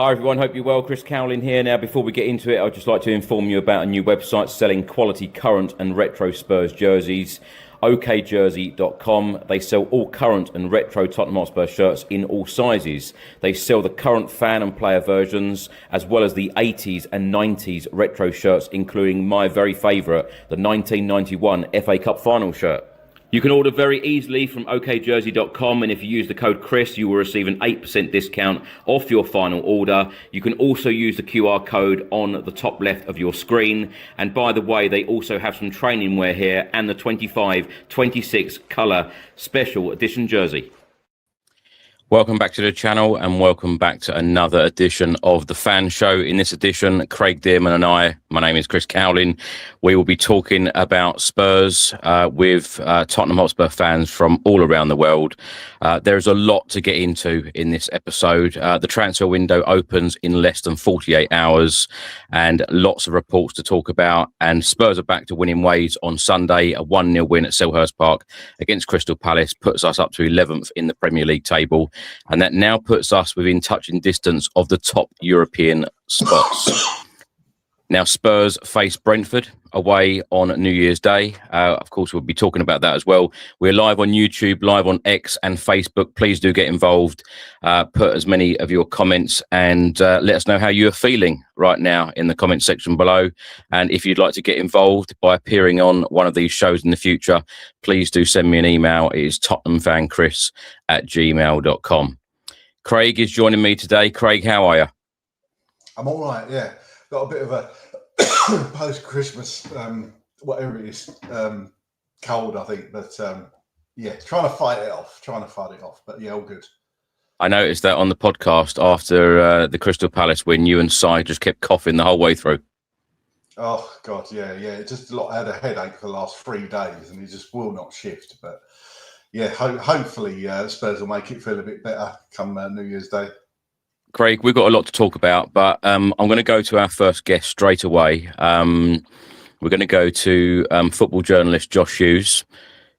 Hi everyone, hope you're well. Chris Cowlin here. Now, before we get into it, I'd just like to inform you about a new website selling quality current and retro Spurs jerseys, okjersey.com. They sell all current and retro Tottenham Hotspur shirts in all sizes. They sell the current fan and player versions, as well as the 80s and 90s retro shirts, including my very favourite, the 1991 FA Cup final shirt. You can order very easily from okjersey.com, and if you use the code Chris, you will receive an 8% discount off your final order. You can also use the QR code on the top left of your screen. And by the way, they also have some training wear here and the 25-26 colour special edition jersey. Welcome back to the channel and welcome back to another edition of The Fan Show. In this edition, Craig Dearman and I, my name is Chris Cowlin, we will be talking about Spurs with Tottenham Hotspur fans from all around the world. There's a lot to get into in this episode. The transfer window opens in less than 48 hours and lots of reports to talk about. And Spurs are back to winning ways on Sunday. A 1-0 win at Selhurst Park against Crystal Palace puts us up to 11th in the Premier League table. And that now puts us within touching distance of the top European spots. Now, Spurs face Brentford away on New Year's Day. Of course, we'll be talking about that as well. We're live on YouTube, live on X and Facebook. Please do get involved. Put as many of your comments and let us know how you're feeling right now in the comment section below. And if you'd like to get involved by appearing on one of these shows in the future, please do send me an email. It is tottenhamfanchris@gmail.com. Craig is joining me today. Craig, how are you? I'm all right, yeah. Got a bit of a post-Christmas, whatever it is, cold, I think. But yeah, trying to fight it off. But yeah, all good. I noticed that on the podcast after the Crystal Palace win, you and Si just kept coughing the whole way through. Oh, God, yeah. It just I had a headache for the last 3 days and it just will not shift. But yeah, hopefully Spurs will make it feel a bit better come New Year's Day. Craig, we've got a lot to talk about, but I'm going to go to our first guest straight away. We're going to go to football journalist Josh Hughes.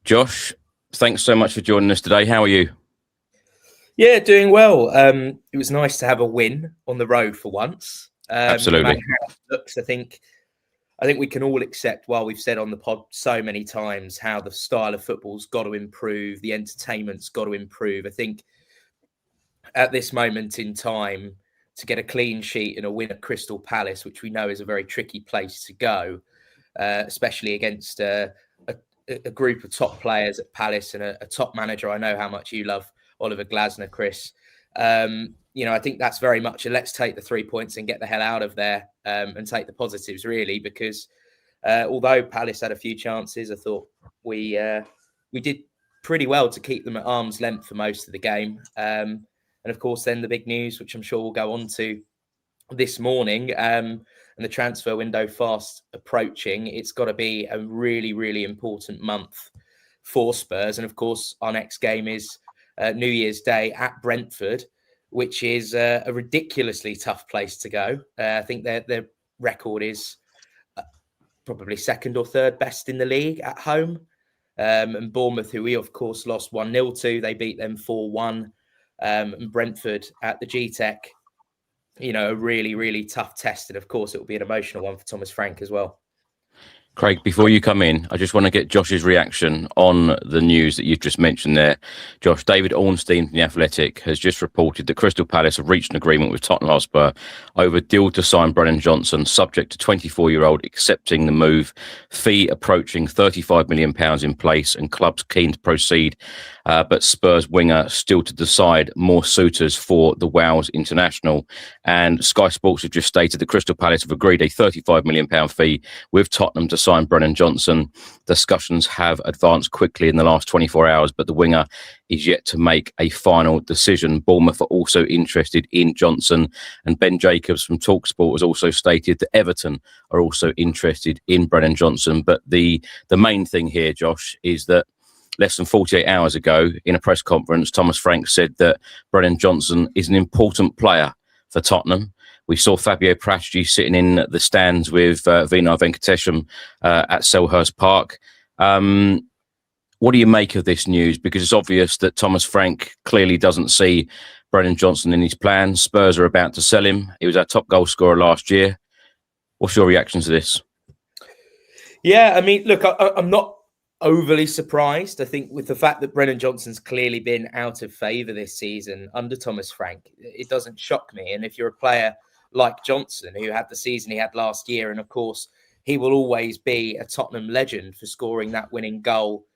Josh, thanks so much for joining us today. How are you? Yeah, doing well. It was nice to have a win on the road for once. Absolutely. Looks, I think we can all accept, while we've said on the pod so many times how the style of football's got to improve, the entertainment's got to improve. I think at this moment in time, to get a clean sheet and a win at Crystal Palace, which we know is a very tricky place to go, especially against a group of top players at Palace and a top manager. I know how much you love Oliver Glasner, Chris. I think that's very much a let's take the 3 points and get the hell out of there and take the positives, really, because although Palace had a few chances, I thought we did pretty well to keep them at arm's length for most of the game. And of course, then the big news, which I'm sure we'll go on to this morning, and the transfer window fast approaching, it's got to be a really, really important month for Spurs. And of course, our next game is New Year's Day at Brentford, which is a ridiculously tough place to go. I think their record is probably second or third best in the league at home. And Bournemouth, who we, of course, lost 1-0 to, they beat them 4-1. And Brentford at the G-Tech, a really, really tough test. And of course, it will be an emotional one for Thomas Frank as well. Craig, before you come in, I just want to get Josh's reaction on the news that you've just mentioned there. Josh, David Ornstein from The Athletic has just reported that Crystal Palace have reached an agreement with Tottenham Hotspur over a deal to sign Brennan Johnson, subject to 24-year-old accepting the move, fee approaching £35 million in place, and clubs keen to proceed. But Spurs winger still to decide, more suitors for the Wales international. And Sky Sports have just stated that Crystal Palace have agreed a £35 million fee with Tottenham to sign Brennan Johnson. Discussions have advanced quickly in the last 24 hours, but the winger is yet to make a final decision. Bournemouth are also interested in Johnson, and Ben Jacobs from TalkSport has also stated that Everton are also interested in Brennan Johnson. But the main thing here, Josh, is that less than 48 hours ago in a press conference, Thomas Frank said that Brennan Johnson is an important player for Tottenham. We saw Fabio Paratici sitting in the stands with Vinar Venkatesham at Selhurst Park. What do you make of this news? Because it's obvious that Thomas Frank clearly doesn't see Brennan Johnson in his plans. Spurs are about to sell him. He was our top goal scorer last year. What's your reaction to this? Yeah, I mean, look, I'm not overly surprised. I think with the fact that Brennan Johnson's clearly been out of favour this season under Thomas Frank, it doesn't shock me. And if you're a player like Johnson, who had the season he had last year, and of course, he will always be a Tottenham legend for scoring that winning goal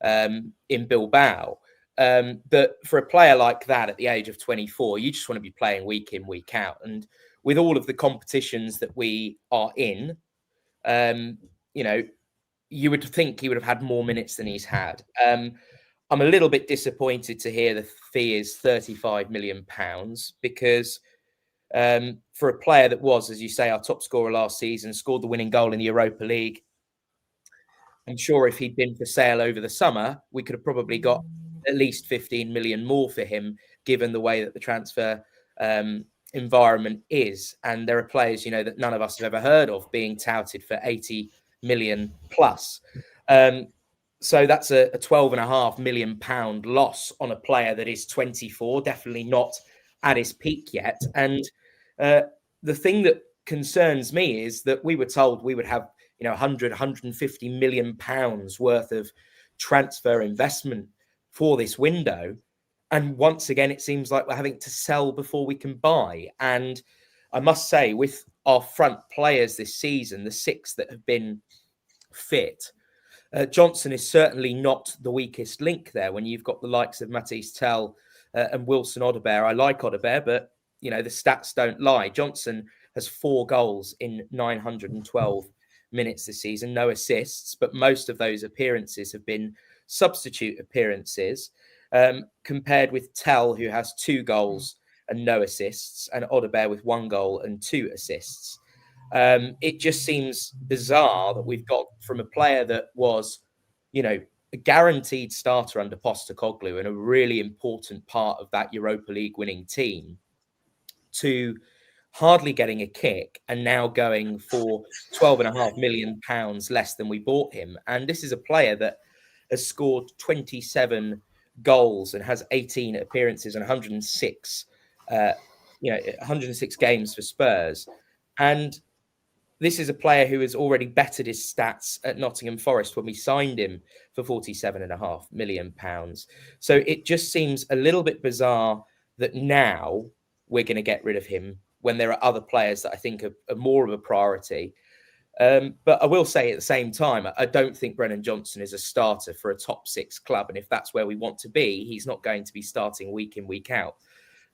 in Bilbao. But for a player like that at the age of 24, you just want to be playing week in, week out. And with all of the competitions that we are in, you would think he would have had more minutes than he's had. I'm a little bit disappointed to hear the fee is £35 million because for a player that was, as you say, our top scorer last season, scored the winning goal in the Europa League, I'm sure if he'd been for sale over the summer, we could have probably got at least 15 million more for him, given the way that the transfer environment is. And there are players, that none of us have ever heard of being touted for 80 million plus. So that's a £12.5 million loss on a player that is 24, definitely not at his peak yet. And the thing that concerns me is that we were told we would have 150 million pounds worth of transfer investment for this window. And once again, it seems like we're having to sell before we can buy. And I must say, with our front players this season, the 6 that have been fit, Johnson is certainly not the weakest link there. When you've got the likes of Matisse Tell and Wilson Odobert, I like Odobert, but the stats don't lie. Johnson has 4 goals in 912 minutes this season, no assists, but most of those appearances have been substitute appearances, compared with Tell, who has 2 goals and no assists, and Odobert with 1 goal and 2 assists. It just seems bizarre that we've got from a player that was, a guaranteed starter under Postecoglou and a really important part of that Europa League winning team, to hardly getting a kick and now going for £12.5 million less than we bought him. And this is a player that has scored 27 goals and has 18 appearances and 106 games for Spurs. And this is a player who has already bettered his stats at Nottingham Forest when we signed him for £47.5 million. So it just seems a little bit bizarre that now we're going to get rid of him when there are other players that I think are more of a priority. But I will say at the same time, I don't think Brennan Johnson is a starter for a top 6 club. And if that's where we want to be, he's not going to be starting week in, week out.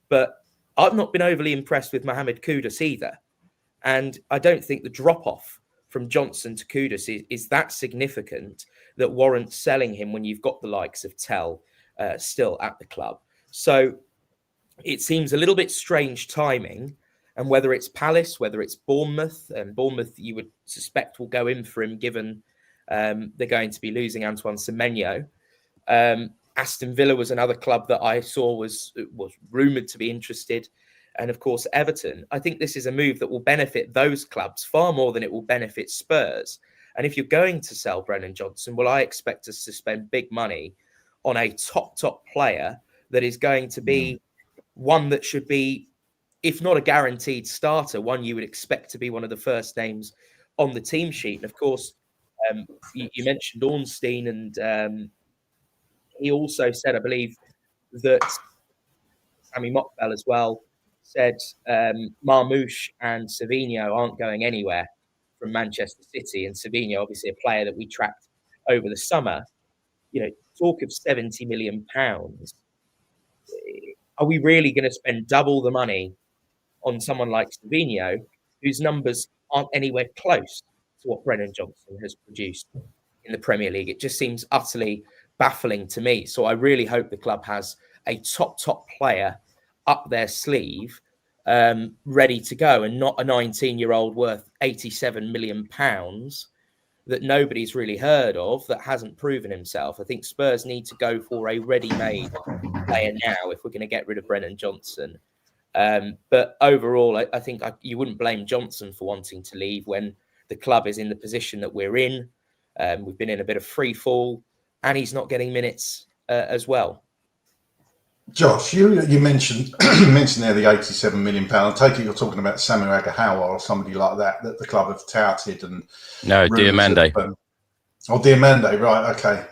But I've not been overly impressed with Mohamed Kudus either. And I don't think the drop-off from Johnson to Kudus is that significant that warrants selling him when you've got the likes of Tell still at the club. So it seems a little bit strange timing. And whether it's Palace, whether it's Bournemouth, and Bournemouth you would suspect will go in for him given they're going to be losing Antoine Semenyo. Aston Villa was another club that I saw was rumoured to be interested. And of course, Everton. I think this is a move that will benefit those clubs far more than it will benefit Spurs. And if you're going to sell Brennan Johnson, well, I expect us to spend big money on a top player that is going to be one that should be, if not a guaranteed starter, one you would expect to be one of the first names on the team sheet. And of course, you mentioned Ornstein, and he also said, I believe, that Sammy Mockbell as well said Marmoush and Savinho aren't going anywhere from Manchester City. And Savinho, obviously a player that we tracked over the summer, talk of £70 million. Are we really going to spend double the money on someone like Savinho, whose numbers aren't anywhere close to what Brennan Johnson has produced in the Premier League? It just seems utterly baffling to me. So I really hope the club has a top player up their sleeve, ready to go, and not a 19-year-old worth £87 million that nobody's really heard of, that hasn't proven himself. I think Spurs need to go for a ready-made player now if we're going to get rid of Brennan Johnson. But overall, I think you wouldn't blame Johnson for wanting to leave when the club is in the position that we're in. We've been in a bit of free fall, and he's not getting minutes as well. Josh, you mentioned mentioned there the £87 million. I take it you're talking about Samuel Agahawa or somebody like that the club have touted and No, Diamande. Diamande, right? Okay.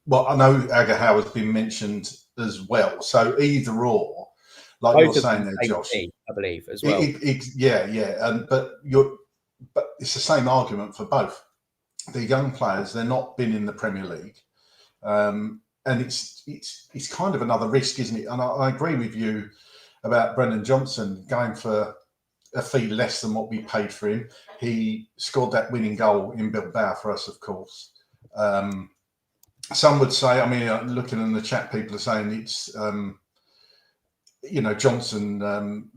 Well, I know Agahawa has been mentioned as well. So either or, like Both you're saying there, Josh, I believe as well. Yeah. But it's the same argument for both. The young players, they're not been in the Premier League. And it's kind of another risk, isn't it? And I agree with you about Brennan Johnson going for a fee less than what we paid for him. He scored that winning goal in Bilbao for us, of course. Some would say, I mean, looking in the chat, people are saying it's, Johnson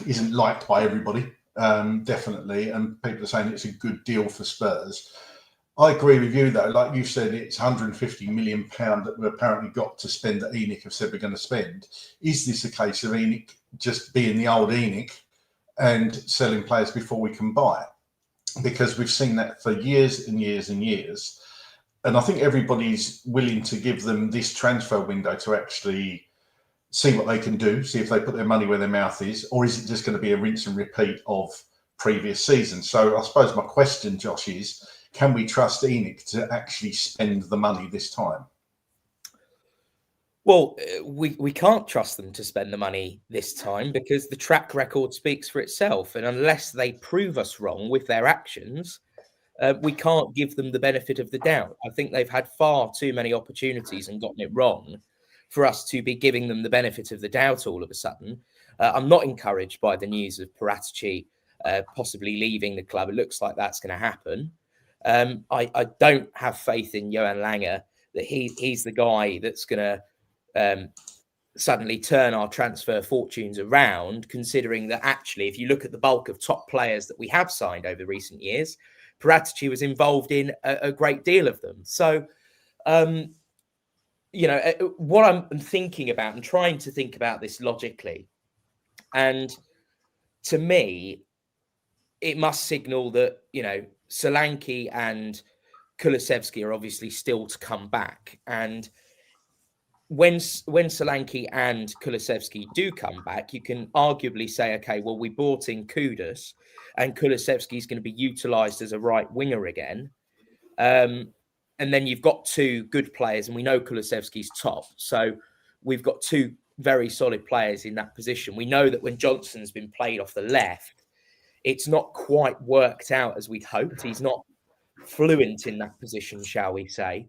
isn't liked by everybody, definitely. And people are saying it's a good deal for Spurs. I agree with you, though. Like you said, it's £150 million that we apparently got to spend that ENIC have said we're going to spend. Is this a case of ENIC just being the old ENIC and selling players before we can buy? Because we've seen that for years and years and years. And I think everybody's willing to give them this transfer window to actually see what they can do, see if they put their money where their mouth is, or is it just going to be a rinse and repeat of previous seasons? So I suppose my question, Josh, is, can we trust ENIC to actually spend the money this time? Well, we can't trust them to spend the money this time because the track record speaks for itself. And unless they prove us wrong with their actions, we can't give them the benefit of the doubt. I think they've had far too many opportunities and gotten it wrong for us to be giving them the benefit of the doubt all of a sudden. I'm not encouraged by the news of Paratici possibly leaving the club. It looks like that's going to happen. I don't have faith in Johan Lange that he's the guy that's going to suddenly turn our transfer fortunes around, considering that actually, if you look at the bulk of top players that we have signed over recent years, Paratici was involved in a great deal of them. So, what I'm thinking about and trying to think about this logically, and to me, it must signal that, Solanke and Kulusevski are obviously still to come back. And when Solanke and Kulusevski do come back, you can arguably say, okay, well, we brought in Kudus and Kulusevski is going to be utilised as a right winger again. And then you've got two good players, and we know Kulusevski's top. So we've got two very solid players in that position. We know that when Johnson's been played off the left, it's not quite worked out as we'd hoped. He's not fluent in that position, shall we say.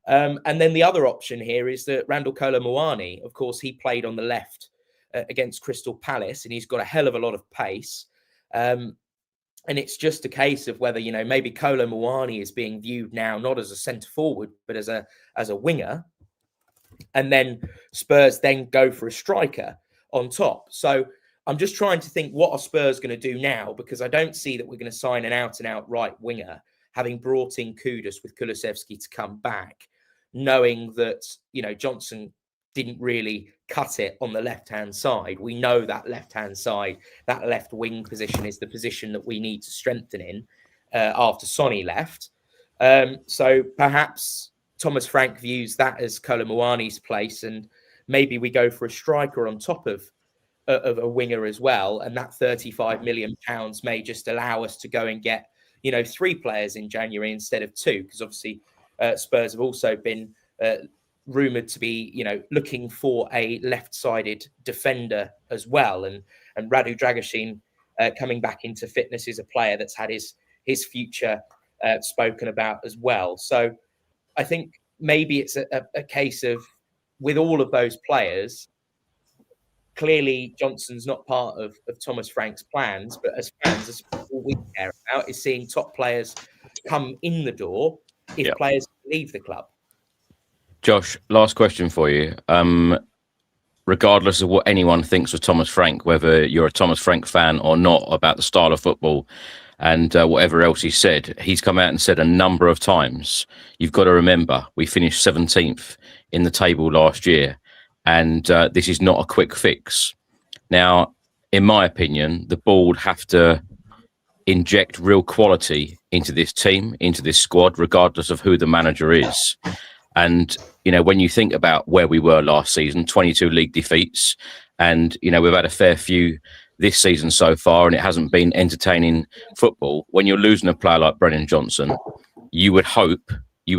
And then the other option here is that Randall Kolo Muani, of course, he played on the left against Crystal Palace, and he's got a hell of a lot of pace. And it's just a case of whether, maybe Kolo Muani is being viewed now not as a centre forward, but as a winger. And then Spurs then go for a striker on top. So I'm just trying to think, what are Spurs going to do now? Because I don't see that we're going to sign an out-and-out right winger, having brought in Kudus with Kulusevski to come back, knowing that, Johnson didn't really cut it on the left-hand side. We know that left-hand side, that left wing position is the position that we need to strengthen in after Sonny left. So perhaps Thomas Frank views that as Kolo Muani's place, and maybe we go for a striker on top of a winger as well, and that £35 million may just allow us to go and get 3 players in January instead of 2, because obviously Spurs have also been rumoured to be looking for a left-sided defender as well, and Radu Dragusin coming back into fitness is a player that's had his future spoken about as well. So I think maybe it's a case of, with all of those players, clearly Johnson's not part of Thomas Frank's plans, but as fans, all we care about is seeing top players come in the door if players leave the club. Josh, last question for you. Regardless of what anyone thinks of Thomas Frank, whether you're a Thomas Frank fan or not, about the style of football and whatever else he said, he's come out and said a number of times, you've got to remember, we finished 17th in the table last year. And this is not a quick fix. Now, in my opinion, the board have to inject real quality into this team, into this squad, regardless of who the manager is. And, when you think about where we were last season, 22 league defeats, and, we've had a fair few this season so far, and it hasn't been entertaining football. When you're losing a player like Brennan Johnson, you would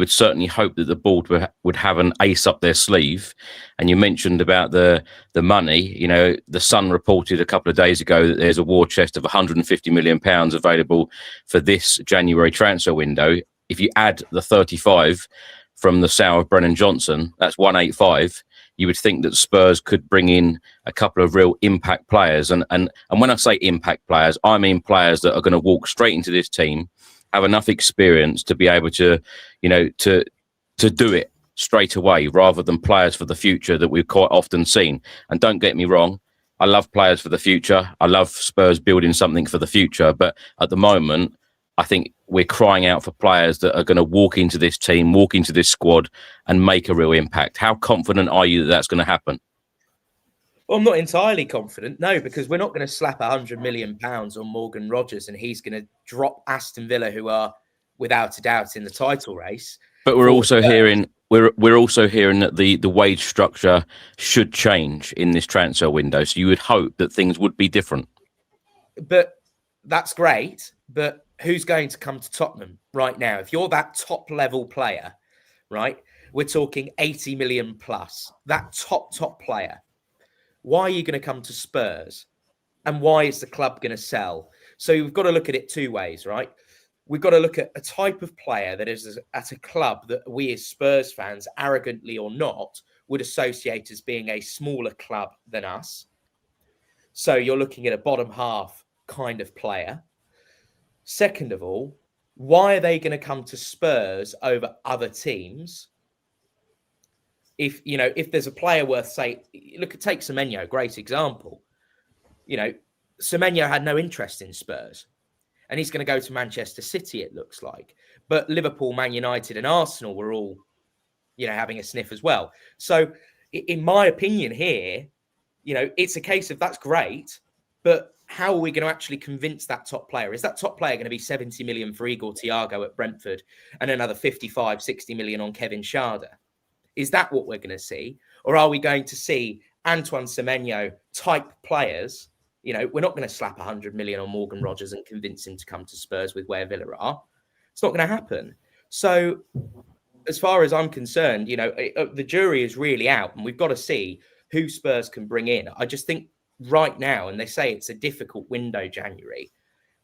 certainly hope that the board would have an ace up their sleeve. And you mentioned about the money. The Sun reported a couple of days ago that there's a war chest of £150 million available for this January transfer window. If you add the 35 from the sale of Brennan Johnson, that's 185. You would think that Spurs could bring in a couple of real impact players. And when I say impact players, I mean players that are going to walk straight into this team, have enough experience to be able to, to do it straight away, rather than players for the future that we've quite often seen. And don't get me wrong, I love players for the future. I love Spurs building something for the future. But at the moment, I think we're crying out for players that are going to walk into this team, walk into this squad and make a real impact. How confident are you that that's going to happen? Well, I'm not entirely confident, no, because we're not going to slap £100 million on Morgan Rogers and he's going to drop Aston Villa, who are without a doubt in the title race. But we're also hearing that the wage structure should change in this transfer window. So you would hope that things would be different. But that's great. But who's going to come to Tottenham right now? If you're that top level player, right, we're talking 80 million plus, that top player. Why are you going to come to Spurs? And why is the club going to sell? So we've got to look at it two ways, right? We've got to look at a type of player that is at a club that we as Spurs fans, arrogantly or not, would associate as being a smaller club than us. So you're looking at a bottom half kind of player. Second of all, why are they going to come to Spurs over other teams? If there's a player worth, say, take Semenyo, great example. Semenyo had no interest in Spurs and he's going to go to Manchester City, it looks like. But Liverpool, Man United and Arsenal were all, having a sniff as well. So in my opinion here, it's a case of that's great, but how are we going to actually convince that top player? Is that top player going to be 70 million for Igor Thiago at Brentford and another 55, 60 million on Kevin Schade? Is that what we're going to see? Or are we going to see Antoine Semenyo type players? We're not going to slap 100 million on Morgan Rogers and convince him to come to Spurs with where Villa are. It's not going to happen. So as far as I'm concerned, the jury is really out and we've got to see who Spurs can bring in. I just think right now, and they say it's a difficult window, January,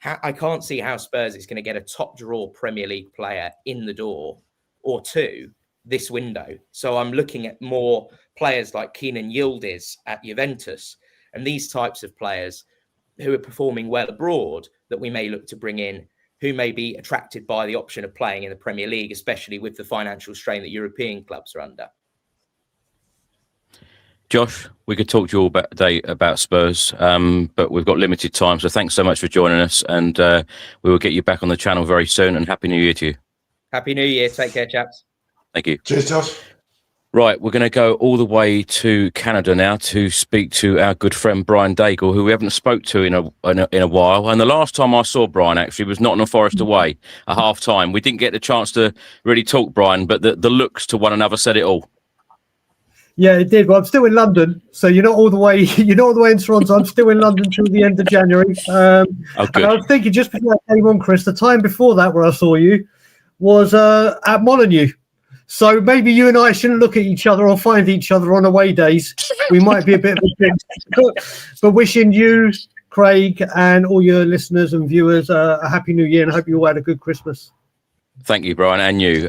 I can't see how Spurs is going to get a top draw Premier League player in the door or two this window. So I'm looking at more players like Kenan Yildiz at Juventus and these types of players who are performing well abroad that we may look to bring in, who may be attracted by the option of playing in the Premier League, especially with the financial strain that European clubs are under. Josh, we could talk to you all day about Spurs, but we've got limited time. So thanks so much for joining us, and we will get you back on the channel very soon. And Happy New Year to you. Happy New Year. Take care, chaps. Thank you. Cheers, Josh. Right, we're going to go all the way to Canada now to speak to our good friend Brian Dagel, who we haven't spoke to in a while. And the last time I saw Brian actually was Nottingham Forest away at half time. We didn't get the chance to really talk, Brian, but the looks to one another said it all. Yeah, it did. Well, I'm still in London, so you're not all the way in Toronto. I'm still in London till the end of January. And I was thinking just before I came on, Chris, the time before that where I saw you was at Molineux. So maybe you and I shouldn't look at each other or find each other on away days. We might be a bit of a jinx. But wishing you, Craig, and all your listeners and viewers a happy New Year, and I hope you all had a good Christmas. Thank you, Brian, and you.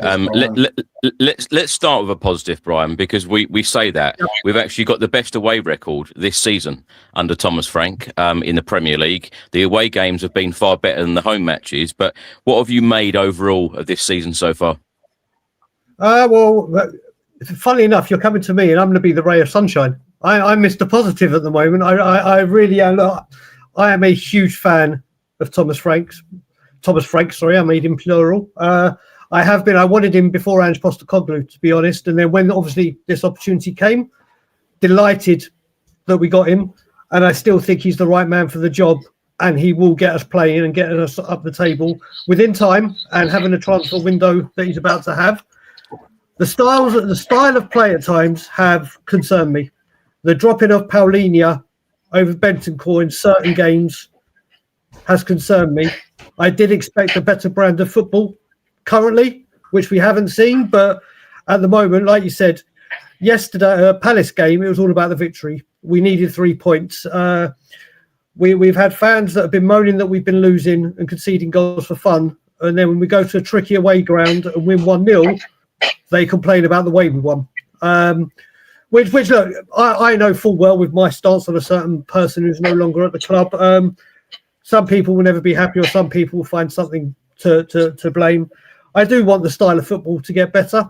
Let's start with a positive, Brian, because we say that we've actually got the best away record this season under Thomas Frank in the Premier League. The away games have been far better than the home matches. But what have you made overall of this season so far? Well, funnily enough, you're coming to me, and I'm going to be the ray of sunshine. I'm Mr. Positive at the moment. I really am. I am a huge fan of Thomas Frank. I made him plural. I have been. I wanted him before Ange Postecoglou, to be honest. And then when obviously this opportunity came, delighted that we got him. And I still think he's the right man for the job. And he will get us playing and get us up the table within time. And having a transfer window that he's about to have, the style of play at times have concerned me. The dropping of Paulinho over Bentancur in certain games has concerned me. I did expect a better brand of football currently, which we haven't seen, but at the moment, like you said, yesterday, Palace game, it was all about the victory. We needed 3 points. We've had fans that have been moaning that we've been losing and conceding goals for fun. And then when we go to a tricky away ground and win 1-0, they complain about the way we won. Which look, I know full well with my stance on a certain person who's no longer at the club. Some people will never be happy, or some people will find something to blame. I do want the style of football to get better.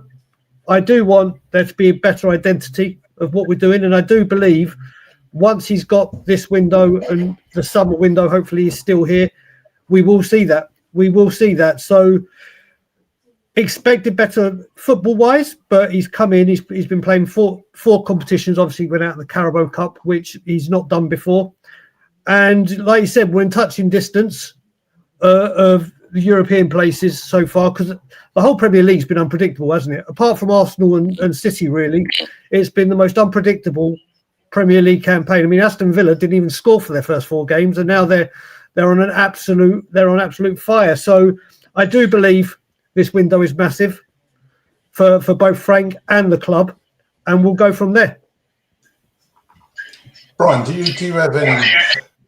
I do want there to be a better identity of what we're doing. And I do believe once he's got this window and the summer window, hopefully he's still here, we will see that. We will see that. So expected better football-wise, but he's come in. He's been playing four competitions. Obviously, went out in the Carabao Cup, which he's not done before. And like you said, we're in touching distance of the European places so far, because the whole Premier League's been unpredictable, hasn't it? Apart from Arsenal and City, really, it's been the most unpredictable Premier League campaign. I mean, Aston Villa didn't even score for their first 4 games, and now they're on absolute fire. So I do believe this window is massive for both Frank and the club, and we'll go from there. Brian, do you have any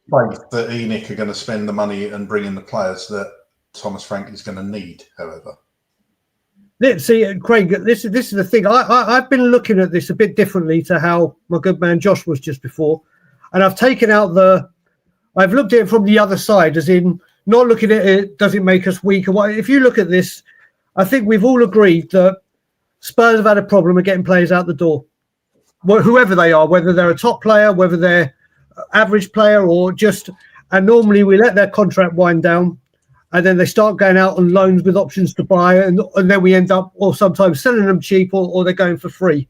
faith that ENIC are going to spend the money and bring in the players that Thomas Frank is going to need, however? See, Craig, this is the thing. I've been looking at this a bit differently to how my good man Josh was just before. And I've taken out I've looked at it from the other side, as in not looking at it, does it make us weak? If you look at this, I think we've all agreed that Spurs have had a problem of getting players out the door. Whoever they are, whether they're a top player, whether they're average player, and normally we let their contract wind down, and then they start going out on loans with options to buy, and then we end up, or sometimes selling them cheap, or they're going for free.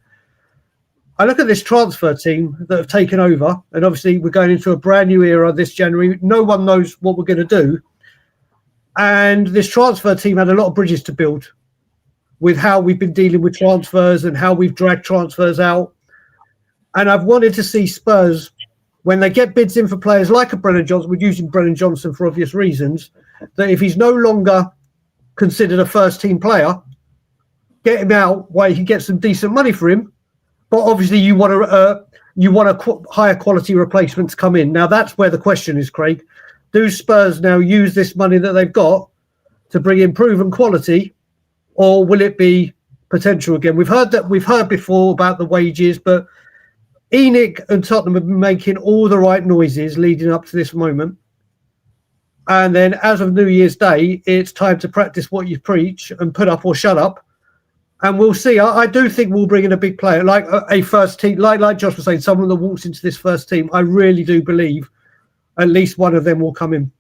I look at this transfer team that have taken over, and obviously we're going into a brand new era this January. No one knows what we're going to do. And this transfer team had a lot of bridges to build with how we've been dealing with transfers and how we've dragged transfers out. And I've wanted to see Spurs, when they get bids in for players like a Brennan Johnson, we're using Brennan Johnson for obvious reasons, that if he's no longer considered a first-team player, get him out where you can get some decent money for him. But obviously you want a higher quality replacement to come in. Now, that's where the question is, Craig. Do Spurs now use this money that they've got to bring in proven quality, or will it be potential again? We've heard before about the wages, but ENIC and Tottenham have been making all the right noises leading up to this moment. And then as of New Year's Day, it's time to practice what you preach and put up or shut up. And we'll see. I do think we'll bring in a big player, like a first team, like Josh was saying, someone that walks into this first team. I really do believe at least one of them will come in.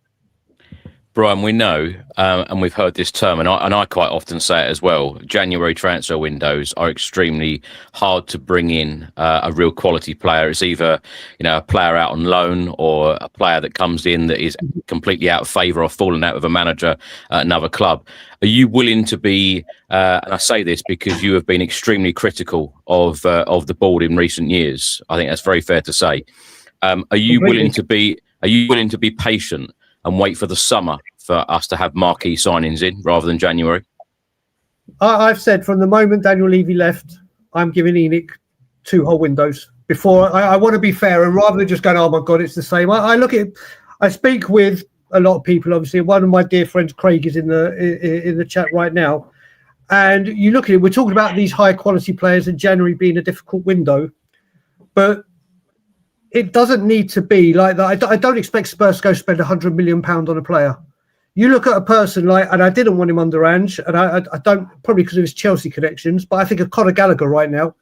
Brian, we know, and we've heard this term, and I quite often say it as well, January transfer windows are extremely hard to bring in a real quality player. It's either, a player out on loan or a player that comes in that is completely out of favour or fallen out with a manager at another club. Are you willing to be, and I say this because you have been extremely critical of the board in recent years. I think that's very fair to say. Are you willing to be patient and wait for the summer for us to have marquee signings in rather than January? I've said from the moment Daniel Levy left, I'm giving ENIC 2 whole windows. Before I want to be fair, and rather than just going, oh my God, it's the same. I speak with a lot of people. Obviously, one of my dear friends, Craig, is in the chat right now. And you look at it, we're talking about these high quality players and January being a difficult window, but it doesn't need to be like that. I don't expect Spurs to go spend £100 million on a player. You look at a person like, and I didn't want him under Ange, and I don't, probably because of his Chelsea connections, but I think a Conor Gallagher right now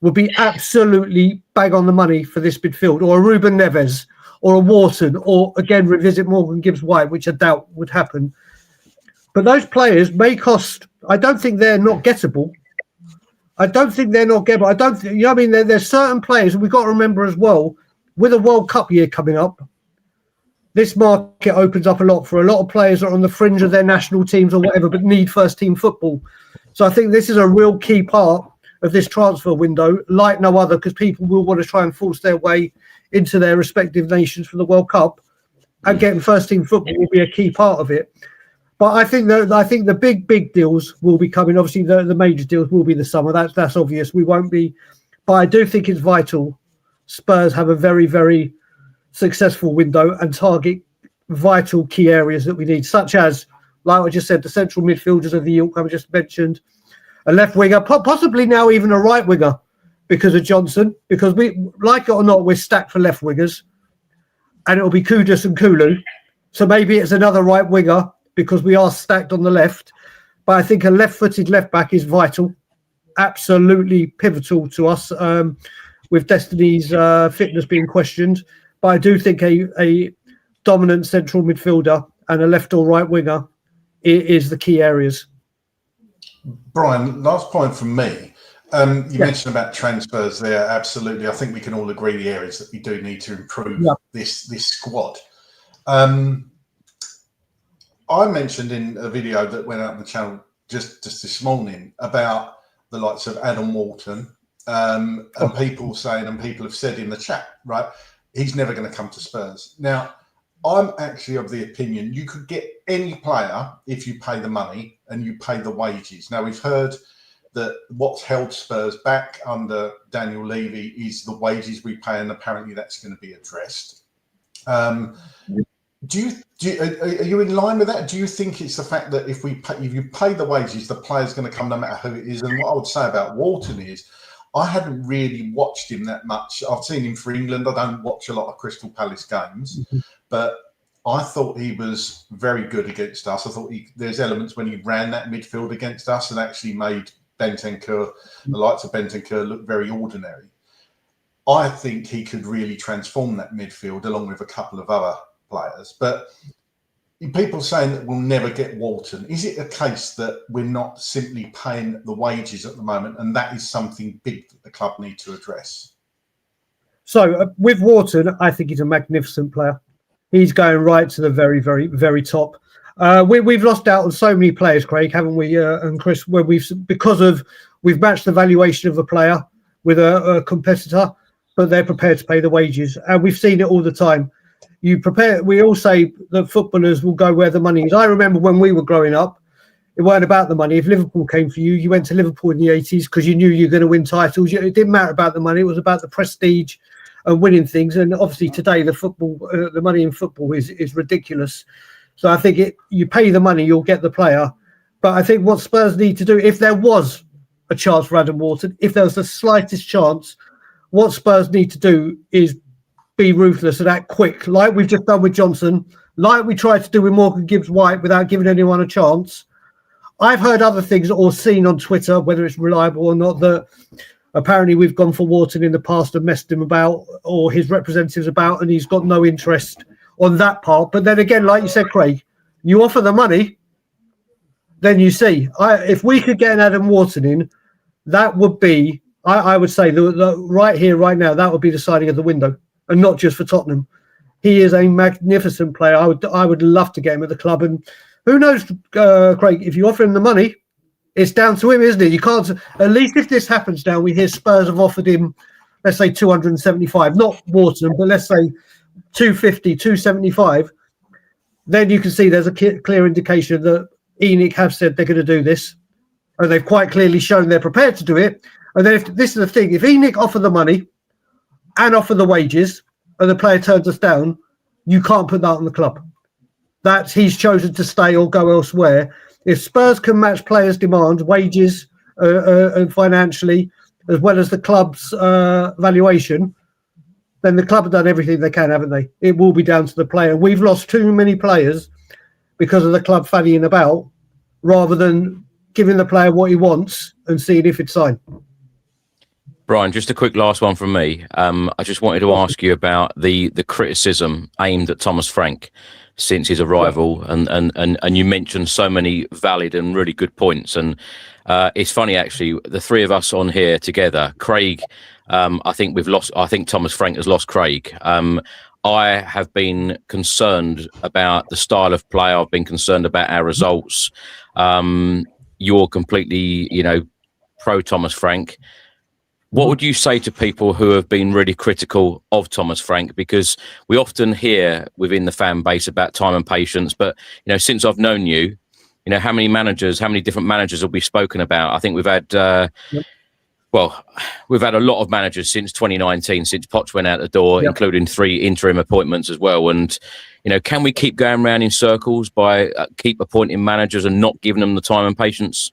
would be absolutely bang on the money for this midfield, or a Ruben Neves, or a Wharton, or again, revisit Morgan Gibbs-White, which I doubt would happen. But those players may cost, I don't think they're not gettable. I don't think they're not gettable. I don't think, you know what I mean? There's certain players, and we've got to remember as well, with a World Cup year coming up, this market opens up a lot for a lot of players that are on the fringe of their national teams or whatever, but need first team football. So I think this is a real key part of this transfer window, like no other, because people will want to try and force their way into their respective nations for the World Cup, and getting first team football will be a key part of it. But I think the big deals will be coming. Obviously, the major deals will be the summer. That's obvious. We won't be, but I do think it's vital Spurs have a very, very successful window and target vital key areas that we need, such as, like I just said, the central midfielders of the ilk I just mentioned, a left winger, possibly now even a right winger because of Johnson. Because we, like it or not, we're stacked for left wingers, and it'll be Kudus and Kulu. So maybe it's another right winger, because we are stacked on the left. But I think a left-footed left-back is vital, absolutely pivotal to us, with Destiny's fitness being questioned. But I do think a dominant central midfielder and a left or right winger is the key areas. Brian, last point from me. You mentioned about transfers there. Absolutely. I think we can all agree the areas that we do need to improve this squad. I mentioned in a video that went out on the channel just this morning about the likes of Adam Walton, and people saying, and people have said in the chat, right, he's never going to come to Spurs. Now, I'm actually of the opinion you could get any player if you pay the money and you pay the wages. Now, we've heard that what's held Spurs back under Daniel Levy is the wages we pay, and apparently that's going to be addressed. Are you in line with that? Do you think it's the fact that if you pay the wages, the player's going to come no matter who it is? And what I would say about Walton is, I haven't really watched him that much. I've seen him for England. I don't watch a lot of Crystal Palace games, but I thought he was very good against us. I thought there's elements when he ran that midfield against us and actually made Bentancur, the likes of Bentancur, look very ordinary. I think he could really transform that midfield along with a couple of other players. But people saying that we'll never get Walton, is it a case that we're not simply paying the wages at the moment, and that is something big that the club need to address? So with Walton, I think he's a magnificent player. He's going right to the very, very, very top. We've lost out on so many players, Craig, haven't we? And Chris, where we've matched the valuation of a player with a competitor, but they're prepared to pay the wages, and we've seen it all the time. We all say that footballers will go where the money is. I remember when we were growing up, it weren't about the money. If Liverpool came for you, you went to Liverpool in the 80s because you knew you were going to win titles. It didn't matter about the money. It was about the prestige and winning things. And obviously today, the money in football is ridiculous. So I think you pay the money, you'll get the player. But I think what Spurs need to do, if there was a chance for Adam Walton, if there was the slightest chance, what Spurs need to do is be ruthless and act quick, like we've just done with Johnson, like we tried to do with Morgan Gibbs-White without giving anyone a chance. I've heard other things or seen on Twitter, whether it's reliable or not, that apparently we've gone for Walton in the past and messed him about, or his representatives about, and he's got no interest on that part. But then again, like you said, Craig, you offer the money, then you see. If we could get an Adam Walton in, that would be, I would say, the right here, right now, that would be the signing of the window. And not just for Tottenham. He is a magnificent player. I would love to get him at the club. And who knows, Craig, if you offer him the money, it's down to him, isn't it? You can't, at least if this happens now, we hear Spurs have offered him, let's say 275, not Wharton, but let's say 250, 275. Then you can see there's a clear indication that ENIC have said they're going to do this. And they've quite clearly shown they're prepared to do it. And then if this is the thing, if ENIC offer the money, and offer the wages, and the player turns us down, you can't put that on the club. That's he's chosen to stay or go elsewhere. If Spurs can match players' demands, wages, and financially, as well as the club's valuation, then the club have done everything they can, haven't they? It will be down to the player. We've lost too many players because of the club fannying about, rather than giving the player what he wants and seeing if it's signed. Brian, just a quick last one from me. I just wanted to ask you about the criticism aimed at Thomas Frank since his arrival, and you mentioned so many valid and really good points. And it's funny, actually, the three of us on here together, Craig, I think Thomas Frank has lost Craig. I have been concerned about the style of play. I've been concerned about our results. you're completely, pro Thomas Frank. What would you say to people who have been really critical of Thomas Frank? Because we often hear within the fan base about time and patience, but since I've known you, how many different managers have we spoken about? I think we've had we've had a lot of managers since 2019, since Poch went out the door, including 3 interim appointments as well. And can we keep going around in circles by keep appointing managers and not giving them the time and patience?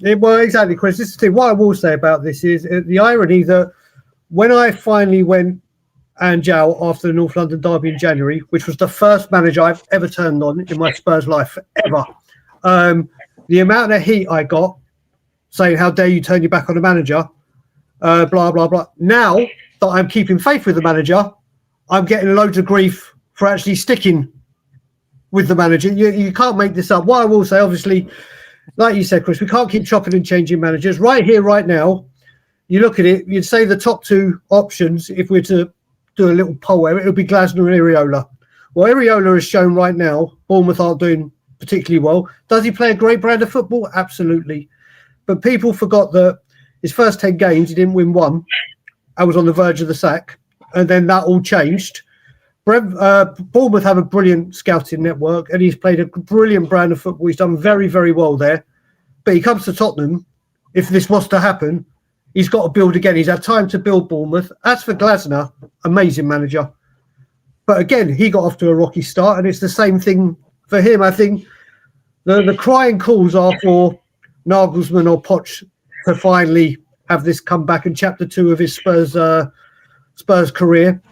Yeah, well, exactly, Chris. This is the thing. What I will say about this is the irony that when I finally went and Jow after the North London derby in January, which was the first manager I've ever turned on in my Spurs life ever, the amount of heat I got saying, how dare you turn your back on the manager, blah, blah, blah. Now that I'm keeping faith with the manager, I'm getting loads of grief for actually sticking with the manager. You can't make this up. What I will say, obviously, like you said, Chris, we can't keep chopping and changing managers. Right here, right now, you look at it, you'd say the top 2 options, if we're to do a little poll, it would be Glasner and Iriola. Well, Iriola has shown right now, Bournemouth aren't doing particularly well. Does he play a great brand of football? Absolutely. But people forgot that his first 10 games, he didn't win 1. I was on the verge of the sack. And then that all changed. Bournemouth have a brilliant scouting network, and he's played a brilliant brand of football. He's done very, very well there. But he comes to Tottenham. If this was to happen, he's got to build again. He's had time to build Bournemouth. As for Glasner, amazing manager. But again, he got off to a rocky start, and it's the same thing for him. I think the crying calls are for Nagelsmann or Poch to finally have this comeback in chapter 2 of his Spurs career.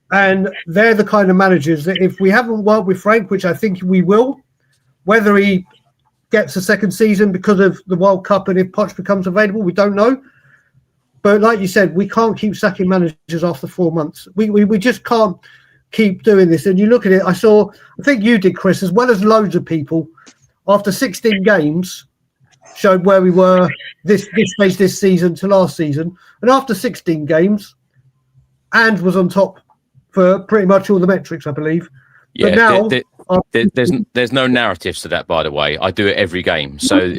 And they're the kind of managers that if we haven't worked with Frank, which I think we will, whether he gets a second season because of the World Cup and if Poch becomes available, we don't know. But like you said, we can't keep sacking managers after 4 months. We just can't keep doing this. And you look at it, I think you did, Chris, as well as loads of people, after 16 games, showed where we were this stage this season to last season. And after 16 games, and was on top for pretty much all the metrics, I believe. Yeah, but now there's no narratives to that, by the way. I do it every game, so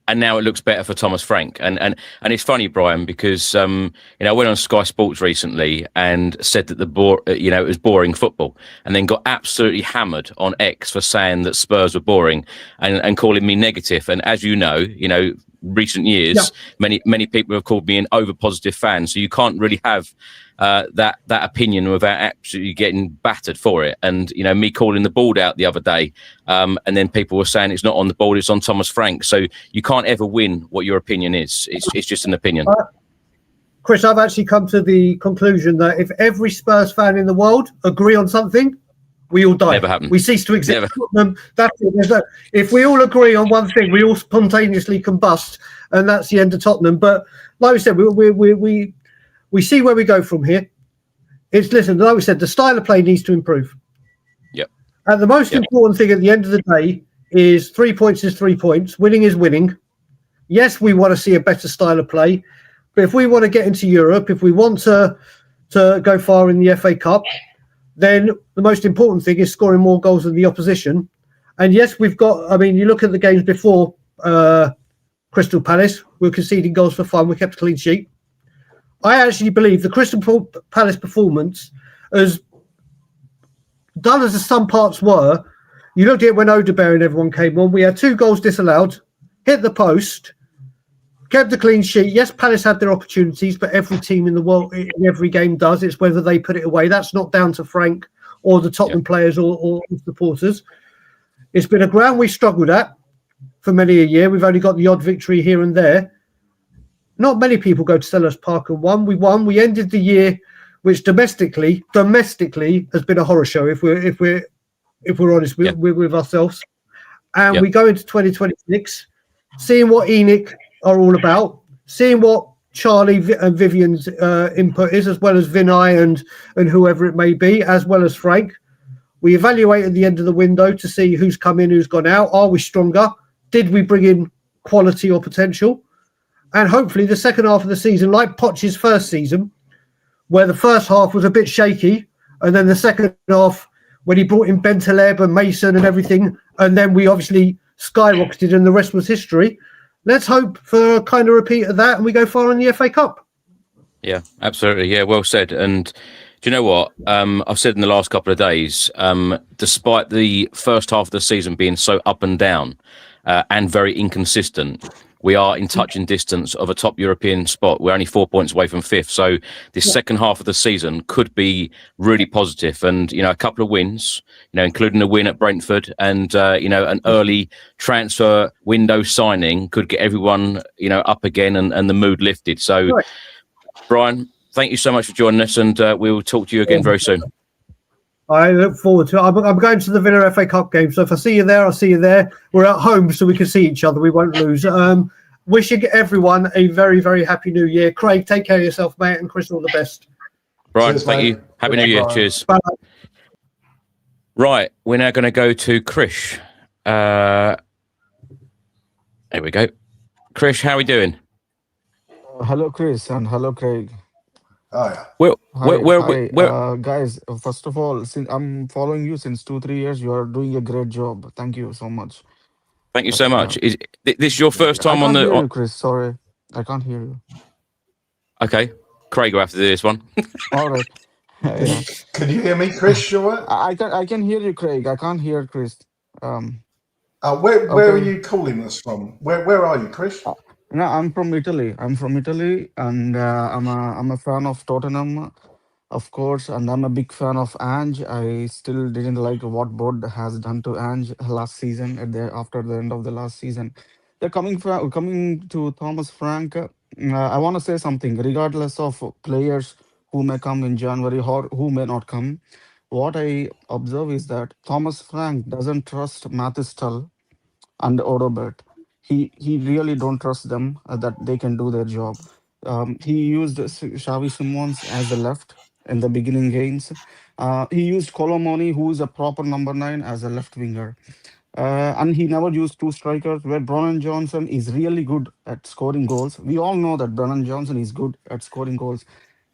and now it looks better for Thomas Frank. And it's funny, Brian, because I went on Sky Sports recently and said that it was boring football, and then got absolutely hammered on X for saying that Spurs were boring and calling me negative. And as you know, recent years, many people have called me an over positive fan. So you can't really have that opinion without absolutely getting battered for it. And me calling the board out the other day, and then people were saying it's not on the board, it's on Thomas Frank. So you can't ever win what your opinion is. It's just an opinion. Chris, I've actually come to the conclusion that if every Spurs fan in the world agree on something, we all die. Never happened. We cease to exist. That's it. If we all agree on one thing, we all spontaneously combust, and that's the end of Tottenham. But like we said, we see where we go from here. Like we said, the style of play needs to improve. Yep. And the most important thing at the end of the day is 3 points is 3 points. Winning is winning. Yes, we want to see a better style of play, but if we want to get into Europe, if we want to go far in the FA Cup, then the most important thing is scoring more goals than the opposition. And yes, we've got, you look at the games before Crystal Palace, we were conceding goals for fun, we kept a clean sheet. I actually believe the Crystal Palace performance, as done as the some parts were, you looked at it when Odebear and everyone came on, we had 2 goals disallowed, hit the post, kept the clean sheet. Yes, Palace had their opportunities, but every team in the world, in every game does. It's whether they put it away. That's not down to Frank or the Tottenham players or supporters. It's been a ground we struggled at for many a year. We've only got the odd victory here and there. Not many people go to Selhurst Park and won. We won. We ended the year, which domestically has been a horror show. If we're honest with ourselves, and we go into 2026, seeing what ENIC are all about, seeing what Charlie and Vivian's input is, as well as Vinay and whoever it may be, as well as Frank. We evaluate at the end of the window to see who's come in, who's gone out. Are we stronger? Did we bring in quality or potential? And hopefully the second half of the season, like Poch's first season, where the first half was a bit shaky, and then the second half, when he brought in Bentaleb and Mason and everything, and then we obviously skyrocketed, and the rest was history. Let's hope for a kind of repeat of that, and we go far in the FA Cup. Yeah, absolutely. Yeah, well said. And do you know what? I've said in the last couple of days, despite the first half of the season being so up and down and very inconsistent, we are in touch and distance of a top European spot. We're only 4 points away from fifth. So this second half of the season could be really positive. And, a couple of wins, including a win at Brentford and, an early transfer window signing could get everyone, up again and the mood lifted. So, right. Brian, thank you so much for joining us, and we will talk to you again very soon. I look forward to it. I'm going to the Villa FA Cup game, so if I see you there, I'll see you there. We're at home, so we can see each other. We won't lose. Wishing everyone a very, very happy New Year. Craig, take care of yourself, mate, and Chris, all the best. Brian, thank you. Happy New Year. Cheers. Bye. Right, we're now going to go to Krish. There we go. Krish, how are we doing? Hello, Chris, and hello, Craig. Oh, yeah. Where, guys, first of all, since I'm following you since 2-3 years, you are doing a great job. Thank you so much. Thank you so much. Is this your first time on the... I can't hear you, Chris. Sorry. I can't hear you. Okay. Craig will have to do this one. All right. Yeah. Can you hear me, Chris? Sure. I can hear you, Craig. I can't hear Chris. Where are you calling us from? Where are you, Chris? No, I'm from Italy. And I'm a fan of Tottenham, of course, and I'm a big fan of Ange. I still didn't like what Bod has done to Ange last season after the end of the last season. They're coming to Thomas Frank. I want to say something, regardless of players who may come in January or who may not come. What I observe is that Thomas Frank doesn't trust Matistel and Odobert. He really don't trust them that they can do their job. He used Xavi Simons as a left in the beginning games. He used Colomoni, who is a proper number 9, as a left winger. And he never used two strikers, where Brennan Johnson is really good at scoring goals. We all know that Brennan Johnson is good at scoring goals,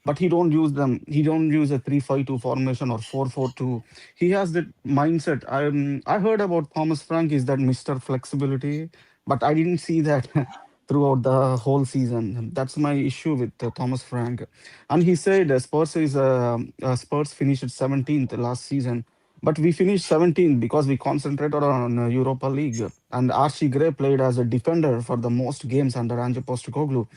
but he don't use them. He don't use a 3-5-2 formation or 4-4-2. He has that mindset. I heard about Thomas Frank is that Mr. Flexibility, but I didn't see that throughout the whole season. That's my issue with Thomas Frank. And he said Spurs finished 17th last season, but we finished 17th because we concentrated on Europa League. And Archie Gray played as a defender for the most games under Ange Postecoglou.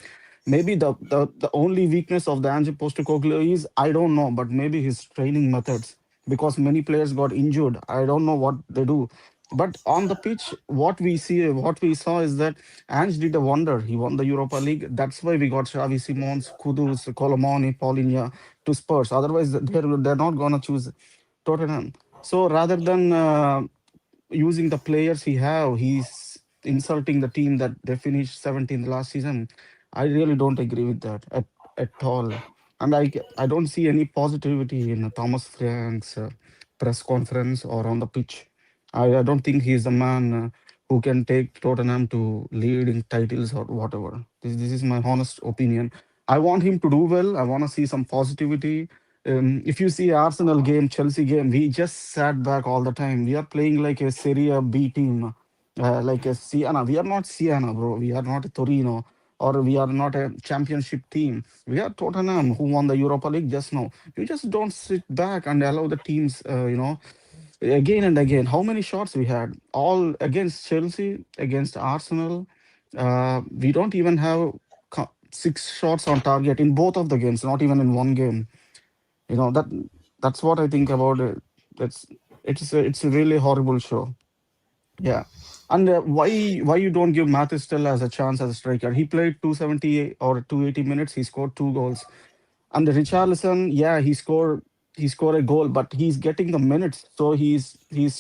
Maybe the only weakness of the Ange Postecoglou is, I don't know, but maybe his training methods, because many players got injured. I don't know what they do. But on the pitch, what we saw is that Ange did a wonder. He won the Europa League. That's why we got Xavi Simons, Kudus, Colomoni, Paulinho to Spurs. Otherwise, they're not going to choose Tottenham. So rather than using the players he's insulting the team that they finished 17th last season. I really don't agree with that at all. And I don't see any positivity in Thomas Frank's press conference or on the pitch. I don't think he's the man who can take Tottenham to leading titles or whatever. This is my honest opinion. I want him to do well. I want to see some positivity. If you see Arsenal game, Chelsea game, we just sat back all the time. We are playing like a Serie A B team, like a Siena. We are not Siena, bro. We are not a Torino, or we are not a championship team. We are Tottenham, who won the Europa League just now. You just don't sit back and allow the teams, again and again. How many shots we had? All against Chelsea, against Arsenal. We don't even have 6 shots on target in both of the games, not even in one game. That's what I think about it. It's a really horrible show. Yeah. And why you don't give Matistel as a chance as a striker? He played 270 or 280 minutes. He scored 2 goals. And Richarlison, yeah, he scored a goal, but he's getting the minutes, so he's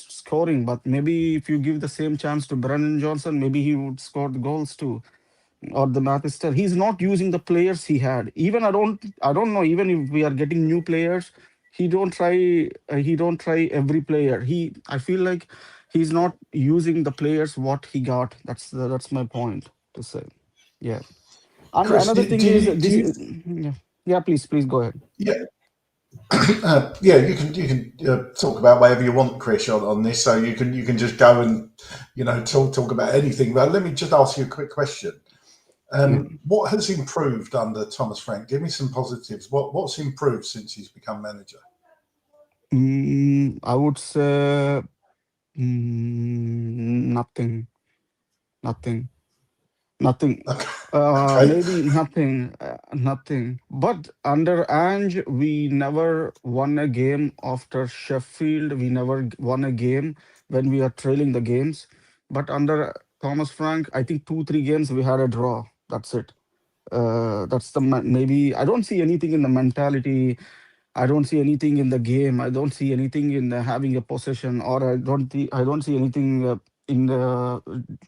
scoring. But maybe if you give the same chance to Brennan Johnson, maybe he would score the goals too, or the Matistel. He's not using the players he had. Even I don't know. Even if we are getting new players, he don't try every player. I feel like he's not using the players what he got. That's my point to say. Yeah. And Chris, another thing is this. Yeah, please go ahead. Yeah. Yeah, you can talk about whatever you want, Chris, on this. So you can just go and talk about anything. But let me just ask you a quick question. What has improved under Thomas Frank? Give me some positives. What's improved since he's become manager? I would say nothing. Nothing. Okay. Maybe nothing. Nothing. But under Ange, we never won a game after Sheffield. We never won a game when we are trailing the games. But under Thomas Frank, I think 2-3 games we had a draw. That's it. That's the maybe I don't see anything in the mentality. I don't see anything in the game. I don't see anything in having a possession, or I don't see anything in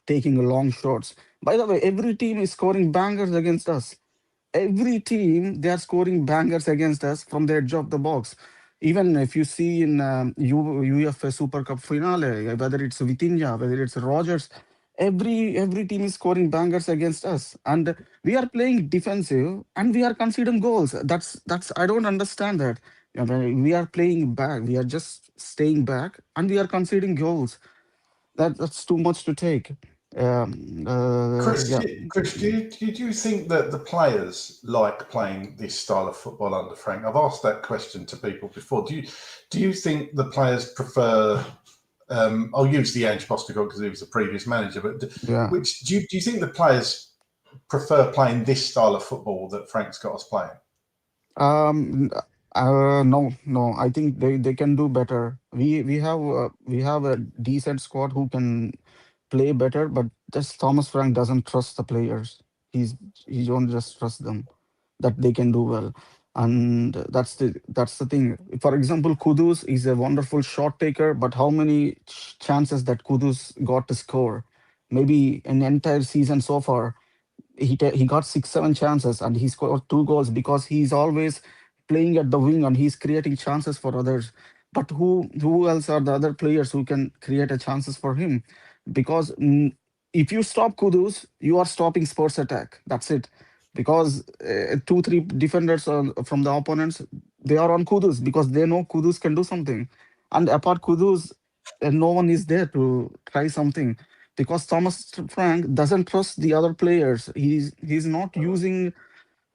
taking long shots. By the way, every team is scoring bangers against us. Every team, they are scoring bangers against us from the edge of the box. Even if you see in UEFA Super Cup finale, whether it's Vitinha, whether it's Rogers, every team is scoring bangers against us, and we are playing defensive and we are conceding goals. That's I don't understand that. We are playing back. We are just staying back and we are conceding goals. That's too much to take. Chris, Yeah. Chris, do you think that the players like playing this style of football under Frank? I've asked that question to people before. Do you think the players prefer? I'll use the Ange Postecoglou because he was the previous manager, but Yeah. do you think the players prefer playing this style of football that Frank's got us playing? No. I think they can do better. We have a decent squad who can play better, but just Thomas Frank doesn't trust the players. He don't just trust them that they can do well, and that's the thing. For example, Kudus is a wonderful shot taker, but how many chances that Kudus got to score? Maybe an entire season so far he got 6-7 chances and he scored 2 goals because he's always playing at the wing and he's creating chances for others. But who else are the other players who can create a chances for him? Because if you stop Kudus, you are stopping Spurs attack. That's it. Because 2-3 defenders from the opponents, they are on Kudus because they know Kudus can do something. And apart Kudus, no one is there to try something because Thomas Frank doesn't trust the other players. He's not using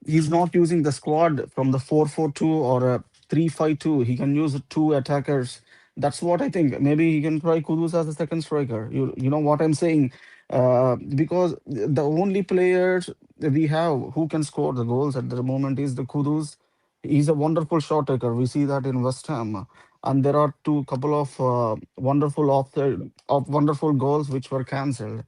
the squad from the 4-4-2 or a 3-5-2. He can use 2 attackers. That's what I think. Maybe he can try Kudus as a second striker. You know what I'm saying? Because the only players that we have who can score the goals at the moment is the Kudus. He's a wonderful shot taker. We see that in West Ham. And there are couple of wonderful goals which were cancelled.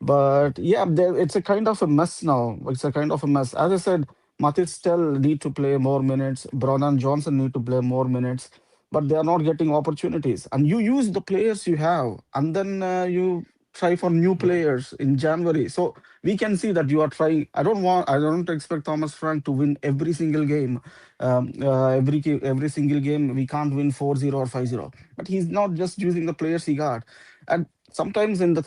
But yeah, it's a kind of a mess now. It's a kind of a mess. As I said, Matip still need to play more minutes. Brennan Johnson need to play more minutes, but they are not getting opportunities. And you use the players you have, and then you try for new players in January. So we can see that you are trying. I don't expect Thomas Frank to win every single game. Every single game we can't win 4-0 or 5-0. But he's not just using the players he got. And sometimes in the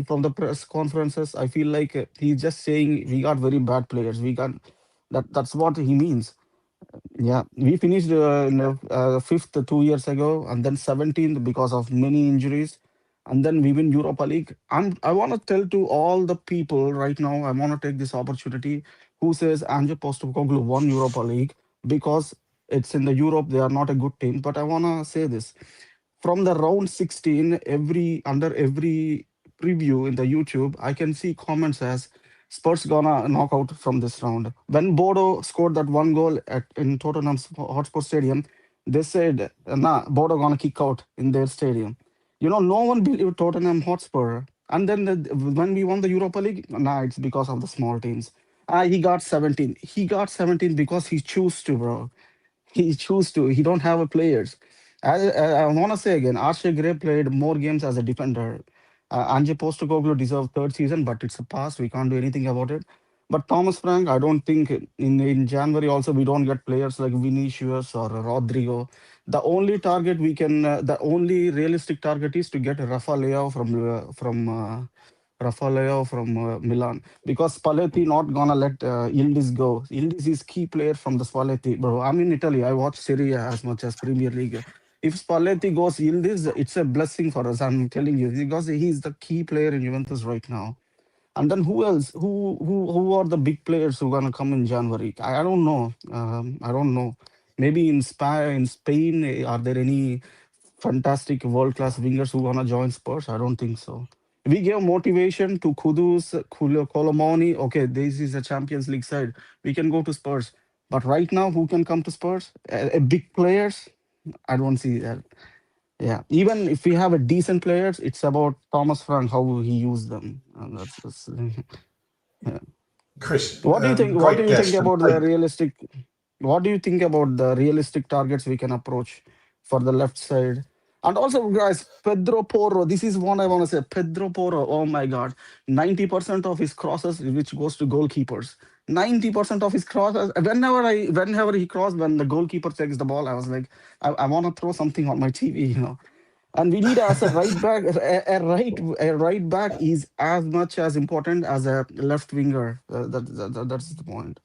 from the press conferences, I feel like he's just saying we got very bad players. We got that's what he means. Yeah, we finished in fifth 2 years ago, and then 17th because of many injuries, and then we win Europa League. I want to tell to all the people right now. I want to take this opportunity who says Ange Postecoglou won Europa League because it's in the Europe. They are not a good team, but I want to say this from the round 16, every preview in the YouTube, I can see comments as Spurs gonna knock out from this round. When Bodo scored that 1 goal in Tottenham Hotspur Stadium, they said, "Nah, Bodo gonna kick out in their stadium." No one believed Tottenham Hotspur. And then when we won the Europa League, nah, it's because of the small teams. He got 17. He got 17 because he chose to, bro. He chose to. He don't have a players. I want to say again, Archie Gray played more games as a defender. Ange Postecoglou deserved third season, but it's a past. We can't do anything about it. But Thomas Frank, I don't think in January also we don't get players like Vinicius or Rodrigo. The only realistic target is to get Rafa Leao from Rafael from Milan, because Spalletti not gonna let Yildiz go. Yildiz is key player from the Spalletti, bro. I'm in Italy. I watch Serie A as much as Premier League. If Spalletti goes Yildiz, it's a blessing for us. I'm telling you, because he's the key player in Juventus right now. And then who else? Who are the big players who gonna come in January? I don't know. I don't know. Maybe in Spain, are there any fantastic world class wingers who wanna join Spurs? I don't think so. We gave motivation to Kudus, Colomoni. Okay, this is a Champions League side. We can go to Spurs. But right now, who can come to Spurs? A big players? I don't see that. Yeah, even if we have a decent players, it's about Thomas Frank how he used them. And that's yeah. Chris, What do you think? What do great you think guest. And about the realistic? What do you think about the realistic targets we can approach for the left side? And also, guys, Pedro Porro. This is what I want to say. Pedro Porro. Oh my God, 90% of his crosses, which goes to goalkeepers. 90% of his crosses. Whenever he crossed, when the goalkeeper takes the ball, I was like, I want to throw something on my TV, you know. And we need as a right back, a right back is as much as important as a left winger. That's the point.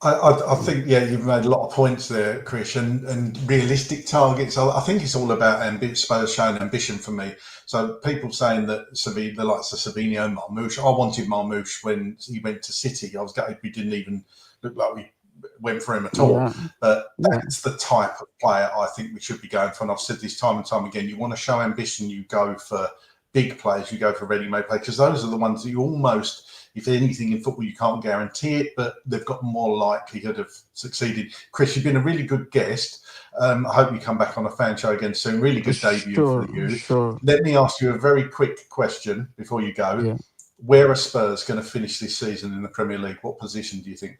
I think, yeah, you've made a lot of points there, Chris, and realistic targets. I think it's all about Spurs showing ambition for me. So people saying that the likes of Savino, Marmoush, I wanted Marmoush when he went to City. I was gutted we didn't even look like we went for him at all. Yeah. But that's the type of player I think we should be going for. And I've said this time and time again, you want to show ambition, you go for big players, you go for ready-made players, because those are the ones that you almost, if anything in football, you can't guarantee it, but they've got more likelihood of succeeding. Chris, you've been a really good guest. I hope you come back on a fan show again soon. Really good debut for you. Sure. Let me ask you a very quick question before you go. Yeah. Where are Spurs going to finish this season in the Premier League? What position do you think?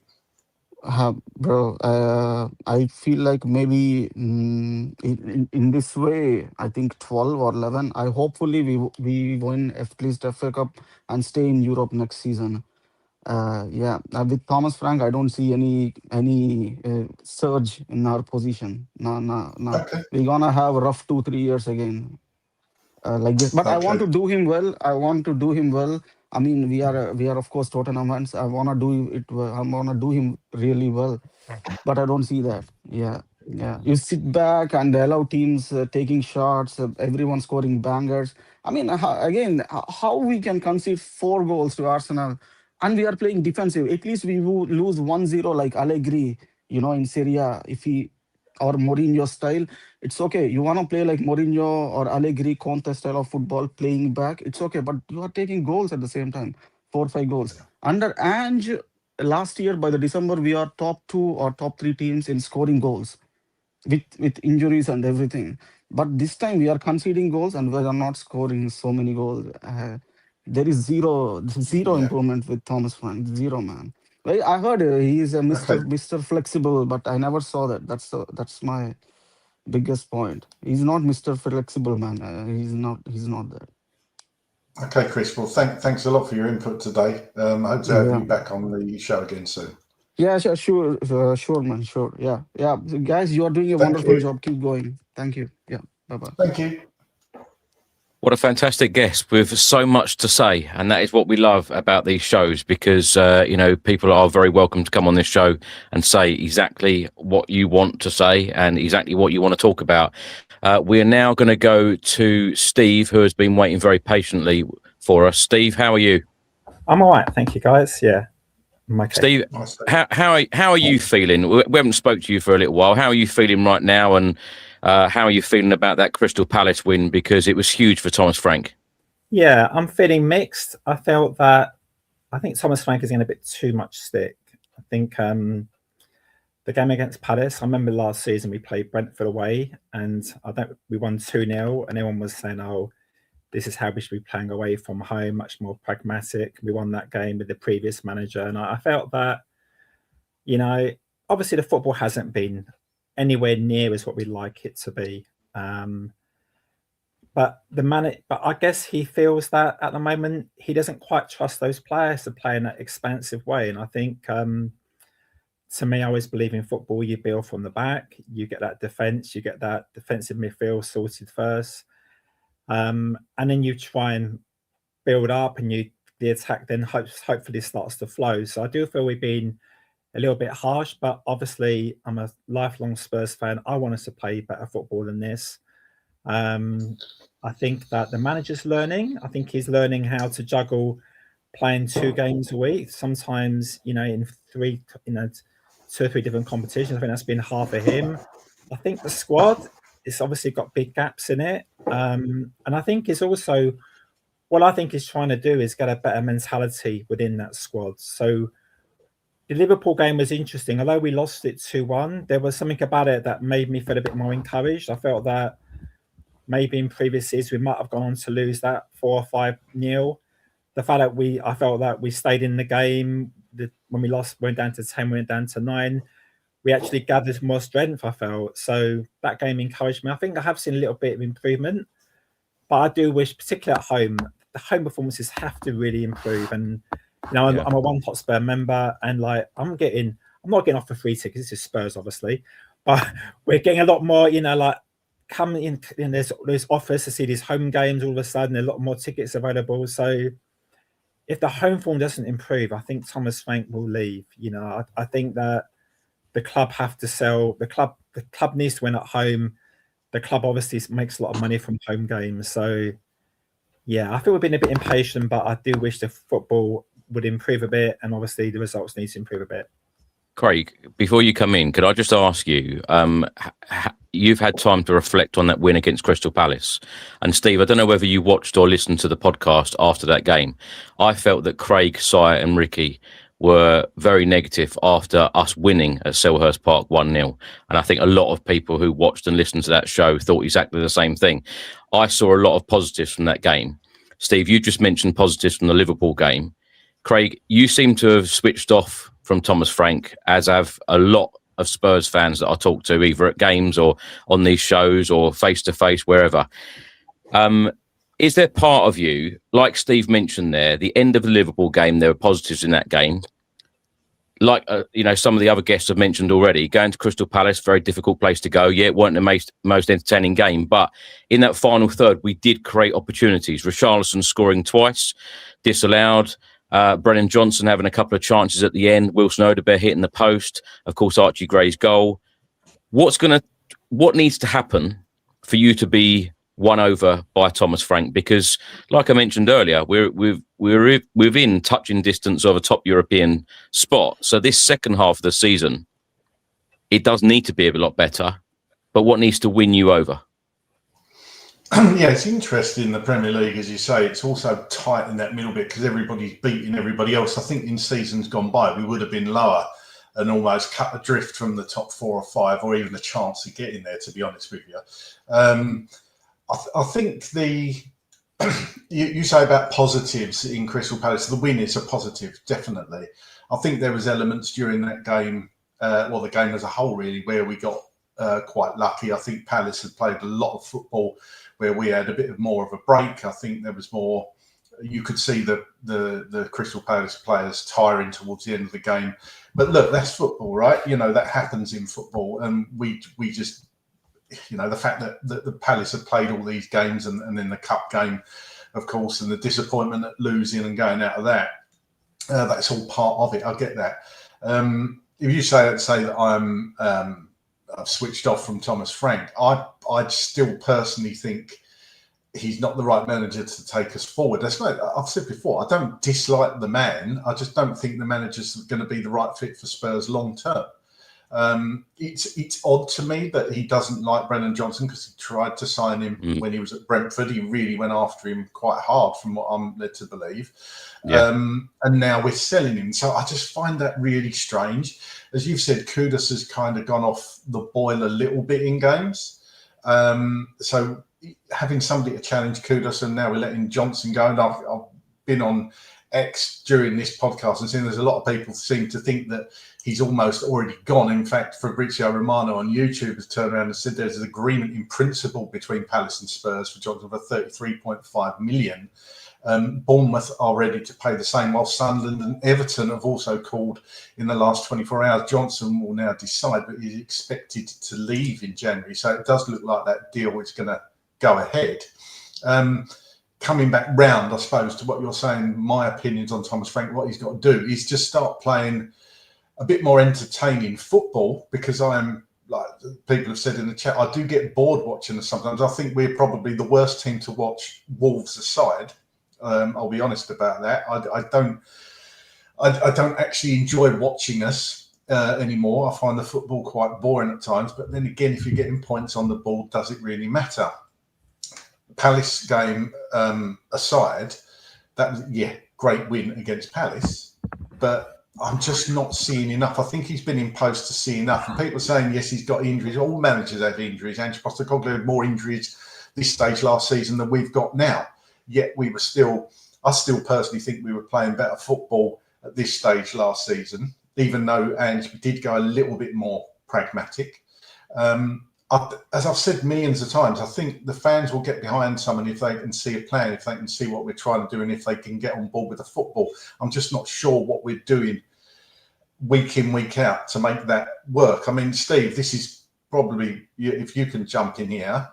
Bro, I feel like maybe in this way, I think 12 or 11. I hopefully we win at least FA Cup and stay in Europe next season. With Thomas Frank, I don't see any surge in our position. No. Okay. We're gonna have a rough 2-3 years again, like this. But I want to do him well. I mean, we are of course Tottenham fans. I wanna do it. I wanna do him really well, but I don't see that. Yeah. You sit back and allow teams taking shots, everyone scoring bangers. I mean, how we can concede 4 goals to Arsenal, and we are playing defensive. At least we will lose 1-0 like Allegri, in Serie A. If he or Mourinho style, it's okay. You want to play like Mourinho or Allegri, Conte style of football, playing back, it's okay. But you are taking goals at the same time, 4-5 goals. Under Ange, last year by the December, we are top 2 or top 3 teams in scoring goals with injuries and everything. But this time we are conceding goals and we are not scoring so many goals. There is zero improvement with Thomas Frank. Zero, man. Well, I heard he is a Mr. Flexible, but I never saw that. That's my biggest point. He's not Mr. Flexible, man. He's not that. Okay, Chris. Well, thanks a lot for your input today. I hope to have you back on the show again soon. Yeah, sure, man. Sure. Yeah. Guys, you are doing a wonderful job. Keep going. Thank you. Yeah. Bye-bye. Thank you. What a fantastic guest with so much to say. And that is what we love about these shows, because, people are very welcome to come on this show and say exactly what you want to say and exactly what you want to talk about. We are now going to go to Steve, who has been waiting very patiently for us. Steve, how are you? I'm all right. Thank you, guys. Yeah. Okay. Steve, how are you feeling? We haven't spoke to you for a little while. How are you feeling right now? And how are you feeling about that Crystal Palace win? Because it was huge for Thomas Frank. Yeah, I'm feeling mixed. I think Thomas Frank is getting a bit too much stick. I think the game against Palace, I remember last season we played Brentford away and we won 2-0 and everyone was saying, oh, this is how we should be playing away from home, much more pragmatic. We won that game with the previous manager. And I felt that, obviously the football hasn't been anywhere near as what we'd like it to be. But I guess he feels that at the moment he doesn't quite trust those players to play in that expansive way. And I think, to me, I always believe in football, you build from the back, you get that defence, you get that defensive midfield sorted first. And then you try and build up and the attack then hopefully starts to flow. So I do feel we've been a little bit harsh, but obviously I'm a lifelong Spurs fan. I want us to play better football than this. I think that the manager's learning. I think he's learning how to juggle playing 2 games a week. Sometimes, in 2 or 3 different competitions. I think that's been hard for him. I think the squad, it's obviously got big gaps in it. And I think it's also, what I think he's trying to do is get a better mentality within that squad. So the Liverpool game was interesting. Although we lost it 2-1, there was something about it that made me feel a bit more encouraged. I felt that maybe in previous years we might have gone on to lose that 4 or 5-0. The fact that I felt that we stayed in the game. When we lost, went down to 10, went down to 9. We actually gathered more strength, I felt. So that game encouraged me. I think I have seen a little bit of improvement, but I do wish, particularly at home, the home performances have to really improve. And I'm a One Hotspur member, and I'm not getting off for free tickets. This is Spurs, obviously, but we're getting a lot more. Coming in, and there's offers to see these home games. All of a sudden, a lot more tickets available. So if the home form doesn't improve, I think Thomas Frank will leave. I think that the club have to sell. The club needs to win at home. The club obviously makes a lot of money from home games. So, I feel we've been a bit impatient, but I do wish the football would improve a bit, and obviously the results need to improve a bit. Craig, before you come in, could I just ask you, you've had time to reflect on that win against Crystal Palace. And Steve, I don't know whether you watched or listened to the podcast after that game. I felt that Craig, Si and Ricky were very negative after us winning at Selhurst Park 1-0. And I think a lot of people who watched and listened to that show thought exactly the same thing. I saw a lot of positives from that game. Steve, you just mentioned positives from the Liverpool game. Craig, you seem to have switched off from Thomas Frank, as have a lot of Spurs fans that I talk to, either at games or on these shows or face-to-face, wherever. Is there part of you, like Steve mentioned there, the end of the Liverpool game, there were positives in that game. Like, some of the other guests have mentioned already, going to Crystal Palace, very difficult place to go. Yeah, it wasn't the most entertaining game, but in that final third, we did create opportunities. Richarlison scoring twice, disallowed. Brennan Johnson having a couple of chances at the end. Wilson Odobert hitting the post. Of course, Archie Gray's goal. What needs to happen for you to be won over by Thomas Frank? Because, like I mentioned earlier, we're within touching distance of a top European spot. So this second half of the season, it does need to be a lot better. But what needs to win you over? It's interesting, the Premier League, as you say, it's also tight in that middle bit because everybody's beating everybody else. I think in seasons gone by, we would have been lower and almost cut adrift from the top 4 or 5, or even a chance of getting there, to be honest with you. I think you say about positives in Crystal Palace, the win is a positive, definitely. I think there was elements during that game, the game as a whole, really, where we got quite lucky. I think Palace had played a lot of football where we had a bit more of a break. I think there was more. You could see the Crystal Palace players tiring towards the end of the game. But look, that's football, right? That happens in football, and we just, the fact that the Palace had played all these games and then the cup game, of course, and the disappointment at losing and going out of that, that's all part of it. I get that. If you say that I've switched off from Thomas Frank, I'd still personally think he's not the right manager to take us forward. That's not, I've said before, I don't dislike the man. I just don't think the manager's going to be the right fit for Spurs long term. It's odd to me that he doesn't like Brennan Johnson, because he tried to sign him when he was at Brentford. He really went after him quite hard, from what I'm led to believe. Yeah. And now we're selling him. So I just find that really strange. As you've said, Kudus has kind of gone off the boil a little bit in games. So having somebody to challenge Kudus, and now we're letting Johnson go. And I've been on X during this podcast and seen there's a lot of people seem to think that he's almost already gone. In fact, Fabrizio Romano on YouTube has turned around and said there's an agreement in principle between Palace and Spurs for Johnson for 33.5 million. Bournemouth are ready to pay the same, while Sunderland and Everton have also called in the last 24 hours. Johnson will now decide, but he's expected to leave in January. So it does look like that deal is going to go ahead. coming back round, I suppose, to what you're saying, my opinions on Thomas Frank, what he's got to do is just start playing a bit more entertaining football, because I am, like people have said in the chat, I do get bored watching us sometimes. I think we're probably the worst team to watch, Wolves aside. I'll be honest about that. I don't actually enjoy watching us anymore. I find the football quite boring at times. But then again, if you're getting points on the board, does it really matter? Palace game aside, that was, great win against Palace, but I'm just not seeing enough. I think he's been in post to see enough. And people are saying, yes, he's got injuries. All managers have injuries. Ange Postecoglou had more injuries this stage last season than we've got now. Yet I still personally think we were playing better football at this stage last season, even though Ange did go a little bit more pragmatic. As I've said millions of times, I think the fans will get behind someone if they can see a plan, if they can see what we're trying to do, and if they can get on board with the football. I'm just not sure what we're doing week in, week out to make that work. I mean, Steve, this is probably, if you can jump in here,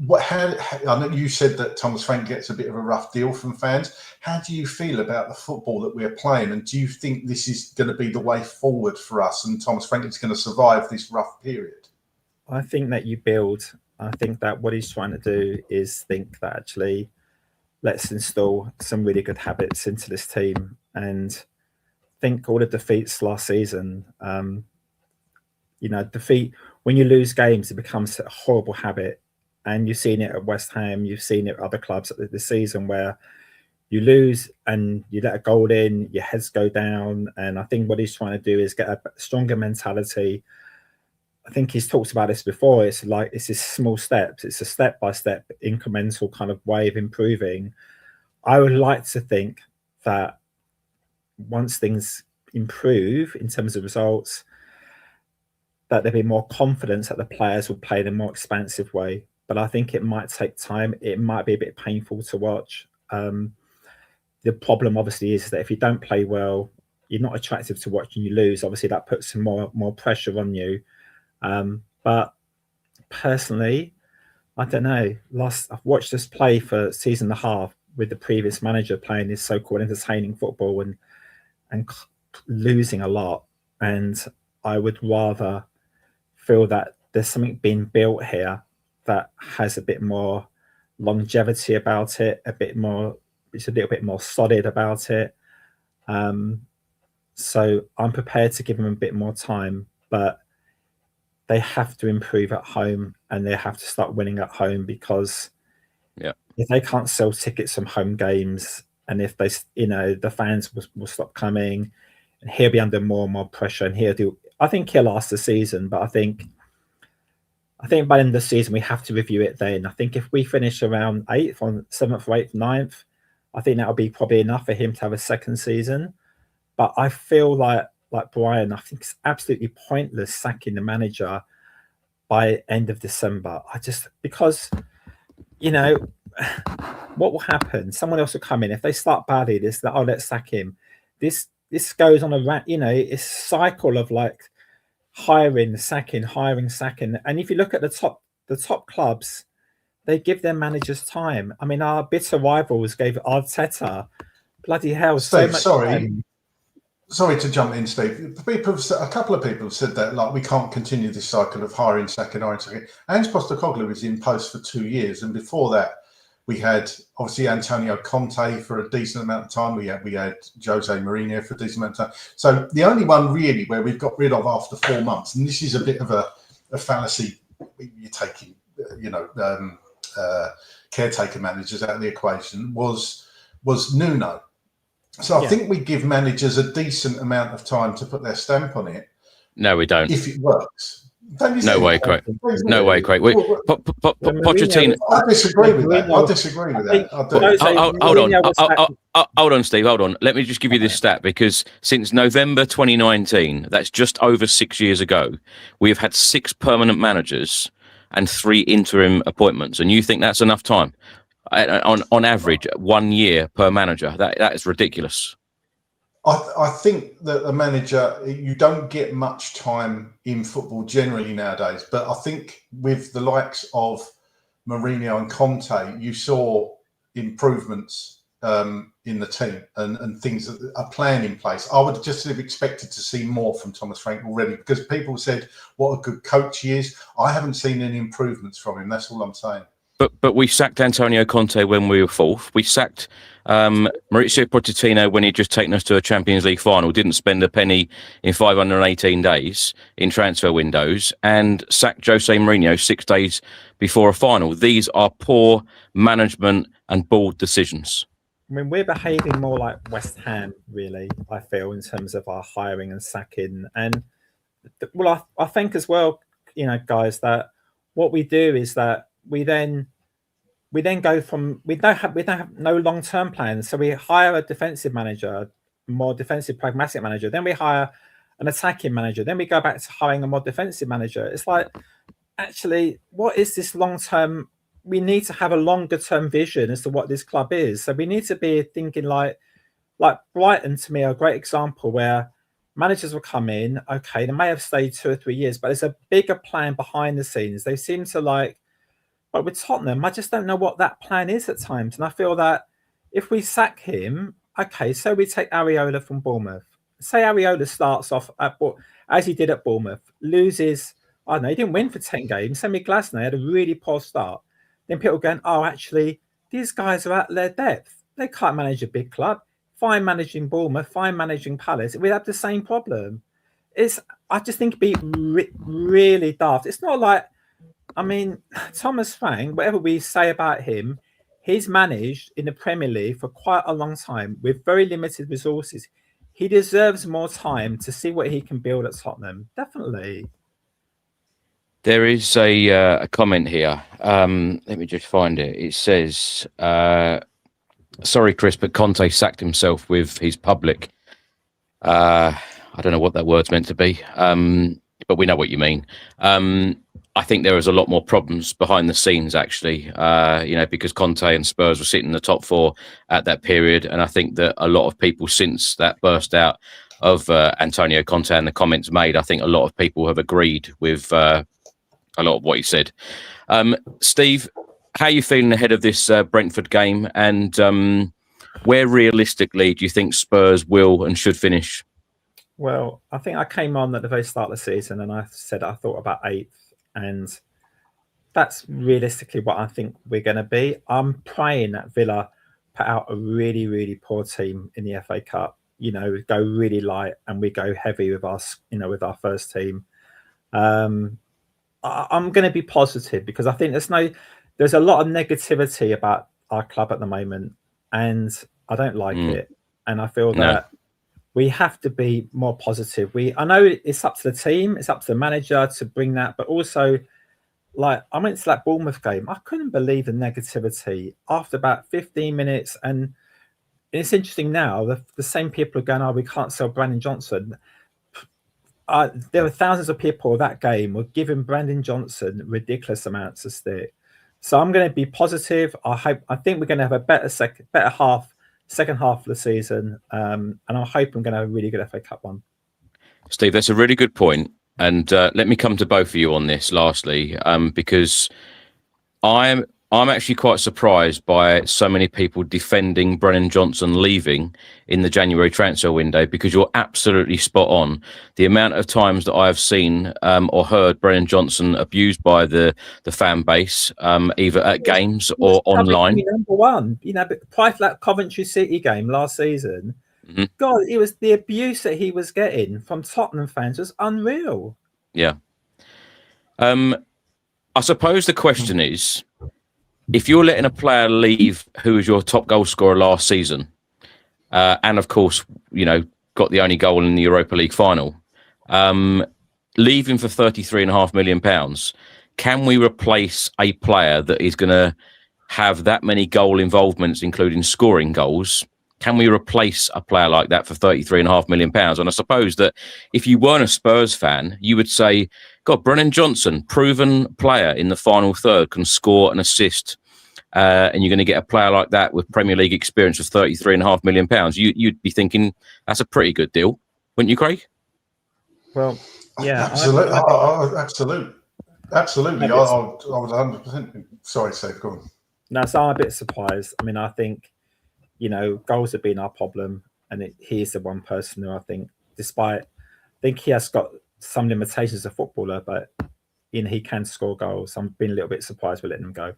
I know you said that Thomas Frank gets a bit of a rough deal from fans. How do you feel about the football that we're playing? And do you think this is going to be the way forward for us and Thomas Frank is going to survive this rough period? I think that you build. I think that what he's trying to do is think that actually let's install some really good habits into this team. And think all the defeats last season, defeat, when you lose games, it becomes a horrible habit. And you've seen it at West Ham, you've seen it at other clubs this season where you lose and you let a goal in, your heads go down. And I think what he's trying to do is get a stronger mentality. I think he's talked about this before. It's just small steps. It's a step-by-step incremental kind of way of improving. I would like to think that once things improve in terms of results, that there'll be more confidence that the players will play in a more expansive way. But I think it might take time. It might be a bit painful to watch. The problem obviously is that if you don't play well, you're not attractive to watch and you lose. Obviously that puts some more pressure on you. But personally, I don't know. I've watched us play for a season and a half with the previous manager playing this so-called entertaining football and losing a lot. And I would rather feel that there's something being built here that has a bit more longevity about it, it's a little bit more solid about it. So I'm prepared to give them a bit more time, but they have to improve at home and they have to start winning at home, because if they can't sell tickets from home games, and if they, the fans will stop coming, and he'll be under more and more pressure, and I think he'll last the season, but I think by the end of the season, we have to review it then. I think if we finish around 8th, on 7th or 8th, 9th, I think that'll be probably enough for him to have a second season. But I feel like Brian, I think it's absolutely pointless sacking the manager by end of December. Because what will happen? Someone else will come in. If they start badly, let's sack him. This goes on it's a cycle of hiring, sacking. And if you look at the top clubs, they give their managers time. I mean, our bitter rivals gave Arteta bloody hell so much time. Sorry to jump in, Steve. A couple of people have said that we can't continue this cycle of hiring, sacking. Ange Postecoglou was in post for 2 years, and before that, we had obviously Antonio Conte for a decent amount of time. We had Jose Mourinho for a decent amount of time. So the only one really where we've got rid of after 4 months, and this is a bit of a fallacy, you're taking caretaker managers out of the equation, was Nuno. So I think we give managers a decent amount of time to put their stamp on it. No, we don't. If it works. No way, Craig. No way, Craig. Pochettino. I disagree with that. Hold on, Steve. Hold on. Let me just give you this stat, because since November 2019, that's just over 6 years ago, we have had 6 permanent managers and 3 interim appointments. And you think that's enough time? On average, 1 year per manager. That is ridiculous. I think that a manager, you don't get much time in football generally nowadays, but I think with the likes of Mourinho and Conte, you saw, improvements in the team and things that are plan in place. I would just have expected to see more from Thomas Frank already, because people said what a good coach he is. I haven't seen any improvements from him. That's all I'm saying. But we sacked Antonio Conte when we were fourth. We sacked Maurizio Pochettino when he'd just taken us to a Champions League final, didn't spend a penny in 518 days in transfer windows, and sacked Jose Mourinho 6 days before a final. These are poor management and board decisions. I mean, we're behaving more like West Ham, really, I feel, in terms of our hiring and sacking. And, well, I think as well, guys, that what we do is that we then go from, we don't have no long-term plans. So we hire a defensive manager, more defensive, pragmatic manager. Then we hire an attacking manager. Then we go back to hiring a more defensive manager. It's like, actually, what is this long-term? We need to have a longer-term vision as to what this club is. So we need to be thinking like Brighton, to me, are a great example where managers will come in. Okay, they may have stayed 2 or 3 years, but there's a bigger plan behind the scenes. They seem to but with Tottenham, I just don't know what that plan is at times. And I feel that if we sack him, okay, so we take Areola from Bournemouth. Say Areola starts off as he did at Bournemouth, loses, I don't know, he didn't win for 10 games. Semi Glasner had a really poor start. Then people going, oh, actually, these guys are at their depth. They can't manage a big club. Fine managing Bournemouth, fine managing Palace. We have the same problem. I just think it'd be really daft. It's not like, I mean, Thomas Frank, whatever we say about him, he's managed in the Premier League for quite a long time with very limited resources. He deserves more time to see what he can build at Tottenham. Definitely. There is a comment here. Let me just find it. It says, sorry, Chris, but Conte sacked himself with his public. I don't know what that word's meant to be, but we know what you mean. I think there was a lot more problems behind the scenes, actually, because Conte and Spurs were sitting in the top 4 at that period. And I think that a lot of people since that burst out of Antonio Conte and the comments made, I think a lot of people have agreed with a lot of what he said. Steve, how are you feeling ahead of this Brentford game, and where realistically do you think Spurs will and should finish? Well, I think I came on at the very start of the season and I said I thought about 8th, and that's realistically what I think we're going to be. I'm praying that Villa put out a really, really poor team in the FA Cup. Go really light and we go heavy with us, with our first team. I'm going to be positive because I think there's a lot of negativity about our club at the moment, and I don't like it. And I feel that we have to be more positive. I know it's up to the team, it's up to the manager to bring that, but also, I went to that Bournemouth game. I couldn't believe the negativity after about 15 minutes. And it's interesting now, the same people are going, oh, we can't sell Brennan Johnson. There were thousands of people that game were giving Brennan Johnson ridiculous amounts of stick. So I'm going to be positive. I think we're going to have a better second half of the season, and I hope I'm going to have a really good FA Cup one. Steve, that's a really good point. And let me come to both of you on this lastly, because I'm actually quite surprised by so many people defending Brennan Johnson leaving in the January transfer window, because you're absolutely spot on. The amount of times that I have seen or heard Brennan Johnson abused by the fan base, either at games or online. Number one, but prior to that Coventry City game last season, God, it was the abuse that he was getting from Tottenham fans was unreal. Yeah. I suppose the question is, if you're letting a player leave who was your top goal scorer last season, and of course, got the only goal in the Europa League final, leaving for £33.5 million, can we replace a player that is going to have that many goal involvements, including scoring goals? Can we replace a player like that for £33.5 million? And I suppose that if you weren't a Spurs fan, you would say, God, Brennan Johnson, proven player in the final third, can score and assist. And you're going to get a player like that with Premier League experience of £33.5 million. You'd be thinking that's a pretty good deal, wouldn't you, Craig? Well, yeah. Absolutely. Absolutely. I was 100%. Sorry, Steve, go on. No, so I'm a bit surprised. I mean, I think, goals have been our problem, and he's the one person who I think, I think he has got some limitations as a footballer, but he can score goals. I'm being a little bit surprised we're letting him go.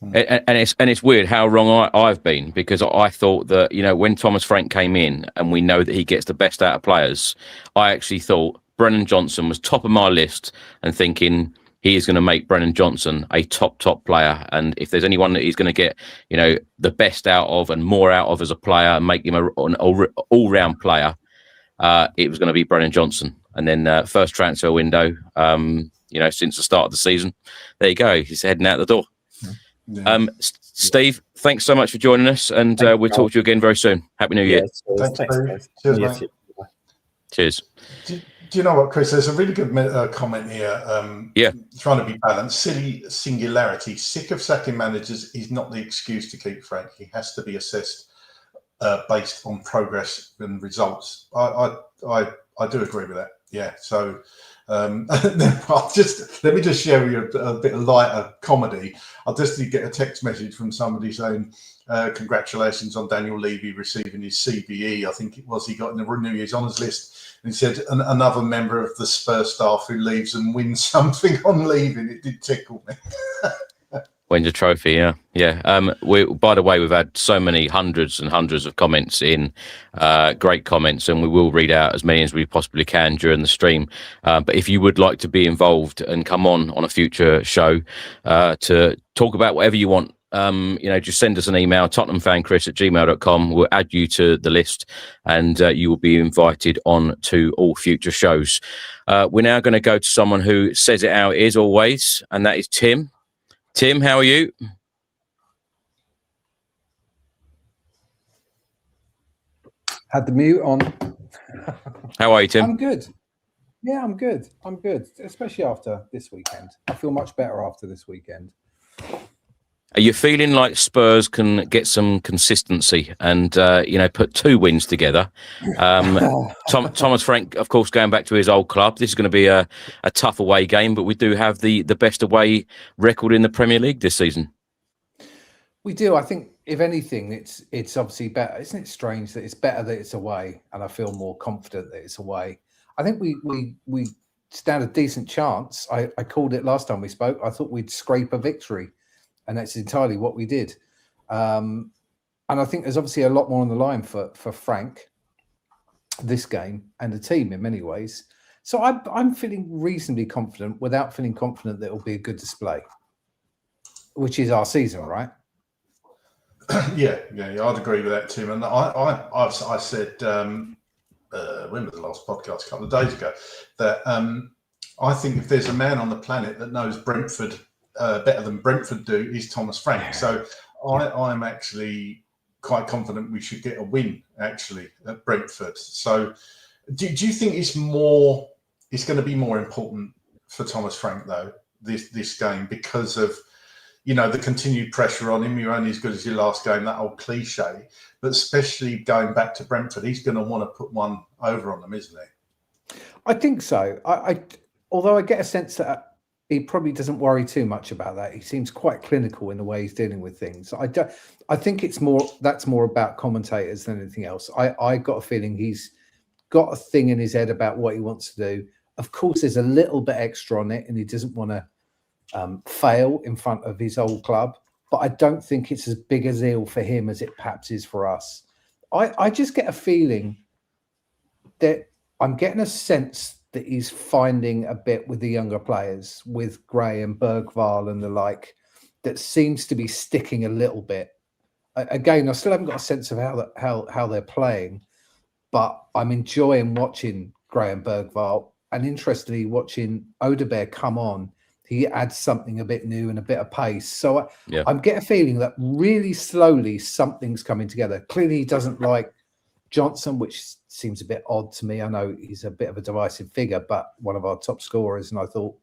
And it's weird how wrong I've been, because I thought that, when Thomas Frank came in, and we know that he gets the best out of players, I actually thought Brennan Johnson was top of my list, and thinking he is going to make Brennan Johnson a top player. And if there's anyone that he's going to get, the best out of and more out of as a player, and make him an all-round player, it was going to be Brennan Johnson. And then first transfer window, since the start of the season, there you go. He's heading out the door. Yeah. Steve, thanks so much for joining us, and we'll talk to you again very soon. Happy New Year. Thanks. Cheers, Cheers. Do you know what, Chris? There's a really good comment here. Trying to be balanced. Silly singularity. Sick of sacking managers is not the excuse to keep Frank. He has to be assessed based on progress and results. I do agree with that. Yeah. So let me just share with you a bit of lighter comedy. I'll just get a text message from somebody saying, congratulations on Daniel Levy receiving his CBE. I think it was, he got in the New Year's Honours list. And he said, another member of the Spurs staff who leaves and wins something on leaving. It did tickle me. Wins a trophy, yeah. By the way, we've had so many hundreds and hundreds of comments in, great comments, and we will read out as many as we possibly can during the stream. But if you would like to be involved and come on a future show to talk about whatever you want, just send us an email, tottenhamfanchris@gmail.com. We'll add you to the list, and you will be invited on to all future shows. We're now going to go to someone who says it how it is always, and that is Tim. Tim, how are you? Had the mute on. How are you, Tim? I'm good. Yeah, I'm good. Especially after this weekend. I feel much better after this weekend. Are you feeling like Spurs can get some consistency and, put 2 wins together? Thomas Frank, of course, going back to his old club. This is going to be a tough away game, but we do have the best away record in the Premier League this season. We do. I think, if anything, it's obviously better. Isn't it strange that it's better that it's away, and I feel more confident that it's away? I think we stand a decent chance. I called it last time we spoke. I thought we'd scrape a victory. And that's entirely what we did. And I think there's obviously a lot more on the line for Frank this game and the team in many ways. So I'm feeling reasonably confident without feeling confident that it'll be a good display, which is our season, right? Yeah, I'd agree with that, Tim. And I said, when was the last podcast? A couple of days ago, that I think if there's a man on the planet that knows Brentford better than Brentford do, is Thomas Frank. So I'm actually quite confident we should get a win actually at Brentford. So do you think it's going to be more important for Thomas Frank though this game because of the continued pressure on him? You're only as good as your last game, that old cliche, but especially going back to Brentford, he's going to want to put one over on them, isn't he? I think so. Although I get a sense that he probably doesn't worry too much about that. He seems quite clinical in the way he's dealing with things. I think that's more about commentators than anything else. I got a feeling he's got a thing in his head about what he wants to do. Of course, there's a little bit extra on it, and he doesn't want to fail in front of his old club. But I don't think it's as big a deal for him as it perhaps is for us. I just get a feeling that I'm getting a sense that he's finding a bit with the younger players, with Gray and Bergvall and the like, that seems to be sticking a little bit. Again, I still haven't got a sense of how they're playing, but I'm enjoying watching Gray and Bergvall, and interestingly watching Odegaard come on. He adds something a bit new and a bit of pace. So I'm getting a feeling that really slowly something's coming together. Clearly he doesn't like Johnson, which seems a bit odd to me. I know he's a bit of a divisive figure, but one of our top scorers. And I thought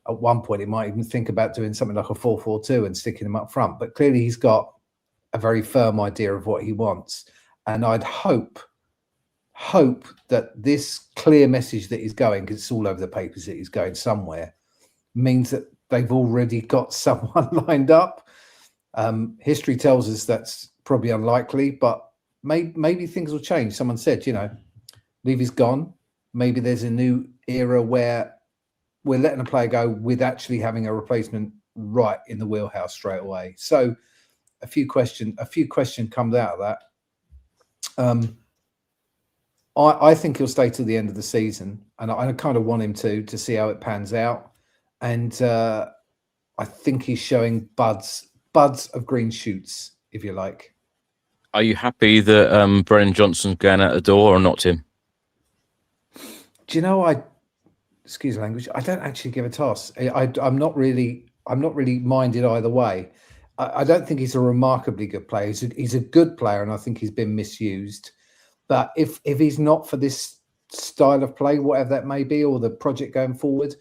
at one point he might even think about doing something like a 4-4-2 and sticking him up front. But clearly he's got a very firm idea of what he wants. And I'd hope that this clear message that he's going, because it's all over the papers that he's going somewhere, means that they've already got someone lined up. History tells us that's probably unlikely, but maybe things will change. Someone said, Davies gone. Maybe there's a new era where we're letting a player go with actually having a replacement right in the wheelhouse straight away. So a few questions comes out of that. I think he'll stay till the end of the season, and I kind of want him to see how it pans out. And I think he's showing buds of green shoots, if you like. Are you happy that Brennan Johnson's going out the door or not, Tim? Do you know, excuse the language, I don't actually give a toss. I'm not really minded either way. I don't think he's a remarkably good player. He's a good player, and I think he's been misused. But if he's not for this style of play, whatever that may be, or the project going forward,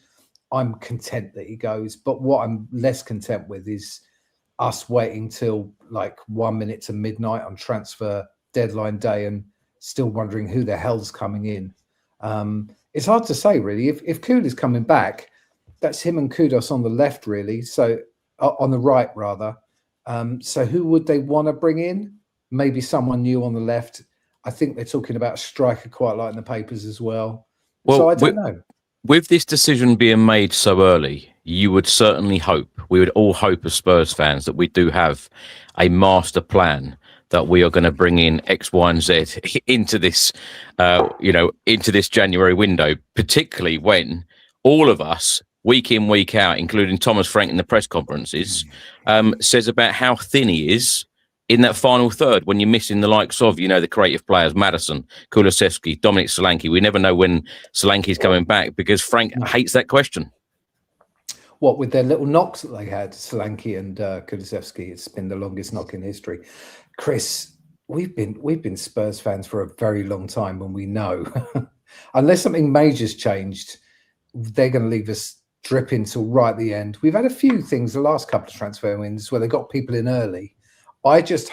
I'm content that he goes. But what I'm less content with is us waiting till like 1 minute to midnight on transfer deadline day and still wondering who the hell's coming in. It's hard to say, really. If Kuda's coming back, that's him and Kudos on the left, really. So on the right, rather. So who would they want to bring in? Maybe someone new on the left. I think they're talking about a striker quite a lot in the papers as well. So I don't know. With this decision being made so early, you would certainly hope, we would all hope as Spurs fans, that we do have a master plan that we are going to bring in X, Y, and Z into this, into this January window, particularly when all of us, week in, week out, including Thomas Frank in the press conferences, says about how thin he is in that final third when you're missing the likes of, the creative players, Maddison, Kulusevski, Dominic Solanke. We never know when Solanke's coming back because Frank hates that question. What, with their little knocks that they had, Solanke and Kulusevski, it's been the longest knock in history. Chris, we've been Spurs fans for a very long time, and we know unless something major's changed, they're going to leave us dripping till right at the end. We've had a few things the last couple of transfer wins where they got people in early. I just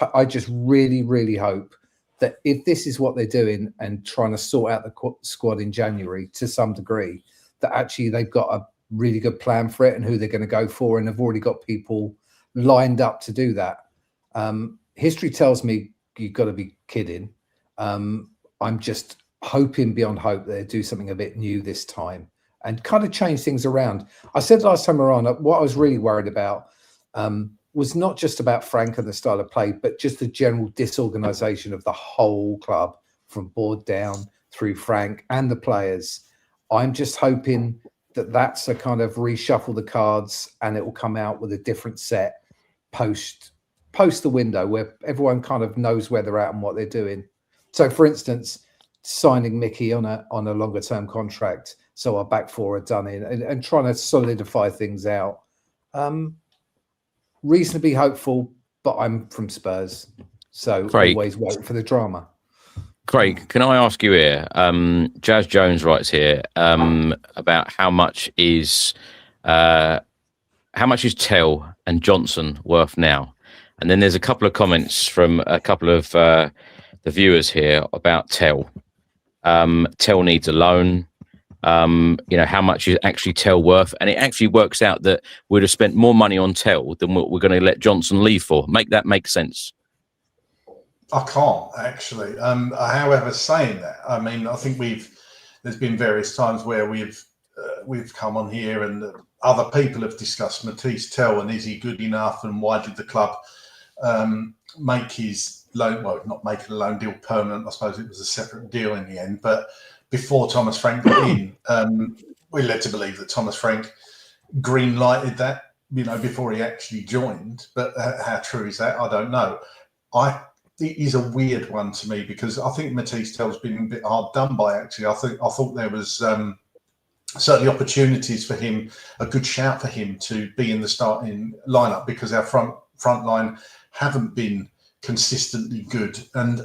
really, really hope that if this is what they're doing and trying to sort out the squad in January to some degree, that actually they've got a really good plan for it and who they're going to go for, and they've already got people lined up to do that. History tells me you've got to be kidding. I'm just hoping beyond hope that they do something a bit new this time and kind of change things around. I said last time around, what I was really worried about was not just about Frank and the style of play, but just the general disorganisation of the whole club from board down through Frank and the players. I'm just hoping that that's a kind of reshuffle the cards and it will come out with a different set post the window where everyone kind of knows where they're at and what they're doing. So, for instance, signing Mickey on a longer term contract, so our back four are done in, and trying to solidify things out. Reasonably hopeful, but I'm from Spurs, so Craig, always waiting for the drama. Craig, can I ask you here? Jazz Jones writes here about how much is Tell and Johnson worth now, and then there's a couple of comments from a couple of the viewers here about Tell. Tell needs a loan. How much is actually Tell worth? And it actually works out that we'd have spent more money on Tell than what we're going to let Johnson leave for. Make that make sense. I can't actually. However, saying that, I mean, I think there's been various times where we've come on here and other people have discussed Matisse Tell and is he good enough and why did the club make his loan? Well, not make it a loan deal permanent. I suppose it was a separate deal in the end, but before Thomas Frank got in, we're led to believe that Thomas Frank green-lighted that, before he actually joined. But how true is that? I don't know. It is a weird one to me because I think Matisse Tell's been a bit hard done by, actually. I thought there was certainly opportunities for him, a good shout for him to be in the starting lineup because our front line haven't been consistently good. And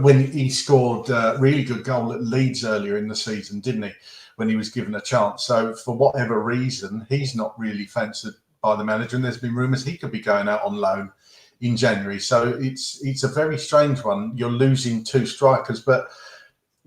when he scored a really good goal at Leeds earlier in the season, didn't he, when he was given a chance? So for whatever reason, he's not really fancied by the manager, and there's been rumours he could be going out on loan in January. So it's a very strange one. You're losing two strikers, but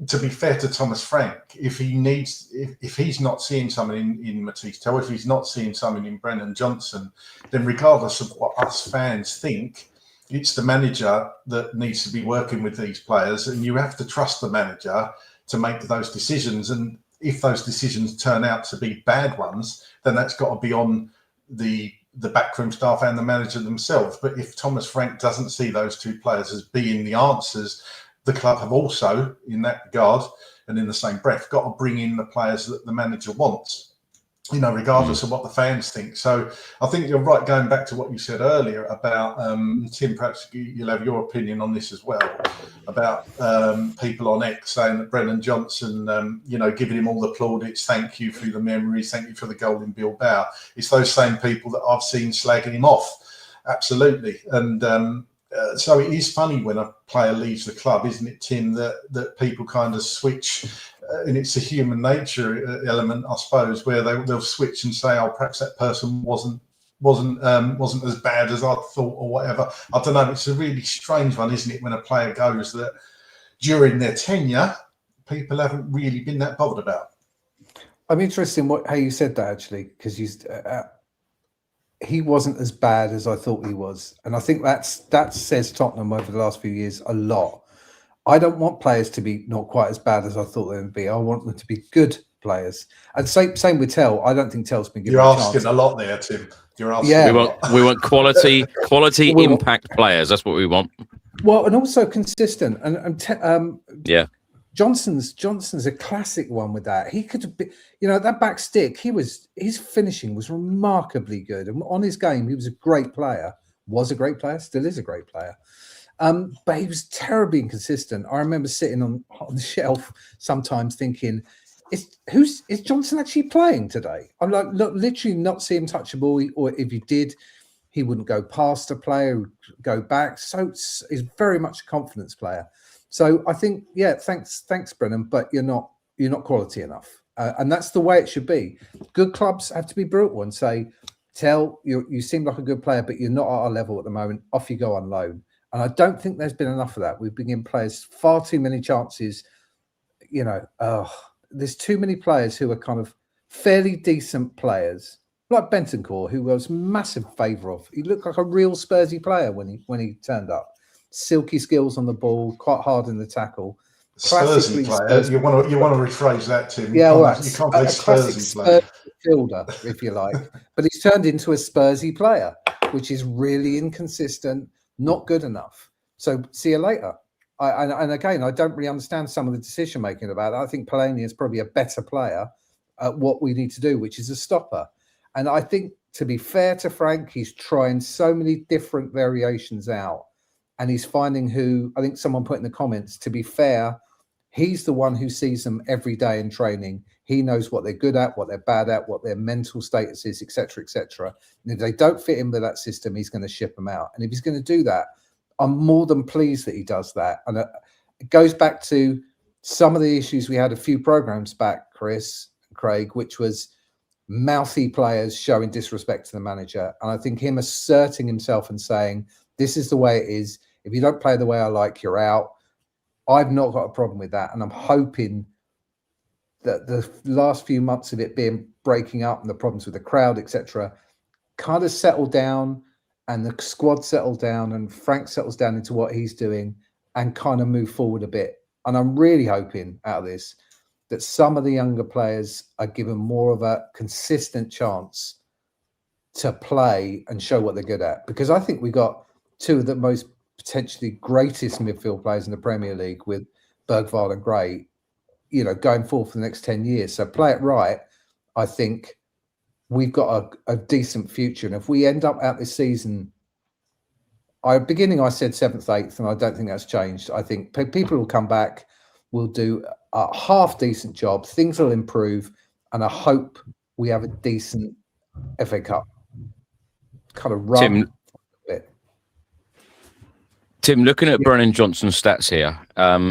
to be fair to Thomas Frank, if he's not seeing something in Matisse Tel, if he's not seeing something in Brennan Johnson, then regardless of what us fans think, it's the manager that needs to be working with these players, and you have to trust the manager to make those decisions. And if those decisions turn out to be bad ones, then that's got to be on the backroom staff and the manager themselves. But if Thomas Frank doesn't see those two players as being the answers, the club have also, in that regard and in the same breath, got to bring in the players that the manager wants, regardless of what the fans think. So I think you're right, going back to what you said earlier about, Tim, perhaps you'll have your opinion on this as well, about people on X saying that Brennan Johnson, giving him all the plaudits, thank you for the memories, thank you for the goal in Bilbao. It's those same people that I've seen slagging him off. Absolutely. And so it is funny when a player leaves the club, isn't it, Tim, that people kind of switch, and it's a human nature element, I suppose, where they'll switch and say, oh, perhaps that person wasn't as bad as I thought, or whatever. I don't know. It's a really strange one, isn't it, when a player goes that during their tenure, people haven't really been that bothered about. I'm interested in how you said that, actually, because he wasn't as bad as I thought he was. And I think that says Tottenham over the last few years a lot. I don't want players to be not quite as bad as I thought they would be. I want them to be good players. And same with Tel. I don't think Tel's been given a chance. You're asking a lot there, Tim. You're asking we want quality impact players. That's what we want. Well, and also consistent. Johnson's a classic one with that. He could have been, that back stick, his finishing was remarkably good. And on his game, he was a great player, still is a great player. But he was terribly inconsistent. I remember sitting on the shelf sometimes thinking, is Johnson actually playing today? I'm like, look, literally not see him touch a ball, or if he did, he wouldn't go past a player, go back. So he's very much a confidence player. So I think, thanks, Brennan, but you're not quality enough, and that's the way it should be. Good clubs have to be brutal and say, "Tel, you seem like a good player, but you're not at our level at the moment. Off you go on loan." And I don't think there's been enough of that. We've been giving players far too many chances. There's too many players who are kind of fairly decent players, like Bentancur, who I was a massive favour of. He looked like a real Spursy player when he turned up. Silky skills on the ball, quite hard in the tackle. Spursy player. You want to rephrase that, Tim. Yeah, you can't play Spursy player. Fielder, if you like. But he's turned into a Spursy player, which is really inconsistent, not good enough. So see you later. And again, I don't really understand some of the decision making about that. I think Palani is probably a better player at what we need to do, which is a stopper. And I think, to be fair to Frank, he's trying so many different variations out. And he's finding who, I think someone put in the comments, to be fair, he's the one who sees them every day in training. He knows what they're good at, what they're bad at, what their mental status is, etc., etc. And if they don't fit in with that system, he's going to ship them out. And if he's going to do that, I'm more than pleased that he does that. And it goes back to some of the issues we had a few programs back, Chris and Craig, which was mouthy players showing disrespect to the manager. And I think him asserting himself and saying, this is the way it is. If you don't play the way I like, you're out. I've not got a problem with that. And I'm hoping that the last few months of it being breaking up and the problems with the crowd, etc., kind of settle down, and the squad settle down, and Frank settles down into what he's doing and kind of move forward a bit. And I'm really hoping out of this that some of the younger players are given more of a consistent chance to play and show what they're good at. Because I think we got two of the most potentially greatest midfield players in the Premier League with Bergvall and Gray, going forward for the next 10 years. So play it right. I think we've got a decent future. And if we end up out this season, I said 7th, 8th, and I don't think that's changed. I think people will come back, will do a half decent job, things will improve, and I hope we have a decent FA Cup kind of run. Tim, looking at Brennan Johnson's stats here,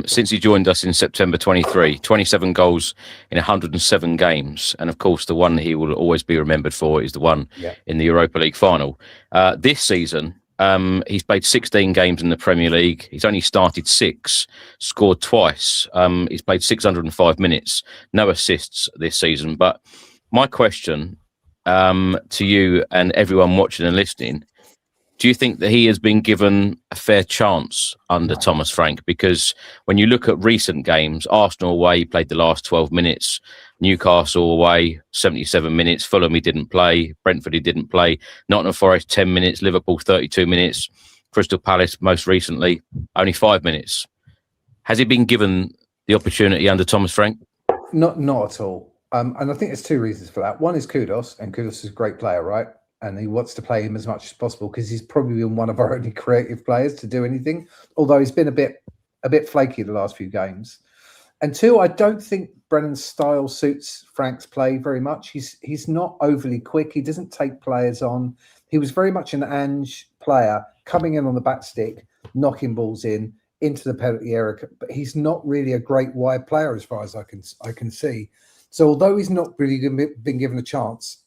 since he joined us in September 23, 27 goals in 107 games. And of course, the one that he will always be remembered for is the one in the Europa League final. This season, He's played 16 games in the Premier League. He's only started 6, scored twice. He's played 605 minutes, no assists this season. But my question to you and everyone watching and listening, do you think that he has been given a fair chance under Thomas Frank? Because when you look at recent games, Arsenal away, he played the last 12 minutes. Newcastle away, 77 minutes. Fulham, he didn't play. Brentford, he didn't play. Nottingham Forest, 10 minutes. Liverpool, 32 minutes. Crystal Palace, most recently, only 5 minutes. Has he been given the opportunity under Thomas Frank? Not at all. And I think there's 2 reasons for that. One is Kudos, and Kudos is a great player, right? And he wants to play him as much as possible because he's probably been one of our only creative players to do anything. Although he's been a bit flaky the last few games. And 2, I don't think Brennan's style suits Frank's play very much. He's not overly quick. He doesn't take players on. He was very much an Ange player, coming in on the back stick, knocking balls into the penalty area. But he's not really a great wide player as far as I can see. So although he's not really been given a chance,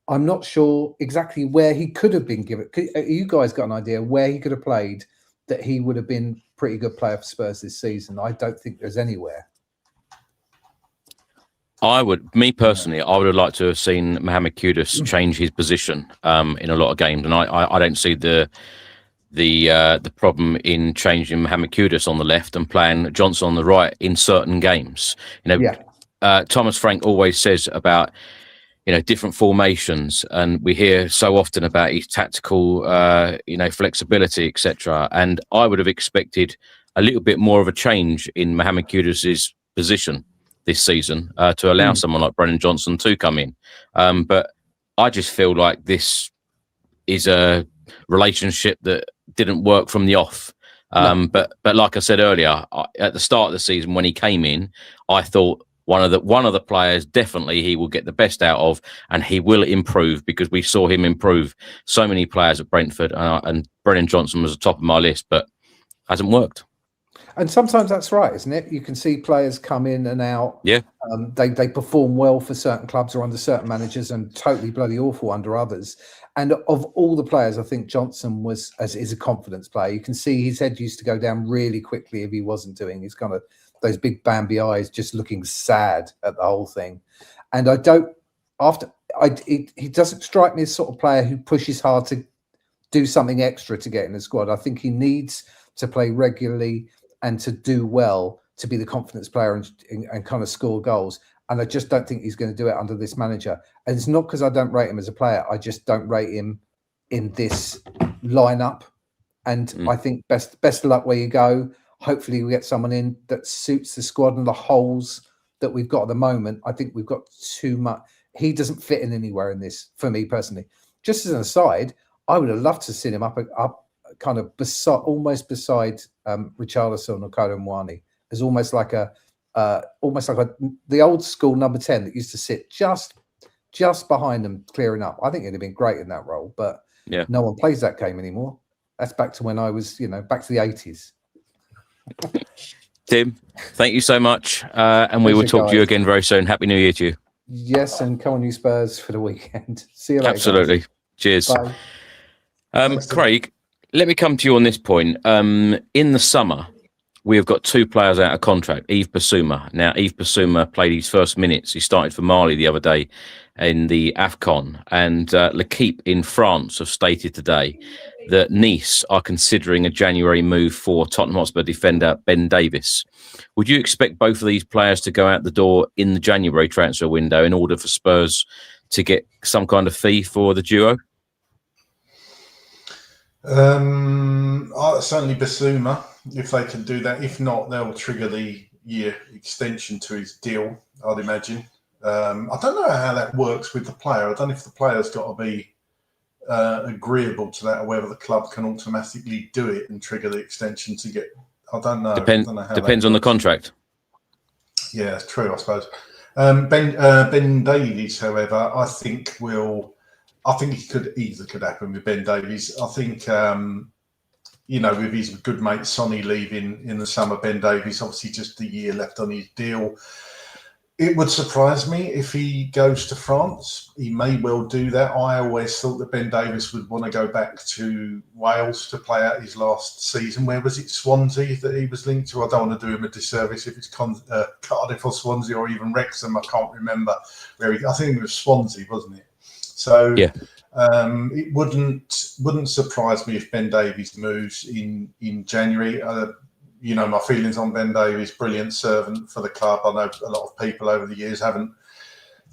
I'm not sure exactly where he could have been given. You guys got an idea where he could have played that he would have been a pretty good player for Spurs this season? I don't think there's anywhere. I would have liked to have seen Mohamed Kudus change his position in a lot of games, and I don't see the problem in changing Mohamed Kudus on the left and playing Johnson on the right in certain games. Thomas Frank always says about different formations, and we hear so often about his tactical, flexibility, etc. And I would have expected a little bit more of a change in Mohamed Kudus's position this season to allow someone like Brennan Johnson to come in. But I just feel like this is a relationship that didn't work from the off. But like I said earlier, at the start of the season when he came in, I thought one of the players definitely he will get the best out of, and he will improve, because we saw him improve so many players at Brentford, and Brennan Johnson was the top of my list, but hasn't worked. And sometimes that's right, isn't it? You can see players come in and out. Yeah. They perform well for certain clubs or under certain managers, and totally bloody awful under others. And of all the players, I think Johnson is a confidence player. You can see his head used to go down really quickly if he wasn't doing. He's kind of those big Bambi eyes, just looking sad at the whole thing. And he doesn't strike me as sort of player who pushes hard to do something extra to get in the squad. I think he needs to play regularly and to do well to be the confidence player and kind of score goals. And I just don't think he's going to do it under this manager. And it's not because I don't rate him as a player. I just don't rate him in this lineup. And I think best of luck where you go. Hopefully we get someone in that suits the squad and the holes that we've got at the moment. I think we've got too much. He doesn't fit in anywhere in this, for me personally. Just as an aside, I would have loved to see him up kind of almost beside Richarlison or Kodemwani. As almost like the old school number 10 that used to sit just behind them clearing up. I think it'd have been great in that role, but no one plays that game anymore. That's back to when I was, back to the 80s. Tim, thank you so much. And we will talk to you again very soon. Happy New Year to you. Yes, and come on, you Spurs, for the weekend. See you later. Absolutely. Guys. Cheers. Bye. Craig, let me come to you on this point. In the summer, we have got 2 players out of contract. Yves Bissouma. Now, Yves Bissouma played his first minutes. He started for Mali the other day in the AFCON. And L'Équipe in France have stated today that Nice are considering a January move for Tottenham Hotspur defender Ben Davies. Would you expect both of these players to go out the door in the January transfer window in order for Spurs to get some kind of fee for the duo? Certainly Bissouma, if they can do that. If not, they'll trigger the year extension to his deal, I'd imagine. I don't know how that works with the player. I don't know if the player's got to be agreeable to that, or whether the club can automatically do it and trigger the extension to get. I don't know. Depends on the contract. Yeah, that's true, I suppose. Ben Davies, however, I think it could happen with Ben Davies. I think with his good mate Sonny leaving in the summer, Ben Davies obviously just a year left on his deal. It would surprise me if he goes to France. He may well do that. I always thought that Ben Davies would want to go back to Wales to play out his last season. Where was it? Swansea that he was linked to? I don't want to do him a disservice if it's Cardiff or Swansea or even Wrexham. I can't remember I think it was Swansea, wasn't it? So yeah. It wouldn't surprise me if Ben Davies moves in January. You know, my feelings on Ben Davies, brilliant servant for the club. I know a lot of people over the years haven't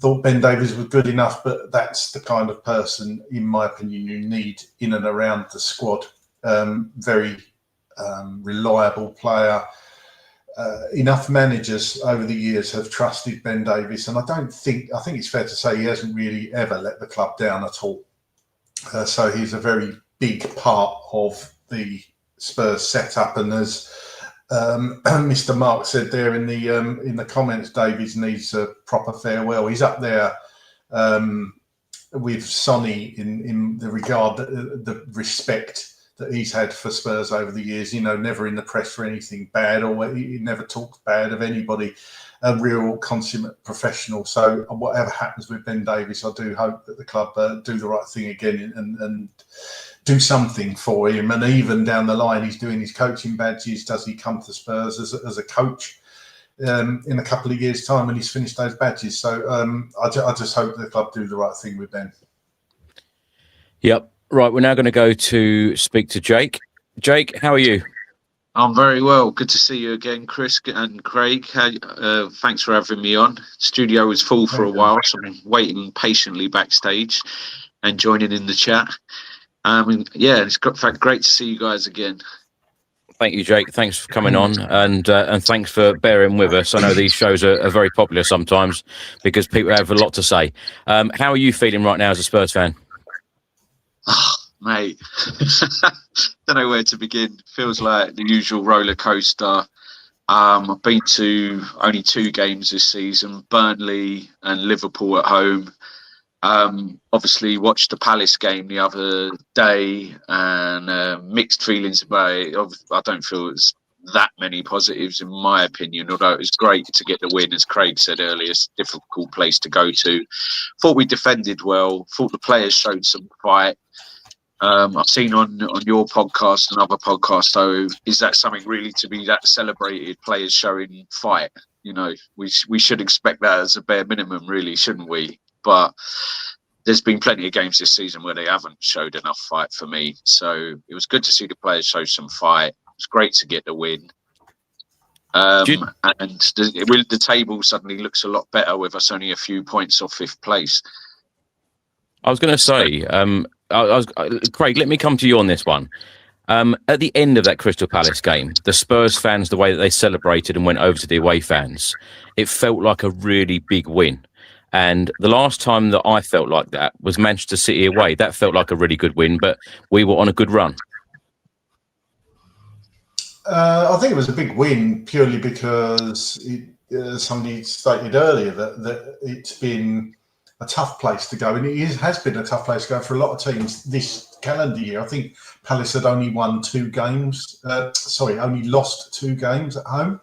thought Ben Davies was good enough, but that's the kind of person, in my opinion, you need in and around the squad. Very reliable player. Enough managers over the years have trusted Ben Davies, and I think it's fair to say he hasn't really ever let the club down at all. So he's a very big part of the Spurs setup, and as Mr. Mark said there in the comments, Davies needs a proper farewell. He's up there with Sonny in the regard, the respect that he's had for Spurs over the years. You know, never in the press for anything bad, or he never talked bad of anybody. A real consummate professional. So whatever happens with Ben Davies, I do hope that the club do the right thing again and do something for him. And even down the line, he's doing his coaching badges. Does he come to Spurs as a coach in a couple of years' time when he's finished those badges? So I just hope the club do the right thing with Ben. Yep. Right. We're now going to go to speak to Jake. Jake, how are you? I'm very well. Good to see you again, Chris and Craig. Thanks for having me on. Studio was full for a while, so I'm waiting patiently backstage and joining in the chat. It's great to see you guys again. Thank you, Jake. Thanks for coming on, and thanks for bearing with us. I know these shows are very popular sometimes because people have a lot to say. How are you feeling right now as a Spurs fan? Oh, mate, don't know where to begin. Feels like the usual roller coaster. I've been to only 2 games this season, Burnley and Liverpool at home. Obviously watched the Palace game the other day, and mixed feelings about it. I don't feel it's that many positives in my opinion, although it was great to get the win. As Craig said earlier, it's a difficult place to go to. Thought we defended well, thought the players showed some fight. I've seen on your podcast and other podcasts, so is that something really to be that celebrated, players showing fight? You know, we should expect that as a bare minimum, really, shouldn't we? But there's been plenty of games this season where they haven't showed enough fight for me. So it was good to see the players show some fight. It was great to get the win. And the table suddenly looks a lot better with us only a few points off 5th place. I was going to say, Craig, let me come to you on this one. At the end of that Crystal Palace game, the Spurs fans, the way that they celebrated and went over to the away fans, it felt like a really big win. And the last time that I felt like that was Manchester City away. That felt like a really good win, but we were on a good run. I think it was a big win purely because somebody stated earlier that it's been a tough place to go, and it has been a tough place to go for a lot of teams this calendar year. I think Palace had only lost 2 games at home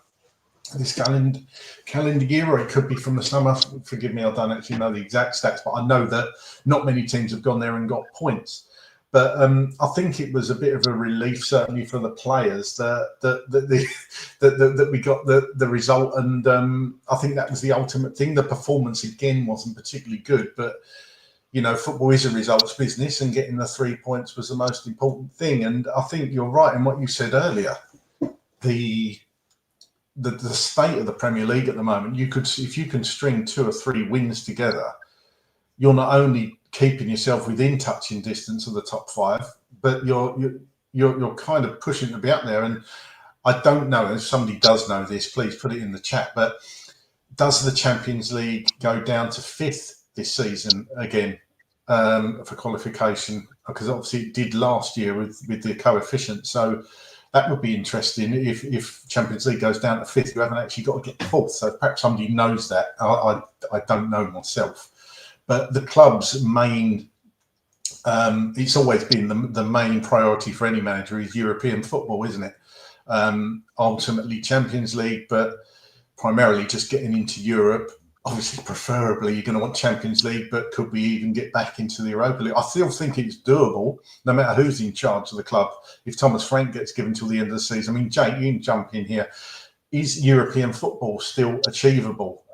this calendar year, or it could be from the summer. Forgive me, I don't actually know the exact stats, but I know that not many teams have gone there and got points. But I think it was a bit of a relief, certainly for the players, that we got the result, and I think that was the ultimate thing. The performance again wasn't particularly good, but you know, football is a results business, and getting the 3 points was the most important thing. And I think you're right in what you said earlier. The state of the Premier League at the moment, if you can string 2 or 3 wins together, you're not only keeping yourself within touching distance of the top 5, but you're kind of pushing to be up there. And I don't know if somebody does know this, please put it in the chat. But does the Champions League go down to 5th this season again for qualification? Because obviously it did last year with the coefficient. So that would be interesting if Champions League goes down to 5th. You haven't actually got to get 4th. So perhaps somebody knows that. I don't know myself. But the club's main, it's always been the main priority for any manager is European football, isn't it? Ultimately Champions League, but primarily just getting into Europe obviously, preferably, you're going to want Champions League, but could we even get back into the Europa League? I still think it's doable, no matter who's in charge of the club. If Thomas Frank gets given till the end of the season, I mean, Jake, you can jump in here. Is European football still achievable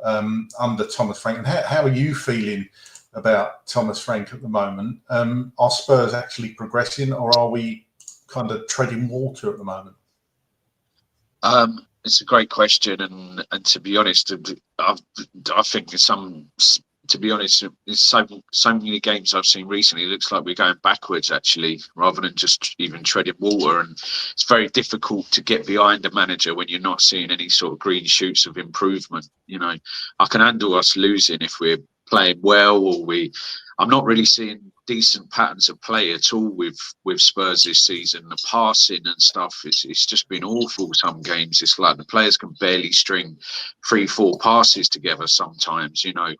under Thomas Frank? And how are you feeling about Thomas Frank at the moment? Are Spurs actually progressing, or are we kind of treading water at the moment? It's a great question, and to be honest, I think there's to be honest, it's so many games I've seen recently. It looks like we're going backwards, actually, rather than just even treading water. And it's very difficult to get behind a manager when you're not seeing any sort of green shoots of improvement. You know, I can handle us losing if we're playing well, or I'm not really seeing decent patterns of play at all with Spurs this season. The passing and stuff, it's just been awful. Some games, it's like the players can barely string 3-4 passes together sometimes, you know.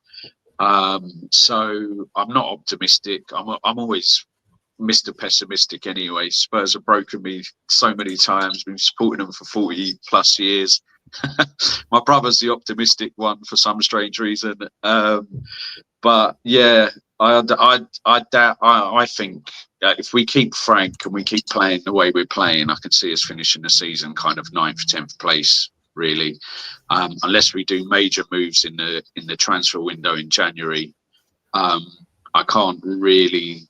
So I'm not optimistic. I'm always Mr. Pessimistic anyway. Spurs have broken me so many times. Been supporting them for 40 plus years. My brother's the optimistic one for some strange reason. But yeah, I think that if we keep Frank and we keep playing the way we're playing, I can see us finishing the season kind of 9th, 10th place, really, unless we do major moves in the transfer window in January. I can't really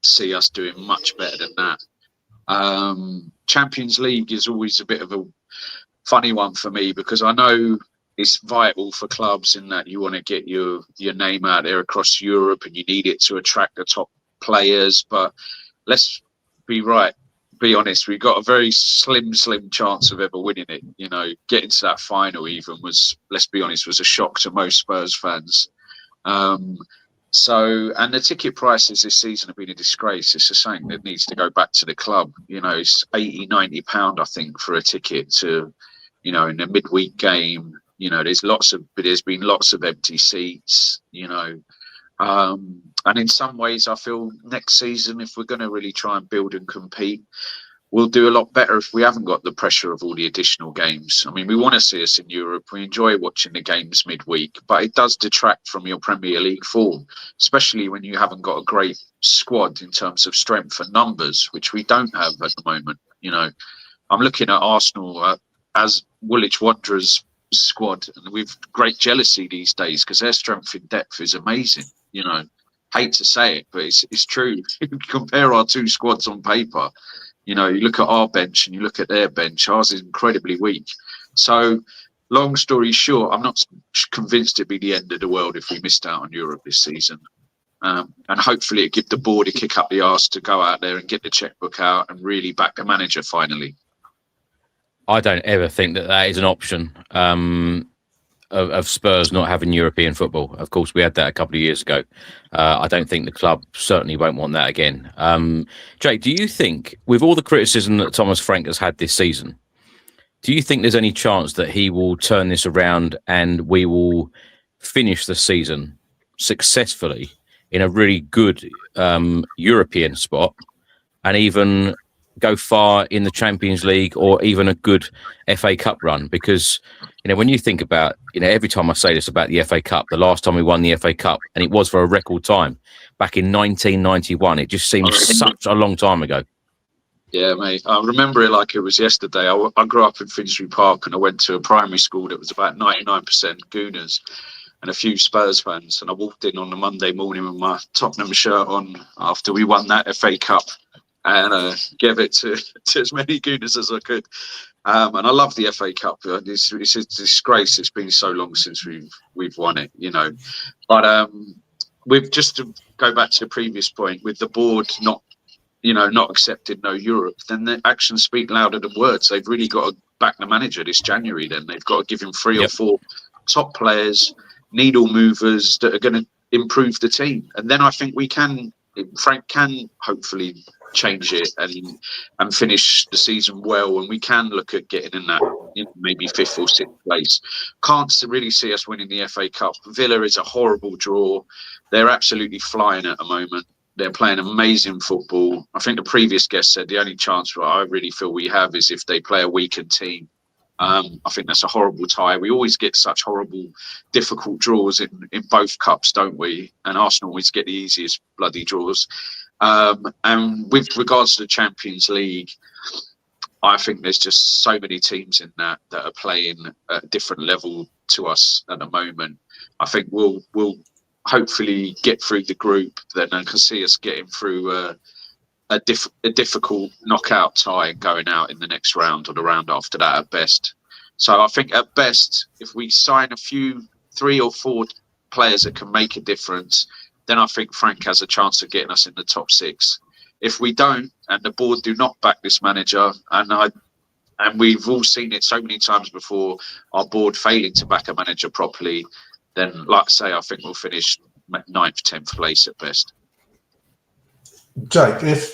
see us doing much better than that. Champions League is always a bit of a funny one for me, because I know it's vital for clubs in that you want to get your name out there across Europe, and you need it to attract the top players. But let's be honest, we've got a very slim chance of ever winning it. You know, getting to that final even was, let's be honest, was a shock to most Spurs fans. And the ticket prices this season have been a disgrace. It's something that needs to go back to the club. You know, it's £80-90, I think, for a ticket to, you know, in a midweek game. You know, there's been lots of empty seats, you know. And in some ways, I feel next season, if we're going to really try and build and compete, we'll do a lot better if we haven't got the pressure of all the additional games. I mean, we want to see us in Europe. We enjoy watching the games midweek, but it does detract from your Premier League form, especially when you haven't got a great squad in terms of strength and numbers, which we don't have at the moment. You know, I'm looking at Arsenal as Woolwich Wanderers squad, and with great jealousy these days, because their strength in depth is amazing. You know, hate to say it, but it's true. If you compare our two squads on paper, you know, you look at our bench and you look at their bench, ours is incredibly weak. So long story short, I'm not convinced it'd be the end of the world if we missed out on Europe this season. And hopefully it give the board a kick up the arse to go out there and get the checkbook out and really back the manager finally. I don't ever think that is an option of Spurs not having European football. Of course, we had that a couple of years ago. I don't think the club certainly won't want that again. Jake, do you think, with all the criticism that Thomas Frank has had this season, do you think there's any chance that he will turn this around and we will finish the season successfully in a really good European spot, and even go far in the Champions League, or even a good FA Cup run? Because, you know, when you think about, you know, every time I say this about the FA Cup, the last time we won the FA Cup, and it was for a record time back in 1991, it just seems such a long time ago. Yeah, mate. I remember it like it was yesterday. I grew up in Finsbury Park, and I went to a primary school that was about 99% Gooners and a few Spurs fans. And I walked in on a Monday morning with my Tottenham shirt on after we won that FA Cup, and gave it to as many Gooners as I could. And I love the FA Cup. It's a disgrace. It's been so long since we've won it, you know. But we've, just to go back to the previous point, with the board not accepting no Europe, then the actions speak louder than words. They've really got to back the manager this January. Then they've got to give him 3 or 4 top players, needle movers that are going to improve the team. And then I think Frank can hopefully change it and finish the season well, and we can look at getting in that, you know, maybe 5th or 6th place. Can't really see us winning the FA Cup. Villa is a horrible draw. They're absolutely flying at the moment. They're playing amazing football. I think the previous guest said the only chance I really feel we have is if they play a weakened team. I think that's a horrible tie. We always get such horrible, difficult draws in both cups, don't we? And Arsenal always get the easiest bloody draws. And with regards to the Champions League, I think there's just so many teams in that are playing at a different level to us at the moment. I think we'll hopefully get through the group. Then I can see us getting through a difficult knockout tie and going out in the next round or the round after that at best. So I think at best, if we sign a few 3 or 4 players that can make a difference, then I think Frank has a chance of getting us in the top 6. If we don't, and the board do not back this manager, and we've all seen it so many times before, our board failing to back a manager properly, then, like I say, I think we'll finish 9th, 10th place at best. Jake, if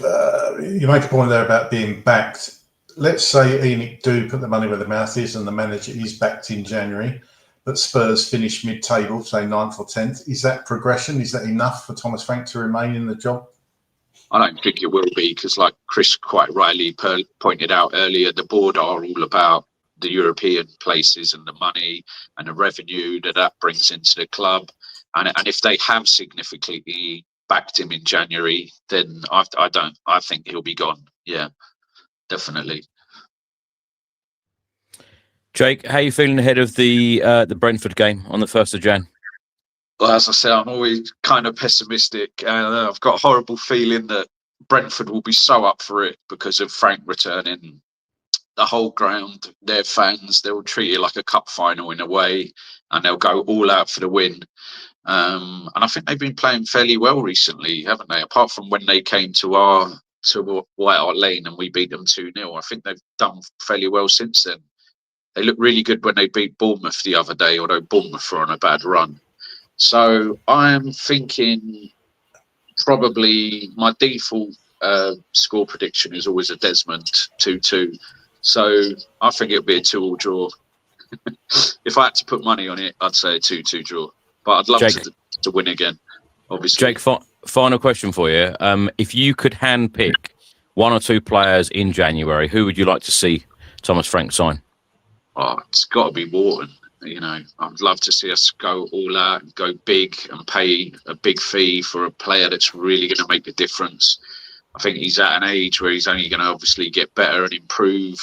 you make a point there about being backed, let's say ENIC do put the money where the mouth is and the manager is backed in January, but Spurs finish mid-table, say 9th or 10th. Is that progression? Is that enough for Thomas Frank to remain in the job? I don't think it will be, because like Chris quite rightly pointed out earlier, the board are all about the European places and the money and the revenue that brings into the club. And if they have significantly backed him in January, then I think he'll be gone. Yeah, definitely. Jake, how are you feeling ahead of the Brentford game on the 1st of Jan? Well, as I said, I'm always kind of pessimistic. I've got a horrible feeling that Brentford will be so up for it because of Frank returning. The whole ground, their fans, they'll treat it like a cup final in a way, and they'll go all out for the win. And I think they've been playing fairly well recently, haven't they? Apart from when they came to White Hart Lane and we beat them 2-0. I think they've done fairly well since then. They looked really good when they beat Bournemouth the other day, although Bournemouth are on a bad run. So I'm thinking probably my default score prediction is always a Desmond 2-2. So I think it'll be a 2-2 draw. If I had to put money on it, I'd say a 2-2 draw. But I'd love to win again, obviously. Jake, final question for you. If you could handpick 1 or 2 players in January, who would you like to see Thomas Frank sign? Oh, it's got to be Wharton. You know, I'd love to see us go all out and go big and pay a big fee for a player that's really going to make a difference. I think he's at an age where he's only going to obviously get better and improve.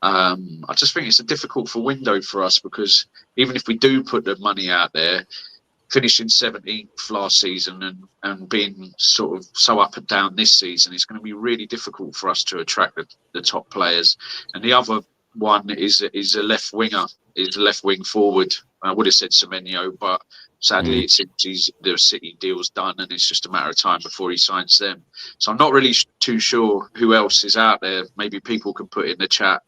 I just think it's a difficult window for us, because even if we do put the money out there, finishing 17th last season and being sort of so up and down this season, it's going to be really difficult for us to attract the top players. And the other one is a left winger, is a left wing forward. I would have said Semenyo, but sadly it seems the City deal's done and it's just a matter of time before he signs them. So I'm not really too sure who else is out there. Maybe people can put in the chat.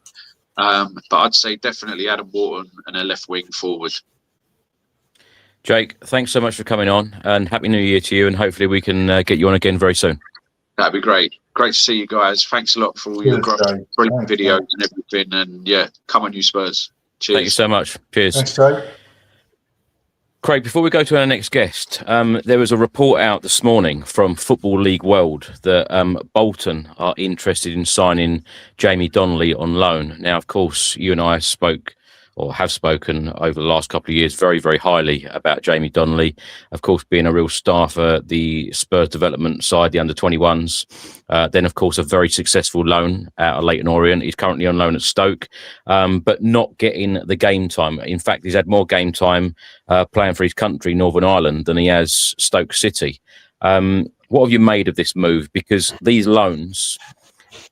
But I'd say definitely Adam Wharton and a left wing forward. Jake, thanks so much for coming on, and Happy New Year to you, and hopefully we can get you on again very soon. That'd be great. Great to see you guys. Thanks a lot for all your brilliant videos and everything. And yeah, come on, you Spurs. Cheers. Thank you so much. Cheers. Thanks, Jake. Craig, before we go to our next guest, there was a report out this morning from Football League World that Bolton are interested in signing Jamie Donnelly on loan. Now, of course, you and I have spoken over the last couple of years very, very highly about Jamie Donnelly, of course, being a real star for the Spurs development side, the under-21s. Then, of course, a very successful loan out of Leyton Orient. He's currently on loan at Stoke, but not getting the game time. In fact, he's had more game time playing for his country, Northern Ireland, than he has Stoke City. What have you made of this move? Because these loans,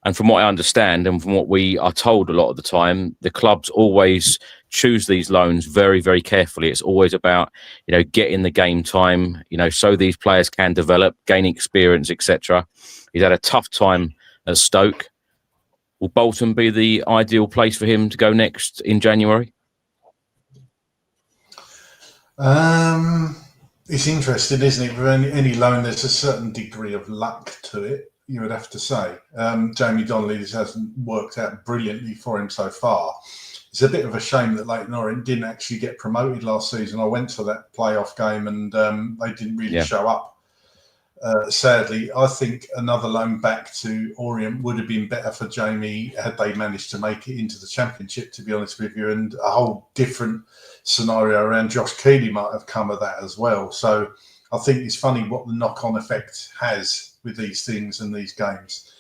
and from what I understand and from what we are told a lot of the time, the clubs always choose these loans very, very carefully. It's always about, getting the game time, so these players can develop, gain experience, etc. He's had a tough time at Stoke. Will Bolton be the ideal place for him to go next in January? It's interesting, isn't it? For any loan, there's a certain degree of luck to it, you would have to say. Jamie Donnelly, this hasn't worked out brilliantly for him so far. It's a bit of a shame that Leyton Orient didn't actually get promoted last season. I went to that playoff game and they didn't really show up. sadly. I think another loan back to Orient would have been better for Jamie had they managed to make it into the Championship, to be honest with you. And a whole different scenario around Josh Keeley might have come of that as well. So I think it's funny what the knock-on effect has with these things and these games.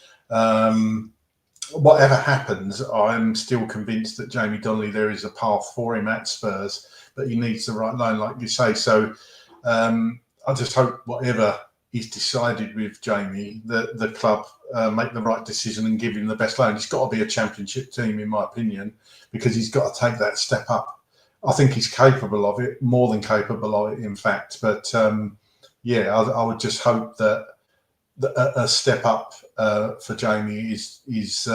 Whatever happens, I'm still convinced that Jamie Donnelly, there is a path for him at Spurs, but he needs the right loan, like you say. So I just hope whatever is decided with Jamie, that the club make the right decision and give him the best loan. It's got to be a Championship team, in my opinion, because he's got to take that step up. I think he's capable of it, more than capable of it, in fact. But I would just hope that a step up for Jamie is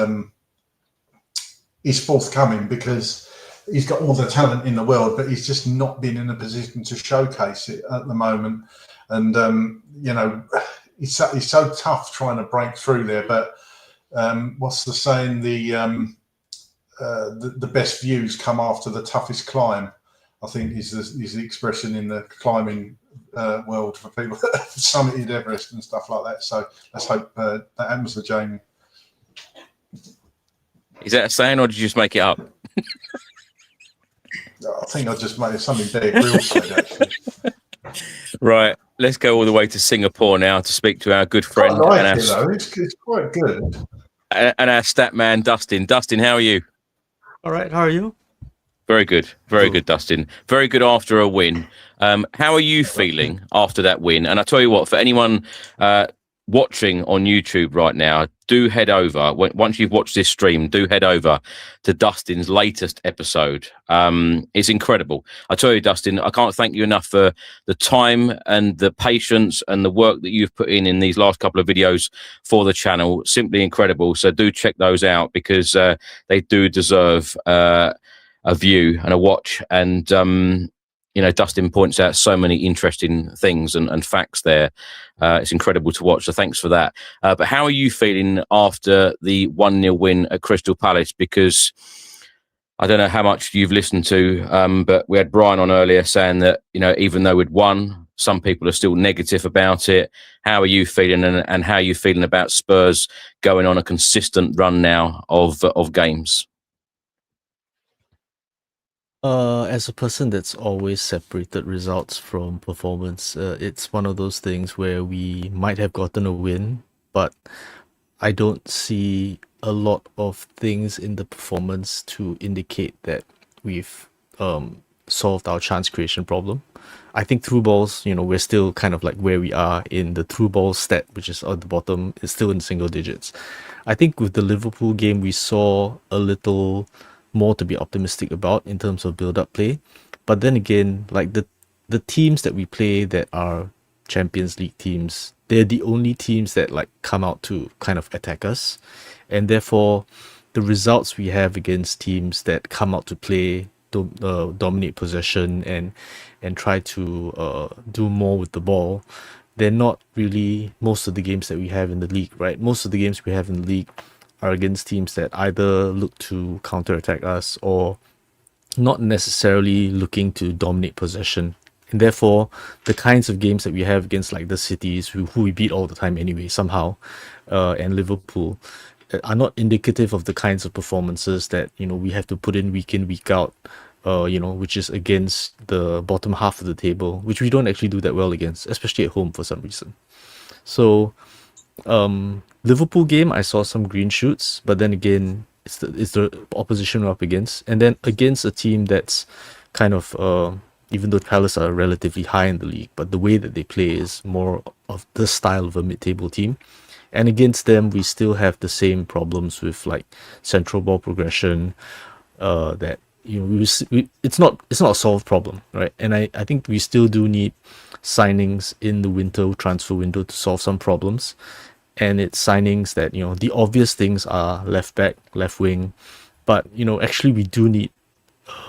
forthcoming, because he's got all the talent in the world, but he's just not been in a position to showcase it at the moment. And it's so tough trying to break through there. But what's the saying? The best views come after the toughest climb, I think is the expression in the climbing world for people that have summited Everest and stuff like that. So let's hope that happens for Jamie. Is that a saying, or did you just make it up? I think I just made something Bear Grylls said, actually. Right, let's go all the way to Singapore now to speak to our good friend It's quite good. And our stat man, Dustin. Dustin, how are you? All right, how are you? Very good. Very good, Dustin. Very good after a win. How are you feeling after that win? And I tell you what, for anyone watching on YouTube right now, do head over. Once you've watched this stream, do head over to Dustin's latest episode. It's incredible. I tell you, Dustin, I can't thank you enough for the time and the patience and the work that you've put in these last couple of videos for the channel. Simply incredible. So do check those out, because they do deserve a view and a watch. And Dustin points out so many interesting things and facts there. It's incredible to watch. So thanks for that. But how are you feeling after the 1-0 win at Crystal Palace? Because I don't know how much you've listened to, but we had Brian on earlier saying that, even though we'd won, some people are still negative about it. How are you feeling, and how are you feeling about Spurs going on a consistent run now of games? As a person that's always separated results from performance, it's one of those things where we might have gotten a win, but I don't see a lot of things in the performance to indicate that we've solved our chance creation problem. I think through balls, we're still kind of like where we are in the through ball stat, which is at the bottom, is still in single digits. I think with the Liverpool game, we saw a little more to be optimistic about in terms of build-up play. But then again, like the teams that we play that are Champions League teams, they're the only teams that like come out to kind of attack us. And therefore, the results we have against teams that come out to play, dominate possession and try to do more with the ball, they're not really most of the games that we have in the league, right? Most of the games we have in the league are against teams that either look to counterattack us or not necessarily looking to dominate possession. And therefore, the kinds of games that we have against like the cities who we beat all the time anyway, somehow, and Liverpool, are not indicative of the kinds of performances that, we have to put in, week out, which is against the bottom half of the table, which we don't actually do that well against, especially at home for some reason. So, Liverpool game, I saw some green shoots, but then again, it's the opposition we're up against, and then against a team that's kind of, even though Palace are relatively high in the league, but the way that they play is more of the style of a mid-table team, and against them, we still have the same problems with like central ball progression, that it's not a solved problem, right? And I think we still do need signings in the winter transfer window to solve some problems. And it's signings that, the obvious things are left back, left wing, but, actually we do need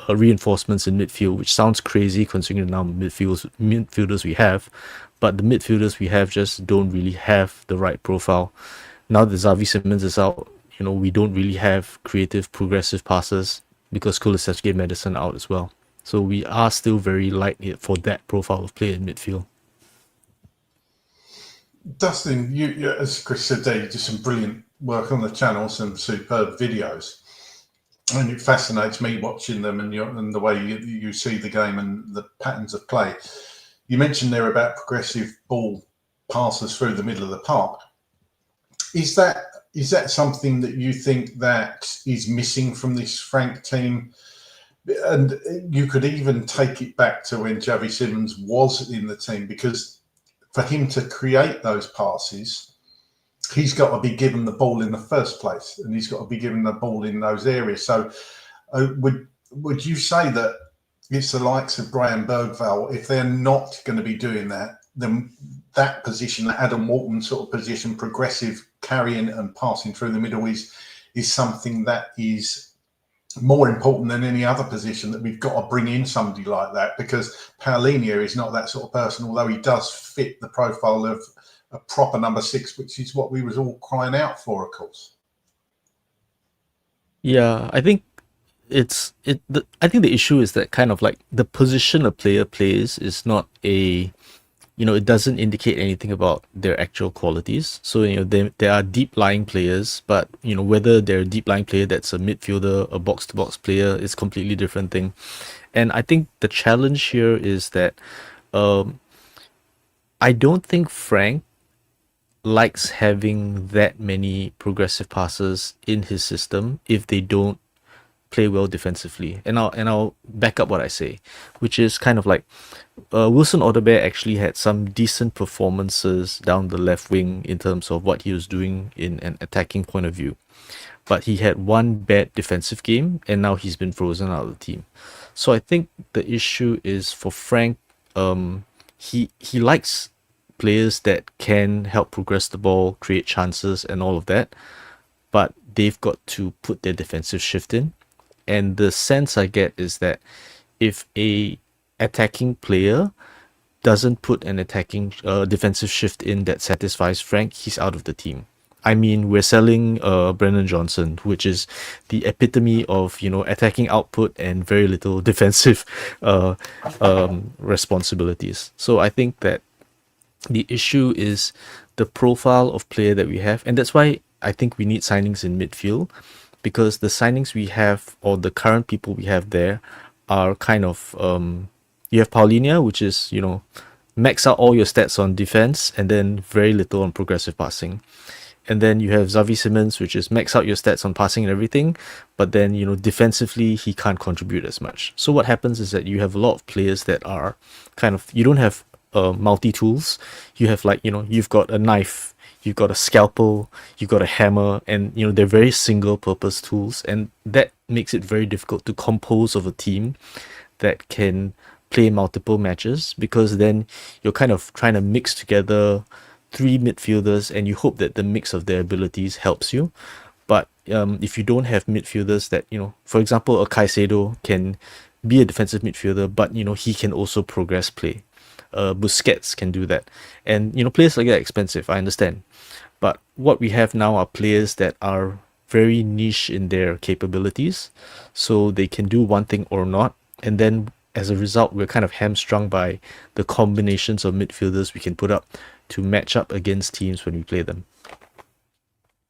reinforcements in midfield, which sounds crazy considering the number of midfielders we have, but the midfielders we have just don't really have the right profile. Now that Xavi Simons is out, we don't really have creative, progressive passes because Kulusevski and Maddison out as well. So we are still very light for that profile of play in midfield. Dustin, you, as Chris said there, you did some brilliant work on the channel, some superb videos. And it fascinates me watching them and the way you see the game and the patterns of play. You mentioned there about progressive ball passes through the middle of the park. Is that something that you think that is missing from this Frank team? And you could even take it back to when Javi Simmons was in the team, because for him to create those passes, he's got to be given the ball in the first place, and he's got to be given the ball in those areas. So would you say that it's the likes of Brian Bergvall, if they're not going to be doing that, then that position, that Adam Walton sort of position, progressive carrying and passing through the middle is something that is more important than any other position, that we've got to bring in somebody like that, because Paulinho is not that sort of person, although he does fit the profile of a proper number 6, which is what we was all crying out for, of course. Yeah, I think I think the issue is that kind of like the position a player plays is not a, it doesn't indicate anything about their actual qualities. So, there are deep lying players, but, whether they're a deep lying player that's a midfielder, a box to box player, is completely different thing. And I think the challenge here is that I don't think Frank likes having that many progressive passes in his system if they don't play well defensively. And I'll back up what I say, which is kind of like Wilson Odobert actually had some decent performances down the left wing in terms of what he was doing in an attacking point of view. But he had one bad defensive game, and now he's been frozen out of the team. So I think the issue is for Frank, he likes players that can help progress the ball, create chances and all of that, but they've got to put their defensive shift in. And the sense I get is that if a attacking player doesn't put an attacking defensive shift in that satisfies Frank, he's out of the team. I mean, we're selling Brennan Johnson, which is the epitome of, attacking output and very little defensive responsibilities. So I think that the issue is the profile of player that we have. And that's why I think we need signings in midfield, because the signings we have, or the current people we have there, are kind of, you have Paulinho, which is, max out all your stats on defense and then very little on progressive passing. And then you have Xavi Simmons, which is max out your stats on passing and everything, but then, defensively, he can't contribute as much. So what happens is that you have a lot of players that are kind of, you don't have multi-tools. You have you've got a knife, you've got a scalpel, you've got a hammer, and, they're very single-purpose tools, and that makes it very difficult to compose of a team that can play multiple matches, because then you're kind of trying to mix together 3 midfielders and you hope that the mix of their abilities helps you. But if you don't have midfielders that, for example, a Caicedo can be a defensive midfielder, but, he can also progress play. Busquets can do that. And, players like that are expensive, I understand. But what we have now are players that are very niche in their capabilities, so they can do one thing or not. And then as a result, we're kind of hamstrung by the combinations of midfielders we can put up to match up against teams when we play them.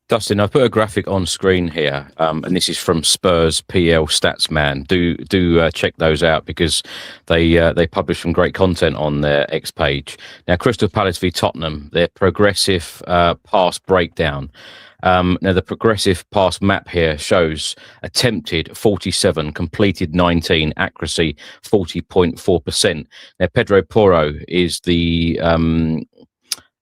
Dustin, I've put a graphic on screen here, and this is from Spurs PL Statsman. Do check those out, because they publish some great content on their X page. Now, Crystal Palace v Tottenham, their progressive pass breakdown. Now, the progressive pass map here shows attempted 47, completed 19, accuracy 40.4%. Now, Pedro Porro is the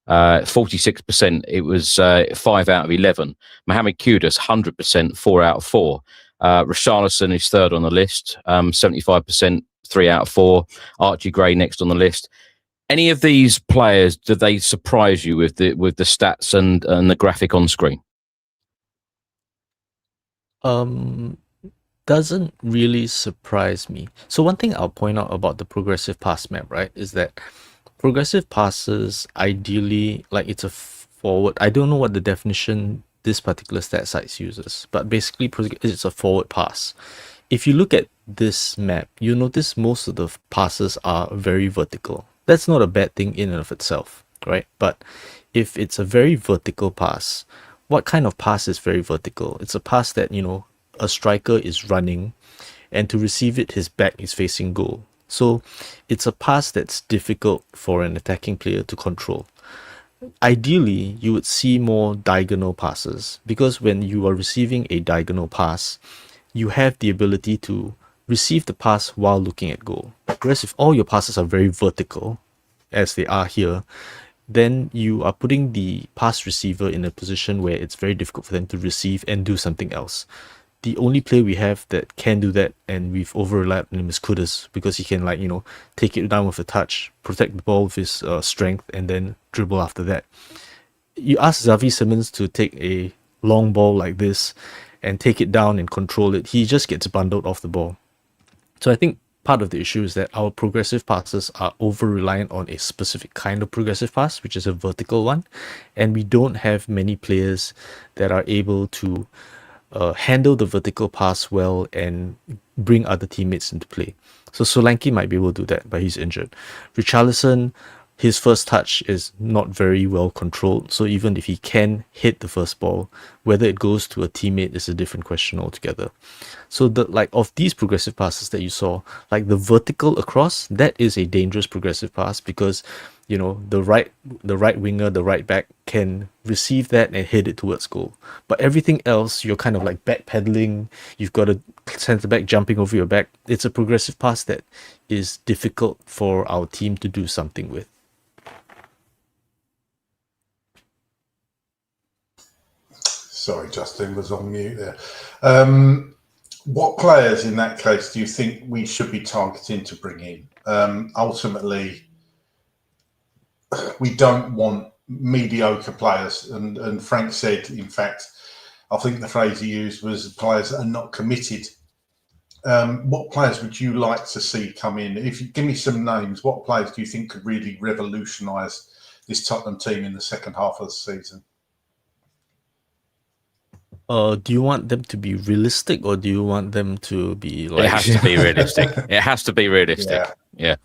46%. It was 5 out of 11. Mohamed Kudus 100%, 4 out of 4. Richarlison is third on the list, 75%, 3 out of 4. Archie Gray next on the list. Any of these players, do they surprise you with the stats and the graphic on screen? Doesn't really surprise me. So one thing I'll point out about the progressive pass map, right, is that progressive passes, ideally, like it's a forward. I don't know what the definition this particular stat site uses, but basically it's a forward pass. If you look at this map, you notice most of the passes are very vertical. That's not a bad thing in and of itself, right? But if it's a very vertical pass, what kind of pass is very vertical? It's a pass that, a striker is running, and to receive it, his back is facing goal. So it's a pass that's difficult for an attacking player to control. Ideally, you would see more diagonal passes, because when you are receiving a diagonal pass, you have the ability to receive the pass while looking at goal. Whereas if all your passes are very vertical, as they are here, then you are putting the pass receiver in a position where it's very difficult for them to receive and do something else. The only player we have that can do that, and we've overlapped him, is Kudus, because he can take it down with a touch, protect the ball with his strength, and then dribble after that. You ask Xavi Simons to take a long ball like this and take it down and control it, he just gets bundled off the ball. So I think part of the issue is that our progressive passes are over-reliant on a specific kind of progressive pass, which is a vertical one, and we don't have many players that are able to handle the vertical pass well and bring other teammates into play. So Solanke might be able to do that, but he's injured. Richarlison, his first touch is not very well controlled, so even if he can hit the first ball, whether it goes to a teammate is a different question altogether. So of these progressive passes that you saw, the vertical across, that is a dangerous progressive pass, because the right winger, the right back can receive that and hit it towards goal. But everything else, you're kind of backpedaling, you've got a centre back jumping over your back. It's a progressive pass that is difficult for our team to do something with. Sorry, Justin was on mute there. What players in that case do you think we should be targeting to bring in? Ultimately, we don't want mediocre players. And Frank said, in fact, I think the phrase he used was players that are not committed. What players would you like to see come in? If you give me some names, what players do you think could really revolutionise this Tottenham team in the second half of the season? Do you want them to be realistic, or do you want them to be It has to be realistic. It has to be realistic. Yeah.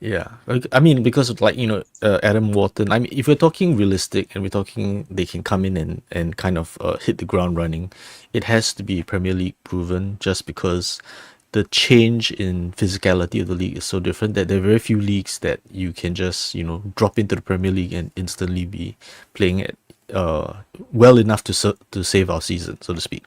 I mean, because of Adam Wharton. I mean, if we're talking realistic and we're talking they can come in and kind of hit the ground running, it has to be Premier League proven, just because the change in physicality of the league is so different that there are very few leagues that you can just drop into the Premier League and instantly be playing it well enough to save our season, so to speak.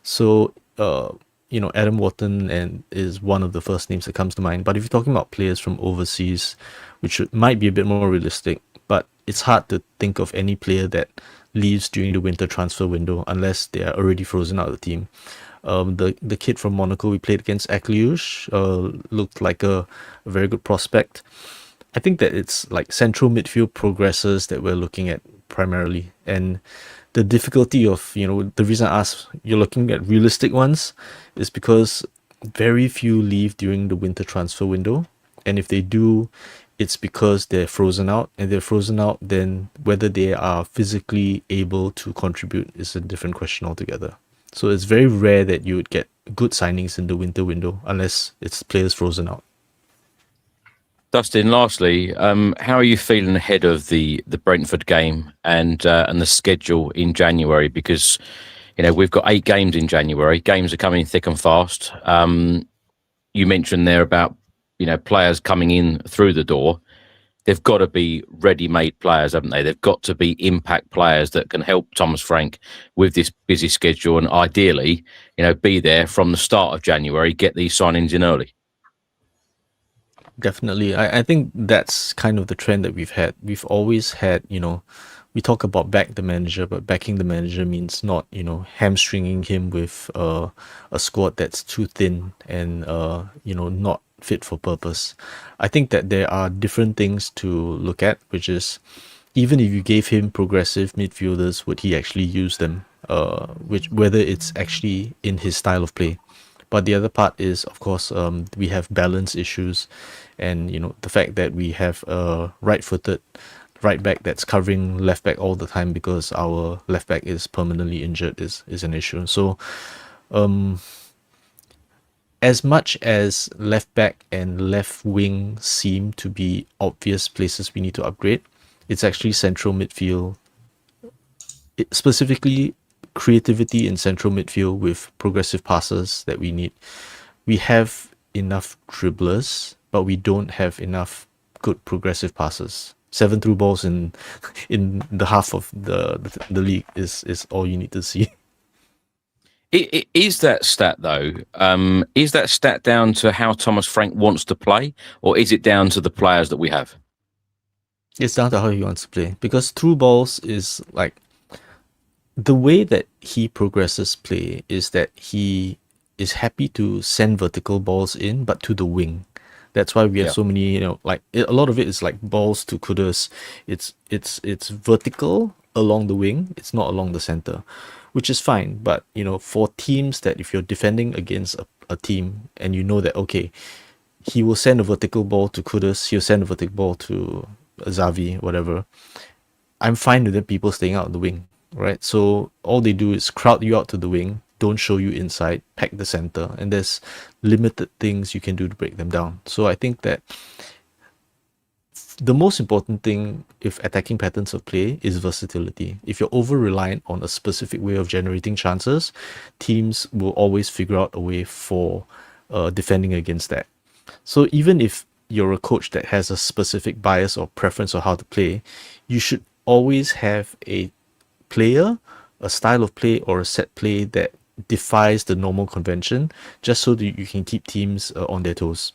So Adam Wharton is one of the first names that comes to mind. But if you're talking about players from overseas, which might be a bit more realistic, but it's hard to think of any player that leaves during the winter transfer window unless they are already frozen out of the team. The kid from Monaco we played against, Akliush, looked like a very good prospect. I think that it's central midfield progressors that we're looking at primarily, and the difficulty of the reason I asked you're looking at realistic ones is because very few leave during the winter transfer window, and if they do, it's because they're frozen out, and they're frozen out, then whether they are physically able to contribute is a different question altogether. So it's very rare that you would get good signings in the winter window unless it's players frozen out. Dustin, lastly, how are you feeling ahead of the Brentford game and the schedule in January? Because we've got 8 games in January. Games are coming thick and fast. You mentioned there about players coming in through the door. They've got to be ready-made players, haven't they? They've got to be impact players that can help Thomas Frank with this busy schedule, and ideally, be there from the start of January, get these signings in early. Definitely. I think that's kind of the trend that we've had. We've always had, we talk about back the manager, but backing the manager means not, hamstringing him with a squad that's too thin and, not fit for purpose. I think that there are different things to look at, which is even if you gave him progressive midfielders, would he actually use them? Whether it's actually in his style of play. But the other part is, of course, we have balance issues, and the fact that we have a right-footed right back that's covering left back all the time because our left back is permanently injured is an issue. So, as much as left back and left wing seem to be obvious places we need to upgrade, it's actually central midfield specifically creativity in central midfield with progressive passes that we need. We have enough dribblers, but we don't have enough good progressive passes. 7 through balls in the half of the league is all you need to see. Is that stat though? Is that stat down to how Thomas Frank wants to play, or is it down to the players that we have? It's down to how he wants to play, because through balls is like the way that he progresses play is that he is happy to send vertical balls in, but to the wing. That's why we have so many, like a lot of it is like balls to Kudus. It's vertical along the wing. It's not along the center, which is fine. But, for teams that if you're defending against a team and you know that, okay, he will send a vertical ball to Kudus, he'll send a vertical ball to Xavi, whatever. I'm fine with them people staying out on the wing, right? So all they do is crowd you out to the wing, don't show you inside, pack the center, and there's limited things you can do to break them down. So I think that the most important thing if attacking patterns of play is versatility. If you're over-reliant on a specific way of generating chances, teams will always figure out a way for defending against that. So even if you're a coach that has a specific bias or preference of how to play, you should always have a player, a style of play, or a set play that defies the normal convention, just so that you can keep teams on their toes.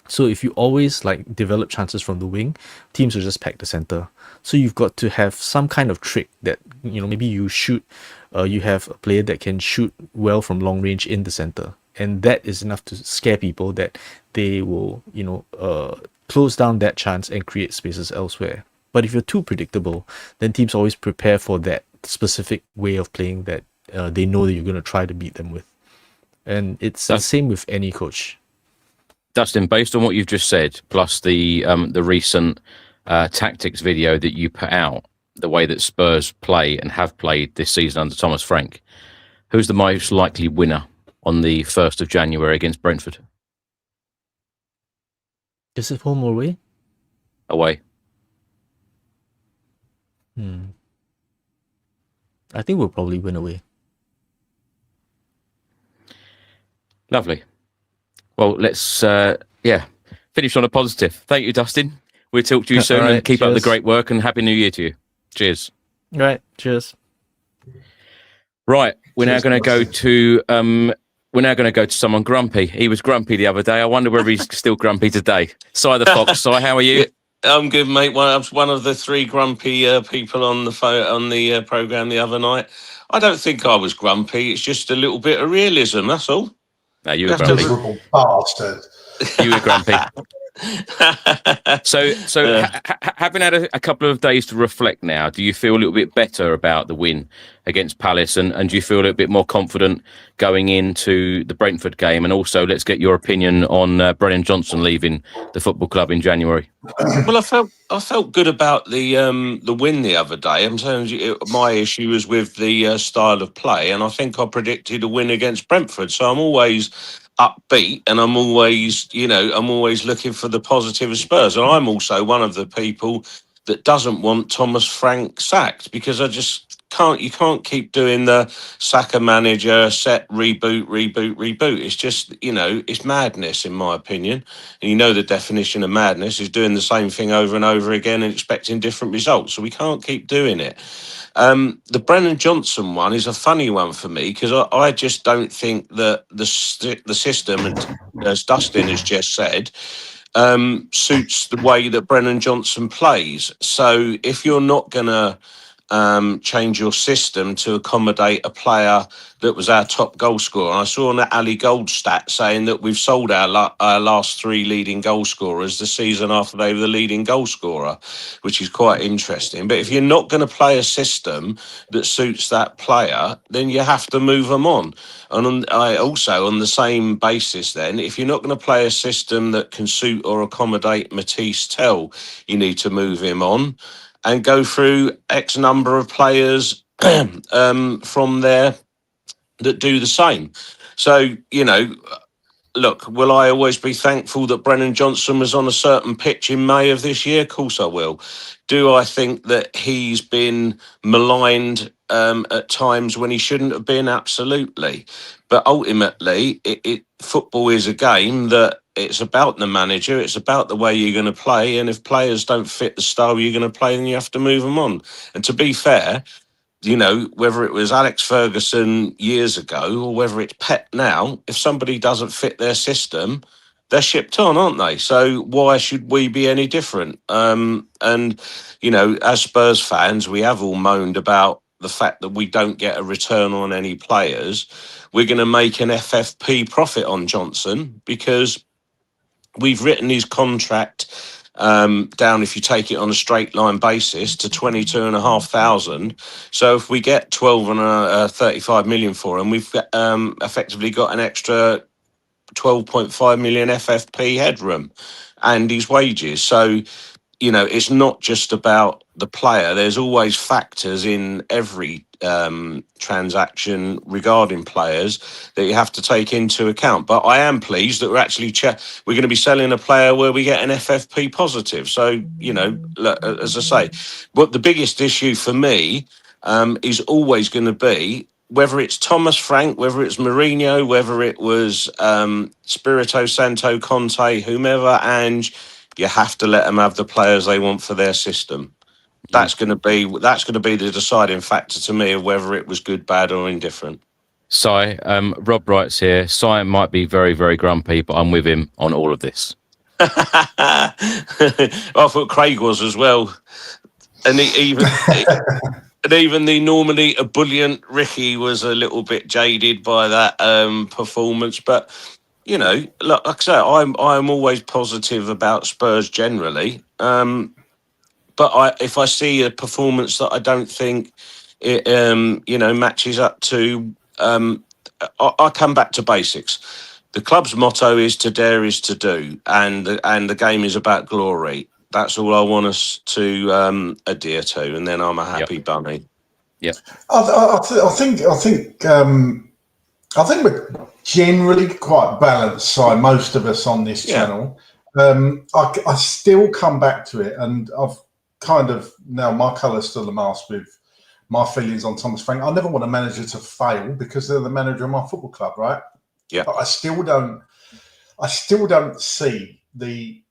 So if you always develop chances from the wing, teams will just pack the center. So you've got to have some kind of trick that, maybe you shoot, you have a player that can shoot well from long range in the center. And that is enough to scare people that they will, close down that chance and create spaces elsewhere. But if you're too predictable, then teams always prepare for that specific way of playing that they know that you're going to try to beat them with. And it's the same with any coach. Dustin, based on what you've just said, plus the recent tactics video that you put out, the way that Spurs play and have played this season under Thomas Frank, who's the most likely winner on the 1st of January against Brentford? Is it home or away? Away. I think we'll probably win away. Lovely. Well, let's finish on a positive. Thank you, Dustin. We'll talk to you soon. Right, and keep cheers. up the great work, and Happy New Year to you. Cheers. All right, cheers. Right, we're now going to go to someone grumpy. He was grumpy the other day. I wonder whether he's still grumpy today. Si the Fox. Si, how are you? I'm good, mate. I was one of the 3 grumpy people on the program the other night. I don't think I was grumpy. It's just a little bit of realism. That's all. No, you were grumpy. Miserable bastard. You were grumpy. So having had a couple of days to reflect now, do you feel a little bit better about the win against Palace, and do you feel a little bit more confident going into the Brentford game? And also, let's get your opinion on Brennan Johnson leaving the football club in January. Well, I felt good about the win the other day. I'm telling you, my issue was with the style of play, and I think I predicted a win against Brentford. So I'm always upbeat, and I'm always looking for the positive of Spurs. And I'm also one of the people that doesn't want Thomas Frank sacked, because I just you can't keep doing the sack a manager, set, reboot. It's just, it's madness, in my opinion. And the definition of madness is doing the same thing over and over again and expecting different results. So we can't keep doing it. The Brennan Johnson one is a funny one for me, because I just don't think that the system, as Dustin has just said, suits the way that Brennan Johnson plays. So if you're not going to change your system to accommodate a player that was our top goal scorer. I saw an Ali Gold stat saying that we've sold our last 3 leading goal scorers the season after they were the leading goal scorer, which is quite interesting. But if you're not going to play a system that suits that player, then you have to move them on. And on the same basis then, if you're not going to play a system that can suit or accommodate Matisse Tell, you need to move him on and go through X number of players from there that do the same. So, look, will I always be thankful that Brennan Johnson was on a certain pitch in May of this year? Of course I will. Do I think that he's been maligned at times when he shouldn't have been, absolutely. But ultimately, football is a game that it's about the manager, it's about the way you're going to play, and if players don't fit the style you're going to play, then you have to move them on. And to be fair, whether it was Alex Ferguson years ago or whether it's Pep now, if somebody doesn't fit their system, they're shipped on, aren't they? So why should we be any different? And, as Spurs fans, we have all moaned about the fact that we don't get a return on any players. We're going to make an FFP profit on Johnson because we've written his contract down, if you take it on a straight line basis, to 22,500. So if we get 35 million for him, we've effectively got an extra 12.5 million FFP headroom and his wages. So, it's not just about the player. There's always factors in every transaction regarding players that you have to take into account. But I am pleased that we're actually we're going to be selling a player where we get an FFP positive. So, as I say, but the biggest issue for me is always going to be whether it's Thomas Frank, whether it's Mourinho, whether it was Spirito Santo, Conte, whomever, and you have to let them have the players they want for their system. That's going to be the deciding factor to me of whether it was good, bad, or indifferent. Si, Rob writes here, Si might be very, very grumpy, but I'm with him on all of this. I thought Craig was as well. And even the normally ebullient Ricky was a little bit jaded by that performance. But, like I say, I'm always positive about Spurs generally. But if I see a performance that I don't think it, matches up to, I come back to basics. The club's motto is to dare is to do, and the game is about glory. That's all I want us to adhere to, and then I'm a happy bunny. Yeah, I think we're generally quite balanced. So most of us on this channel, I still come back to it, and I've kind of now my colour's still the mask with my feelings on Thomas Frank. I never want a manager to fail because they're the manager of my football club, right? Yeah. But I still don't see the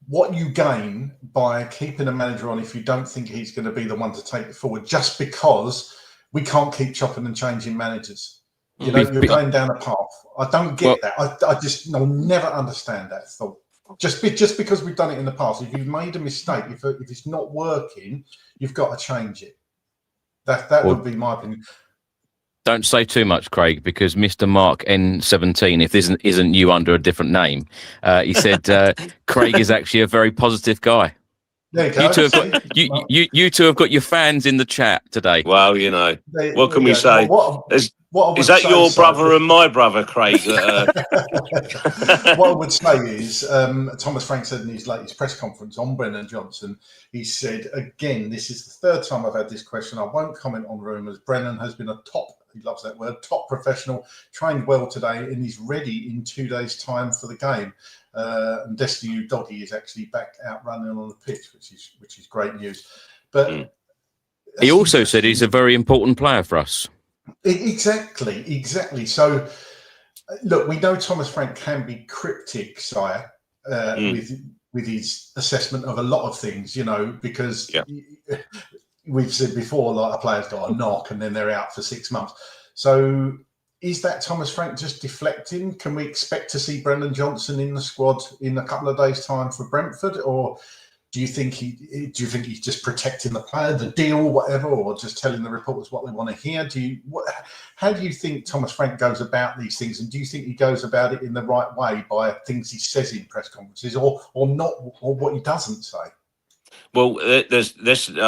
what you gain by keeping a manager on if you don't think he's going to be the one to take it forward, just because we can't keep chopping and changing managers. You're going down a path. I don't get that. I'll never understand that thought. Just because we've done it in the past, if you've made a mistake, if it's not working, you've got to change it. That would be my opinion. Don't say too much, Craig, because Mr. Mark N17, if this isn't you under a different name, he said Craig is actually a very positive guy. There you go. You two have got your fans in the chat today. Well, what can we say? Is that your brother and my brother, Craig? What I would say is, Thomas Frank said in his latest press conference on Brennan Johnson, he said, again, this is the third time I've had this question. I won't comment on rumours. Brennan has been he loves that word, top professional, trained well today, and he's ready in 2 days' time for the game. And Destiny Doggy is actually back out running on the pitch, which is great news. But he also said he's a very important player for us. Exactly. So, look, we know Thomas Frank can be cryptic, Sire, with his assessment of a lot of things, because we've said before, like a player's got a knock and then they're out for 6 months. So, is that Thomas Frank just deflecting? Can we expect to see Brennan Johnson in the squad in a couple of days' time for Brentford, or do you think he's just protecting the player, the deal, whatever, or just telling the reporters what they want to hear? How do you think Thomas Frank goes about these things, and do you think he goes about it in the right way by things he says in press conferences, or not, or what he doesn't say? Well, I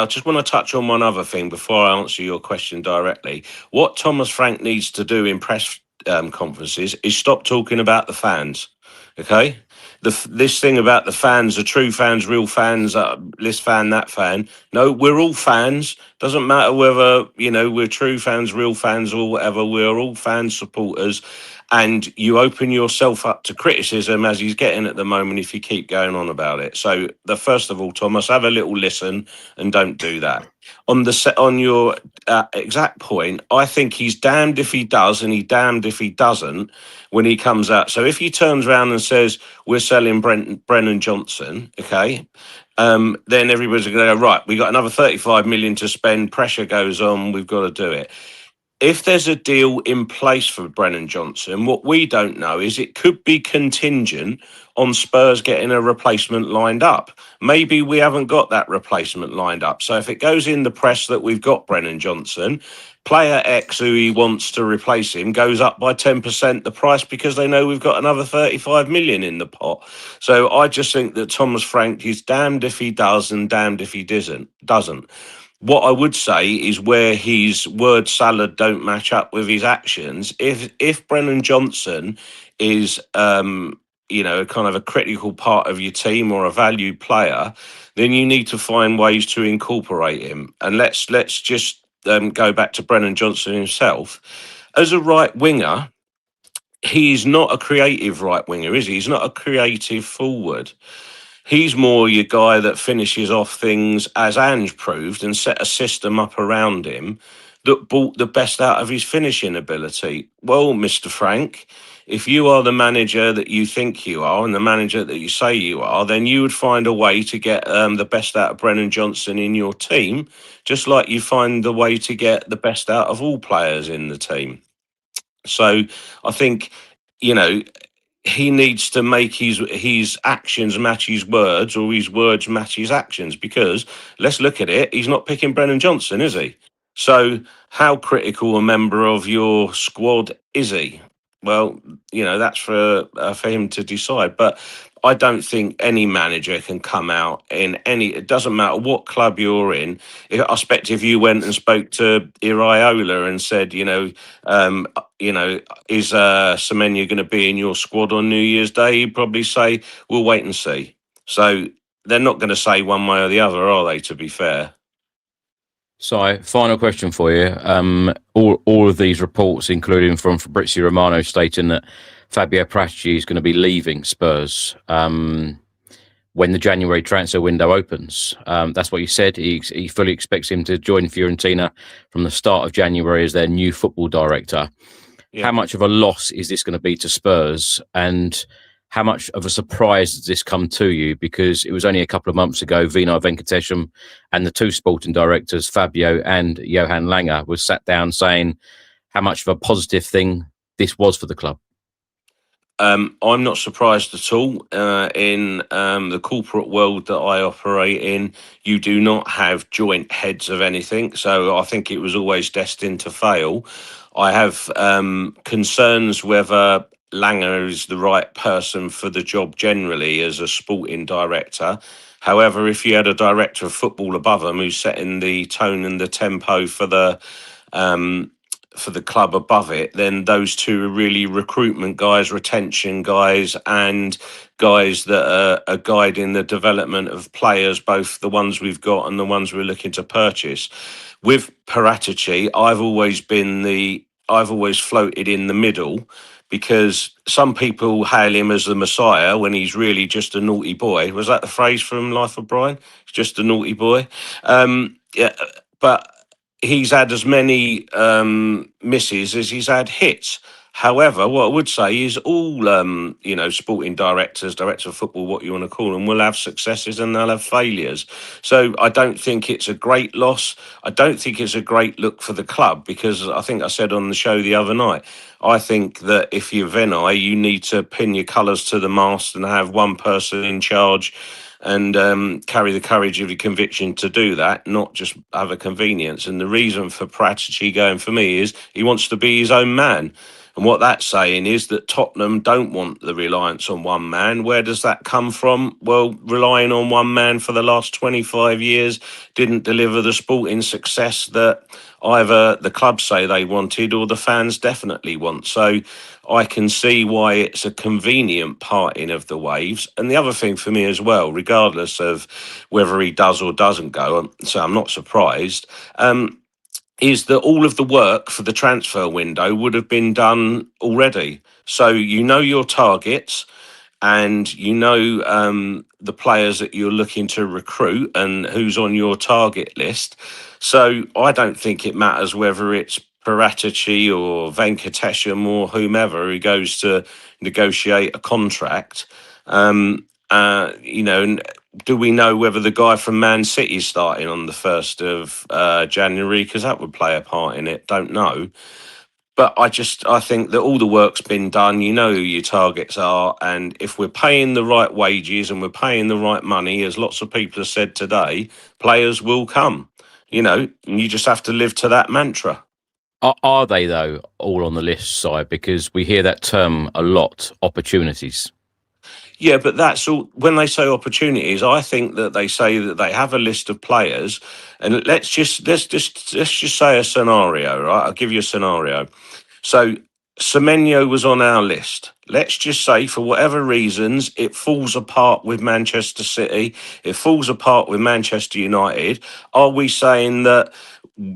just want to touch on one other thing before I answer your question directly. What Thomas Frank needs to do in press conferences is stop talking about the fans. Okay, this thing about the fans, the true fans, real fans, this fan, that fan. No, we're all fans. Doesn't matter whether we're true fans, real fans, or whatever. We're all fans, supporters, and you open yourself up to criticism as he's getting at the moment if you keep going on about it. So, first of all, Thomas, have a little listen and don't do that. on your exact point, I think he's damned if he does and he's damned if he doesn't when he comes out. So if he turns around and says we're selling Brennan Johnson, okay, then everybody's going to go, right, we got another 35 million to spend, pressure goes on, we've got to do it. If there's a deal in place for Brennan Johnson, what we don't know is it could be contingent on Spurs getting a replacement lined up. Maybe we haven't got that replacement lined up. So if it goes in the press that we've got Brennan Johnson, player X who he wants to replace him goes up by 10% the price because they know we've got another 35 million in the pot. So I just think that Thomas Frank is damned if he does and damned if he doesn't. What I would say is where his word salad don't match up with his actions. If Brennan Johnson is, kind of a critical part of your team or a valued player, then you need to find ways to incorporate him. And let's just go back to Brennan Johnson himself. As a right winger, he's not a creative right winger, is he? He's not a creative forward. He's more your guy that finishes off things, as Ange proved, and set a system up around him that brought the best out of his finishing ability. Well, Mr. Frank, if you are the manager that you think you are and the manager that you say you are, then you would find a way to get the best out of Brennan Johnson in your team, just like you find the way to get the best out of all players in the team. So I think, he needs to make his actions match his words or his words match his actions, because let's look at it. He's not picking Brennan Johnson, is he? So how critical a member of your squad is he? Well, that's for him to decide. But I don't think any manager can come out it doesn't matter what club you're in. I expect if you went and spoke to Iraola and said, is Semenya going to be in your squad on New Year's Day? He'd probably say, we'll wait and see. So they're not going to say one way or the other, are they, to be fair? So, final question for you. All of these reports, including from Fabrizio Romano, stating that Fabio Paratici is going to be leaving Spurs when the January transfer window opens. That's what he said. He fully expects him to join Fiorentina from the start of January as their new football director. Yeah. How much of a loss is this going to be to Spurs? And how much of a surprise does this come to you? Because it was only a couple of months ago, Vinay Venkatesham and the two sporting directors, Fabio and Johan Langer, was sat down saying how much of a positive thing this was for the club. I'm not surprised at all. In the corporate world that I operate in, you do not have joint heads of anything. So I think it was always destined to fail. I have concerns whether Langer is the right person for the job generally as a sporting director. However, if you had a director of football above him who's setting the tone and the tempo for the club above it, then those two are really recruitment guys, retention guys, and guys that are guiding the development of players, both the ones we've got and the ones we're looking to purchase. With Paratici, I've always floated in the middle, because some people hail him as the Messiah when he's really just a naughty boy. Was that the phrase from Life of Brian? He's just a naughty boy. But he's had as many misses as he's had hits. However, what I would say is all, sporting directors of football, what you want to call them, will have successes and they'll have failures. So I don't think it's a great loss. I don't think it's a great look for the club, because I think I said on the show the other night, I think that if you're Vinay, you need to pin your colours to the mast and have one person in charge and carry the courage of your conviction to do that, not just have a convenience. And the reason for Paratici going for me is he wants to be his own man. And what that's saying is that Tottenham don't want the reliance on one man. Where does that come from? Well, relying on one man for the last 25 years didn't deliver the sporting success that either the club say they wanted or the fans definitely want. So I can see why it's a convenient parting of the waves. And the other thing for me as well, regardless of whether he does or doesn't go, so I'm not surprised, is that all of the work for the transfer window would have been done already. So you know your targets. and you know the players that you're looking to recruit and who's on your target list. So I don't think it matters whether it's Paratici or Venkatesham or whomever who goes to negotiate a contract. You know, and do we know whether the guy from Man City is starting on the 1st of January? Because that would play a part in it. Don't know. But I think that all the work's been done. You know who your targets are. And if we're paying the right wages and we're paying the right money, as lots of people have said today, players will come. You know, and you just have to live to that mantra. Are they, though, all on the list side? Because we hear that term a lot, opportunities. Yeah, but that's all. When they say opportunities, I think that they say that they have a list of players, and let's just say a scenario, right? I'll give you a scenario. So Semenyo was on our list. Let's just say, for whatever reasons, it falls apart with Manchester City. It falls apart with Manchester United. Are we saying that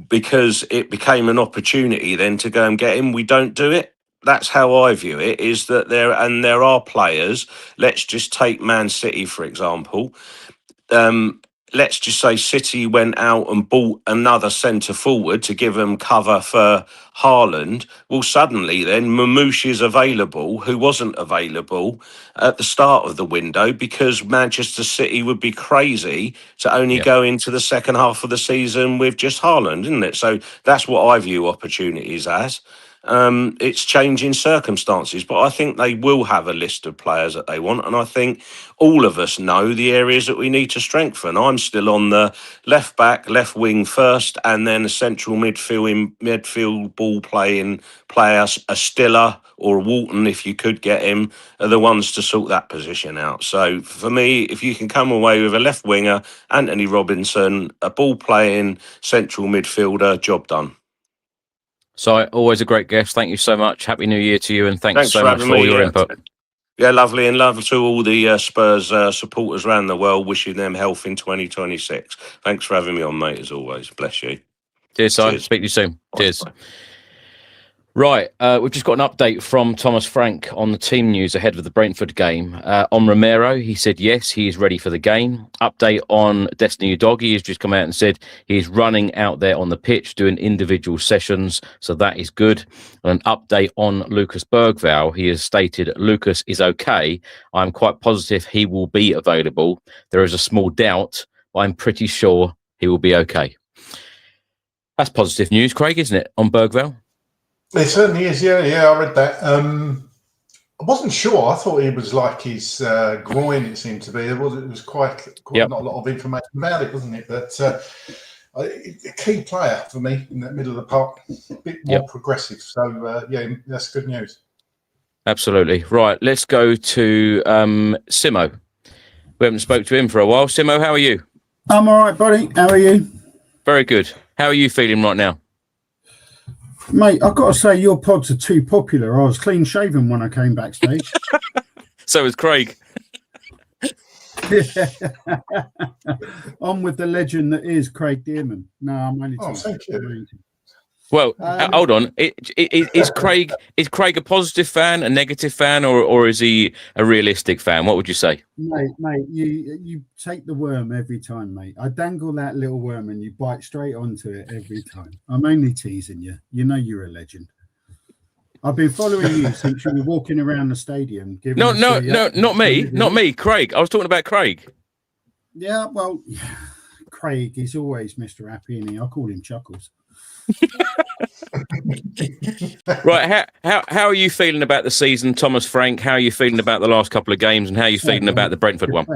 because it became an opportunity then to go and get him, we don't do it? That's how I view it, is that there are players. Let's just take Man City, for example. Let's just say City went out and bought another centre forward to give them cover for Haaland. Well, suddenly then Mamouche is available, who wasn't available at the start of the window, because Manchester City would be crazy to only go into the second half of the season with just Haaland, isn't it? So that's what I view opportunities as. It's changing circumstances, but I think they will have a list of players that they want, and I think all of us know the areas that we need to strengthen. I'm still on the left back, left wing first, and then a central midfield ball playing player, a Stiller or a Walton, if you could get him, are the ones to sort that position out. So for me, if you can come away with a left winger, Anthony Robinson, a ball playing central midfielder, job done. So always a great guest. Thank you so much. Happy New Year to you, and thanks so much for all your input. Yeah, lovely, and love to all the Spurs supporters around the world. Wishing them health in 2026. Thanks for having me on, mate, as always. Bless you. Cheers, Si. Speak to you soon. Cheers. Bye. Right, we've just got an update from Thomas Frank on the team news ahead of the Brentford game. On Romero, he said yes, he is ready for the game. Update on Destiny Udogie has just come out and said he is running out there on the pitch doing individual sessions, so that is good. And an update on Lucas Bergvall, he has stated Lucas is okay. I'm quite positive he will be available. There is a small doubt, but I'm pretty sure he will be okay. That's positive news, Craig, isn't it, on Bergvall? It certainly is, yeah, I read that. I wasn't sure. I thought it was like his groin, it seemed to be. It was quite not a lot of information about it, wasn't it? But a key player for me in the middle of the park, a bit more progressive. So, yeah, that's good news. Absolutely. Right, let's go to Simo. We haven't spoke to him for a while. Simo, how are you? I'm all right, buddy. How are you? Very good. How are you feeling right now? Mate, I've got to say your pods are too popular. I was clean shaven when I came backstage. So was Craig. I'm with the legend that is Craig Dearman. No, I'm only thank you. Well, hold on. Is Craig a positive fan, a negative fan, or is he a realistic fan? What would you say? Mate, you take the worm every time, mate. I dangle that little worm and you bite straight onto it every time. I'm only teasing you. You know you're a legend. I've been following you since you were walking around the stadium. No, not me, Craig. I was talking about Craig. Yeah, well, Craig is always Mr. Happy, and I call him Chuckles. Right, how are you feeling about the season, Thomas Frank? How are you feeling about the last couple of games, and how are you feeling about the Brentford one?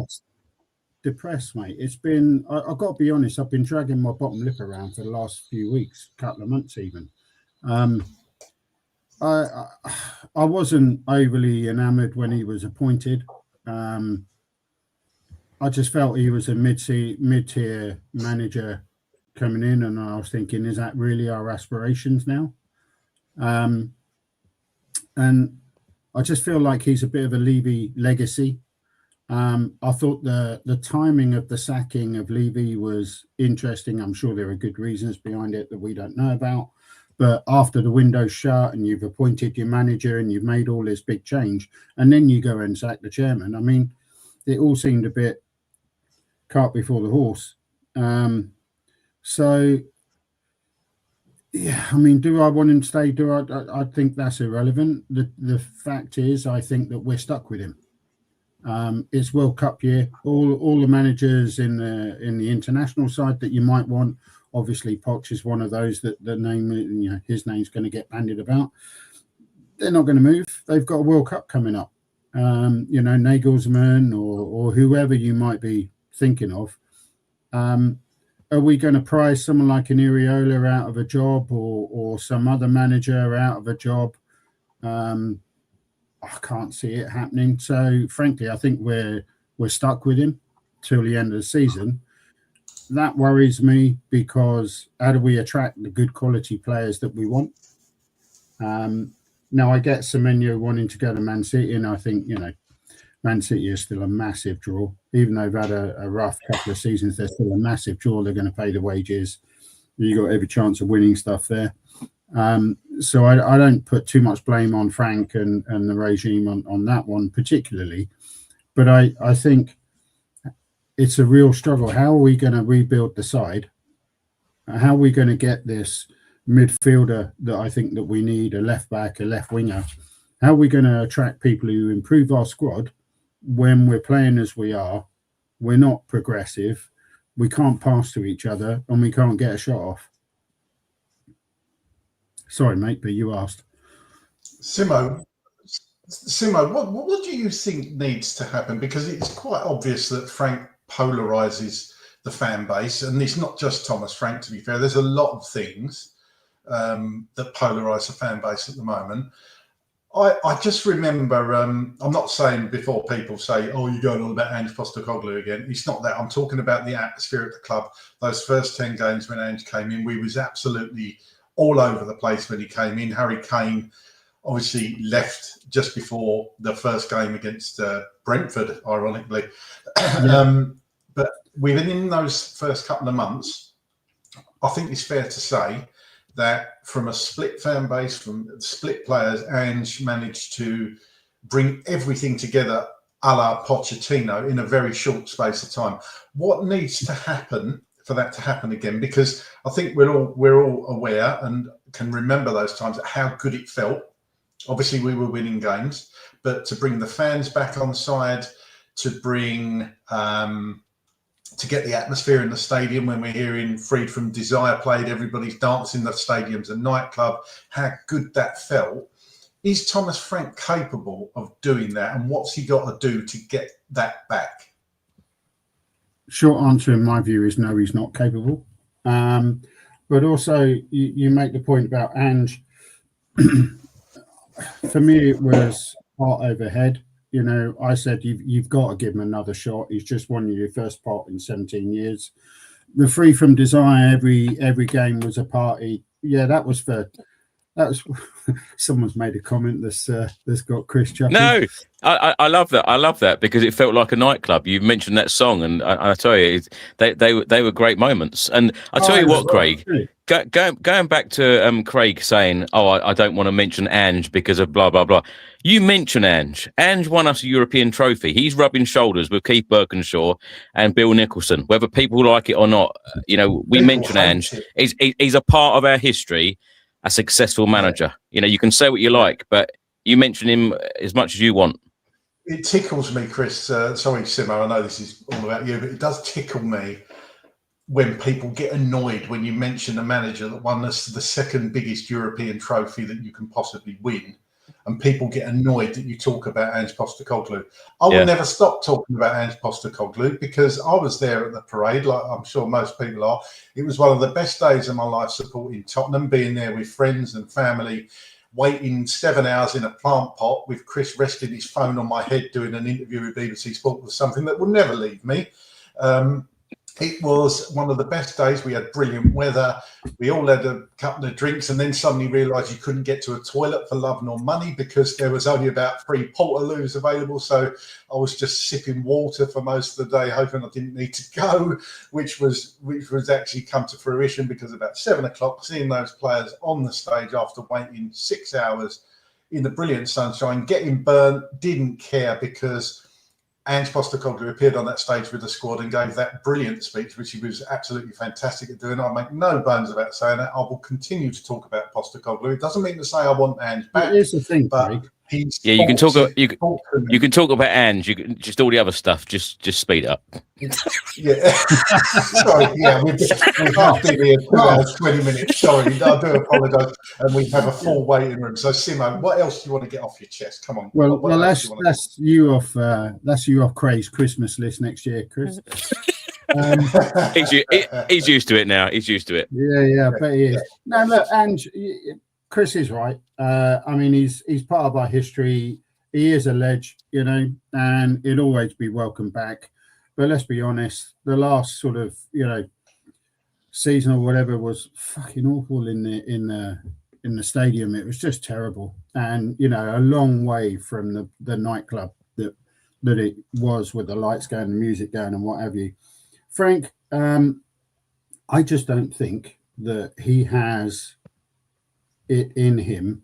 Depressed, mate. It's been, I've got to be honest, I've been dragging my bottom lip around for the last few weeks, couple of months even. I wasn't overly enamoured when he was appointed. I just felt he was a mid-tier manager coming in, and I was thinking, is that really our aspirations now? And I just feel like he's a bit of a Levy legacy. I thought the timing of the sacking of Levy was interesting. I'm sure there are good reasons behind it that we don't know about, But after the window's shut and you've appointed your manager and you've made all this big change, and then you go and sack the chairman, I mean, it all seemed a bit cart before the horse. So, yeah, I mean, do I want him to stay? I think that's irrelevant. The fact is, I think that we're stuck with him. It's World Cup year. All the managers in the international side that you might want. Obviously, Poch is one of those that the name, his name's going to get bandied about. They're not going to move. They've got a World Cup coming up. Nagelsmann or whoever you might be thinking of. Are we going to prize someone like an Iraola out of a job or some other manager out of a job? I can't see it happening. So, frankly, I think we're stuck with him till the end of the season. That worries me because how do we attract the good quality players that we want? Now, I get Semenyo wanting to go to Man City, and I think, Man City is still a massive draw. Even though they've had a rough couple of seasons, they're still a massive draw. They're going to pay the wages. You've got every chance of winning stuff there. So I don't put too much blame on Frank and the regime on that one particularly. But I think it's a real struggle. How are we going to rebuild the side? How are we going to get this midfielder that I think that we need, a left back, a left winger? How are we going to attract people who improve our squad when we're playing as we are? We're not progressive. We can't pass to each other and we can't get a shot off. Sorry, mate, but you asked. Simo, what do you think needs to happen? Because it's quite obvious that Frank polarises the fan base, and it's not just Thomas Frank, to be fair. There's a lot of things that polarise the fan base at the moment. I just remember, I'm not saying before people say, oh, you're going on about Ange Postecoglou again. It's not that. I'm talking about the atmosphere at the club. Those first 10 games when Ange came in, we was absolutely all over the place when he came in. Harry Kane obviously left just before the first game against Brentford, ironically. Yeah. But within those first couple of months, I think it's fair to say that from a split fan base, from split players, Ange managed to bring everything together a la Pochettino in a very short space of time. What needs to happen for that to happen again? Because I think we're all aware and can remember those times, how good it felt. Obviously, we were winning games, but to bring the fans back on side, to bring to get the atmosphere in the stadium when we're hearing Freed from Desire played, everybody's dancing, the stadium's a nightclub, how good that felt. Is Thomas Frank capable of doing that? And what's he got to do to get that back? Short answer in my view is no, he's not capable. But also, you make the point about Ange. For me, it was heart over head. I said you've got to give him another shot. He's just won your first pot in 17 years. The Free from Desire, every game was a party. Yeah, that was someone's made a comment that's got Chris chuckling. No, I love that. I love that because it felt like a nightclub. You mentioned that song, and I tell you, they were great moments. And I tell you what, Craig, going back to Craig saying, "Oh, I don't want to mention Ange because of blah blah blah." You mention Ange. Ange won us a European trophy. He's rubbing shoulders with Keith Birkinshaw and Bill Nicholson. Whether people like it or not, we mention Ange. He's a part of our history. A successful manager. You can say what you like, but you mention him as much as you want. It tickles me, Chris. Sorry, Simo, I know this is all about you, but it does tickle me when people get annoyed when you mention a manager that won us the second biggest European trophy that you can possibly win. And people get annoyed that you talk about Ange Postecoglou. I will never stop talking about Ange Postecoglou because I was there at the parade, like I'm sure most people are. It was one of the best days of my life supporting Tottenham, being there with friends and family, waiting 7 hours in a plant pot with Chris resting his phone on my head doing an interview with BBC Sport was something that will never leave me. It was one of the best days. We had brilliant weather. We all had a couple of drinks and then suddenly realised you couldn't get to a toilet for love nor money because there was only about 3 Portaloos available. So I was just sipping water for most of the day, hoping I didn't need to go, which was actually come to fruition because about 7 o'clock, seeing those players on the stage after waiting 6 hours in the brilliant sunshine, getting burnt, didn't care because Ange Postecoglou appeared on that stage with the squad and gave that brilliant speech, which he was absolutely fantastic at doing. I make no bones about saying that. I will continue to talk about Postecoglou. It doesn't mean to say I want Ange back. Here's the thing, but Craig. Yeah, you can talk. You can talk about Ange. You can just all the other stuff. Just speed up. Yeah, sorry. Yeah, we've been here 2 hours, 20 minutes. Sorry, I do apologise. And we have a full waiting room. So, Simo, what else do you want to get off your chest? Come on. Well, that's you off Craig's Christmas list next year, Chris. He's used to it now. He's used to it. Yeah, I bet he is. No, look, Ange, Chris is right. I mean, he's part of our history. He is a ledge, and he'll always be welcome back. But let's be honest, the last sort of season or whatever was fucking awful in the stadium. It was just terrible, and a long way from the nightclub that it was with the lights going, the music going, and what have you. Frank, I just don't think that he has it in him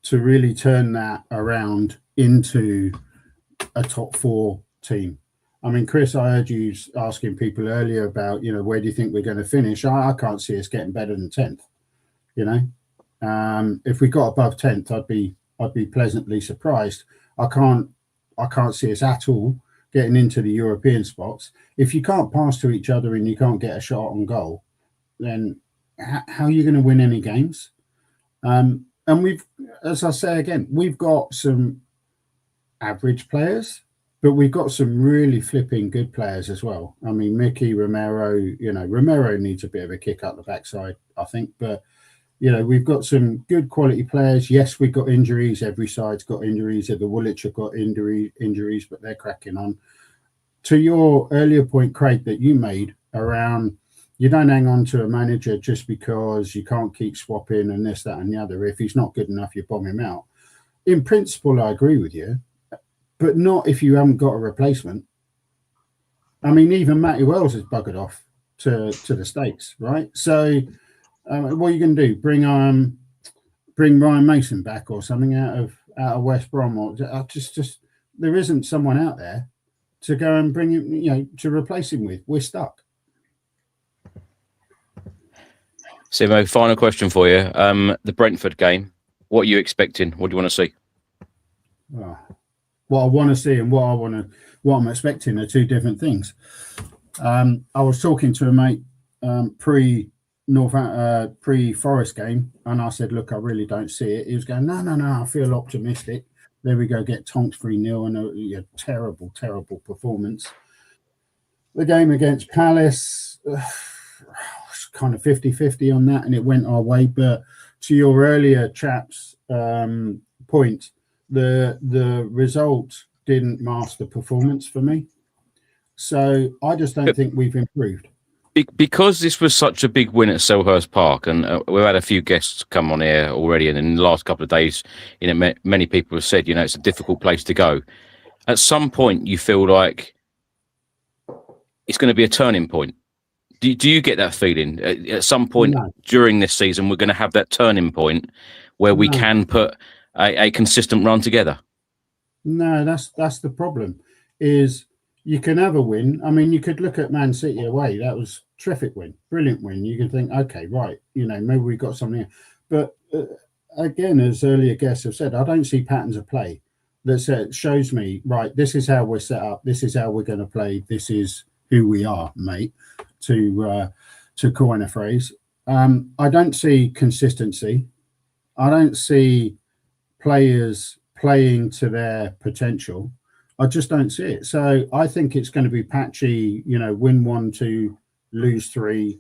to really turn that around into a top 4 team. I mean, Chris, I heard you asking people earlier about, where do you think we're going to finish? I can't see us getting better than 10th. If we got above 10th, I'd be pleasantly surprised. I can't see us at all getting into the European spots. If you can't pass to each other and you can't get a shot on goal, then how are you going to win any games? And we've, as I say again, we've got some average players, but we've got some really flipping good players as well. I mean, Mickey, Romero, Romero needs a bit of a kick up the backside, I think. But, we've got some good quality players. Yes, we've got injuries. Every side's got injuries. The Woolwich have got injuries, but they're cracking on. To your earlier point, Craig, that you made around, you don't hang on to a manager just because you can't keep swapping and this, that, and the other. If he's not good enough, you bomb him out. In principle, I agree with you, but not if you haven't got a replacement. I mean, even Matty Wells has buggered off to the States, right? So what are you going to do? Bring Ryan Mason back or something out of West Brom? Or just there isn't someone out there to go and bring him, to replace him with. We're stuck. Simo, final question for you. The Brentford game, what are you expecting? What do you want to see? What I want to see and what I'm expecting are two different things. I was talking to a mate pre-Forest game, and I said, look, I really don't see it. He was going, no, I feel optimistic. There we go, get tonked 3-0 and a terrible, terrible performance. The game against Palace, kind of 50-50 on that, and it went our way. But to your earlier chap's point, the result didn't mask the performance for me. So I just don't think we've improved. Because this was such a big win at Selhurst Park, and we've had a few guests come on here already, and in the last couple of days, many people have said, it's a difficult place to go. At some point, you feel like it's going to be a turning point. Do you get that feeling? At some point during this season, we're going to have that turning point where we can put a consistent run together? No, that's the problem. Is you can have a win. I mean, you could look at Man City away. That was a terrific win, brilliant win. You can think, okay, right, maybe we got something. But again, as earlier guests have said, I don't see patterns of play that shows me, right, this is how we're set up. This is how we're going to play. This is who we are, mate, to coin a phrase. I don't see consistency. I don't see players playing to their potential. I just don't see it. So I think it's going to be patchy, win 1-2, lose 3,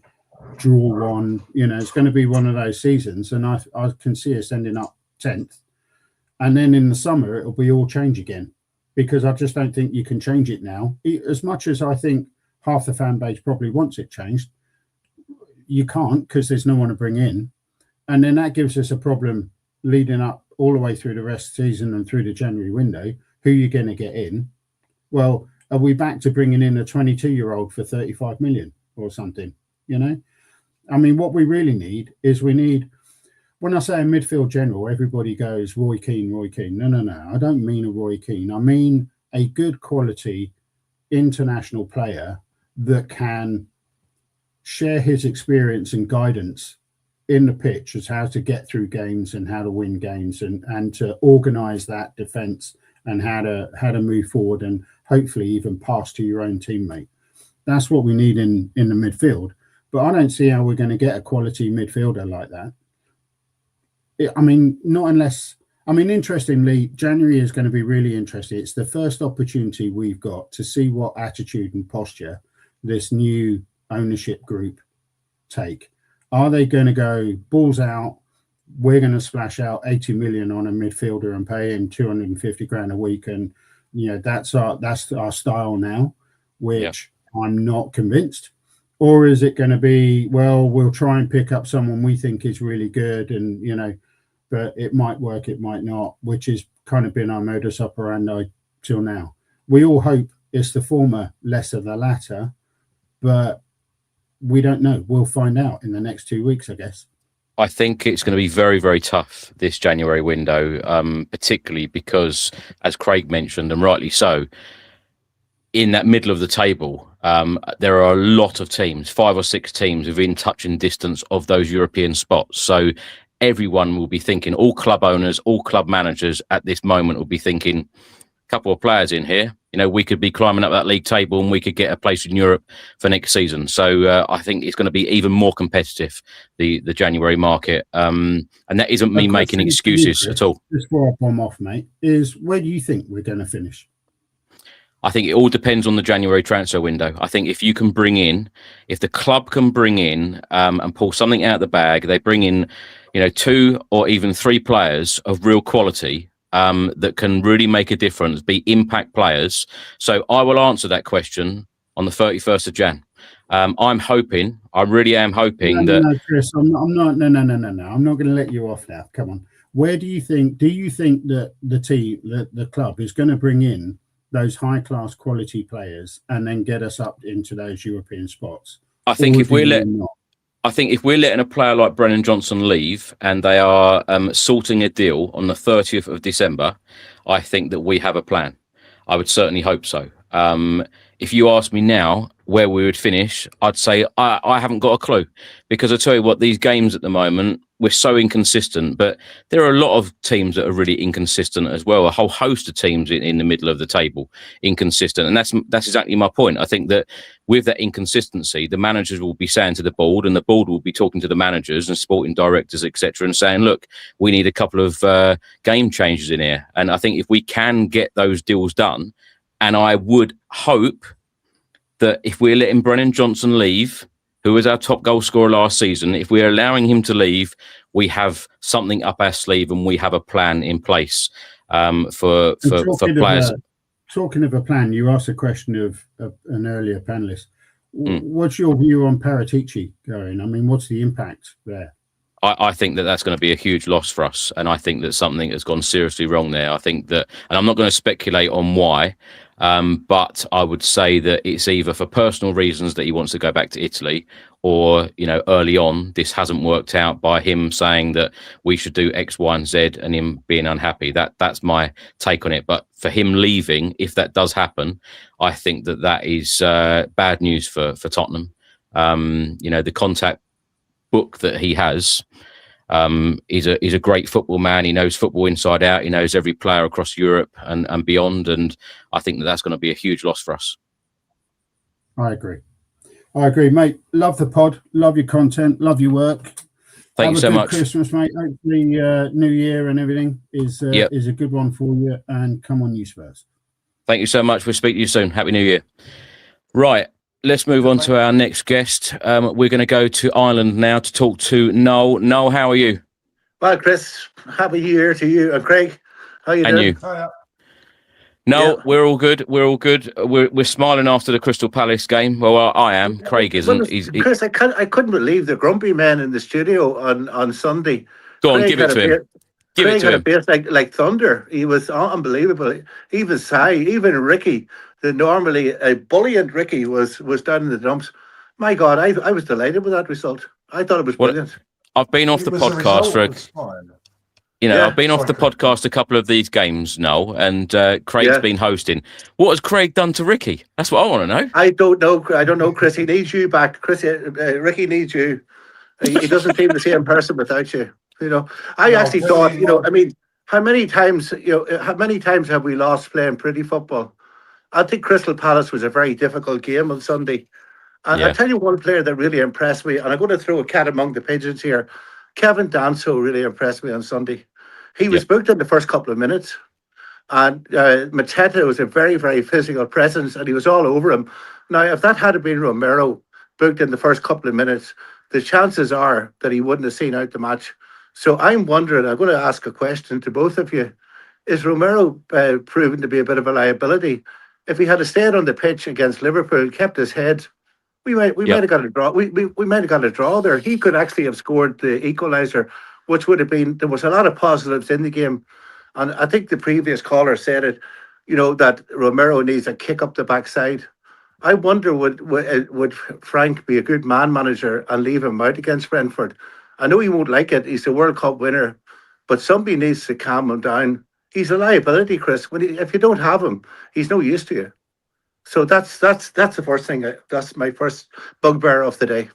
draw 1. It's going to be one of those seasons. And I can see us ending up 10th. And then in the summer, it'll be all change again, because I just don't think you can change it now. As much as I think half the fan base probably wants it changed. You can't because there's no one to bring in. And then that gives us a problem leading up all the way through the rest of the season and through the January window. Who are you going to get in? Well, are we back to bringing in a 22-year-old for 35 million or something? You know, I mean, what we really need is when I say a midfield general, everybody goes Roy Keane. No. I don't mean a Roy Keane. I mean a good quality international player that can share his experience and guidance in the pitch as how to get through games and how to win games and to organise that defence and how to move forward and hopefully even pass to your own teammate. That's what we need in the midfield. But I don't see how we're going to get a quality midfielder like that. Interestingly, January is going to be really interesting. It's the first opportunity we've got to see what attitude and posture this new ownership group take. Are they going to go balls out? We're going to splash out 80 million on a midfielder and pay him 250 grand a week, and that's our style now, which I'm not convinced. Or is it going to be, well, we'll try and pick up someone we think is really good, and but it might work, it might not, which has kind of been our modus operandi till now. We all hope it's the former, less of the latter, but we don't know. We'll find out in the next 2 weeks, I guess. I think it's going to be very, very tough this January window, particularly because, as Craig mentioned, and rightly so, in that middle of the table, there are a lot of teams, 5 or 6 teams within touch and distance of those European spots. So everyone will be thinking, all club owners, all club managers at this moment will be thinking, a couple of players in here, we could be climbing up that league table and we could get a place in Europe for next season. So I think it's going to be even more competitive, the January market. And that isn't me making excuses at all. Just before I bomb off, mate, is where do you think we're going to finish? I think it all depends on the January transfer window. I think if the club can bring in and pull something out of the bag, they bring in, 2 or even 3 players of real quality that can really make a difference, be impact players. So I will answer that question on the 31st of Jan. I really am hoping that... No, Chris, I'm not. No. I'm not going to let you off now. Come on. Where do you think that the team, the club is going to bring in those high-class quality players and then get us up into those European spots? I think if we're letting a player like Brennan Johnson leave and they are sorting a deal on the 30th of December, I think that we have a plan. I would certainly hope so. If you ask me now where we would finish, I'd say I haven't got a clue, because I tell you what, these games at the moment, we're so inconsistent, but there are a lot of teams that are really inconsistent as well. A whole host of teams in the middle of the table, inconsistent. And that's exactly my point. I think that with that inconsistency, the managers will be saying to the board, and the board will be talking to the managers and sporting directors, etc., and saying, look, we need a couple of game changers in here. And I think if we can get those deals done, and I would hope that if we're letting Brennan Johnson leave, who was our top goal scorer last season, if we're allowing him to leave, we have something up our sleeve and we have a plan in place for players. Talking of a plan, you asked a question of an earlier panelist. What's your view on Paratici going? I mean, what's the impact there? I think that that's going to be a huge loss for us. And I think that something has gone seriously wrong there. I think that, and I'm not going to speculate on why, but I would say that it's either for personal reasons that he wants to go back to Italy, or, early on, this hasn't worked out by him saying that we should do X, Y, and Z and him being unhappy. That's my take on it. But for him leaving, if that does happen, I think that is bad news for Tottenham. The contact book that he has, he's a great football man. He knows football inside out. He knows every player across Europe and beyond. And I think that's going to be a huge loss for us. I agree, mate. Love the pod. Love your content. Love your work. Thank you so much. Christmas, mate. Hopefully, New Year and everything is a good one for you. And come on, you Spurs. Thank you so much. We'll speak to you soon. Happy New Year. Right. Let's move on to our next guest. We're going to go to Ireland now to talk to Noel. Noel, how are you? Well, Chris, happy New Year to you and Craig. How you doing? You? No, we're all good. We're all good. We're smiling after the Crystal Palace game. Well, I am. Craig isn't. Chris, I couldn't believe the grumpy man in the studio on Sunday. Go on, give it to him. Craig had a face like thunder. He was unbelievable. Even Sai, even Ricky, the normally a buoyant Ricky was down in the dumps. My God, I was delighted with that result. I thought it was brilliant. I've been off the podcast I've been off the podcast a couple of these games, Noel, and Craig's been hosting. What has Craig done to Ricky? That's what I want to know. I don't know, Chris. He needs you back. Chris, Ricky needs you. He doesn't seem the same person without you. I actually thought, I mean, how many times have we lost playing pretty football? I think Crystal Palace was a very difficult game on Sunday. And I'll tell you one player that really impressed me, and I'm going to throw a cat among the pigeons here. Kevin Danso really impressed me on Sunday. He was booked in the first couple of minutes, and Mateta was a very, very physical presence, and he was all over him. Now, if that had been Romero booked in the first couple of minutes, the chances are that he wouldn't have seen out the match. So I'm wondering, I'm going to ask a question to both of you. Is Romero proven to be a bit of a liability? If he had stayed on the pitch against Liverpool, kept his head, we might have got a draw. We might have got a draw there. He could actually have scored the equaliser, which would have been, there was a lot of positives in the game. And I think the previous caller said it, that Romero needs a kick up the backside. I wonder, would Frank be a good man manager and leave him out against Brentford? I know he won't like it. He's a World Cup winner, but somebody needs to calm him down. He's a liability, Chris. If you don't have him, he's no use to you. So that's the first thing. That's my first bugbear of the day.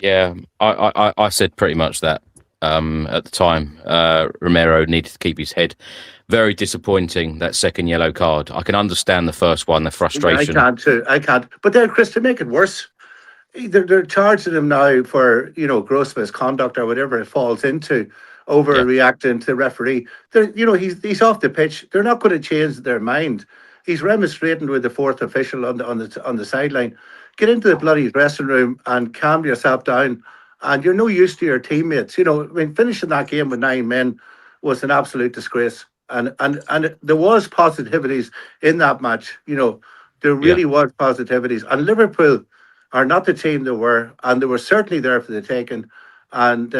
Yeah, I said pretty much that at the time. Romero needed to keep his head. Very disappointing, that second yellow card. I can understand the first one, the frustration. I can too. I can't. But then, Chris, to make it worse, they're charging him now for gross misconduct or whatever it falls into, overreacting to the referee. He's off the pitch. They're not going to change their mind. He's remonstrating with the fourth official on the sideline. Get into the bloody dressing room and calm yourself down. And you're no use to your teammates. Finishing that game with 9 men was an absolute disgrace. And there was positivities in that match. There really was positivities. And Liverpool are not the team they were, and they were certainly there for the taking. And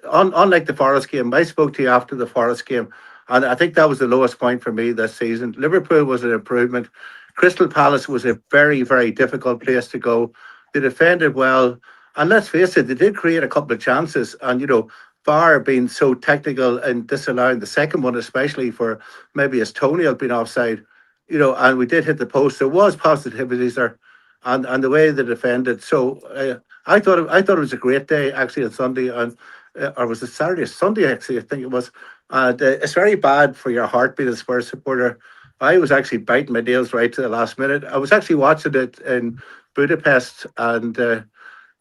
unlike the Forest game, I spoke to you after the Forest game, and I think that was the lowest point for me this season. Liverpool was an improvement. Crystal Palace was a very, very difficult place to go. They defended well, and let's face it, they did create a couple of chances. And VAR being so technical and disallowing the second one, especially for maybe his toenail being offside, and we did hit the post. There was positivities there, and the way they defended. So I thought it was a great day actually on Sunday, or was it Saturday? Sunday actually, I think it was. And it's very bad for your heart being a Spurs supporter. I was actually biting my nails right to the last minute. I was actually watching it in Budapest, and there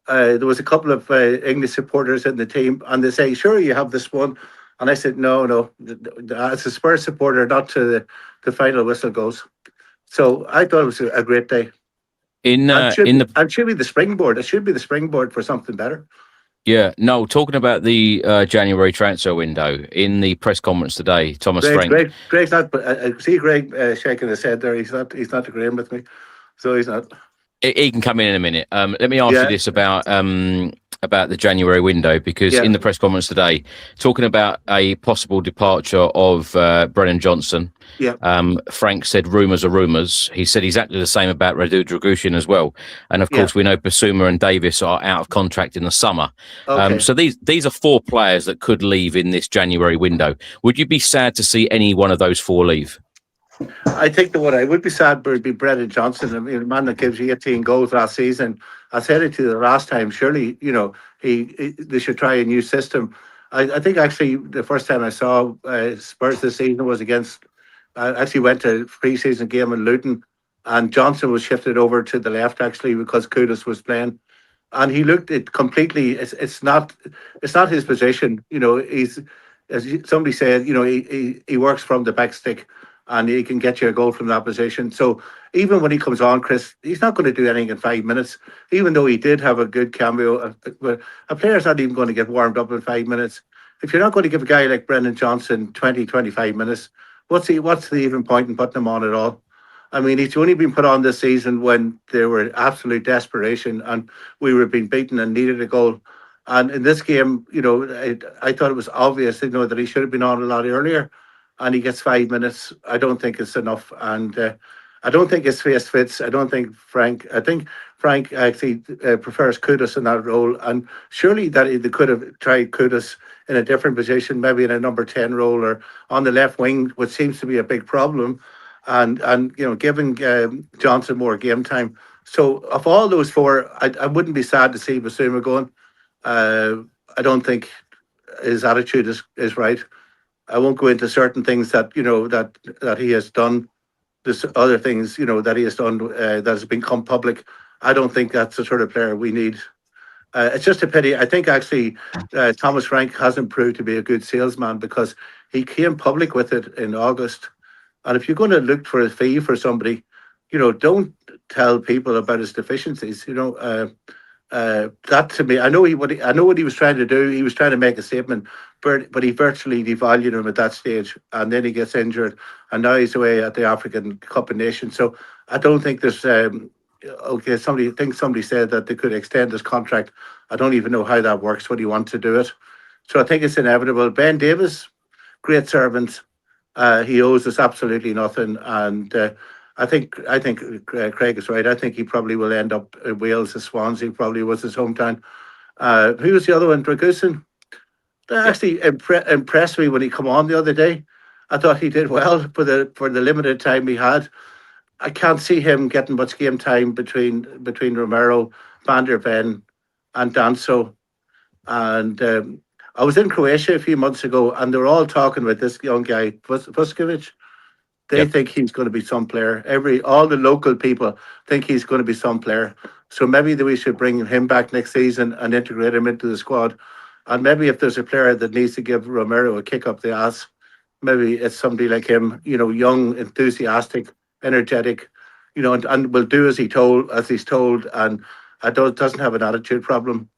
was a couple of English supporters in the team, and they say, "Sure, you have this one," and I said, "No, as a Spurs supporter, not to the final whistle goes." So I thought it was a great day. It should be the springboard. It should be the springboard for something better. Yeah, no, talking about the January transfer window, in the press conference today, Thomas Frank. Greg's not, but I see Greg shaking his head there. He's not agreeing with me, so he's not. He can come in a minute. Let me ask you this about the January window, because in the press conference today, talking about a possible departure of Brennan Johnson, Frank said rumours are rumours. He said exactly the same about Radu Dragushin as well. And of course, we know Basuma and Davies are out of contract in the summer. Okay. So these are 4 players that could leave in this January window. Would you be sad to see any one of those 4 leave? I think that what I would be sad would be Brennan Johnson. I mean, the man that gives you 18 goals last season. I said it to you the last time. Surely, they should try a new system. I think actually the first time I saw Spurs this season was against. I actually went to a pre-season game in Luton, and Johnson was shifted over to the left actually because Kudus was playing, and he looked it completely. It's not his position. He's, as somebody said, he works from the back stick, and he can get you a goal from that position. So even when he comes on, Chris, he's not going to do anything in 5 minutes, even though he did have a good cameo. A player's not even going to get warmed up in 5 minutes. If you're not going to give a guy like Brennan Johnson 20, 25 minutes, what's the even point in putting him on at all? I mean, he's only been put on this season when there were absolute desperation and we were being beaten and needed a goal. And in this game, I thought it was obvious, that he should have been on a lot earlier. And he gets 5 minutes. I don't think it's enough. And I don't think his face fits. I think Frank actually prefers Kudus in that role. And surely that they could have tried Kudus in a different position, maybe in a number 10 role or on the left wing, which seems to be a big problem. And giving Johnson more game time. So of all those four, I wouldn't be sad to see Basuma going. I don't think his attitude is right. I won't go into certain things that that he has done. There's other things that he has done that has become public. I don't think that's the sort of player we need. It's just a pity. I think actually Thomas Frank hasn't proved to be a good salesman because he came public with it in August. And if you're going to look for a fee for somebody, don't tell people about his deficiencies. That to me, I know what he was trying to do. He was trying to make a statement, but he virtually devalued him at that stage. And then he gets injured, and now he's away at the African Cup of Nations. So I don't think there's somebody said that they could extend his contract. I don't even know how that works. Would he want to do it? So I think it's inevitable. Ben Davies, great servant. He owes us absolutely nothing, and I think Craig is right. I think he probably will end up in Wales. As Swansea probably was his hometown. Who was the other one? Dragusin. That actually impressed me when he come on the other day. I thought he did well for the limited time he had. I can't see him getting much game time between Romero, Van der Ven, and Danso. And I was in Croatia a few months ago, and they were all talking about this young guy, Vuskovic. They think he's going to be some player. All the local people think he's going to be some player. So maybe we should bring him back next season and integrate him into the squad. And maybe if there's a player that needs to give Romero a kick up the ass, maybe it's somebody like him, young, enthusiastic, energetic, and will do as he's told, and doesn't have an attitude problem.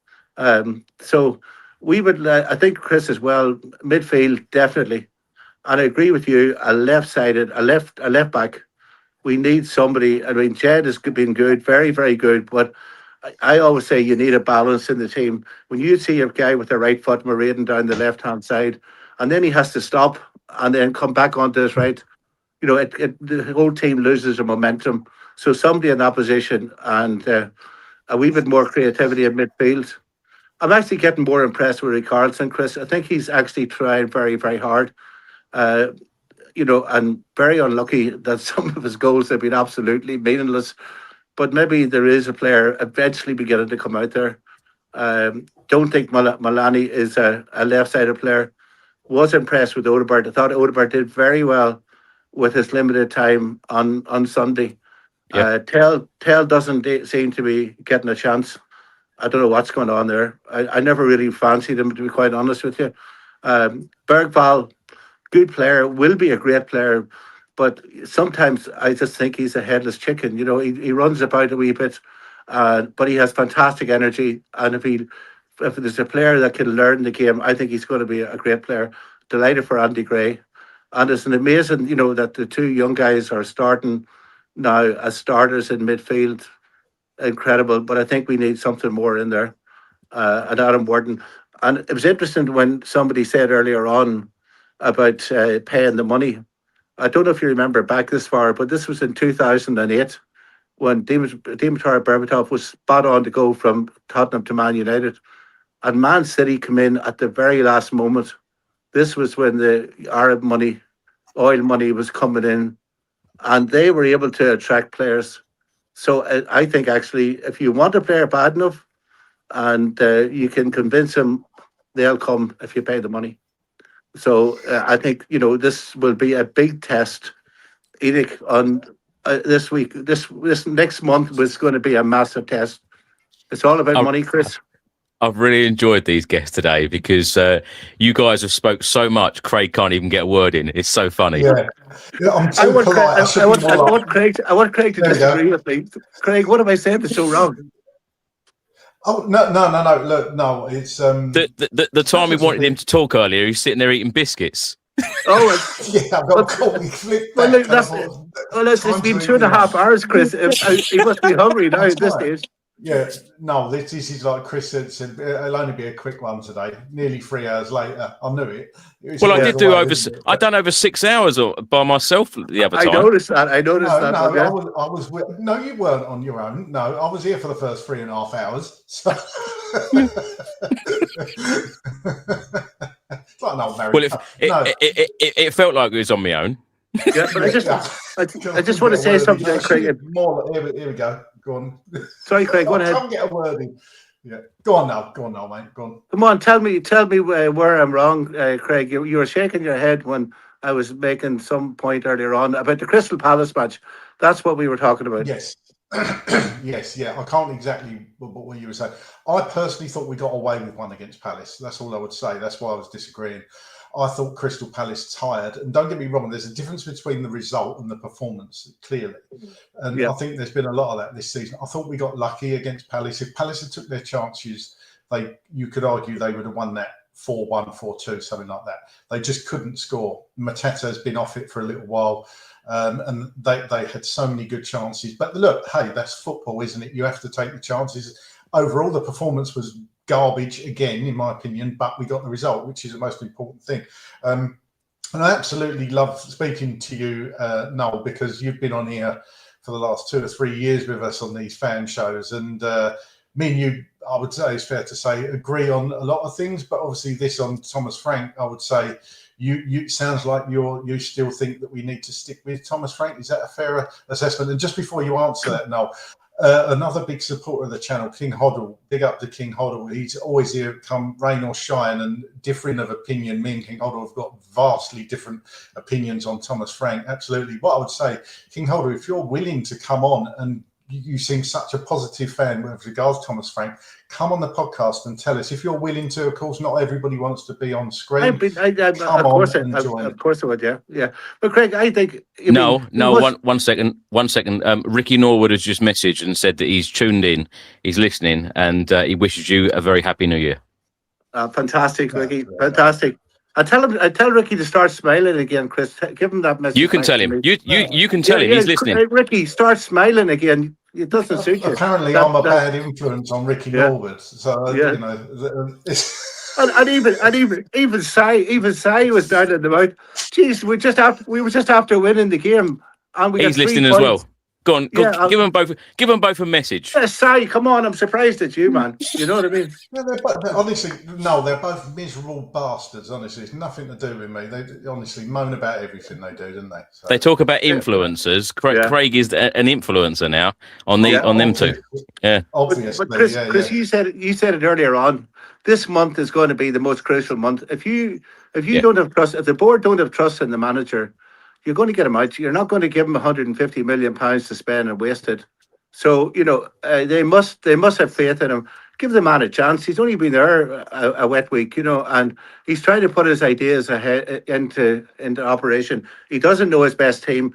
So we would, I think, Chris, as well, midfield definitely. And I agree with you. A left back. We need somebody. I mean, Jed has been good, very, very good. But I always say you need a balance in the team. When you see a guy with the right foot marauding down the left-hand side, and then he has to stop and then come back onto his right, the whole team loses the momentum. So somebody in that position and a wee bit more creativity in midfield. I'm actually getting more impressed with Richarlison, Chris. I think he's actually trying very, very hard. And very unlucky that some of his goals have been absolutely meaningless. But maybe there is a player eventually beginning to come out there. Don't think Malani is a left-sided player. Was impressed with Odegaard. I thought Odegaard did very well with his limited time on Sunday. Yep. Tell doesn't seem to be getting a chance. I don't know what's going on there. I never really fancied him, to be quite honest with you. Bergvall, good player, will be a great player, but sometimes I just think he's a headless chicken. He runs about a wee bit, but he has fantastic energy. And if there's a player that can learn the game, I think he's going to be a great player. Delighted for Andy Gray. And it's an amazing, that the two young guys are starting now as starters in midfield. Incredible, but I think we need something more in there. And Adam Warden. And it was interesting when somebody said earlier on about paying the money. I don't know if you remember back this far, but this was in 2008 when Dimitar Berbatov was spot on to go from Tottenham to Man United. And Man City come in at the very last moment. This was when the Arab money, oil money was coming in, and they were able to attract players. So I think actually, if you want a player bad enough and you can convince them, they'll come if you pay the money. So I think, this will be a big test. Edic on this week. This next month was going to be a massive test. It's all about money, Chris. I've really enjoyed these guests today because you guys have spoke so much. Craig can't even get a word in. It's so funny. Yeah, I'm too polite. I want Craig to disagree with me. Craig, what have I said that's so wrong? Oh no! Look, no. It's the time we wanted him to talk earlier. He's sitting there eating biscuits. Yeah, I've got caught me flipped Well, back. look, it's been 2.5 hours, Chris. He must be hungry now at this stage. Yeah, no, this is like Chris said, it'll only be a quick one today. Nearly 3 hours later, I knew it. Well, I did do I'd done over 6 hours by myself the other time. I noticed that. I was. No, you weren't on your own. No, I was here for the first 3.5 hours. So. It's like an old married couple. It felt like it was on my own. Yeah, but I just want to say something, Craig. Here we go. Go on. Sorry, Craig. Go ahead. Come get a word in. Yeah. Go on now, mate. Go on. Come on, tell me where I'm wrong, Craig. You were shaking your head when I was making some point earlier on about the Crystal Palace match. That's what we were talking about. Yes. Yes, yeah. I can't exactly what you were saying. I personally thought we got away with one against Palace. That's all I would say. That's why I was disagreeing. I thought Crystal Palace tired. And don't get me wrong, there's a difference between the result and the performance, clearly. And I think there's been a lot of that this season. I thought we got lucky against Palace. If Palace had took their chances, you could argue they would have won that 4-1, 4-2, something like that. They just couldn't score. Mateta's been off it for a little while. And they had so many good chances. But look, hey, that's football, isn't it? You have to take the chances. Overall, the performance was garbage again, in my opinion, but we got the result, which is the most important thing. And I absolutely love speaking to you, Noel, because you've been on here for the last 2 or 3 years with us on these fan shows. And me and you, I would say, it's fair to say, agree on a lot of things. But obviously this on Thomas Frank, I would say, you sounds like you still think that we need to stick with Thomas Frank. Is that a fair assessment? And just before you answer that, Noel, another big supporter of the channel, King Hoddle. Big up to King Hoddle. He's always here, come rain or shine, and differing of opinion. Me and King Hoddle have got vastly different opinions on Thomas Frank. Absolutely. What I would say, King Hoddle, if you're willing to come on, and you seem such a positive fan with regards to Thomas Frank, come on the podcast and tell us if you're willing to. Of course, not everybody wants to be on screen. Of course I would, yeah. But Craig, I think one second. Ricky Norwood has just messaged and said that he's tuned in, he's listening, and he wishes you a very happy New Year. Fantastic, Ricky, fantastic. I tell Ricky to start smiling again, Chris. Give him that message. You can tell him. You can tell him. He's listening. Ricky, start smiling again. It doesn't suit you. Apparently, I'm a bad influence on Ricky Norwood. So you know, and even Sai was down in the mouth. Jeez, we were just after winning the game, and we. He's listening as well. Go on, give them both a message. Yeah, Sai, come on! I'm surprised at you, man. You know what I mean? Yeah, they're both miserable bastards. Honestly, it's nothing to do with me. They honestly moan about everything they do, don't they? So, they talk about influencers. Craig is an influencer now on them two. Yeah, obviously. But Chris, you said it earlier on. This month is going to be the most crucial month. If you don't have trust, if the board don't have trust in the manager, you're going to get him out. You're not going to give him 150 million pounds to spend and waste it. So they must have faith in him. Give the man a chance. He's only been there a wet week, and he's trying to put his ideas ahead into operation. He doesn't know his best team.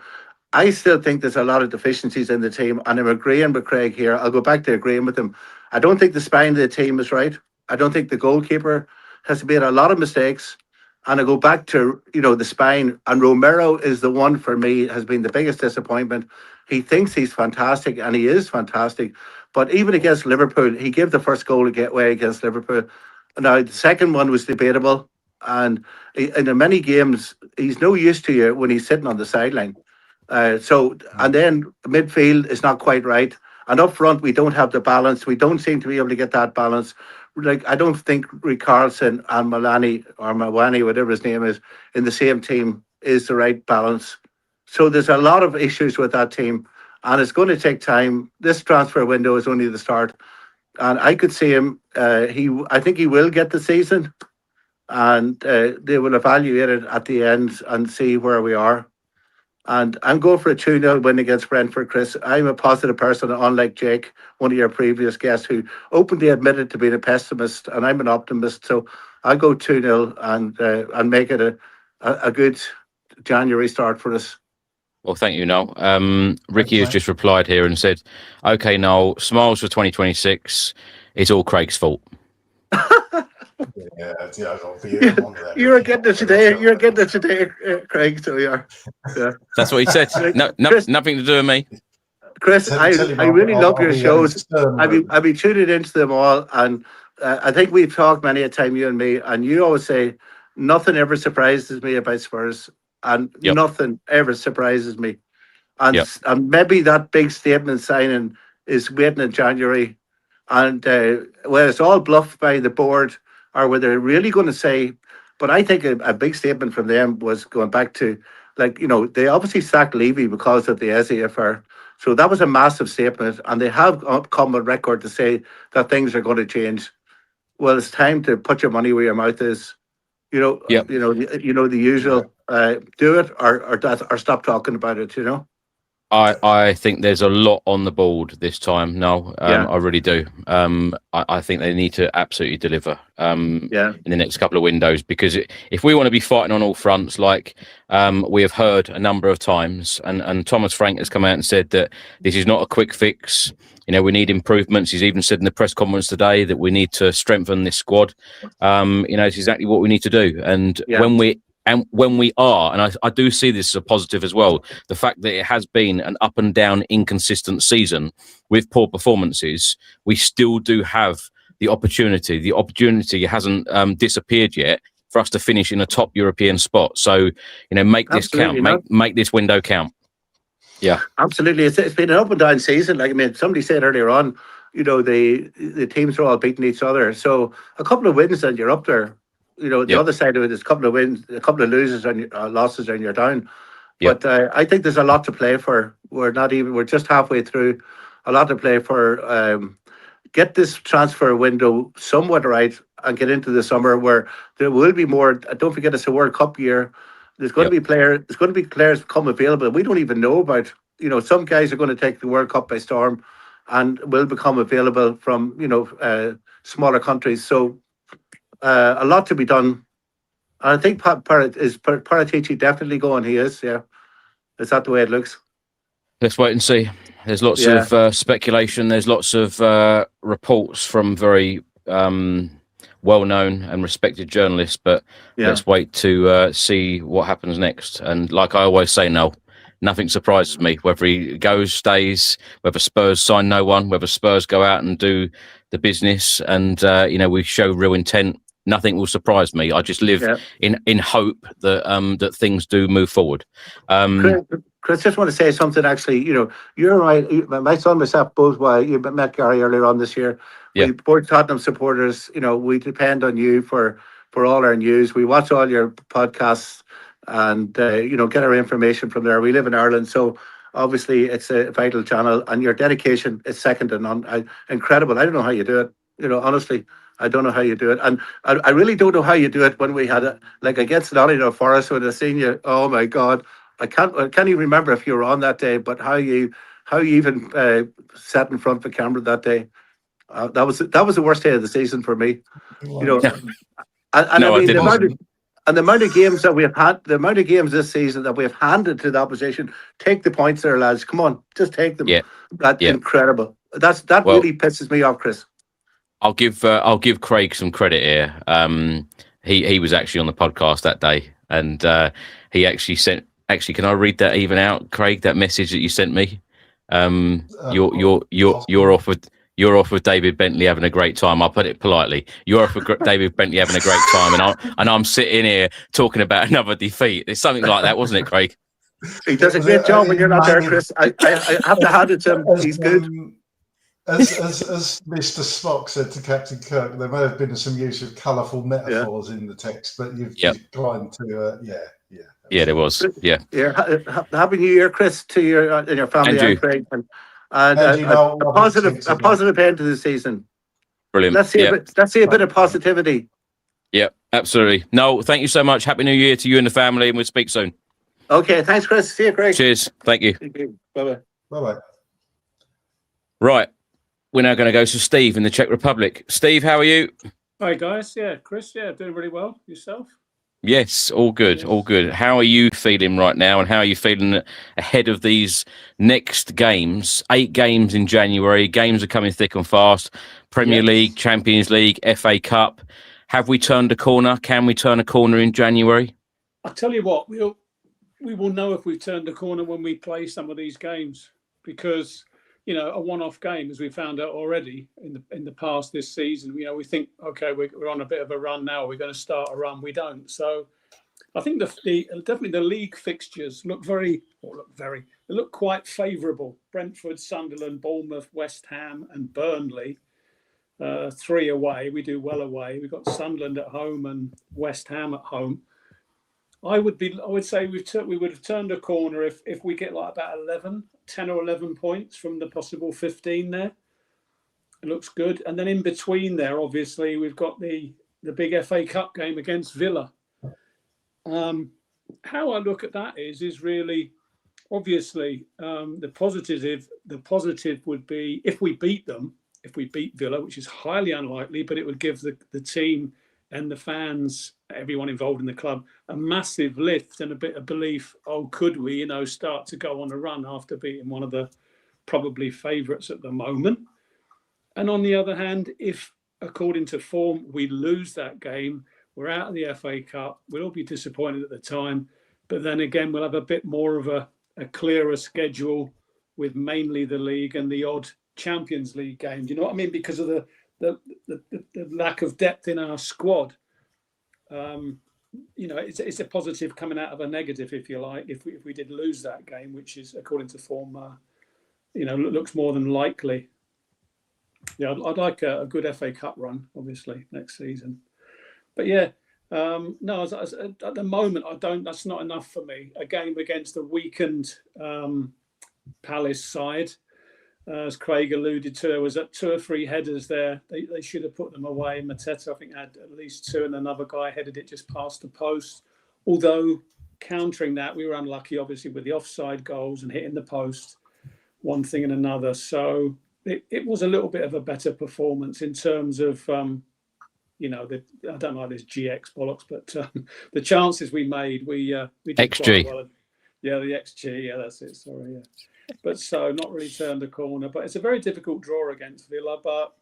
I still think there's a lot of deficiencies in the team, and I'm agreeing with Craig here. I'll go back to agreeing with him. I don't think the spine of the team is right. I don't think the goalkeeper has made a lot of mistakes. And I go back to, the spine. And Romero is the one, for me, has been the biggest disappointment. He thinks he's fantastic, and he is fantastic. But even against Liverpool, he gave the first goal away against Liverpool. Now, the second one was debatable. And in many games, he's no use to you when he's sitting on the sideline. And then midfield is not quite right. And up front, we don't have the balance. We don't seem to be able to get that balance. Like, I don't think Richarlison and Mawani, whatever his name is, in the same team is the right balance. So there's a lot of issues with that team, and it's going to take time. This transfer window is only the start, and I could see him. I think he will get the season, and they will evaluate it at the end and see where we are. And I'm going for a 2-0 win against Brentford, Chris. I'm a positive person, unlike Jake, one of your previous guests, who openly admitted to being a pessimist, and I'm an optimist. So I'll go 2-0 and make it a good January start for us. Well, thank you, Noel. Ricky has just replied here and said, "Okay, Noel, smiles for 2026. It's all Craig's fault." You were getting it today. You're getting it today, Craig. So you are. Yeah. That's what he said. Chris, nothing to do with me. Chris, I really love your shows. I've been tuning into them all, and I think we've talked many a time, you and me, and you always say nothing ever surprises me about Spurs, and nothing ever surprises me. And, and maybe that big statement signing is waiting in January, and whether it's all bluffed by the board or whether they're really going to say. But I think a big statement from them was going back to, like, you know, they obviously sacked Levy because of the Eze affair. So that was a massive statement, and they have come on record to say that things are going to change. Well, it's time to put your money where your mouth is. You know, the usual. Do it or stop talking about it. You know. I think there's a lot on the board this time. No, I really do. I think they need to absolutely deliver in the next couple of windows, because if we want to be fighting on all fronts, like we have heard a number of times, and Thomas Frank has come out and said that this is not a quick fix. You know, we need improvements. He's even said in the press conference today that we need to strengthen this squad. You know, it's exactly what we need to do. And when we are, and I do see this as a positive as well, the fact that it has been an up and down inconsistent season with poor performances, we still do have the opportunity. The opportunity hasn't disappeared yet for us to finish in a top European spot. So, you know, make this count, make this window count. Yeah, absolutely. It's been an up and down season. Like, I mean, somebody said earlier on, you know, the teams are all beating each other. So a couple of wins and you're up there. You know, the other side of it is a couple of wins, a couple of losses and losses, and you're down. But I think there's a lot to play for. We're just halfway through. A lot to play for. Get this transfer window somewhat right and get into the summer where there will be more. Don't forget, it's a World Cup year. There's going to be players. There's going to be players become available. We don't even know about. You know, some guys are going to take the World Cup by storm, and will become available from smaller countries. So. A lot to be done. I think Paratici definitely going? He is, yeah. Is that the way it looks? Let's wait and see. There's lots of speculation. There's lots of reports from very well-known and respected journalists, but let's wait to see what happens next. And like I always say, Noel, nothing surprises me. Whether he goes, stays, whether Spurs sign no one, whether Spurs go out and do the business and, we show real intent. Nothing will surprise me. I just live in hope that that things do move forward. Chris, just want to say something. Actually, you're right. My son and myself both. You met Gary earlier on this year. We both Tottenham supporters. We depend on you for all our news. We watch all your podcasts and get our information from there. We live in Ireland, so obviously it's a vital channel. And your dedication is second to none. Incredible. I don't know how you do it. Honestly. I don't know how you do it, and I really don't know how you do it. When we had against Nottingham Forest, when I seen you, oh my God, I can't even remember if you were on that day, but how you even sat in front of the camera that day. That was the worst day of the season for me. The amount of games that we have had, the amount of games this season that we have handed to the opposition. Take the points there, lads. Come on, just take them. That's incredible. That really pisses me off, Chris. I'll give Craig some credit here. He was actually on the podcast that day, and he actually sent. Actually, can I read that even out, Craig? That message that you sent me. You're off with David Bentley having a great time. I'll put it politely. You're off with David Bentley having a great time, and I'm sitting here talking about another defeat. It's something like that, wasn't it, Craig? He does a great job when you're not there, Chris. I have to hand it to him. He's good. As Mr. Spock said to Captain Kirk, there may have been some use of colourful metaphors in the text, but you've declined to, Yeah, there was. Yeah. Happy New Year, Chris, to your and your family, and Craig, and a positive end to the season. Brilliant. Let's see a bit of positivity. Yeah, absolutely. No, thank you so much. Happy New Year to you and the family, and we'll speak soon. Okay, thanks, Chris. See you, Craig. Cheers. Thank you. Bye-bye. Bye-bye. Right. We're now going to go to Steve in the Czech Republic. Steve, how are you? Hi, guys. Yeah, Chris, doing really well. Yourself? Yes, all good, all good. How are you feeling right now, and how are you feeling ahead of these next games? 8 games in January. Games are coming thick and fast. Premier League, Champions League, FA Cup. Have we turned a corner? Can we turn a corner in January? I tell you what, we will know if we've turned a corner when we play some of these games, because a one-off game, as we found out already in the past this season, we think, okay, we're on a bit of a run now. We're going to start a run. We don't. So I think definitely the league fixtures look quite favourable. Brentford, Sunderland, Bournemouth, West Ham, and Burnley. 3 away. We do well away. We've got Sunderland at home and West Ham at home. I would say we would have turned a corner if we get like about 10 or 11 points from the possible 15 there. It looks good. And then in between there, obviously, we've got the big FA Cup game against Villa. How I look at that is really, obviously, the positive would be if we beat them, if we beat Villa, which is highly unlikely, but it would give the team and the fans, everyone involved in the club, a massive lift and a bit of belief. Oh, could we, start to go on a run after beating one of the probably favourites at the moment? And on the other hand, if, according to form, we lose that game, we're out of the FA Cup, we'll all be disappointed at the time. But then again, we'll have a bit more of a clearer schedule with mainly the league and the odd Champions League game. Do you know what I mean? Because of the lack of depth in our squad. It's a positive coming out of a negative, if you like, if we did lose that game, which is, according to form, looks more than likely. Yeah, I'd like a good FA Cup run, obviously, next season. But yeah, no, at the moment, that's not enough for me. A game against a weakened Palace side, as Craig alluded to, there was 2 or 3 headers there. They should have put them away. Mateta, I think, had at least 2, and another guy headed it just past the post. Although, countering that, we were unlucky, obviously, with the offside goals and hitting the post, one thing and another. So it was a little bit of a better performance in terms of, I don't like this GX bollocks, but the chances we made, we did XG. Quite well. Yeah, the XG. Yeah, that's it. Sorry, yeah. But so not really turned a corner. But it's a very difficult draw against Villa. But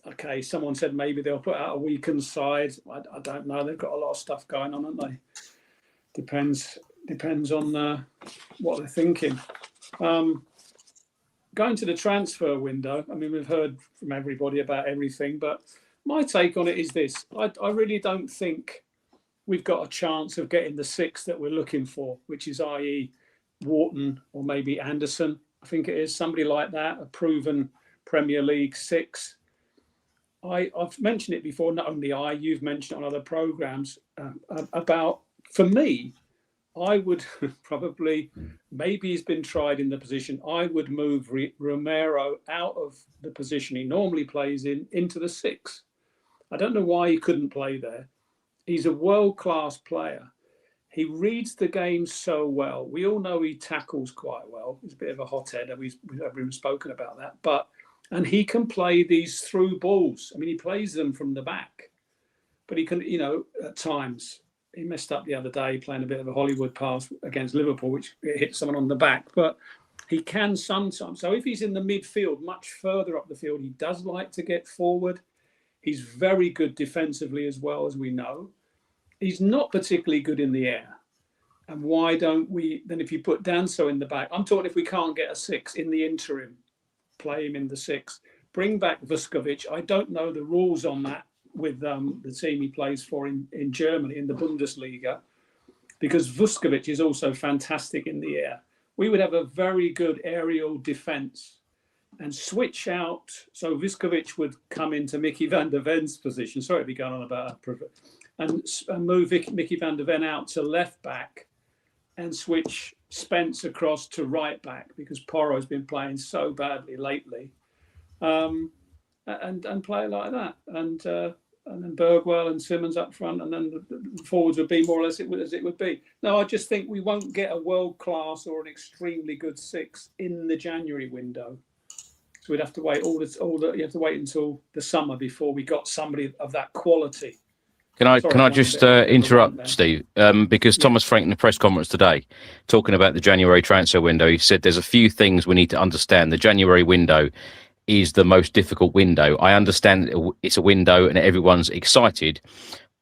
okay, someone said maybe they'll put out a weakened side. I don't know. They've got a lot of stuff going on, haven't they? Depends on what they're thinking. Going to the transfer window. I mean, we've heard from everybody about everything, but my take on it is this: I really don't think we've got a chance of getting the 6 that we're looking for, which is i.e. Wharton or maybe Anderson. I think it is somebody like that, a proven Premier League 6. I've mentioned it before, not only you've mentioned it on other programmes, about, for me, I would probably, maybe he's been tried in the position, I would move Romero out of the position he normally plays into the 6. I don't know why he couldn't play there. He's a world-class player. He reads the game so well. We all know he tackles quite well. He's a bit of a hothead, and we've spoken about that. And he can play these through balls. I mean, he plays them from the back. But he can, at times, he messed up the other day playing a bit of a Hollywood pass against Liverpool, which hit someone on the back. But he can sometimes. So if he's in the midfield, much further up the field, he does like to get forward. He's very good defensively as well, as we know. He's not particularly good in the air. And why don't we, then if you put Danso in the back, I'm talking if we can't get a 6 in the interim, play him in the 6. Bring back Vuskovic. I don't know the rules on that with the team he plays for in Germany, in the Bundesliga, because Vuskovic is also fantastic in the air. We would have a very good aerial defence and switch out. So Vuskovic would come into Mickey van der Ven's position. Sorry to be going on about that. And move Mickey van der Ven out to left back and switch Spence across to right back, because Porro's been playing so badly lately, and play like that, and then Bergwell and Simmons up front, and then the forwards would be more or less as it would be. No, I just think we won't get a world class or an extremely good 6 in the January window. So we'd have to wait you have to wait until the summer before we got somebody of that quality. Can I just interrupt, Steve? Because Thomas Frank in the press conference today, talking about the January transfer window, he said there's a few things we need to understand. The January window is the most difficult window. I understand it's a window and everyone's excited,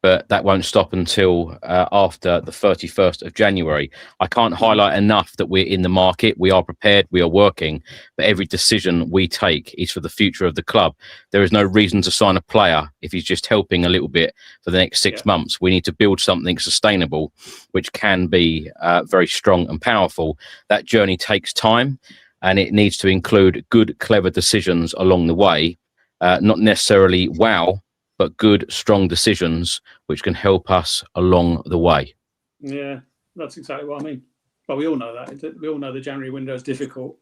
but that won't stop until after the 31st of January. I can't highlight enough that we're in the market, we are prepared, we are working, but every decision we take is for the future of the club. There is no reason to sign a player if he's just helping a little bit for the next 6 months. We need to build something sustainable, which can be very strong and powerful. That journey takes time, and it needs to include good, clever decisions along the way, not necessarily wow, but good, strong decisions which can help us along the way. Yeah, that's exactly what I mean. Well, we all know that. We all know the January window is difficult.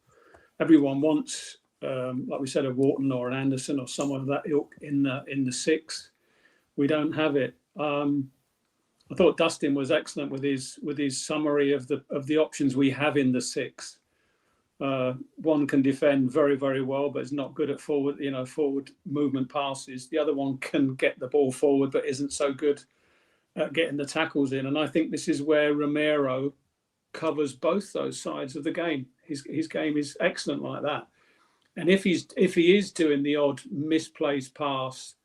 Everyone wants, like we said, a Wharton or an Anderson or someone of that ilk in the six. We don't have it. I thought Dustin was excellent with his summary of the options we have in the six. One can defend very, very well, but is not good at forward movement passes. The other one can get the ball forward, but isn't so good at getting the tackles in. And I think this is where Romero covers both those sides of the game. His game is excellent like that. And if he is doing the odd misplaced pass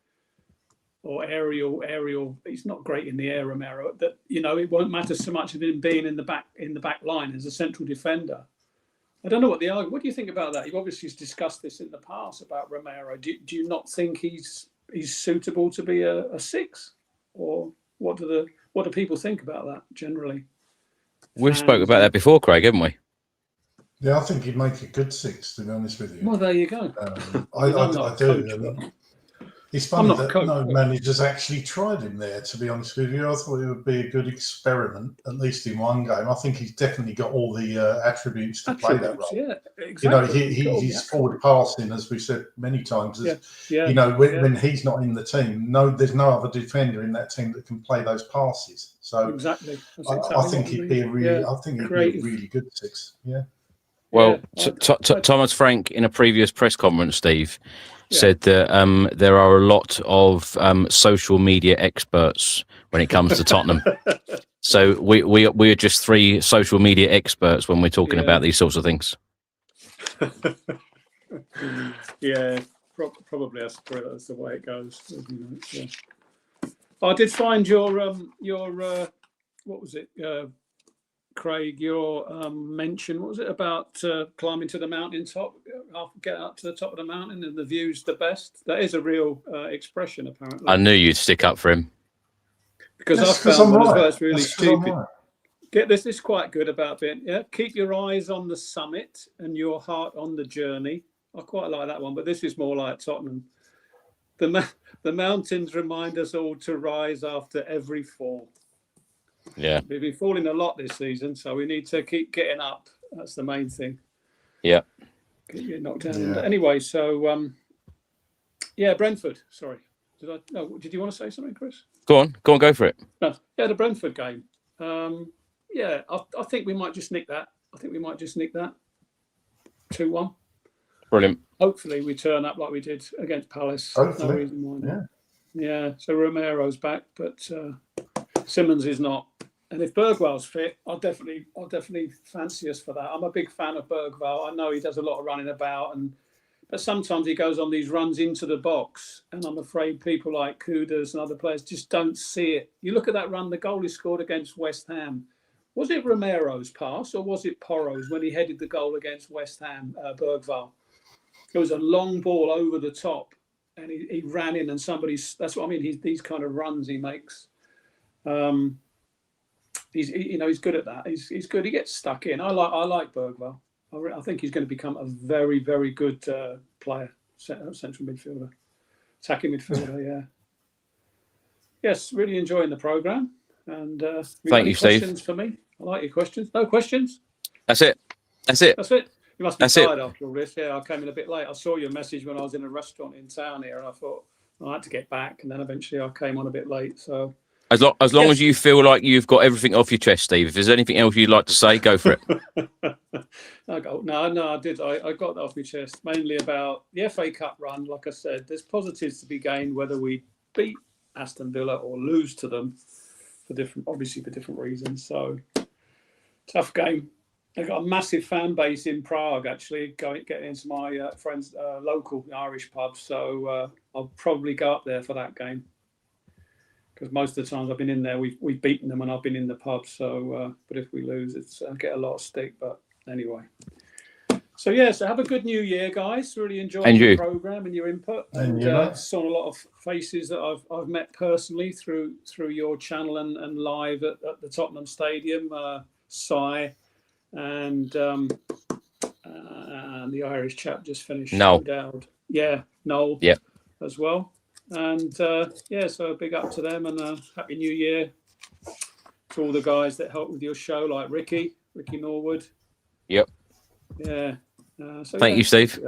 or aerial, he's not great in the air, Romero. That it won't matter so much of him being in the back line as a central defender. I don't know what do you think about that? You've obviously discussed this in the past about Romero. Do you not think he's suitable to be a six, or what do people think about that generally? We've spoke about that before, Craig, haven't we? Yeah, I think he'd make a good six, to be honest with you. Well, there you go. I do. It's funny that no managers actually tried him there, to be honest with you. I thought it would be a good experiment, at least in one game. I think he's definitely got all the attributes to play that role. Yeah, exactly. He's forward passing, as we said many times. When he's not in the team, there's no other defender in that team that can play those passes. So exactly. I think he'd be a really good six. Yeah. Well, Thomas Frank, in a previous press conference, Steve, said that there are a lot of social media experts when it comes to Tottenham. So we are just three social media experts when we're talking about these sorts of things. Yeah, probably that's the way it goes. Yeah. I did find your what was it? Craig, your mention, what was it about climbing to the mountain top, get up to the top of the mountain and the view's the best? That is a real expression, apparently. I knew you'd stick up for him. Because I found one as well, it's really stupid. Get this is quite good about being, keep your eyes on the summit and your heart on the journey. I quite like that one, but this is more like Tottenham. The mountains remind us all to rise after every fall. Yeah, we've been falling a lot this season, so we need to keep getting up. That's the main thing. Yeah, get knocked down. Yeah. Anyway, so Brentford. Sorry, did you want to say something, Chris? Go on, go for it. No, the Brentford game. I think we might just nick that. 2-1. Brilliant. Hopefully, we turn up like we did against Palace. Hopefully, no reason why not. Yeah. So Romero's back, but Simmons is not. And if Bergwell's fit, I'll definitely fancy us for that. I'm a big fan of Bergwell. I know he does a lot of running about, but sometimes he goes on these runs into the box, and I'm afraid people like Kudus and other players just don't see it. You look at that run, the goal he scored against West Ham. Was it Romero's pass or was it Porro's when he headed the goal against West Ham, Bergwell? It was a long ball over the top, and he ran in, and that's what I mean. These kind of runs he makes. He's good at that. He's good. He gets stuck in. I like Bergwell. I think he's going to become a very, very good player, central midfielder, attacking midfielder. Yeah. Yes, really enjoying the program. And thank you, Steve. Questions for me? I like your questions. No questions. That's it. You must be tired after all this. Yeah, I came in a bit late. I saw your message when I was in a restaurant in town here, and I thought I had to get back. And then eventually I came on a bit late. So. As long as you feel like you've got everything off your chest, Steve. If there's anything else you'd like to say, go for it. No, I did. I got that off my chest. Mainly about the FA Cup run. Like I said, there's positives to be gained whether we beat Aston Villa or lose to them for different reasons. So tough game. I've got a massive fan base in Prague, actually, getting into my friends' local Irish pub. So I'll probably go up there for that game. Because most of the times I've been in there, we've beaten them and I've been in the pub. So, but if we lose, it's get a lot of stick. But anyway. So yeah, so have a good new year, guys. Really enjoyed the program and your input, and saw a lot of faces that I've met personally through your channel and live at the Tottenham Stadium. Si and the Irish chap just finished. Noel. Yeah, Noel. Yeah. As well, and so a big up to them and happy new year to all the guys that helped with your show, like Ricky Norwood. Yep. Yeah. Thank you, Steve.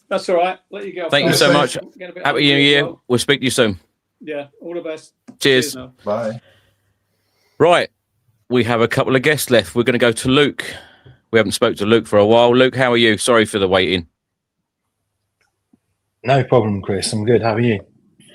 That's all right. Let you go. Thank you so much. Happy New Year. We'll speak to you soon. Yeah. All the best. Cheers. Bye. Right. We have a couple of guests left. We're going to go to Luke. We haven't spoke to Luke for a while. Luke, how are you? Sorry for the waiting. No problem, Chris. I'm good. How are you?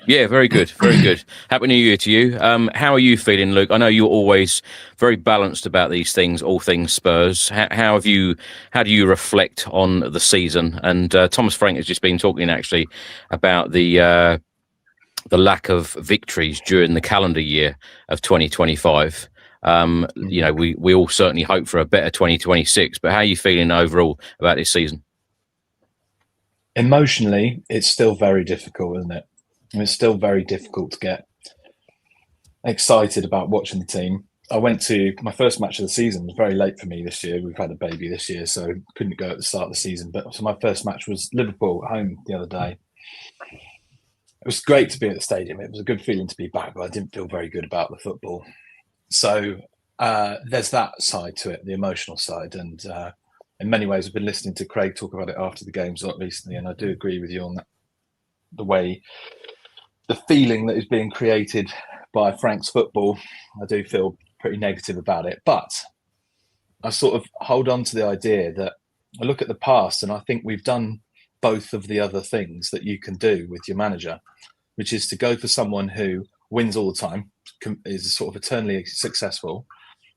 Yeah, very good. Very good. Happy New Year to you. How are you feeling, Luke? I know you're always very balanced about these things, all things Spurs. How do you reflect on the season? And Thomas Frank has just been talking actually about the lack of victories during the calendar year of 2025. We all certainly hope for a better 2026, but how are you feeling overall about this season? Emotionally, it's still very difficult, isn't it? It's still very difficult to get excited about watching the team. I went to my first match of the season. It was very late for me this year. We've had a baby this year, so couldn't go at the start of the season. But so my first match was Liverpool at home the other day. It was great to be at the stadium. It was a good feeling to be back, but I didn't feel very good about the football. So there's that side to it, the emotional side. And in many ways, I've been listening to Craig talk about it after the games a lot recently, and I do agree with you on that. The feeling that is being created by Frank's football, I do feel pretty negative about it. But I sort of hold on to the idea that I look at the past and I think we've done both of the other things that you can do with your manager, which is to go for someone who wins all the time, is sort of eternally successful,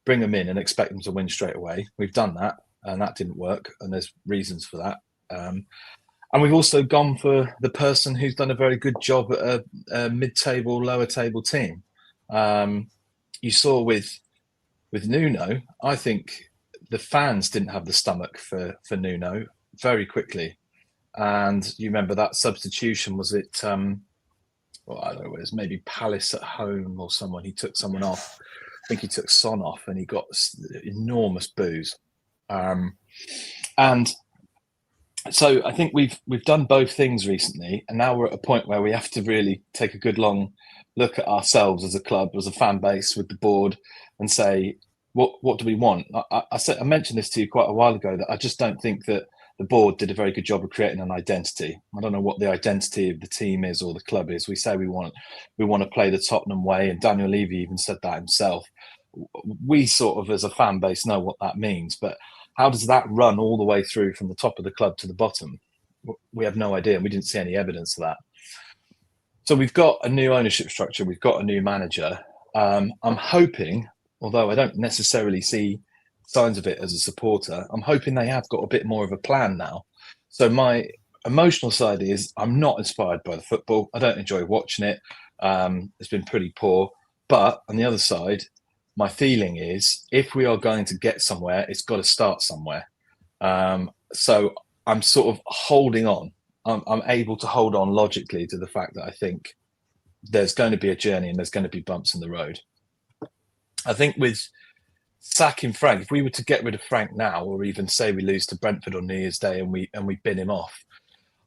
bring them in and expect them to win straight away. We've done that and that didn't work, and there's reasons for that. And we've also gone for the person who's done a very good job at a mid-table, lower-table team. You saw with Nuno, I think the fans didn't have the stomach for Nuno very quickly. And you remember that substitution, was it, I don't know, it was maybe Palace at home or someone. He took someone off. I think he took Son off and he got enormous boos. And so I think we've done both things recently, and now we're at a point where we have to really take a good long look at ourselves as a club, as a fan base, with the board, and say, what do we want? I mentioned this to you quite a while ago, that I just don't think that the board did a very good job of creating an identity. I don't know what the identity of the team is or the club is. We say we want to play the Tottenham way, and Daniel Levy even said that himself. We sort of, as a fan base, know what that means, but how does that run all the way through from the top of the club to the bottom? We have no idea, and we didn't see any evidence of that. So we've got a new ownership structure. We've got a new manager. I'm hoping, although I don't necessarily see signs of it as a supporter, I'm hoping they have got a bit more of a plan now. So my emotional side is I'm not inspired by the football. I don't enjoy watching it. It's been pretty poor. But on the other side, my feeling is if we are going to get somewhere, it's got to start somewhere. So I'm sort of holding on. I'm able to hold on logically to the fact that I think there's going to be a journey and there's going to be bumps in the road. I think with sacking Frank, if we were to get rid of Frank now, or even say we lose to Brentford on New Year's Day and we bin him off,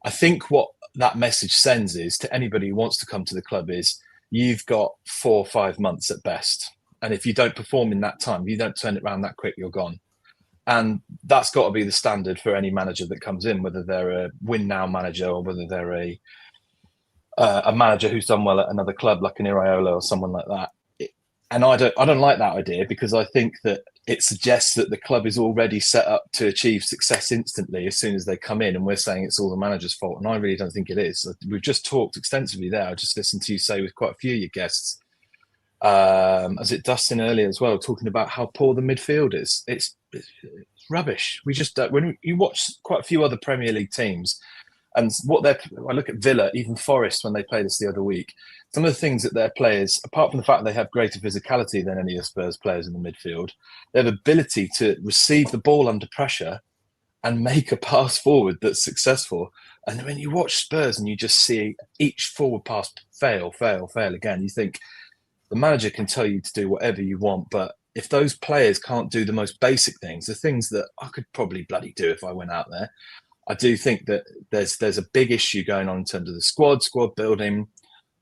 I think what that message sends is to anybody who wants to come to the club is you've got 4 or 5 months at best. And if you don't perform in that time, you don't turn it around that quick, you're gone. And that's got to be the standard for any manager that comes in, whether they're a win now manager or whether they're a manager who's done well at another club like an Iraola or someone like that. And I don't like that idea, because I think that it suggests that the club is already set up to achieve success instantly as soon as they come in, and we're saying it's all the manager's fault. And I really don't think it is. We've just talked extensively there. I just listened to you say with quite a few of your guests as it Dustin earlier as well, talking about how poor the midfield is. It's rubbish. We just when you watch quite a few other Premier League teams, and I look at Villa, even Forest when they played us the other week. Some of the things that their players, apart from the fact that they have greater physicality than any of Spurs players in the midfield, they have ability to receive the ball under pressure and make a pass forward that's successful. And when you watch Spurs and you just see each forward pass fail again, you think the manager can tell you to do whatever you want, but if those players can't do the most basic things, the things that I could probably bloody do if I went out there, I do think that there's a big issue going on in terms of the squad building,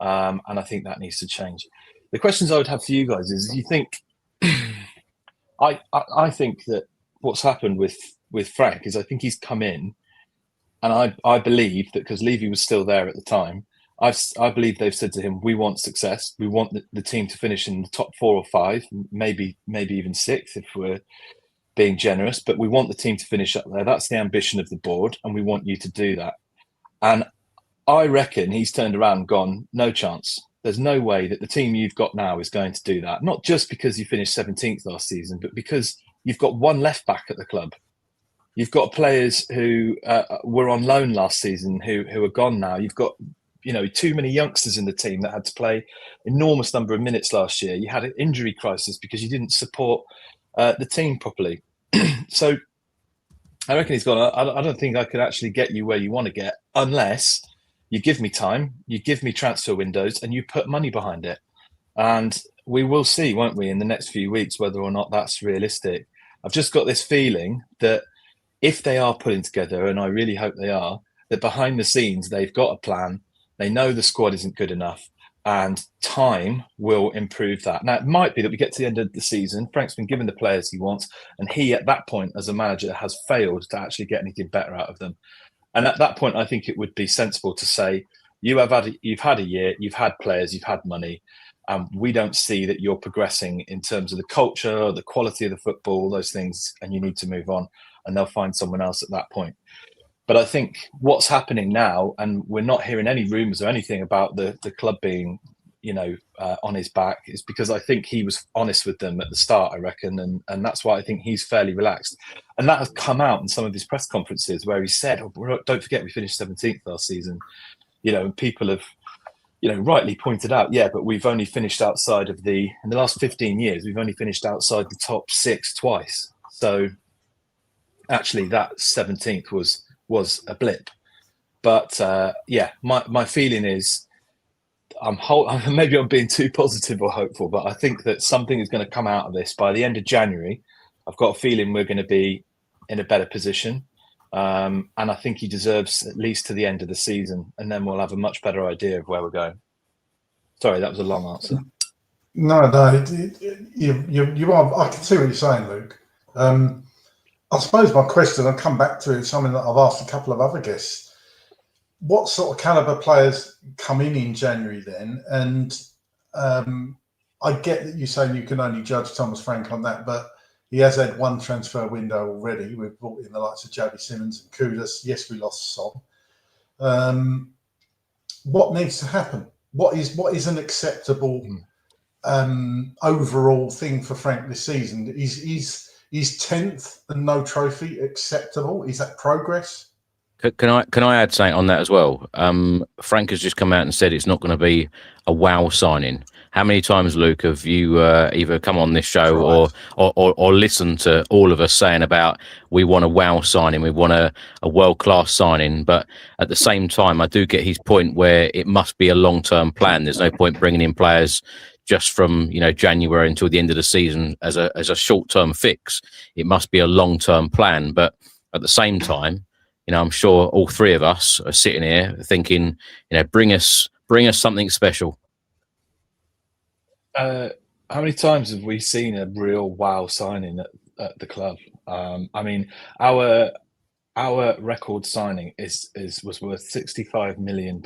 and I think that needs to change. The questions I would have for you guys is: do you think? I think that what's happened with Frank is I think he's come in, and I believe that because Levy was still there at the time, I believe they've said to him, we want success. We want the team to finish in the top 4 or 5, maybe even 6th if we're being generous. But we want the team to finish up there. That's the ambition of the board, and we want you to do that. And I reckon he's turned around and gone, no chance. There's no way that the team you've got now is going to do that. Not just because you finished 17th last season, but because you've got one left back at the club. You've got players who were on loan last season who are gone now. You've got too many youngsters in the team that had to play enormous number of minutes last year. You had an injury crisis because you didn't support the team properly. So I reckon he's gone, I don't think I could actually get you where you want to get unless you give me time, you give me transfer windows, and you put money behind it. And we will see, won't we, in the next few weeks, whether or not that's realistic. I've just got this feeling that if they are putting together, and I really hope they are, that behind the scenes, they've got a plan. They know the squad isn't good enough, and time will improve that. Now, it might be that we get to the end of the season, Frank's been given the players he wants, and he, at that point, as a manager, has failed to actually get anything better out of them. And at that point, I think it would be sensible to say, you've had a year, you've had players, you've had money, and we don't see that you're progressing in terms of the culture, the quality of the football, those things, and you need to move on, and they'll find someone else at that point. But I think what's happening now, and we're not hearing any rumours or anything about the club being, on his back, is because I think he was honest with them at the start, I reckon, and that's why I think he's fairly relaxed. And that has come out in some of his press conferences where he said, don't forget we finished 17th last season, and people have, rightly pointed out, but we've only finished outside of in the last 15 years, we've only finished outside the top 6 twice. So actually that 17th was a blip. But my feeling is, maybe I'm being too positive or hopeful, but I think that something is going to come out of this by the end of January. I've got a feeling we're going to be in a better position. And I think he deserves at least to the end of the season, and then we'll have a much better idea of where we're going. Sorry, that was a long answer. No, you are. I can see what you're saying, Luke. I suppose my question, I'll come back to, something that I've asked a couple of other guests. What sort of calibre players come in January then? And I get that you're saying you can only judge Thomas Frank on that, but he has had one transfer window already. We've brought in the likes of Jody Simmons and Kudus. Yes, we lost Son. What needs to happen? What is an acceptable overall thing for Frank this season? Is 10th and no trophy acceptable? Is that progress? Can I add something on that as well? Frank has just come out and said it's not going to be a wow signing. How many times, Luke, have you either come on this show or listened to all of us saying about we want a wow signing, we want a world-class signing, but at the same time, I do get his point where it must be a long-term plan. There's no point bringing in players just from January until the end of the season as a short-term fix. It must be a long-term plan. But at the same time, I'm sure all three of us are sitting here thinking, bring us something special. How many times have we seen a real wow signing at the club? Our record signing was worth £65 million.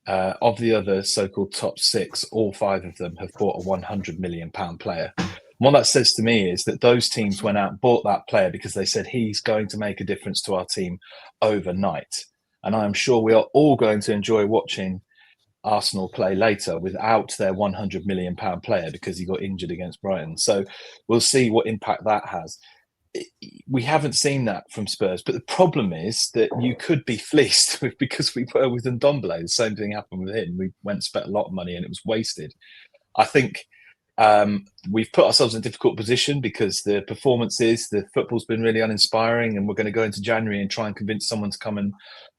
Of the other so-called top 6, all 5 of them have bought a £100 million player. And what that says to me is that those teams went out and bought that player because they said he's going to make a difference to our team overnight. And I'm sure we are all going to enjoy watching Arsenal play later without their £100 million player because he got injured against Brighton. So we'll see what impact that has. We haven't seen that from Spurs, but the problem is that you could be fleeced because we were with Ndombele. The same thing happened with him. We went and spent a lot of money and it was wasted. I think we've put ourselves in a difficult position because the football's been really uninspiring, and we're going to go into January and try and convince someone to come and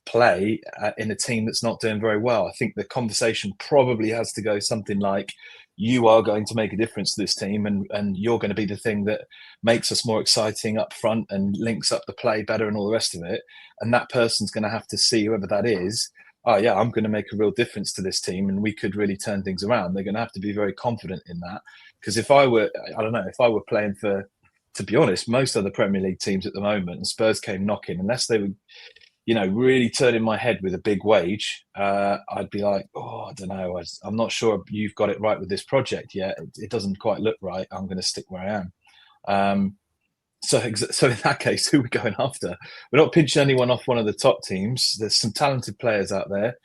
play in a team that's not doing very well. I think the conversation probably has to go something like, you are going to make a difference to this team, and you're going to be the thing that makes us more exciting up front and links up the play better and all the rest of it. And that person's going to have to see, whoever that is, oh yeah, I'm going to make a real difference to this team and we could really turn things around. They're going to have to be very confident in that. Because if I were playing for, to be honest, most other Premier League teams at the moment, and Spurs came knocking, unless they were, really turning my head with a big wage, I'd be like, I don't know. I'm not sure you've got it right with this project yet. It doesn't quite look right. I'm going to stick where I am. So in that case, who are we going after? We're not pinching anyone off one of the top teams. There's some talented players out there.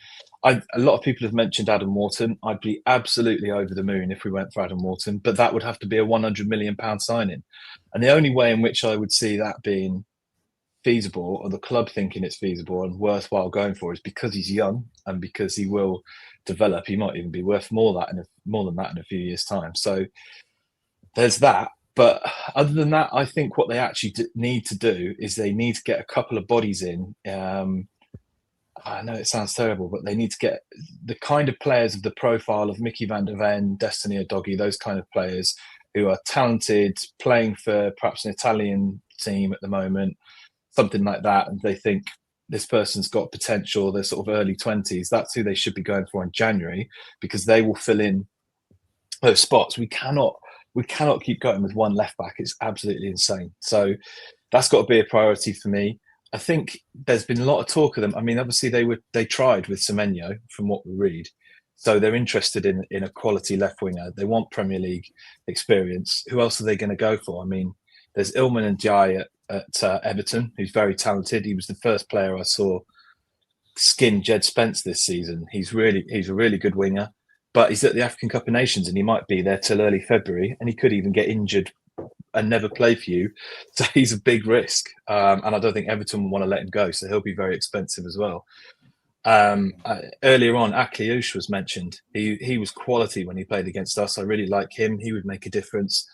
A lot of people have mentioned Adam Wharton. I'd be absolutely over the moon if we went for Adam Wharton, but that would have to be a £100 million signing. And the only way in which I would see that being feasible, or the club thinking it's feasible and worthwhile going for, is because he's young and because he will develop. He might even be worth more than that in a few years' time. So there's that. But other than that, I think what they actually need to do is they need to get a couple of bodies in. I know it sounds terrible, but they need to get the kind of players of the profile of Mickey van der Ven, Destiny Udogie, those kind of players who are talented, playing for perhaps an Italian team at the moment, something like that, and they think this person's got potential, they're sort of early 20s. That's who they should be going for in January, because they will fill in those spots. We cannot keep going with one left back. It's absolutely insane. So that's got to be a priority for me. I think there's been a lot of talk of them. I mean, obviously they tried with Semenyo, from what we read. So they're interested in a quality left winger. They want Premier League experience. Who else are they going to go for? I mean, there's Ilman and Jai at Everton, who's very talented. He was the first player I saw skin Jed Spence this season. He's a really good winger. But he's at the African Cup of Nations and he might be there till early February, and he could even get injured and never play for you. So he's a big risk. And I don't think Everton will want to let him go. So he'll be very expensive as well. Earlier on, Akliouche was mentioned. He was quality when he played against us. I really like him. He would make a difference.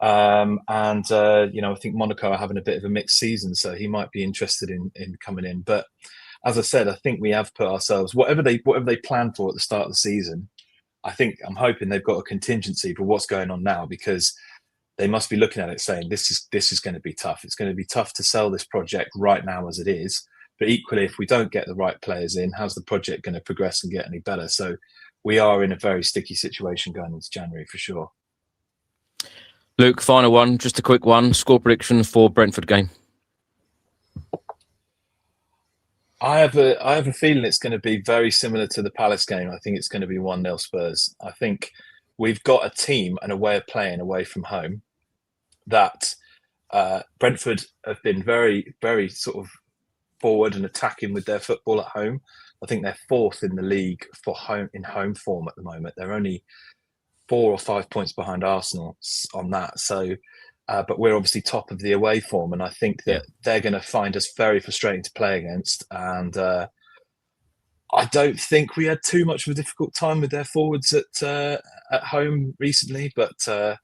I think Monaco are having a bit of a mixed season, so he might be interested in coming in. But as I said, I think we have put ourselves, whatever they planned for at the start of the season, I'm hoping they've got a contingency for what's going on now, because they must be looking at it saying this is going to be tough. It's going to be tough to sell this project right now as it is. But equally, if we don't get the right players in, how's the project going to progress and get any better? So we are in a very sticky situation going into January for sure. Luke, final one, just a quick one. Score prediction for Brentford game. I have a feeling it's going to be very similar to the Palace game. I think it's going to be 1-0 Spurs. I think we've got a team and a way of playing away from home that Brentford have been very, very sort of forward and attacking with their football at home. I think they're fourth in the league for home form at the moment. They're only 4 or 5 points behind Arsenal on that. So, but we're obviously top of the away form, and I think that they're going to find us very frustrating to play against. And I don't think we had too much of a difficult time with their forwards at home recently. But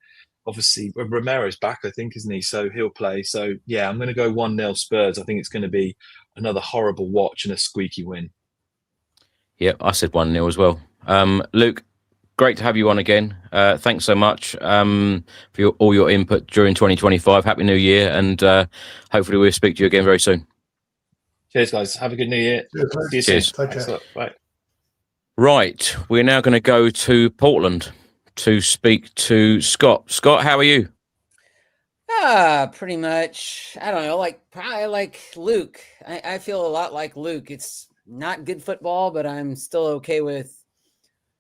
obviously, Romero's back, I think, isn't he? So he'll play. So yeah, I'm going to go 1-0 Spurs. I think it's going to be another horrible watch and a squeaky win. Yeah, I said 1-0 as well. Luke, great to have you on again. Thanks so much for all your input during 2025. Happy New Year, and hopefully we'll speak to you again very soon. Cheers, guys. Have a good New Year. See you Cheers. soon. Thanks a lot. Bye. Right, we're now going to go to Portland to speak to Scott. Scott, how are you? Pretty much. I don't know, probably like Luke. I feel a lot like Luke. It's not good football, but I'm still okay with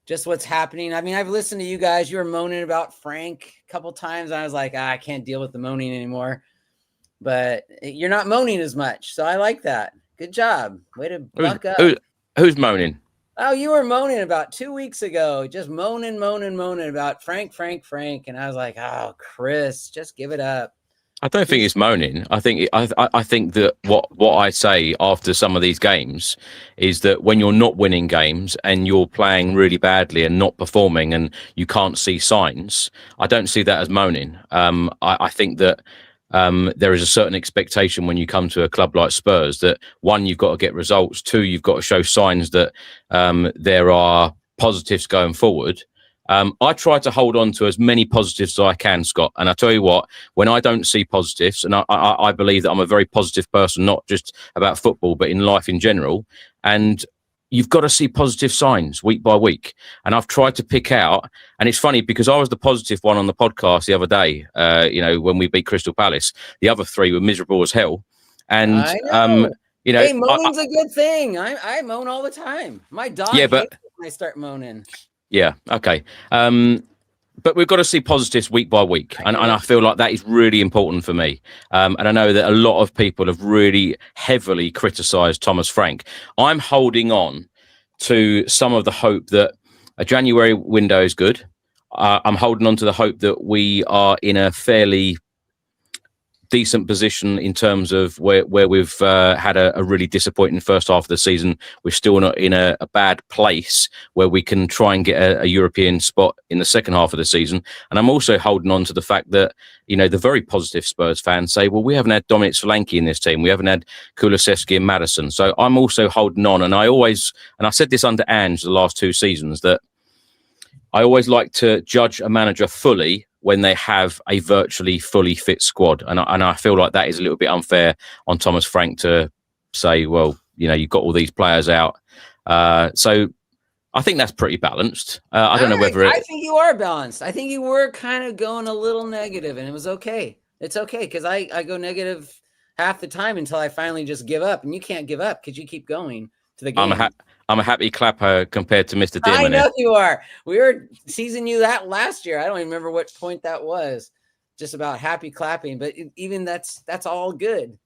just what's happening. I mean, I've listened to you guys. You were moaning about Frank a couple times. I was like, I can't deal with the moaning anymore. But you're not moaning as much, so I like that. Good job. Way to buck up. Who's moaning? Oh, you were moaning about 2 weeks ago, just moaning about Frank. And I was like, oh, Chris, just give it up. I don't think it's moaning. I think I think that what I say after some of these games is that when you're not winning games and you're playing really badly and not performing and you can't see signs, I don't see that as moaning. I think that there is a certain expectation when you come to a club like Spurs that, one, you've got to get results, two, you've got to show signs that there are positives going forward. I try to hold on to as many positives as I can, Scott. And I tell you what, when I don't see positives, and I believe that I'm a very positive person, not just about football, but in life in general. And you've got to see positive signs week by week. And I've tried to pick out, and it's funny because I was the positive one on the podcast the other day, when we beat Crystal Palace. The other three were miserable as hell. And, hey, moaning's a good thing. I moan all the time. My dog hates it when I start moaning. Yeah. Okay. But we've got to see positives week by week. And I feel like that is really important for me. And I know that a lot of people have really heavily criticised Thomas Frank. I'm holding on to some of the hope that a January window is good. I'm holding on to the hope that we are in a fairly decent position in terms of where we've had a really disappointing first half of the season. We're still not in a bad place where we can try and get a European spot in the second half of the season. And I'm also holding on to the fact that, the very positive Spurs fans say, well, we haven't had Dominic Solanke in this team. We haven't had Kulusevski and Maddison. So I'm also holding on. And I said this under Ange the last 2 seasons, that I always like to judge a manager fully when they have a virtually fully fit squad. And I feel like that is a little bit unfair on Thomas Frank to say, well, you've got all these players out. So I think that's pretty balanced. I don't know whether I think you are balanced. I think you were kind of going a little negative, and it was okay. It's okay, because I go negative half the time until I finally just give up. And you can't give up because you keep going to the game. I'm a happy clapper compared to Mr. Dearman. I know you are. We were teasing you that last year. I don't even remember what point that was. Just about happy clapping, but even that's all good.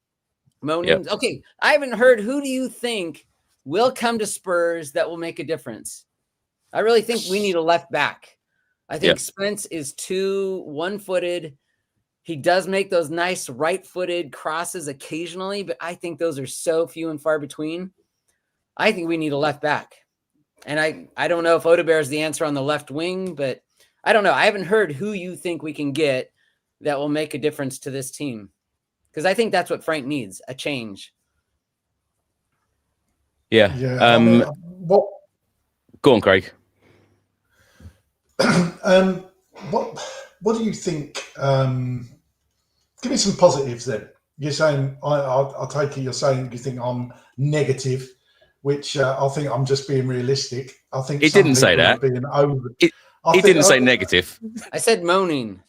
Moaning. Yep. Okay, I haven't heard. Who do you think will come to Spurs that will make a difference? I really think we need a left back. I think Spence is too one-footed. He does make those nice right-footed crosses occasionally, but I think those are so few and far between. I think we need a left back. And I don't know if Odegaard is the answer on the left wing, but I don't know. I haven't heard who you think we can get that will make a difference to this team. Because I think that's what Frank needs, a change. Yeah. Go on, Craig. What do you think? Give me some positives then. You're saying, I'll take it, you're saying you think I'm negative, which I think I'm just being realistic. I think he didn't say that. He didn't say negative. I said moaning.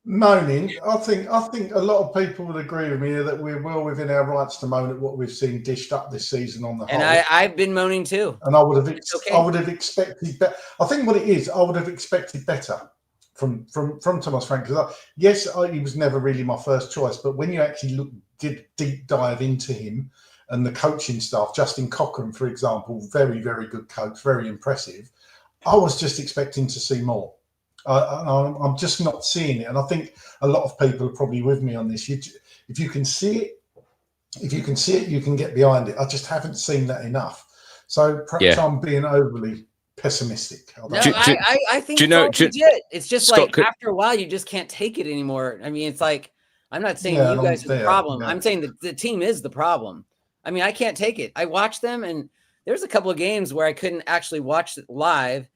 Moaning. I think a lot of people would agree with me that we're well within our rights to moan at what we've seen dished up this season on the whole. And I've been moaning too. And I would have expected better. I think what it is, I would have expected better from Thomas Frank. Because he was never really my first choice, but when you actually did deep dive into him and the coaching staff, Justin Cochrane, for example, very, very good coach, very impressive. I was just expecting to see more. I'm just not seeing it. And I think a lot of people are probably with me on this. If you can see it, you can get behind it. I just haven't seen that enough. So perhaps I'm being overly pessimistic. I think it's legit. It's just Scott, like after a while, you just can't take it anymore. I mean, it's like, I'm not saying you guys are the problem. I'm saying that the team is the problem. I mean, I can't take it. I watched them, and there's a couple of games where I couldn't actually watch it live.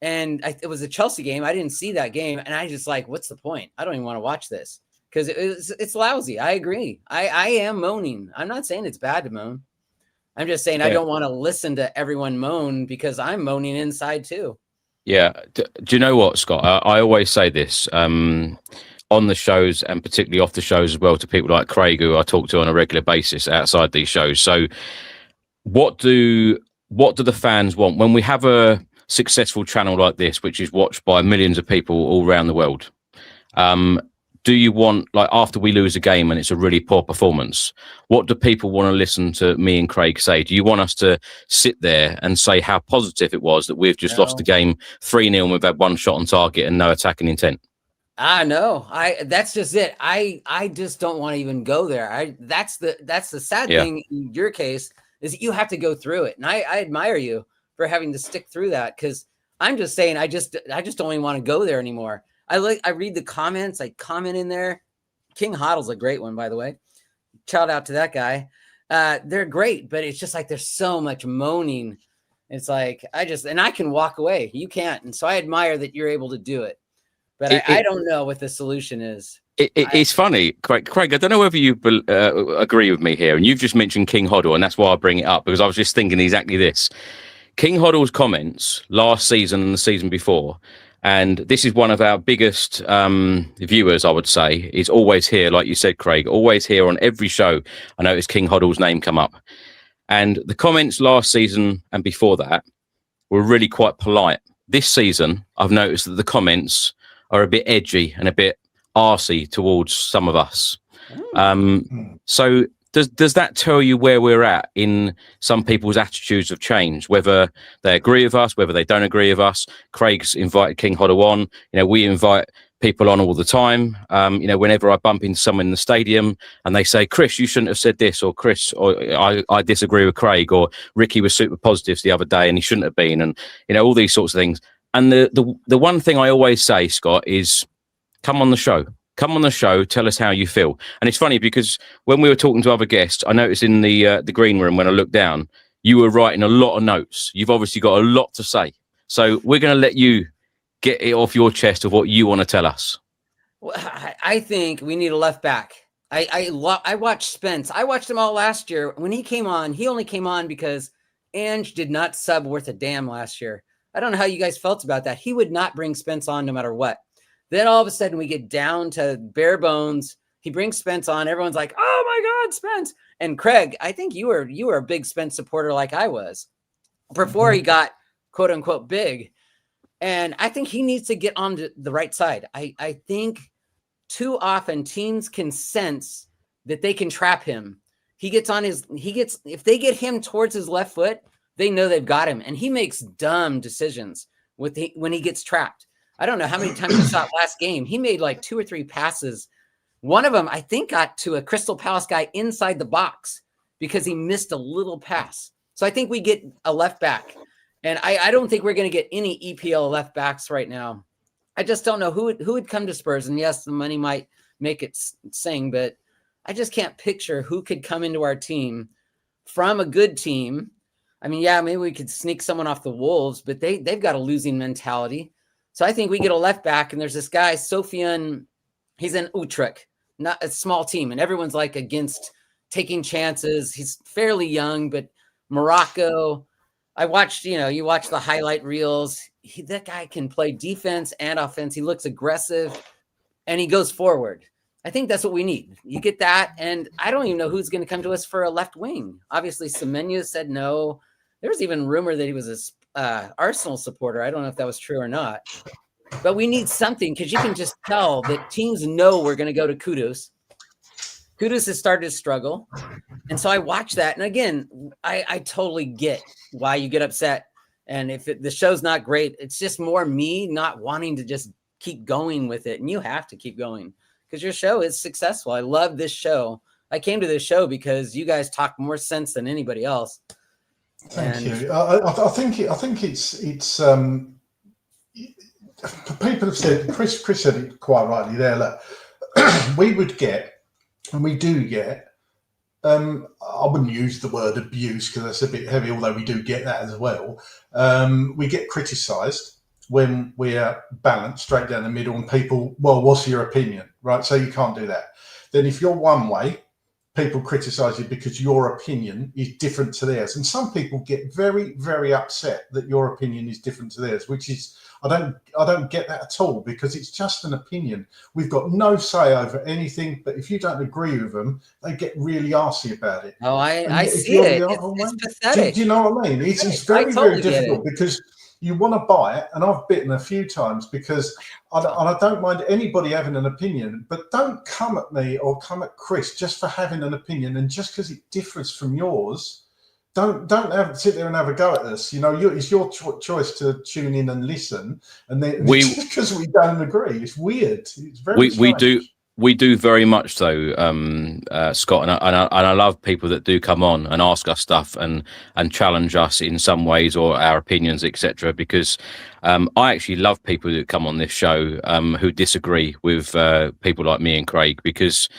And it was a Chelsea game. I didn't see that game. And I just like, what's the point? I don't even want to watch this because it's lousy. I agree. I am moaning. I'm not saying it's bad to moan. I'm just saying I don't want to listen to everyone moan because I'm moaning inside too. Yeah. Do you know what, Scott? I always say this on the shows and particularly off the shows as well to people like Craig, who I talk to on a regular basis outside these shows. So what do the fans want when we have a successful channel like this, which is watched by millions of people all around the world? do you want, like, after we lose a game and it's a really poor performance, what do people want to listen to me and Craig say? Do you want us to sit there and say how positive it was that we've just lost the game 3-0 and we've had one shot on target and no attacking intent? No, that's just it. I just don't want to even go there. That's the sad thing in your case, is that you have to go through it. And I admire you for having to stick through that, because I'm just saying, I just don't even want to go there anymore. I read the comments, I comment in there. King Hoddle's a great one, by the way. Shout out to that guy. They're great, but it's just like there's so much moaning. It's like and I can walk away. You can't. And so I admire that you're able to do it. But I don't know what the solution is. It's funny, Craig. I don't know whether you agree with me here. And you've just mentioned King Hoddle, and that's why I bring it up, because I was just thinking exactly this. King Hoddle's comments last season and the season before, and this is one of our biggest viewers, I would say, is always here, like you said, Craig, always here on every show. I noticed King Hoddle's name come up. And the comments last season and before that were really quite polite. This season, I've noticed that the comments are a bit edgy and a bit arsey towards some of us. So does that tell you where we're at in some people's attitudes of change, whether they agree with us, whether they don't agree with us? Craig's invited King Hoddle on. We invite people on all the time. Whenever I bump into someone in the stadium and they say, Chris, you shouldn't have said this, or Chris, or I disagree with Craig, or Ricky was super positive the other day and he shouldn't have been, and all these sorts of things. And the one thing I always say, Scott, is come on the show. Come on the show, tell us how you feel. And it's funny because when we were talking to other guests, I noticed in the green room when I looked down, you were writing a lot of notes. You've obviously got a lot to say. So we're going to let you get it off your chest of what you want to tell us. Well, I think we need a left back. I watched Spence. I watched him all last year. When he came on, he only came on because Ange did not sub worth a damn last year. I don't know how you guys felt about that. He would not bring Spence on no matter what. Then all of a sudden we get down to bare bones. He brings Spence on. Everyone's like, oh my God, Spence. And Craig, I think you were a big Spence supporter like I was before he got quote unquote big. And I think he needs to get on the right side. I think too often teams can sense that they can trap him. If they get him towards his left foot, they know they've got him. And he makes dumb decisions when he gets trapped. I don't know how many times you saw it last game. He made like 2 or 3 passes. One of them, I think, got to a Crystal Palace guy inside the box because he missed a little pass. So I think we get a left back. And I don't think we're going to get any EPL left backs right now. I just don't know who would come to Spurs. And yes, the money might make it sing, but I just can't picture who could come into our team from a good team. I mean, yeah, maybe we could sneak someone off the Wolves, but they've got a losing mentality. So I think we get a left back, and there's this guy, Sofian. He's in Utrecht, not a small team, and everyone's like against taking chances. He's fairly young, but Morocco. I watched, you watch the highlight reels. That guy can play defense and offense. He looks aggressive, and he goes forward. I think that's what we need. You get that, and I don't even know who's going to come to us for a left wing. Obviously, Semenyo said no. There was even rumor that he was a Arsenal supporter. I don't know if that was true or not. But we need something, because you can just tell that teams know we're going to go to Kudus. Kudus has started to struggle. And so I watch that. And again, I totally get why you get upset. And if the show's not great, it's just more me not wanting to just keep going with it. And you have to keep going because your show is successful. I love this show. I came to this show because you guys talk more sense than anybody else. Thank you. I think it's people have said, Chris said it quite rightly there, look, we would get, and we do get, I wouldn't use the word abuse because that's a bit heavy, although we do get that as well. We get criticised when we are balanced straight down the middle and people, well, what's your opinion, right? So you can't do that. Then if you're one way, people criticise you because your opinion is different to theirs. And some people get very, very upset that your opinion is different to theirs, which is, I don't get that at all, because it's just an opinion. We've got no say over anything, but if you don't agree with them, they get really arsey about it. Oh, I see it. It's pathetic. Do you know what I mean? It's very, very difficult because you want to buy it, and I've bitten a few times because I don't mind anybody having an opinion, but don't come at me or come at Chris just for having an opinion, and just because it differs from yours, don't sit there and have a go at us. It's your choice to tune in and listen, and then because we don't agree, it's weird. It's very strange. We do very much so, Scott, and I love people that do come on and ask us stuff and challenge us in some ways or our opinions, etc. Because I actually love people that come on this show who disagree with people like me and Craig, because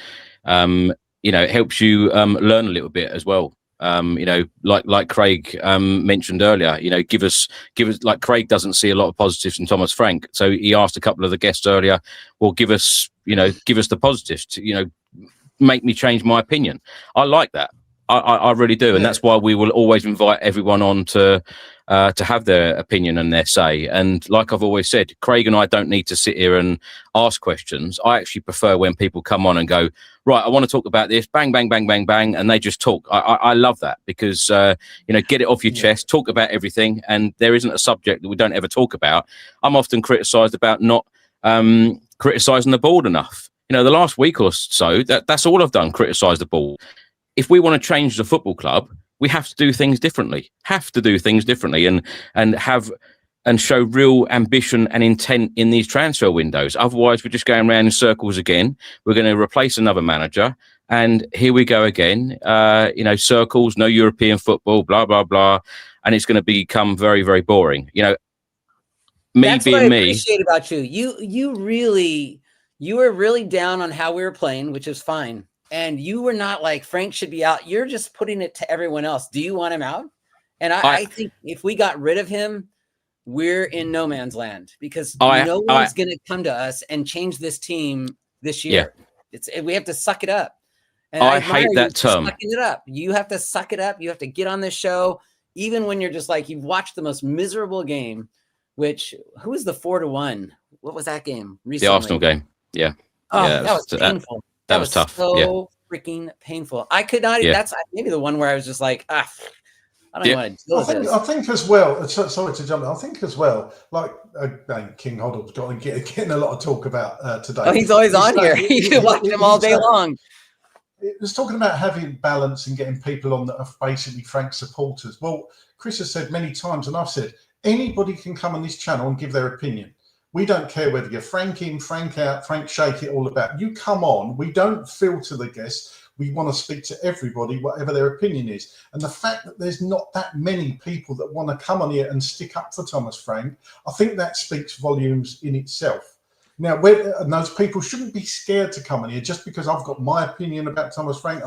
it helps you learn a little bit as well. Like Craig mentioned earlier, give us like Craig doesn't see a lot of positives in Thomas Frank, so he asked a couple of the guests earlier, well, give us the positives to, make me change my opinion. I like that. I really do, and that's why we will always invite everyone on to have their opinion and their say. And like I've always said, Craig and I don't need to sit here and ask questions. I actually prefer when people come on and go, right, I want to talk about this, bang, bang, bang, bang, bang, and they just talk. I love that because, get it off your chest, talk about everything, and there isn't a subject that we don't ever talk about. I'm often criticised about not criticising the board enough. The last week or so, that's all I've done, criticise the board. If we want to change the football club, we have to do things differently. And show real ambition and intent in these transfer windows. Otherwise, we're just going around in circles again. We're going to replace another manager, and here we go again. Circles, no European football, blah blah blah, and it's going to become very, very boring. That's what I appreciate about you. You were really down on how we were playing, which is fine. And you were not like, Frank should be out. You're just putting it to everyone else. Do you want him out? And I think if we got rid of him, we're in no man's land, because no one's going to come to us and change this team this year. Yeah. We have to suck it up. And I hate that term. Sucking it up. You have to suck it up. You have to get on this show, even when you're just like, you've watched the most miserable game, who was the 4-1? What was that game recently? The Arsenal game. Yeah. Oh, yeah, that was painful. That was tough. So freaking painful. I could not. Yeah. That's maybe the one where I was just like, I don't even want to deal with this. I think as well. Sorry to jump in. I think as well. Like King Hoddle's got getting a lot of talk about today. Oh, he's always on here. You can watch him all day long. It was talking about having balance and getting people on that are basically Frank supporters. Well, Chris has said many times, and I've said, anybody can come on this channel and give their opinion. We don't care whether you're Frank in, Frank out, Frank shake it, all about. You come on. We don't filter the guests. We want to speak to everybody, whatever their opinion is. And the fact that there's not that many people that want to come on here and stick up for Thomas Frank, I think that speaks volumes in itself. Now, and those people shouldn't be scared to come in here just because I've got my opinion about Thomas Frank.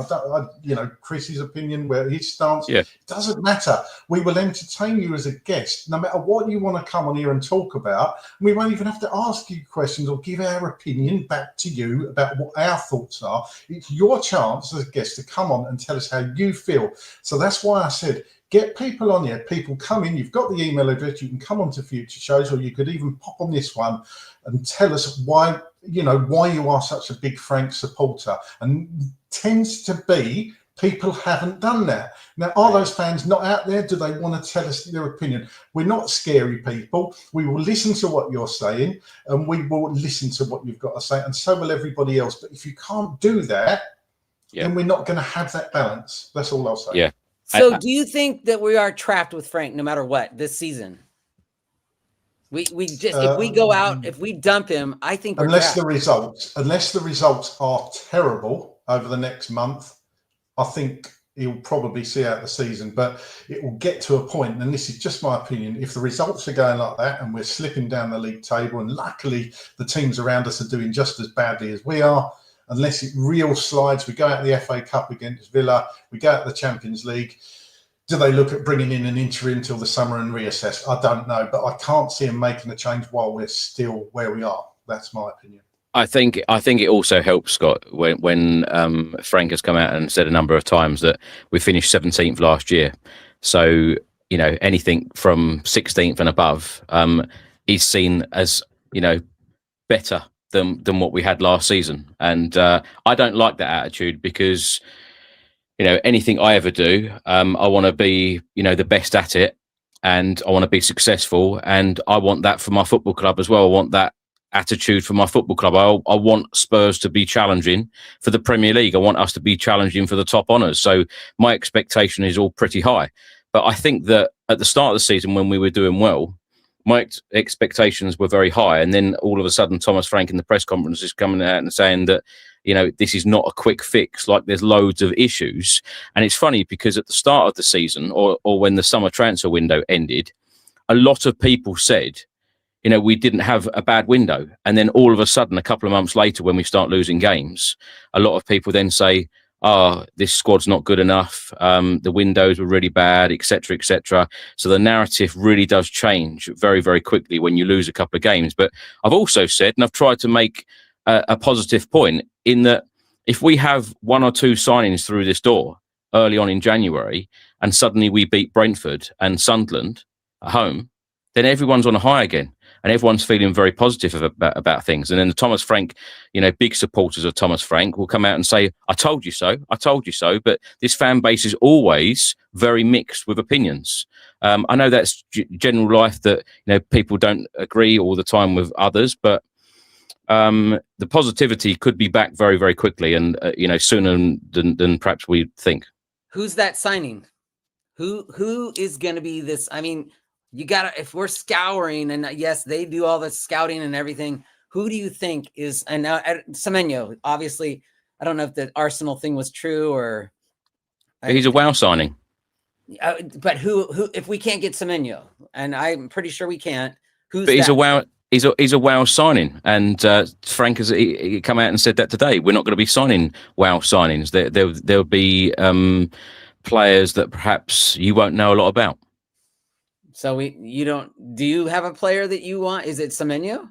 Chris's opinion, where his stance. Yeah. It doesn't matter. We will entertain you as a guest, no matter what you want to come on here and talk about. We won't even have to ask you questions or give our opinion back to you about what our thoughts are. It's your chance as a guest to come on and tell us how you feel. So that's why I said, get people on here. People come in. You've got the email address. You can come on to future shows, or you could even pop on this one and tell us why you are such a big Frank supporter. And tends to be people haven't done that. Now, are those fans not out there? Do they want to tell us their opinion? We're not scary people. We will listen to what you're saying, and we will listen to what you've got to say, and so will everybody else. But if you can't do that, then we're not going to have that balance. That's all I'll say. Yeah. So do you think that we are trapped with Frank no matter what this season? We just if we go out, if we dump him, I think unless the results are terrible over the next month, I think he'll probably see out the season. But it will get to a point, and this is just my opinion, if the results are going like that and we're slipping down the league table, and luckily the teams around us are doing just as badly as we are, unless it real slides, we go out the FA Cup against Villa, we go out the Champions League. Do they look at bringing in an interim till the summer and reassess? I don't know, but I can't see them making a change while we're still where we are. That's my opinion. I think it also helps, Scott, when Frank has come out and said a number of times that we finished 17th last year. So, anything from 16th and above is seen as, better than what we had last season. And I don't like that attitude because, anything I ever do, I want to be, the best at it. and I want to be successful, and I want that for my football club as well. I want that attitude for my football club. I want Spurs to be challenging for the Premier League. I want us to be challenging for the top honours. So my expectation is all pretty high. But I think that at the start of the season, when we were doing well, my expectations were very high. And then all of a sudden, Thomas Frank in the press conference is coming out and saying that, you know, this is not a quick fix, like there's loads of issues. And it's funny because at the start of the season, or when the summer transfer window ended, a lot of people said, you know, we didn't have a bad window. And then all of a sudden, a couple of months later, when we start losing games, a lot of people then say, oh, this squad's not good enough. The windows were really bad, etc., etc. So the narrative really does change very, very quickly when you lose a couple of games. But I've also said, and I've tried to make a positive point, in that if we have one or two signings through this door early on in January, and suddenly we beat Brentford and Sunderland at home, then everyone's on a high again. And everyone's feeling very positive about things. And then the Thomas Frank, you know, big supporters of Thomas Frank will come out and say, I told you so, I told you so. But this fan base is always very mixed with opinions. I know that's general life, that, you know, people don't agree all the time with others, but the positivity could be back very, very quickly, and, you know, sooner than perhaps we think. Who's that signing? Who is going to be this? I mean, you gotta, if we're scouring, and yes, they do all the scouting and everything, who do you think is, and now Semenyo, obviously, I don't know if the Arsenal thing was true, or He's a wow signing. But who, if we can't get Semenyo, and I'm pretty sure we can't, who's But he's that? a wow. He's a wow signing, and Frank has he come out and said that today. We're not going to be signing wow signings. There'll be players that perhaps you won't know a lot about. So you don't, do you have a player that you want? Is it Semenyo?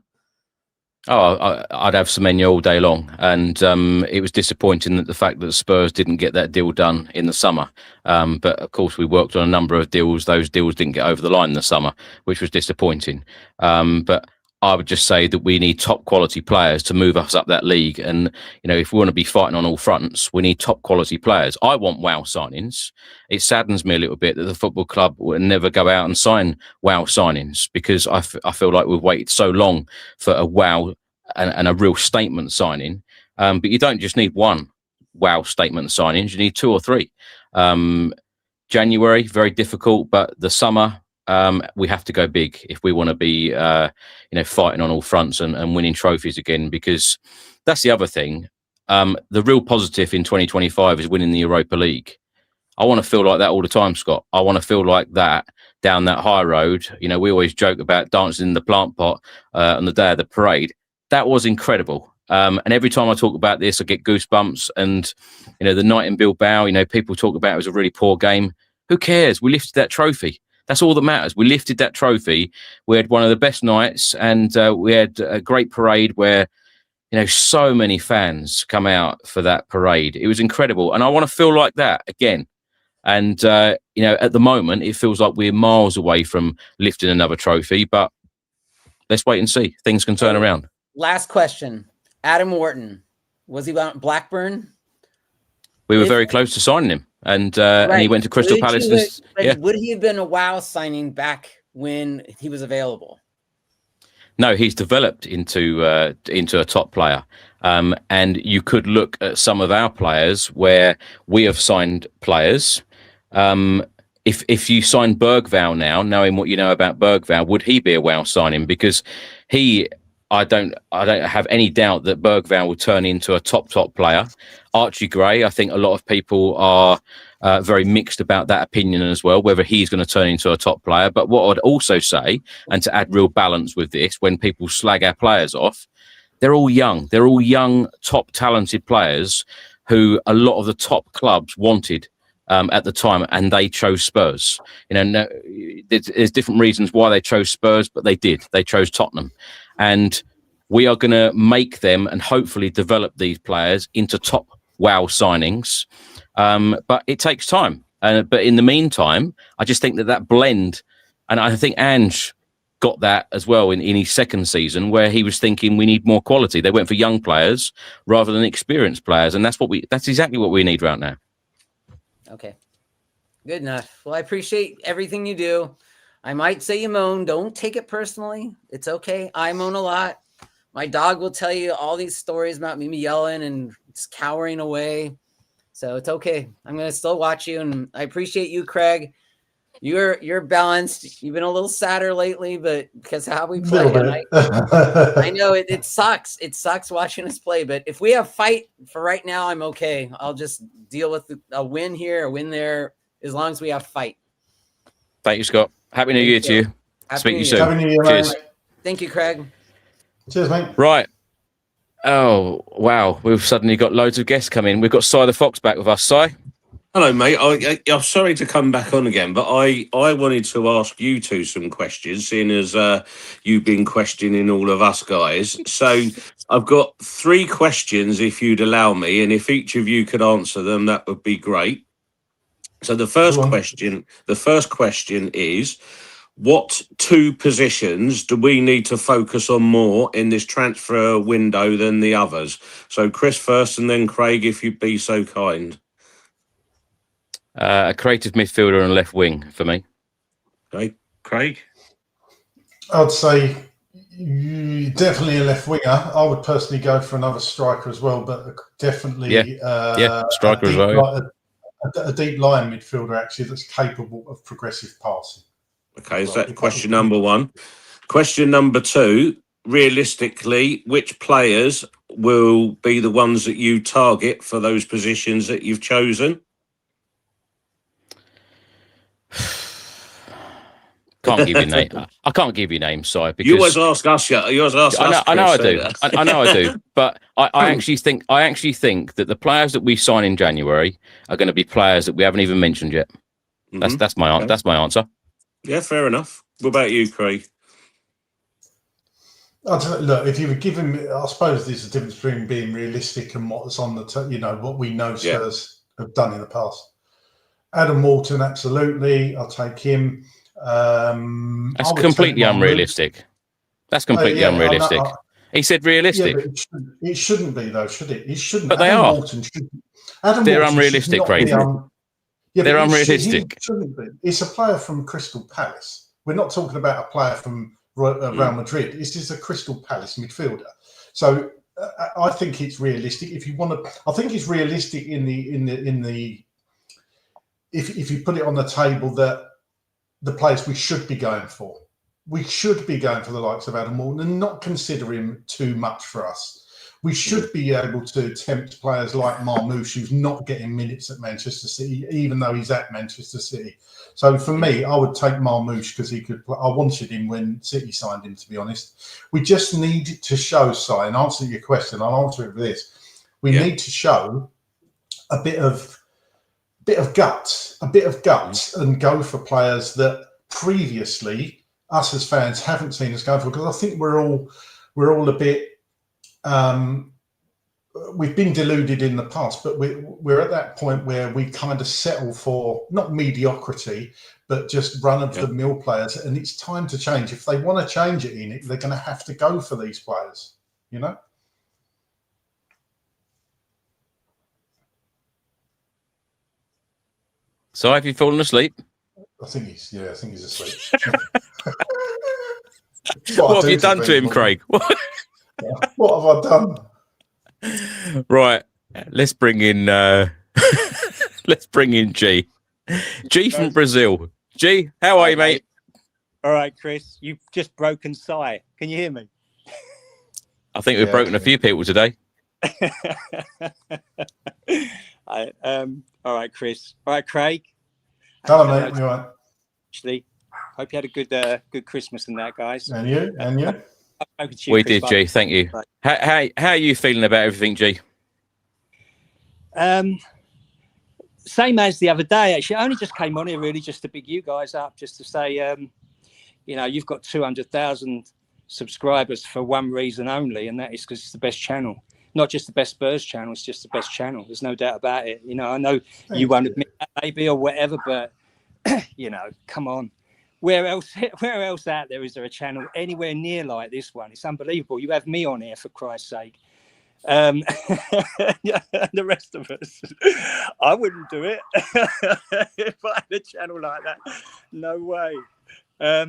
Oh, I'd have Semenyo all day long, and it was disappointing that the fact that Spurs didn't get that deal done in the summer. But of course, we worked on a number of deals. Those deals didn't get over the line in the summer, which was disappointing. But I would just say that we need top quality players to move us up that league. And, you know, if we want to be fighting on all fronts, we need top quality players. I want wow signings. It saddens me a little bit that the football club will never go out and sign wow signings, because I feel like we've waited so long for a wow and a real statement signing. But you don't just need one wow statement signings. You need two or three. January, very difficult, but the summer, we have to go big if we want to be, fighting on all fronts and winning trophies again, because that's the other thing. The real positive in 2025 is winning the Europa League. I want to feel like that all the time, Scott. I want to feel like that down that high road. You know, we always joke about dancing in the plant pot on the day of the parade. That was incredible. And every time I talk about this, I get goosebumps. And, you know, the night in Bilbao, you know, people talk about it was a really poor game. Who cares? We lifted that trophy. That's all that matters. We lifted that trophy. We had one of the best nights, and we had a great parade where, you know, so many fans come out for that parade. It was incredible. And I want to feel like that again. And, you know, at the moment, it feels like we're miles away from lifting another trophy, but let's wait and see. Things can turn around. Last question. Adam Wharton, was he on Blackburn? We were very close to signing him. And he went to Crystal Palace. Would he have been a wow signing back when he was available? No, he's developed into a top player. And you could look at some of our players where we have signed players. If you sign Bergvall now, knowing what you know about Bergvall, would he be a wow signing? Because I don't have any doubt that Bergvall will turn into a top player. Archie Gray, I think a lot of people are very mixed about that opinion as well, whether he's going to turn into a top player. But what I'd also say, and to add real balance with this, when people slag our players off, they're all young. They're all young, top talented players who a lot of the top clubs wanted at the time, and they chose Spurs. You know, there's different reasons why they chose Spurs, but they did. They chose Tottenham. And we are going to make them and hopefully develop these players into top wow signings. But it takes time. But in the meantime, I just think that blend, and I think Ange got that as well in his second season, where he was thinking we need more quality. They went for young players rather than experienced players. And that's exactly what we need right now. Okay. Good enough. Well, I appreciate everything you do. I might say you moan. Don't take it personally. It's okay. I moan a lot. My dog will tell you all these stories about me yelling and just cowering away. So it's okay. I'm going to still watch you. And I appreciate you, Craig. You're balanced. You've been a little sadder lately, but because how we play. I know it sucks. It sucks watching us play. But if we have fight for right now, I'm okay. I'll just deal with a win here, a win there, as long as we have fight. Thank you, Scott. Happy New Year to you. Speak to you soon. Happy New Year, cheers. mate. Thank you, Craig. Cheers, mate. Right. Oh, wow. We've suddenly got loads of guests coming. We've got Si the Fox back with us. Si? Hello, mate. I'm sorry to come back on again, but I wanted to ask you two some questions, seeing as you've been questioning all of us guys. So I've got 3 questions, if you'd allow me, and if each of you could answer them, that would be great. So the first question is, what 2 positions do we need to focus on more in this transfer window than the others? So Chris first, and then Craig, if you'd be so kind. A creative midfielder and a left wing for me. Okay, Craig? I'd say definitely a left winger. I would personally go for another striker as well, but definitely striker as well. A deep line midfielder actually that's capable of progressive passing. Okay, is that question number 1? Question number 2, realistically, which players will be the ones that you target for those positions that you've chosen? Can't give you name. I can't give you names, Si. Because you always ask us. You always ask us. I know I do. I know I do. But I actually think that the players that we sign in January are going to be players that we haven't even mentioned yet. Mm-hmm. That's my answer. Yeah, fair enough. What about you, Craig? Look, if you were given, I suppose there's a difference between being realistic and what's on the, what we know Spurs have done in the past. Adam Walton, absolutely. I'll take him. That's completely unrealistic. That's completely unrealistic. He said realistic. Yeah, it shouldn't be, though, should it? It shouldn't. But they are. They're unrealistic, Craig. They're unrealistic. It shouldn't be. It's a player from Crystal Palace. We're not talking about a player from Real Madrid. This is a Crystal Palace midfielder. So I think it's realistic. If you want to, I think it's realistic in the if you put it on the table that the players we should be going for. We should be going for the likes of Adam Walton and not consider him too much for us. We should be able to tempt players like Marmoush, who's not getting minutes at Manchester City, even though he's at Manchester City. So for me, I would take Marmoush because he could. I wanted him when City signed him, to be honest. We just need to show, Si, and answer your question. I'll answer it with this. We need to show a bit of guts, and go for players that previously us as fans haven't seen us go for, because I think we're all a bit we've been deluded in the past, but we're at that point where we kind of settle for not mediocrity but just run-of-the-mill players, and it's time to change. If they want to change it, they're going to have to go for these players, So have you fallen asleep? I think he's asleep. What have you done to him, Craig? What have I done? Right, let's bring in G. G from Brazil. G, how are you, mate? All right, Chris. You've just broken Si. Can you hear me? I think we've broken a few people today. All right, Chris. All right, Craig. Hello, mate. You all right? Actually, hope you had a good Christmas and that, guys. And you? We did, G. Thank you. How are you feeling about everything, G? Same as the other day. Actually, I only just came on here really just to big you guys up, just to say, you've got 200,000 subscribers for one reason only, and that is because it's the best channel. Not just the best Spurs channel, it's just the best channel. There's no doubt about it. I know you won't admit that maybe or whatever, but come on. Where else out there is there a channel anywhere near like this one? It's unbelievable. You have me on here, for Christ's sake. The rest of us, I wouldn't do it if I had a channel like that. No way. Yeah,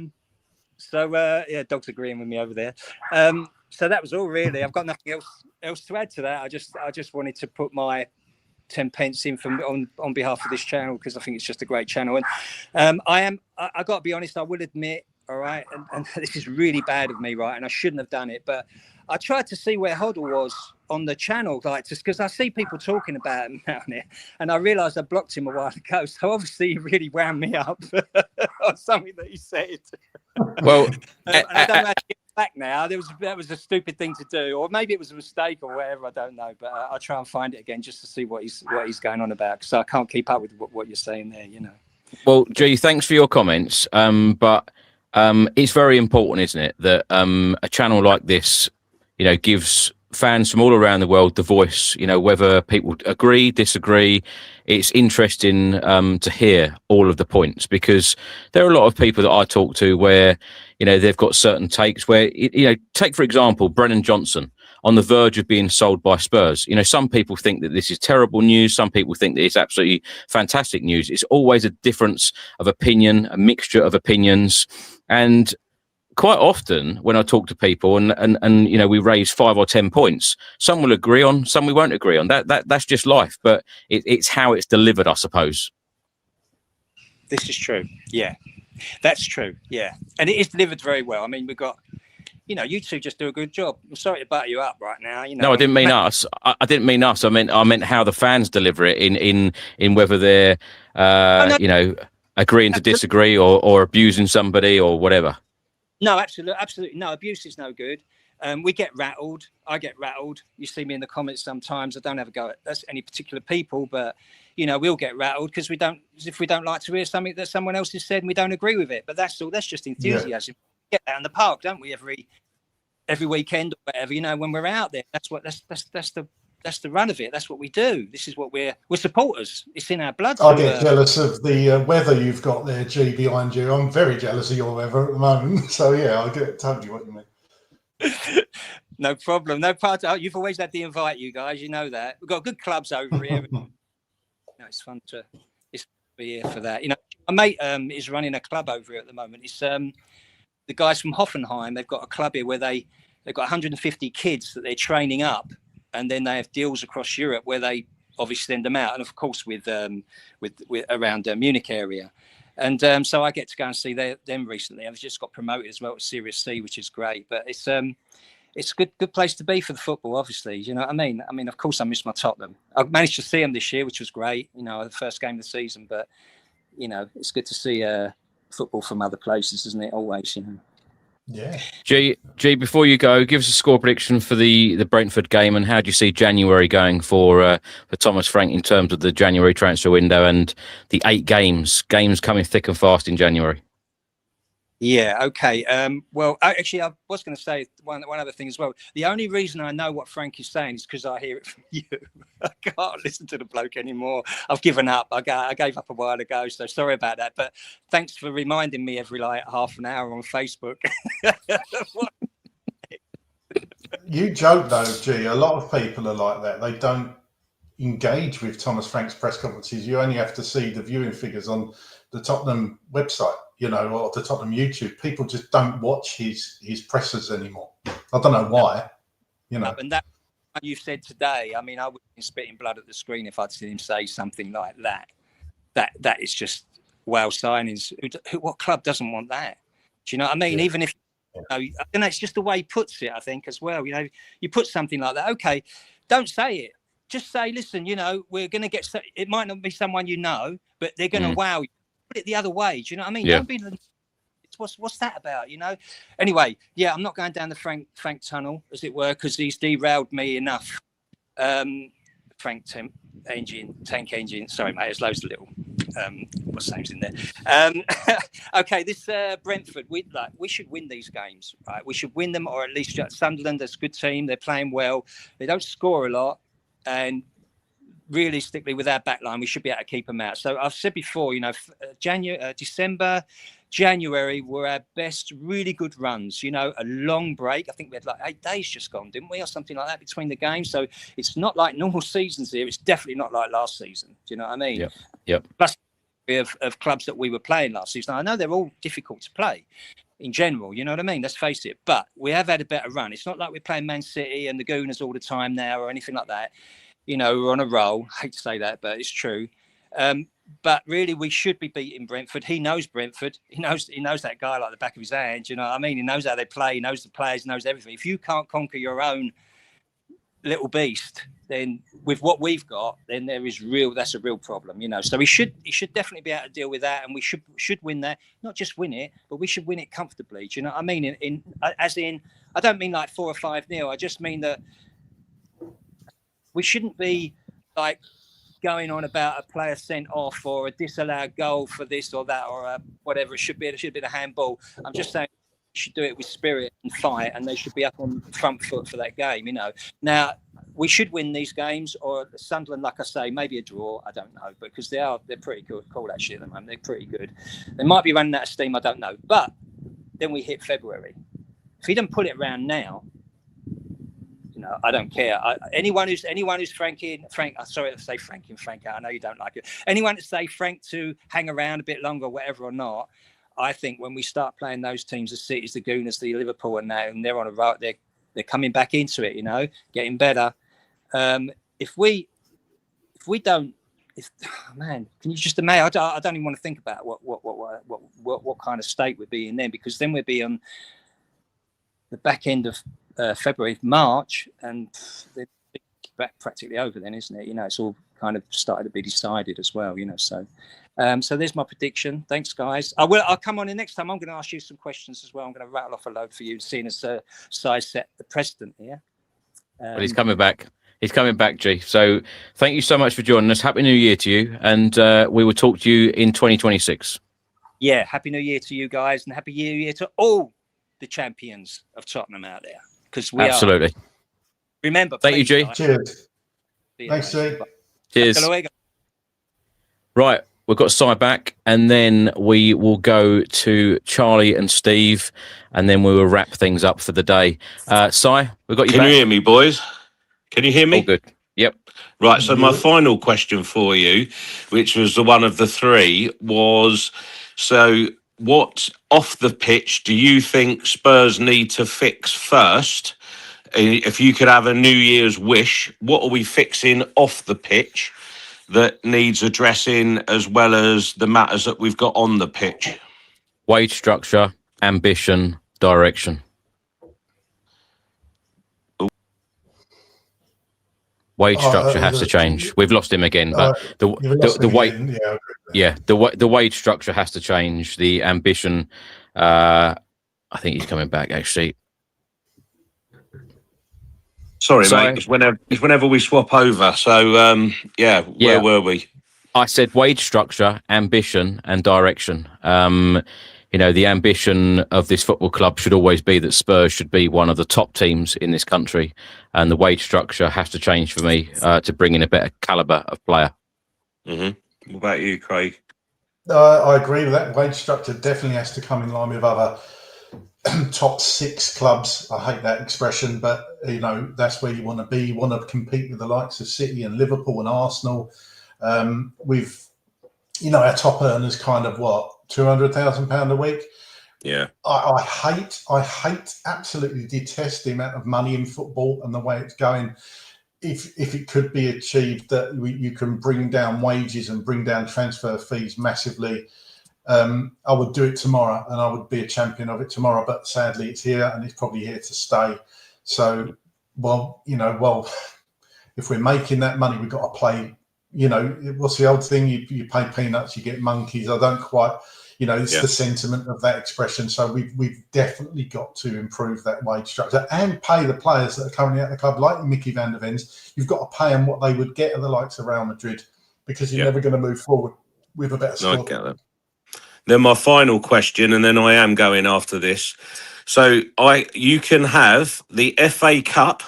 dog's agreeing with me over there. So that was all really. I've got nothing else to add to that. I just wanted to put my 10 pence in on behalf of this channel, because I think it's just a great channel. And I got to be honest, I will admit, all right, and this is really bad of me, right, and I shouldn't have done it, but I tried to see where Hoddle was on the channel, like, just because I see people talking about him down there, and I realised I blocked him a while ago. So obviously he really wound me up on something that he said. Well, and I don't know how to get back now. That was a stupid thing to do, or maybe it was a mistake or whatever. I don't know, but I'll try and find it again just to see what he's going on about, because I can't keep up with what you're saying there. You know. Well, G, thanks for your comments. But it's very important, isn't it, that a channel like this, gives fans from all around the world the voice. Whether people agree, disagree, it's interesting to hear all of the points, because there are a lot of people that I talk to where they've got certain takes where take for example Brennan Johnson on the verge of being sold by Spurs. Some people think that this is terrible news, some people think that it's absolutely fantastic news. It's always a difference of opinion, a mixture of opinions. And quite often when I talk to people and we raise 5 or 10 points, some will agree on, some we won't agree on. That's just life, but it's how it's delivered, I suppose. This is true. Yeah, that's true. Yeah, and it is delivered very well. I mean, we've got, you two just do a good job. I'm sorry to butter you up right now. No, I didn't mean us. I didn't mean us. I meant how the fans deliver it in whether they're agreeing to disagree or abusing somebody or whatever. No, absolutely. No, abuse is no good. We get rattled. I get rattled. You see me in the comments sometimes. I don't have a go at any particular people, but we'll get rattled because if we don't like to hear something that someone else has said and we don't agree with it. But that's all. That's just enthusiasm. Yeah. We get that in the park, don't we? Every weekend or whatever. When we're out there, that's the run of it. That's what we do. This is what we're supporters. It's in our blood. I get jealous of the weather you've got there, G, behind you. I'm very jealous of your weather at the moment. So yeah, I get totally what you mean. No problem. No part. You've always had the invite, you guys. You know that. We've got good clubs over here. It's fun to be here for that. My mate is running a club over here at the moment. It's the guys from Hoffenheim. They've got a club here where they've got 150 kids that they're training up. And then they have deals across Europe where they obviously send them out, and of course with around the Munich area. And so I get to go and see them recently. I've just got promoted as well to Series C, which is great. But it's a good place to be for the football, obviously. You know what I mean? I mean, of course, I miss my Tottenham. I managed to see them this year, which was great. The first game of the season. But it's good to see football from other places, isn't it? Always, Yeah. G, before you go, give us a score prediction for the Brentford game, and how do you see January going for Thomas Frank in terms of the January transfer window and the 8 games coming thick and fast in January? Yeah, okay. Well, actually, I was going to say one other thing as well. The only reason I know what Frank is saying is because I hear it from you. I can't listen to the bloke anymore. I've given up. I gave up a while ago, so sorry about that. But thanks for reminding me every half an hour on Facebook. You joke though, G. A lot of people are like that. They don't engage with Thomas Frank's press conferences. You only have to see the viewing figures on the Tottenham website, or the Tottenham YouTube. People just don't watch his pressers anymore. I don't know why, And that you said today, I mean, I would be spitting blood at the screen if I'd seen him say something like that. That is just wow signings. What club doesn't want that? Do you know what I mean? Yeah. Even if, it's just the way he puts it, I think, as well. You put something like that. Okay, don't say it. Just say, listen, we're going to get, it might not be someone but they're going to wow you. Put it the other way. Do you know what I mean? Yeah. Don't be what's that about? Anyway, yeah, I'm not going down the Frank tunnel, as it were, because he's derailed me enough. Frank Tank Engine. Sorry, mate. There's loads of little what's names in there. Okay, this Brentford. We should win these games, right? We should win them, or at least Sunderland. That's a good team. They're playing well. They don't score a lot, and realistically, with our backline, we should be able to keep them out. So I've said before, December, January were our best really good runs. A long break. I think we had 8 days just gone, didn't we, or something like that between the games. So it's not like normal seasons here. It's definitely not like last season. Do you know what I mean? Yep. Plus, of clubs that we were playing last season. I know they're all difficult to play in general, you know what I mean? Let's face it. But we have had a better run. It's not like we're playing Man City and the Gooners all the time now or anything like that. You know, we're on a roll. I hate to say that, but it's true. But really, we should be beating Brentford. He knows Brentford. He knows that guy like the back of his hand. You know what I mean? He knows how they play. He knows the players. He knows everything. If you can't conquer your own little beast, then with what we've got, then that's a real problem. You know, so he should definitely be able to deal with that, and we should win that. Not just win it, but we should win it comfortably. Do you know what I mean? I don't mean like 4 or 5-0. I just mean that we shouldn't be like going on about a player sent off or a disallowed goal for this or that or whatever it should be. It should be the handball. I'm just saying we should do it with spirit and fight, and they should be up on front foot for that game. You know, now we should win these games, or Sunderland, like I say, maybe a draw. I don't know, because they're pretty good. Cool, actually, at the moment they're pretty good. They might be running out of steam. I don't know, but then we hit February. If he doesn't put it around now, you know, I don't care. Anyone who's franking Frank. Sorry to say franking Frank. I know you don't like it. Anyone to say Frank to hang around a bit longer, whatever or not. I think when we start playing those teams, the Cities, the Gooners, the Liverpool, and that, and they're on a roll, they're coming back into it. You know, getting better. If man, can you just imagine? I don't even want to think about what kind of state we'd be in then, because then we'd be on the back end of February, March, and they're back practically over then, isn't it? You know, it's all kind of started to be decided as well, you know. So there's my prediction. Thanks, guys. I'll come on in next time. I'm going to ask you some questions as well. I'm going to rattle off a load for you, seeing as size set the precedent here. Well, he's coming back. He's coming back, G. So thank you so much for joining us. Happy New Year to you, and we will talk to you in 2026. Yeah, Happy New Year to you guys, and Happy New Year to all the champions of Tottenham out there. Because we absolutely. Remember, thank you, G. Guys. Cheers. Thanks, G. Cheers. Right, we've got Si back, and then we will go to Charlie and Steve, and then we will wrap things up for the day. Si, we've got you. Can back. you hear me, boys? Can you hear me? All good. Yep. Right. So my final question for you, which was the one of the three, was: so what off the pitch do you think Spurs need to fix first? If you could have a New Year's wish, what are we fixing off the pitch that needs addressing, as well as the matters that we've got on the pitch? Wage structure, ambition, direction. Wage structure has to change. We've lost him again, but the wage structure has to change. The ambition, I think he's coming back actually. Sorry, mate. It's whenever we swap over. So where were we? I said wage structure, ambition, and direction. You know, the ambition of this football club should always be that Spurs should be one of the top teams in this country, and the wage structure has to change for me to bring in a better caliber of player. Mm-hmm. What about you, Craig? I agree with that. Wage structure definitely has to come in line with other top 6 clubs. I hate that expression, but you know, that's where you want to be. You want to compete with the likes of City and Liverpool and Arsenal. Our top earners kind of £200,000 a week. Yeah. I hate, absolutely detest the amount of money in football and the way it's going. If it could be achieved that you can bring down wages and bring down transfer fees massively, I would do it tomorrow, and I would be a champion of it tomorrow. But sadly, it's here, and it's probably here to stay. So, if we're making that money, we've got to play. You know, what's the old thing? You pay peanuts, you get monkeys. I don't quite, it's the sentiment of that expression. So we've definitely got to improve that wage structure and pay the players that are currently at the club, like Mickey van der Vens. You've got to pay them what they would get at the likes of Real Madrid, because you're never going to move forward with a better squad. I get that. Then my final question, and then I am going after this. So you can have the FA Cup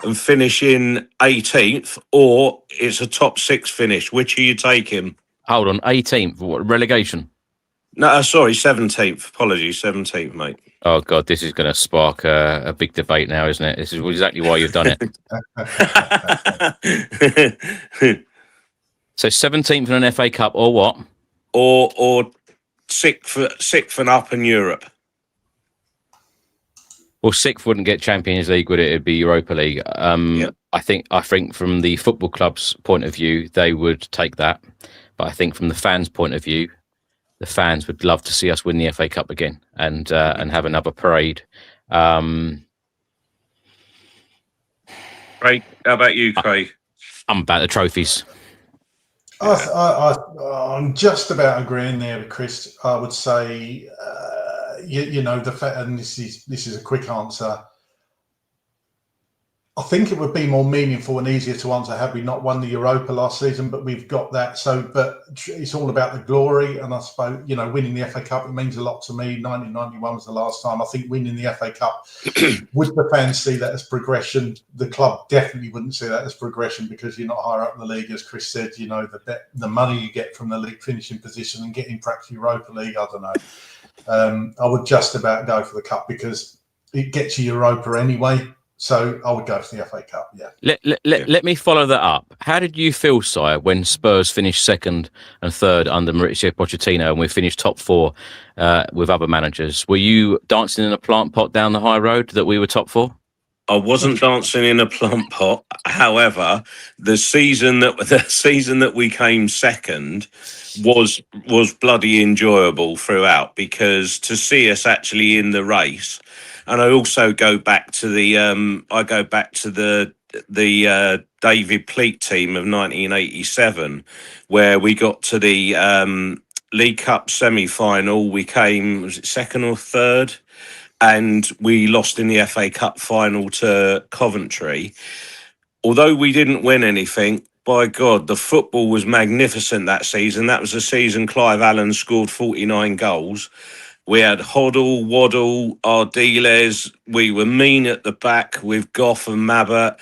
and finish in 18th, or it's a top 6 finish. Which are you taking? Hold on, 18th? What, relegation? No, sorry, 17th. Apologies, 17th, mate. Oh, God, this is going to spark a big debate now, isn't it? This is exactly why you've done it. So 17th in an FA Cup, or what? or sixth and up in Europe? Well, sixth wouldn't get Champions League, would it? It'd be Europa League. I think from the football club's point of view, they would take that. But I think from the fans' point of view, the fans would love to see us win the FA Cup again and have another parade. Craig, how about you, Craig? I'm about the trophies. I'm just about agreeing there with Chris. I would say, you know, the fact, and this is a quick answer. I think it would be more meaningful and easier to answer had we not won the Europa last season, but we've got that. So, but it's all about the glory. And I suppose, you know, winning the FA Cup, it means a lot to me. 1991 was the last time. I think winning the FA Cup, would the fans see that as progression? The club definitely wouldn't see that as progression because you're not higher up in the league. As Chris said, you know, the money you get from the league finishing position and getting perhaps Europa League, I don't know. I would just about go for the Cup because it gets you Europa anyway. So I would go for the FA Cup, yeah. Let me follow that up. How did you feel, Sire, when Spurs finished second and third under Mauricio Pochettino and we finished top four with other managers? Were you dancing in a plant pot down the high road that we were top four? I wasn't dancing in a plant pot. However, the season that we came second was bloody enjoyable throughout because to see us actually in the race. And I also go back to the David Pleat team of 1987, where we got to the League Cup semi-final. We came, was it second or third? And we lost in the FA Cup final to Coventry. Although we didn't win anything, by God, the football was magnificent that season. That was the season Clive Allen scored 49 goals. We had Hoddle, Waddle, Ardiles. We were mean at the back with Goff and Mabbott.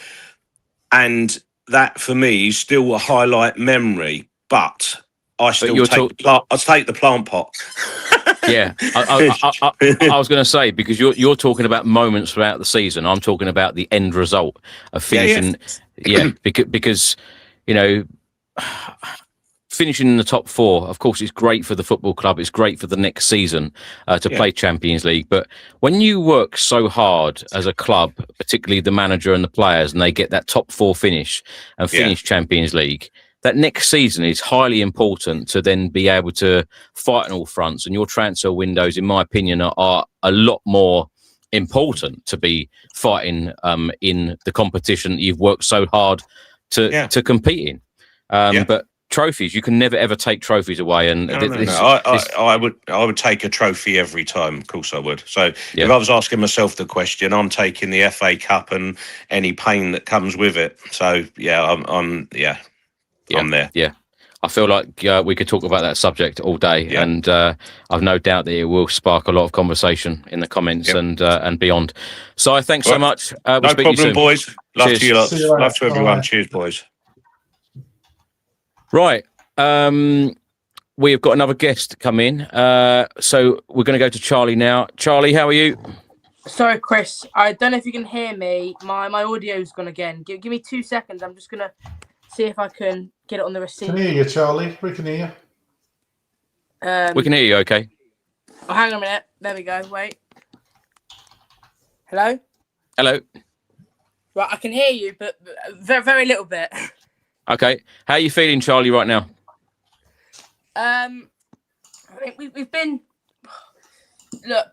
And that, for me, is still a highlight memory. But I still take the plant pot. Yeah, I was going to say, because you're talking about moments throughout the season. I'm talking about the end result of finishing. Yeah, because, you know, finishing in the top four, of course, it's great for the football club. It's great for the next season to play Champions League. But when you work so hard as a club, particularly the manager and the players, and they get that top four finish and finish Champions League, that next season is highly important to then be able to fight on all fronts. And your transfer windows, in my opinion, are a lot more important to be fighting in the competition that you've worked so hard to compete in. But trophies, you can never ever take trophies away. And I would take a trophy every time. Of course I would. So if I was asking myself the question, I'm taking the FA Cup and any pain that comes with it. So I'm there. Yeah, I feel like we could talk about that subject all day, and I've no doubt that it will spark a lot of conversation in the comments and beyond. So thanks so much. No problem, boys. Love Cheers. to you lot. Love to everyone. Cheers, boys. Right. We have got another guest come in. So we're going to go to Charlie now. Charlie, how are you? Sorry, Chris. I don't know if you can hear me. My audio's gone again. Give me 2 seconds. I'm just going to see if I can get it on the receiver. Can hear you, Charlie. We can hear you. We can hear you, okay. Oh, hang on a minute. There we go. Wait. Hello? Hello. Right, I can hear you, but very, very little bit. Okay. How are you feeling, Charlie, right now? I think we've been... Look,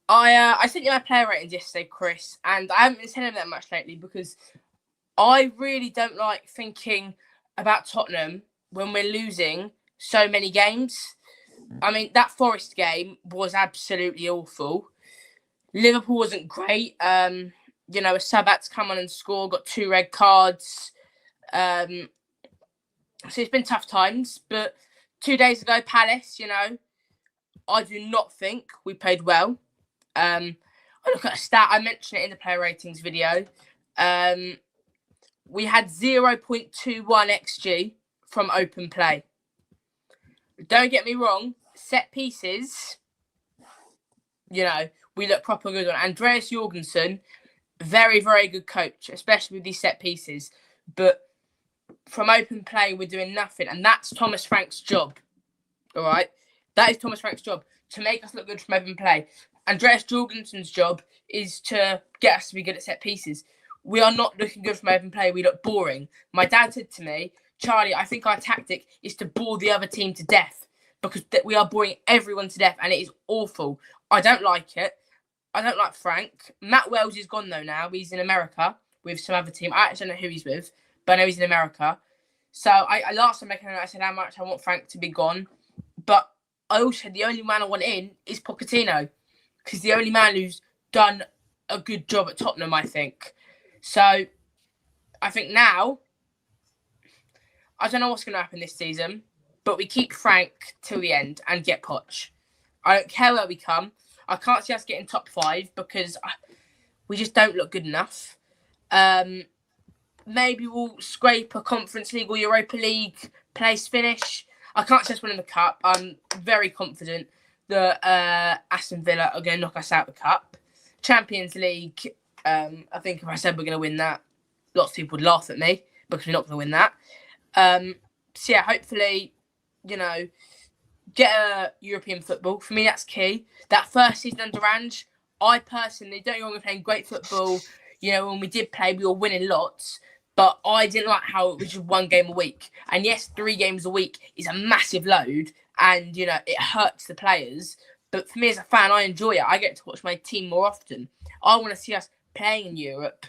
I sent you my player ratings yesterday, Chris, and I haven't been sending them that much lately because I really don't like thinking about Tottenham when we're losing so many games. I mean, that Forest game was absolutely awful. Liverpool wasn't great. You know, a sub had to come on and score, got 2 red cards. So it's been tough times. But 2 days ago, Palace, you know, I do not think we played well. I look at a stat, I mentioned it in the player ratings video. We had 0.21 XG from open play. Don't get me wrong, set pieces, you know, we look proper good on. Andreas Jorgensen, very, very good coach, especially with these set pieces. But from open play, we're doing nothing. And that's Thomas Frank's job. All right, that is Thomas Frank's job, to make us look good from open play. Andreas Jorgensen's job is to get us to be good at set pieces. We are not looking good from open play. We look boring. My dad said to me, Charlie, I think our tactic is to bore the other team to death, because we are boring everyone to death, and it is awful. I don't like it. I don't like Frank. Matt Wells is gone, though, now. He's in America with some other team. I actually don't know who he's with, but I know he's in America. So I last time I said how much I want Frank to be gone. But I also said the only man I want in is Pochettino, because the only man who's done a good job at Tottenham, I think. So I think now, I don't know what's going to happen this season, but we keep Frank till the end and get Poch. I don't care where we come. I can't see us getting top 5 because we just don't look good enough. Maybe we'll scrape a Conference League or Europa League place finish. I can't see us winning the cup. I'm very confident that Aston Villa are going to knock us out of the cup. Champions League, I think if I said we're going to win that, lots of people would laugh at me because we're not going to win that. So yeah, hopefully, get a European football. For me, that's key. That first season under Ange, I personally don't get me wrong, we're playing great football. When we did play, we were winning lots. But I didn't like how it was just 1 game a week. And yes, 3 games a week is a massive load. And, it hurts the players. But for me as a fan, I enjoy it. I get to watch my team more often. I want to see us playing in Europe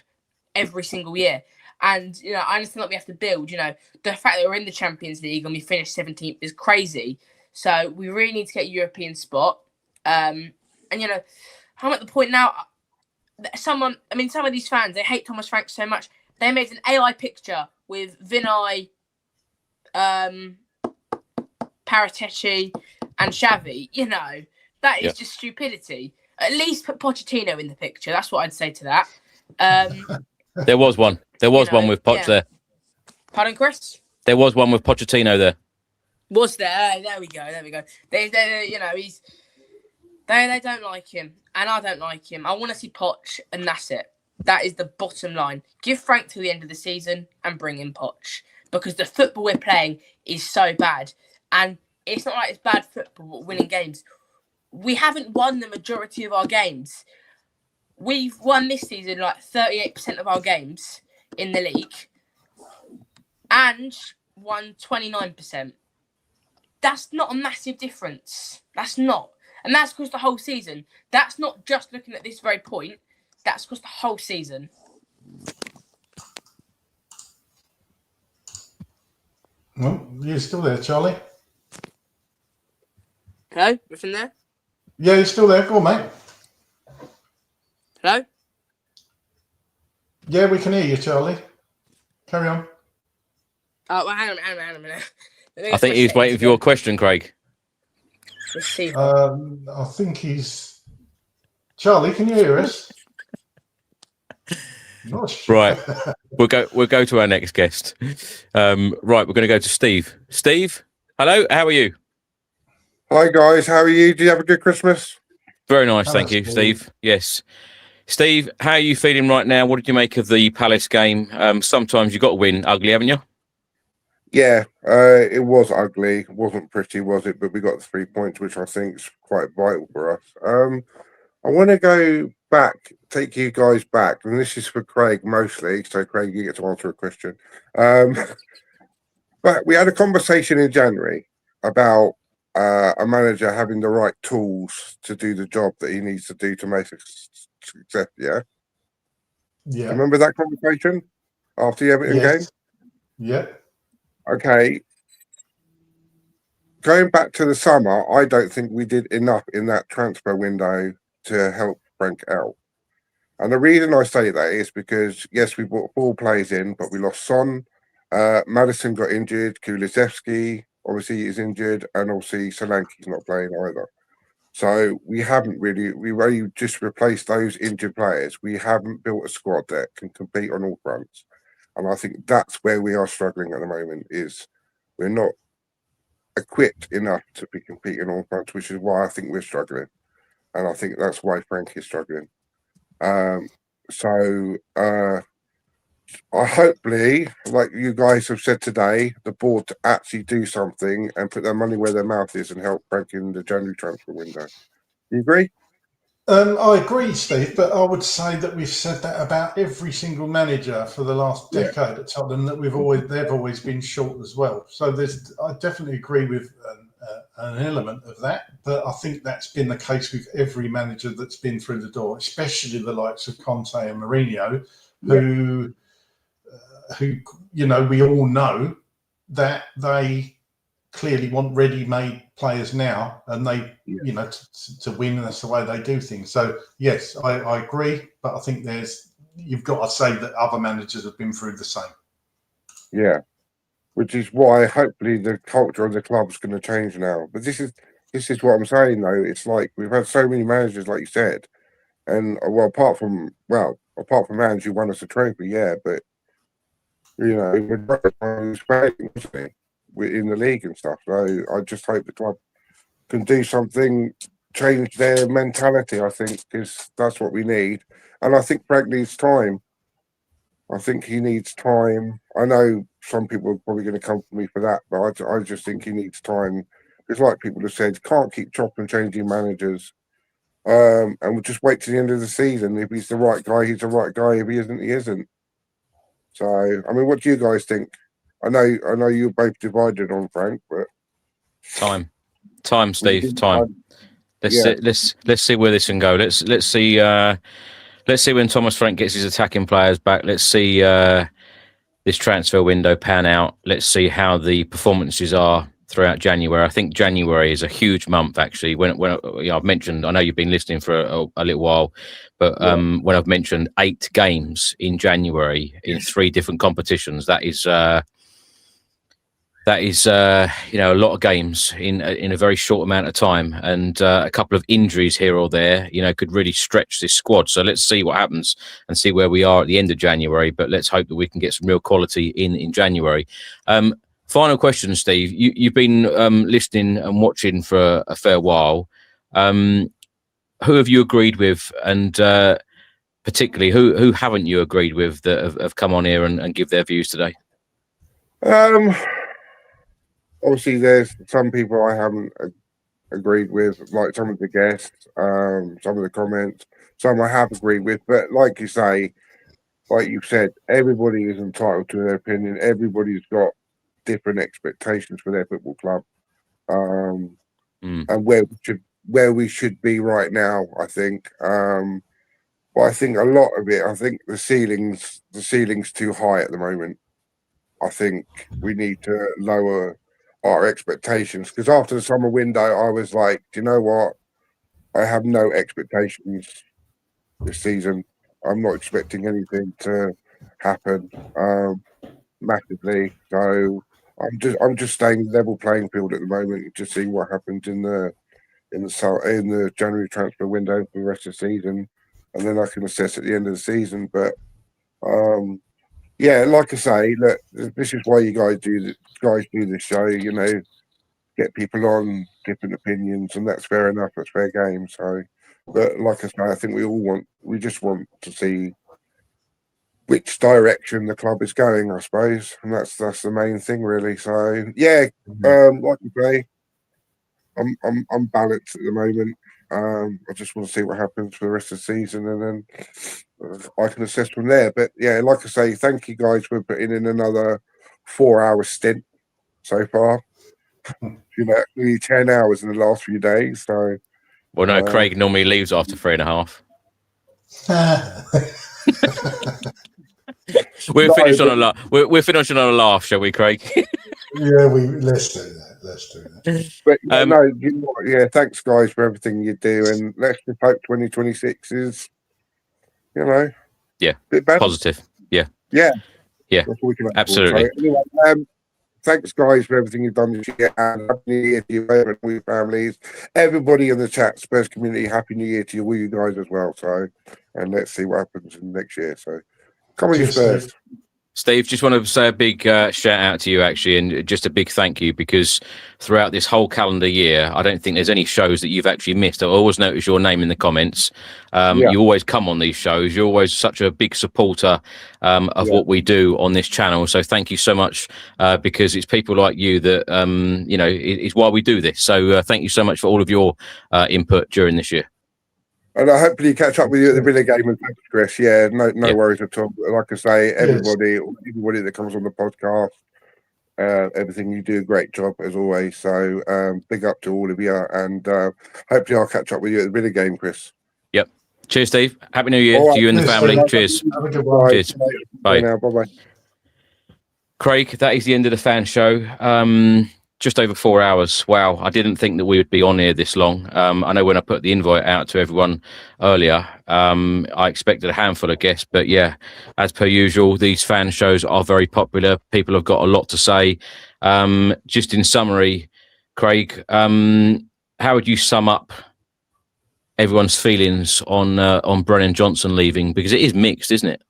every single year. And, I understand that we have to build. The fact that we're in the Champions League and we finished 17th is crazy. So we really need to get a European spot. And, I'm at the point now, some of these fans, they hate Thomas Frank so much. They made an AI picture with Vinay, Paratici, and Xavi. That is just stupidity. At least put Pochettino in the picture. That's what I'd say to that. There was one. There was one with Poch there. Pardon, Chris? There was one with Pochettino there. Was there? There we go. They don't like him, and I don't like him. I want to see Poch, and that's it. That is the bottom line. Give Frank to the end of the season and bring in Poch, because the football we're playing is so bad. And it's not like it's bad football, winning games. We haven't won the majority of our games. We've won this season like 38% of our games in the league and won 29%. That's not a massive difference. That's not. And that's across the whole season. That's not just looking at this very point. That's across the whole season. Well, you're still there, Charlie? Hello? Everything there? Yeah, you're still there. Go on, mate. Hello? Yeah, we can hear you, Charlie. Carry on. Oh, well, hang on a minute. I think he was waiting for your question, Craig. Let's see. I think he's... Charlie, can you hear us? Right. We'll go to our next guest. Right, we're going to go to Steve. Steve, hello, how are you? Hi guys, how are you? Do you have a good Christmas? Very nice, thank you, Steve. Yes. Steve, how are you feeling right now? What did you make of the Palace game? Sometimes you've got to win ugly, haven't you? Yeah, it was ugly. It wasn't pretty, was it? But we got the 3 points, which I think is quite vital for us. I want to go back, take you guys back, and this is for Craig mostly. So Craig, you get to answer a question. But we had a conversation in January about a manager having the right tools to do the job that he needs to do to make success. Yeah. Yeah. Remember that conversation after the Everton game? Yeah. Okay. Going back to the summer, I don't think we did enough in that transfer window to help Frank out. And the reason I say that is because, yes, we brought 4 players in, but we lost Son. Madison got injured. Kulusevski, obviously, is injured. And obviously, Solanke's not playing either. So we've only just replaced those injured players. We haven't built a squad that can compete on all fronts. And I think that's where we are struggling at the moment, is we're not equipped enough to be competing on all fronts, which is why I think we're struggling. And I think that's why Frank is struggling. hopefully, like you guys have said today, the board to actually do something and put their money where their mouth is and help Frank in the January transfer window. You agree? I agree, Steve, but I would say that we've said that about every single manager for the last decade at Tottenham, that they've always been short as well. So I definitely agree with an element of that, but I think that's been the case with every manager that's been through the door, especially the likes of Conte and Mourinho, who we all know that they clearly want ready-made players now, and they, to win, and that's the way they do things. So yes, I agree, but I think you've got to say that other managers have been through the same. Yeah, which is why hopefully the culture of the club's going to change now. But this is what I'm saying though. It's like we've had so many managers, like you said, and apart from managers who won us a trophy, but we're in the league and stuff. So I just hope the club can do something, change their mentality. I think that's what we need, and I think Frank needs time. I think he needs time. I know some people are probably going to come for me for that, but I just think he needs time. It's like people have said, can't keep chopping and changing managers, and we'll just wait to the end of the season. If he's the right guy, he's the right guy. If he isn't, he isn't. So, I mean, what do you guys think? I know you're both divided on Frank, but time, Steve, time. Let's see where this can go. Let's see when Thomas Frank gets his attacking players back. Let's see this transfer window pan out. Let's see how the performances are throughout January. I think January is a huge month, actually. When I've mentioned, I know you've been listening for a little while, but when I've mentioned 8 games in January in 3 different competitions, that is a lot of games in a very short amount of time, and a couple of injuries here or there, could really stretch this squad. So let's see what happens and see where we are at the end of January. But let's hope that we can get some real quality in January. Final question, Steve. You've been listening and watching for a fair while. Who have you agreed with, and particularly who haven't you agreed with that have come on here and give their views today? Obviously, there's some people I haven't agreed with, like some of the guests, some of the comments. Some I have agreed with, but like you say, like you said, everybody is entitled to their opinion. Everybody's got different expectations for their football club, and where we should be right now. I think, but I think a lot of it. I think the ceiling's too high at the moment. I think we need to lower our expectations, because after the summer window, I was like, do you know what? I have no expectations this season. I'm not expecting anything to happen massively. So I'm just staying level playing field at the moment to see what happens in the January transfer window for the rest of the season, and then I can assess at the end of the season. But like I say, look, this is why you guys do this show. Get people on different opinions, and that's fair enough. That's fair game. So, but like I say, I think we just want to see which direction the club is going, I suppose, and that's the main thing, really. So, like you say, I'm balanced at the moment. I just want to see what happens for the rest of the season, and then I can assess from there. But like I say, thank you guys for putting in another 4-hour stint so far. Nearly 10 hours in the last few days. So, well, no, Craig normally leaves after 3.5. We're finishing on a laugh, shall we, Craig? Let's do that. But thanks guys for everything you do, and let's just hope 2026 is, a bit better. Positive. Yeah. Absolutely. So, anyway, thanks guys for everything you've done this year, and happy New Year to you and all your families, everybody in the chat, Spurs community. Happy New Year to you, all you guys as well. So, and let's see what happens in next year. So, come on, you Spurs. Steve, just want to say a big shout out to you, actually, and just a big thank you, because throughout this whole calendar year, I don't think there's any shows that you've actually missed. I always notice your name in the comments. You always come on these shows. You're always such a big supporter of what we do on this channel. So thank you so much, because it's people like you that, is why we do this. So thank you so much for all of your input during this year. And I hopefully catch up with you at the Villa game. And thanks, Chris. Yeah, no worries at all. Like I say, everybody that comes on the podcast, everything, you do a great job as always. So big up to all of you, and hopefully I'll catch up with you at the Villa game, Chris. Yep. Cheers, Steve. Happy New Year to you and the family. Cheers. Have a good one. Cheers. Bye. Bye. Craig, that is the end of the fan show. Just over 4 hours. Wow. I didn't think that we would be on here this long. I know when I put the invite out to everyone earlier, I expected a handful of guests, but yeah, as per usual, these fan shows are very popular. People have got a lot to say. Just in summary, Craig, how would you sum up everyone's feelings on Brennan Johnson leaving? Because it is mixed, isn't it?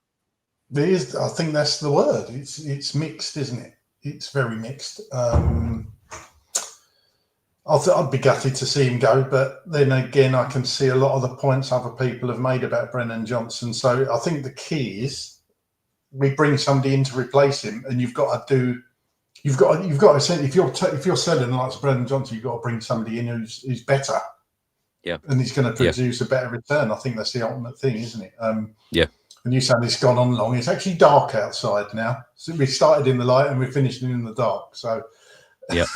It is. I think that's the word. It's mixed, isn't it? It's very mixed. I'd be gutted to see him go, but then again, I can see a lot of the points other people have made about Brennan Johnson. So I think the key is we bring somebody in to replace him, and you've got to say, if you're selling like Brennan Johnson, you've got to bring somebody in who's better. Yeah, and he's going to produce a better return. I think that's the ultimate thing, isn't it? Yeah. And you saying it's gone on long. It's actually dark outside now. So we started in the light and we're finishing in the dark. So yeah,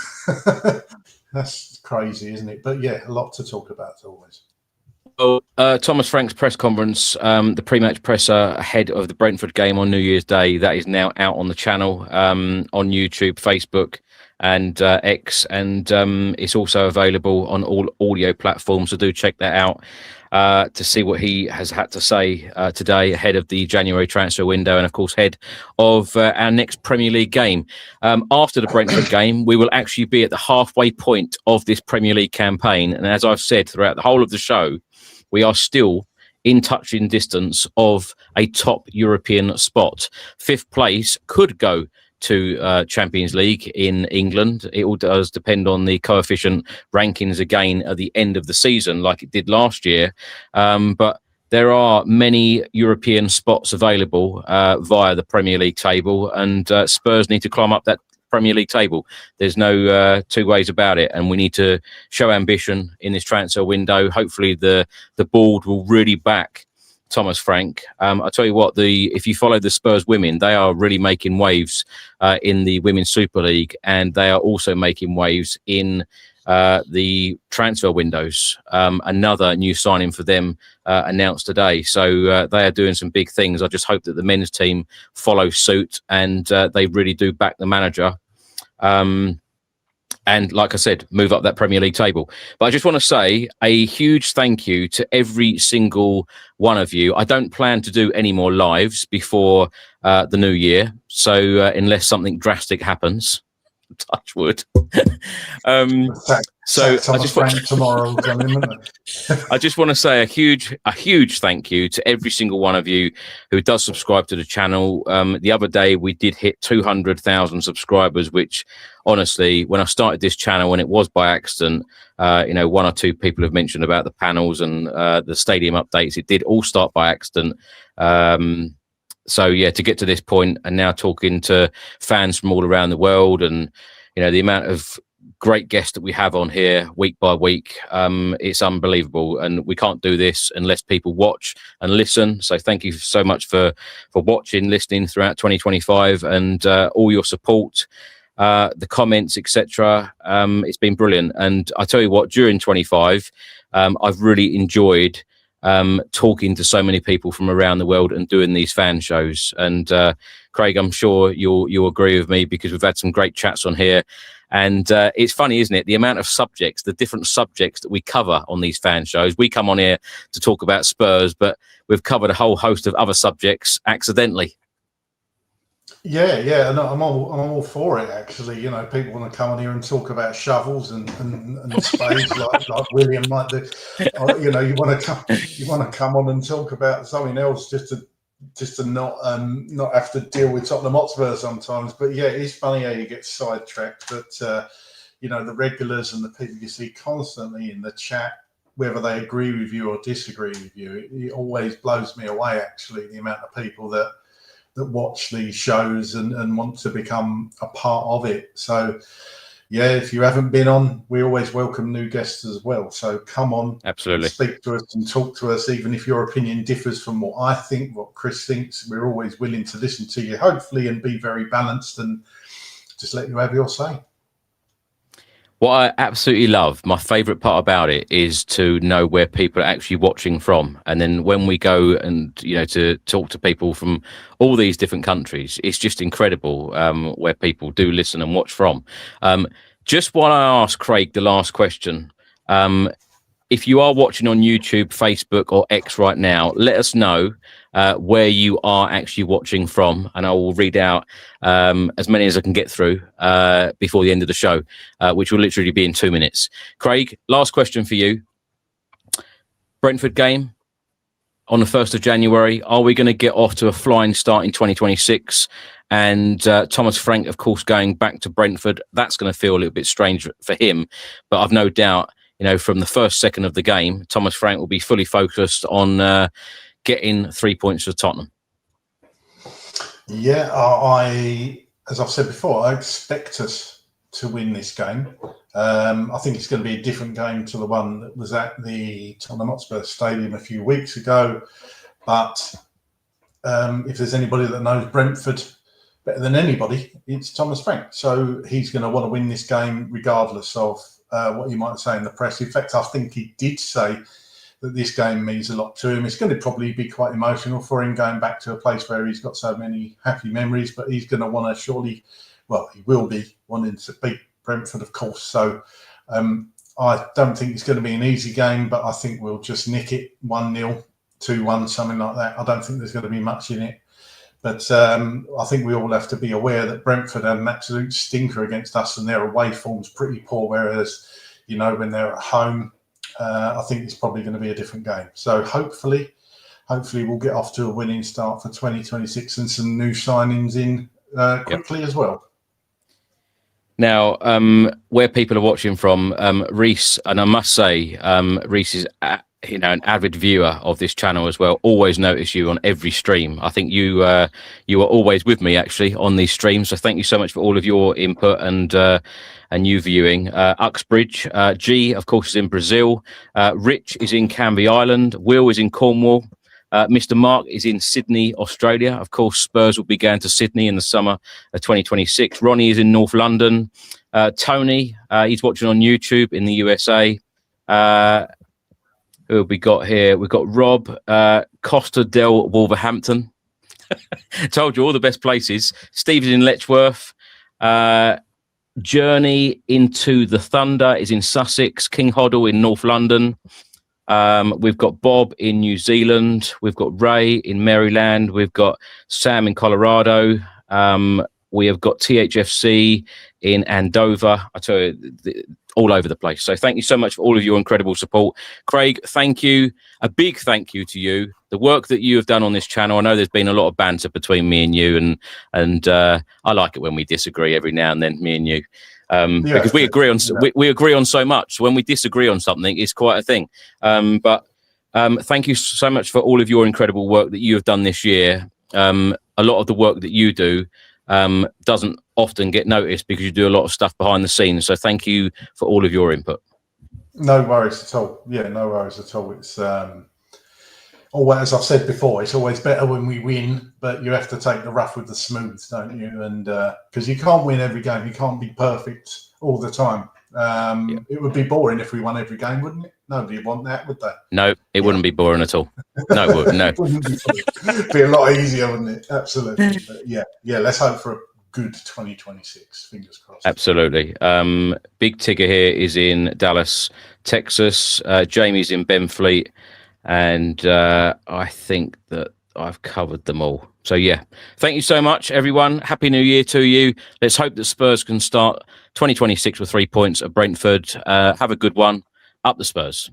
that's crazy, isn't it? But yeah, a lot to talk about as always. Well, Thomas Frank's press conference, the pre-match presser ahead of the Brentford game on New Year's Day, that is now out on the channel, on YouTube, Facebook, and X, and it's also available on all audio platforms. So do check that out to see what he has had to say today ahead of the January transfer window, and of course ahead of our next Premier League game. After the Brentford game, we will actually be at the halfway point of this Premier League campaign, and as I've said throughout the whole of the show, we are still in touching distance of a top European spot. 5th place could go to Champions League in England. It all does depend on the coefficient rankings again at the end of the season, like it did last year. But there are many European spots available via the Premier League table, and Spurs need to climb up that Premier League table. There's no two ways about it, and we need to show ambition in this transfer window. Hopefully the board will really back Thomas Frank. I'll tell you what, if you follow the Spurs women, they are really making waves in the Women's Super League, and they are also making waves in the transfer windows. Another new signing for them announced today. So they are doing some big things. I just hope that the men's team follow suit and they really do back the manager. And like I said, move up that Premier League table. But I just want to say a huge thank you to every single one of you. I don't plan to do any more lives before the new year. So unless something drastic happens, touch wood. So I just want tomorrow. I just want to say a huge thank you to every single one of you who does subscribe to the channel. The other day we did hit 200,000 subscribers, which honestly, when I started this channel, when it was by accident, one or two people have mentioned about the panels and the stadium updates. It did all start by accident. So yeah, to get to this point and now talking to fans from all around the world, and the amount of great guests that we have on here week by week, it's unbelievable, and we can't do this unless people watch and listen. So thank you so much for watching, listening throughout 2025, and all your support, the comments, etc. It's been brilliant, and I tell you what, during 25, I've really enjoyed talking to so many people from around the world and doing these fan shows. And Craig, I'm sure you'll agree with me, because we've had some great chats on here. And it's funny, isn't it? The amount of subjects, the different subjects that we cover on these fan shows. We come on here to talk about Spurs, but we've covered a whole host of other subjects accidentally. Yeah, and I'm all for it. Actually, people want to come on here and talk about shovels and spades like William might do. You want to come on and talk about something else just to just to not have to deal with Tottenham Hotspur sometimes. But yeah, it's funny how you get sidetracked. But you know, the regulars and the people you see constantly in the chat, whether they agree with you or disagree with you, it always blows me away. Actually, the amount of people that watch these shows and want to become a part of it. So yeah, if you haven't been on, we always welcome new guests as well. So come on, absolutely, speak to us and talk to us, even if your opinion differs from what I think, what Chris thinks. We're always willing to listen to you, hopefully, and be very balanced and just let you have your say. What I absolutely love, my favourite part about it, is to know where people are actually watching from. And then when we go and, you know, to talk to people from all these different countries, it's just incredible where people do listen and watch from. Just while I ask Craig the last question, if you are watching on YouTube, Facebook or X right now, let us know where you are actually watching from, and I will read out as many as I can get through before the end of the show, which will literally be in 2 minutes. Craig, last question for you. Brentford game on the 1st of January. Are we going to get off to a flying start in 2026? And Thomas Frank, of course, going back to Brentford. That's going to feel a little bit strange for him, but I've no doubt, you know, from the first second of the game, Thomas Frank will be fully focused on getting 3 points for Tottenham. Yeah, as I've said before, I expect us to win this game. I think it's going to be a different game to the one that was at the Tottenham Hotspur Stadium a few weeks ago. But if there's anybody that knows Brentford better than anybody, it's Thomas Frank. So he's going to want to win this game regardless of what you might say in the press. In fact, I think he did say that this game means a lot to him. It's going to probably be quite emotional for him going back to a place where he's got so many happy memories, but he's going to want to surely, well, he will be wanting to beat Brentford, of course. So I don't think it's going to be an easy game, but I think we'll just nick it 1-0, 2-1, something like that. I don't think there's going to be much in it. But I think we all have to be aware that Brentford had an absolute stinker against us, and their away form's pretty poor, whereas, you know, when they're at home, I think it's probably going to be a different game. So hopefully we'll get off to a winning start for 2026 and some new signings in quickly as well. Now, where people are watching from, Reese, and I must say, Reese is an avid viewer of this channel as well. Always notice you on every stream. I think you are always with me actually on these streams. So thank you so much for all of your input and you viewing. Uxbridge, G, of course, is in Brazil. Rich is in Canvey Island. Will is in Cornwall. Mr. Mark is in Sydney, Australia. Of course, Spurs will be going to Sydney in the summer of 2026. Ronnie is in North London. Tony, he's watching on YouTube in the USA. Who have we got here? We've got Rob, Costa del Wolverhampton. Told you all the best places. Steve is in Letchworth. Journey into the Thunder is in Sussex. King Hoddle in North London. We've got Bob in New Zealand. We've got Ray in Maryland. We've got Sam in Colorado. We have got THFC in Andover. I tell you, all over the place. So thank you so much for all of your incredible support. Craig, thank you. A big thank you to you. The work that you have done on this channel. I know there's been a lot of banter between me and you, and I like it when we disagree every now and then, me and you. Because we agree on we agree on so much. When we disagree on something, it's quite a thing. But thank you so much for all of your incredible work that you have done this year. A lot of the work that you do doesn't often get noticed because you do a lot of stuff behind the scenes. So thank you for all of your input. No worries at all. Yeah, no worries at all. It's always, as I've said before, it's always better when we win, but you have to take the rough with the smooth, don't you? And because you can't win every game, you can't be perfect all the time. It would be boring if we won every game, wouldn't it? Nobody would want that, would they? No, it wouldn't be boring at all. No, it wouldn't. No. It'd be a lot easier, wouldn't it? Absolutely. But yeah, let's hope for a good 2026. Fingers crossed. Absolutely. Big Tigger here is in Dallas, Texas. Jamie's in Benfleet. And I think that I've covered them all. So, yeah, thank you so much, everyone. Happy New Year to you. Let's hope that Spurs can start 2026 with 3 points at Brentford. Have a good one. Up the Spurs.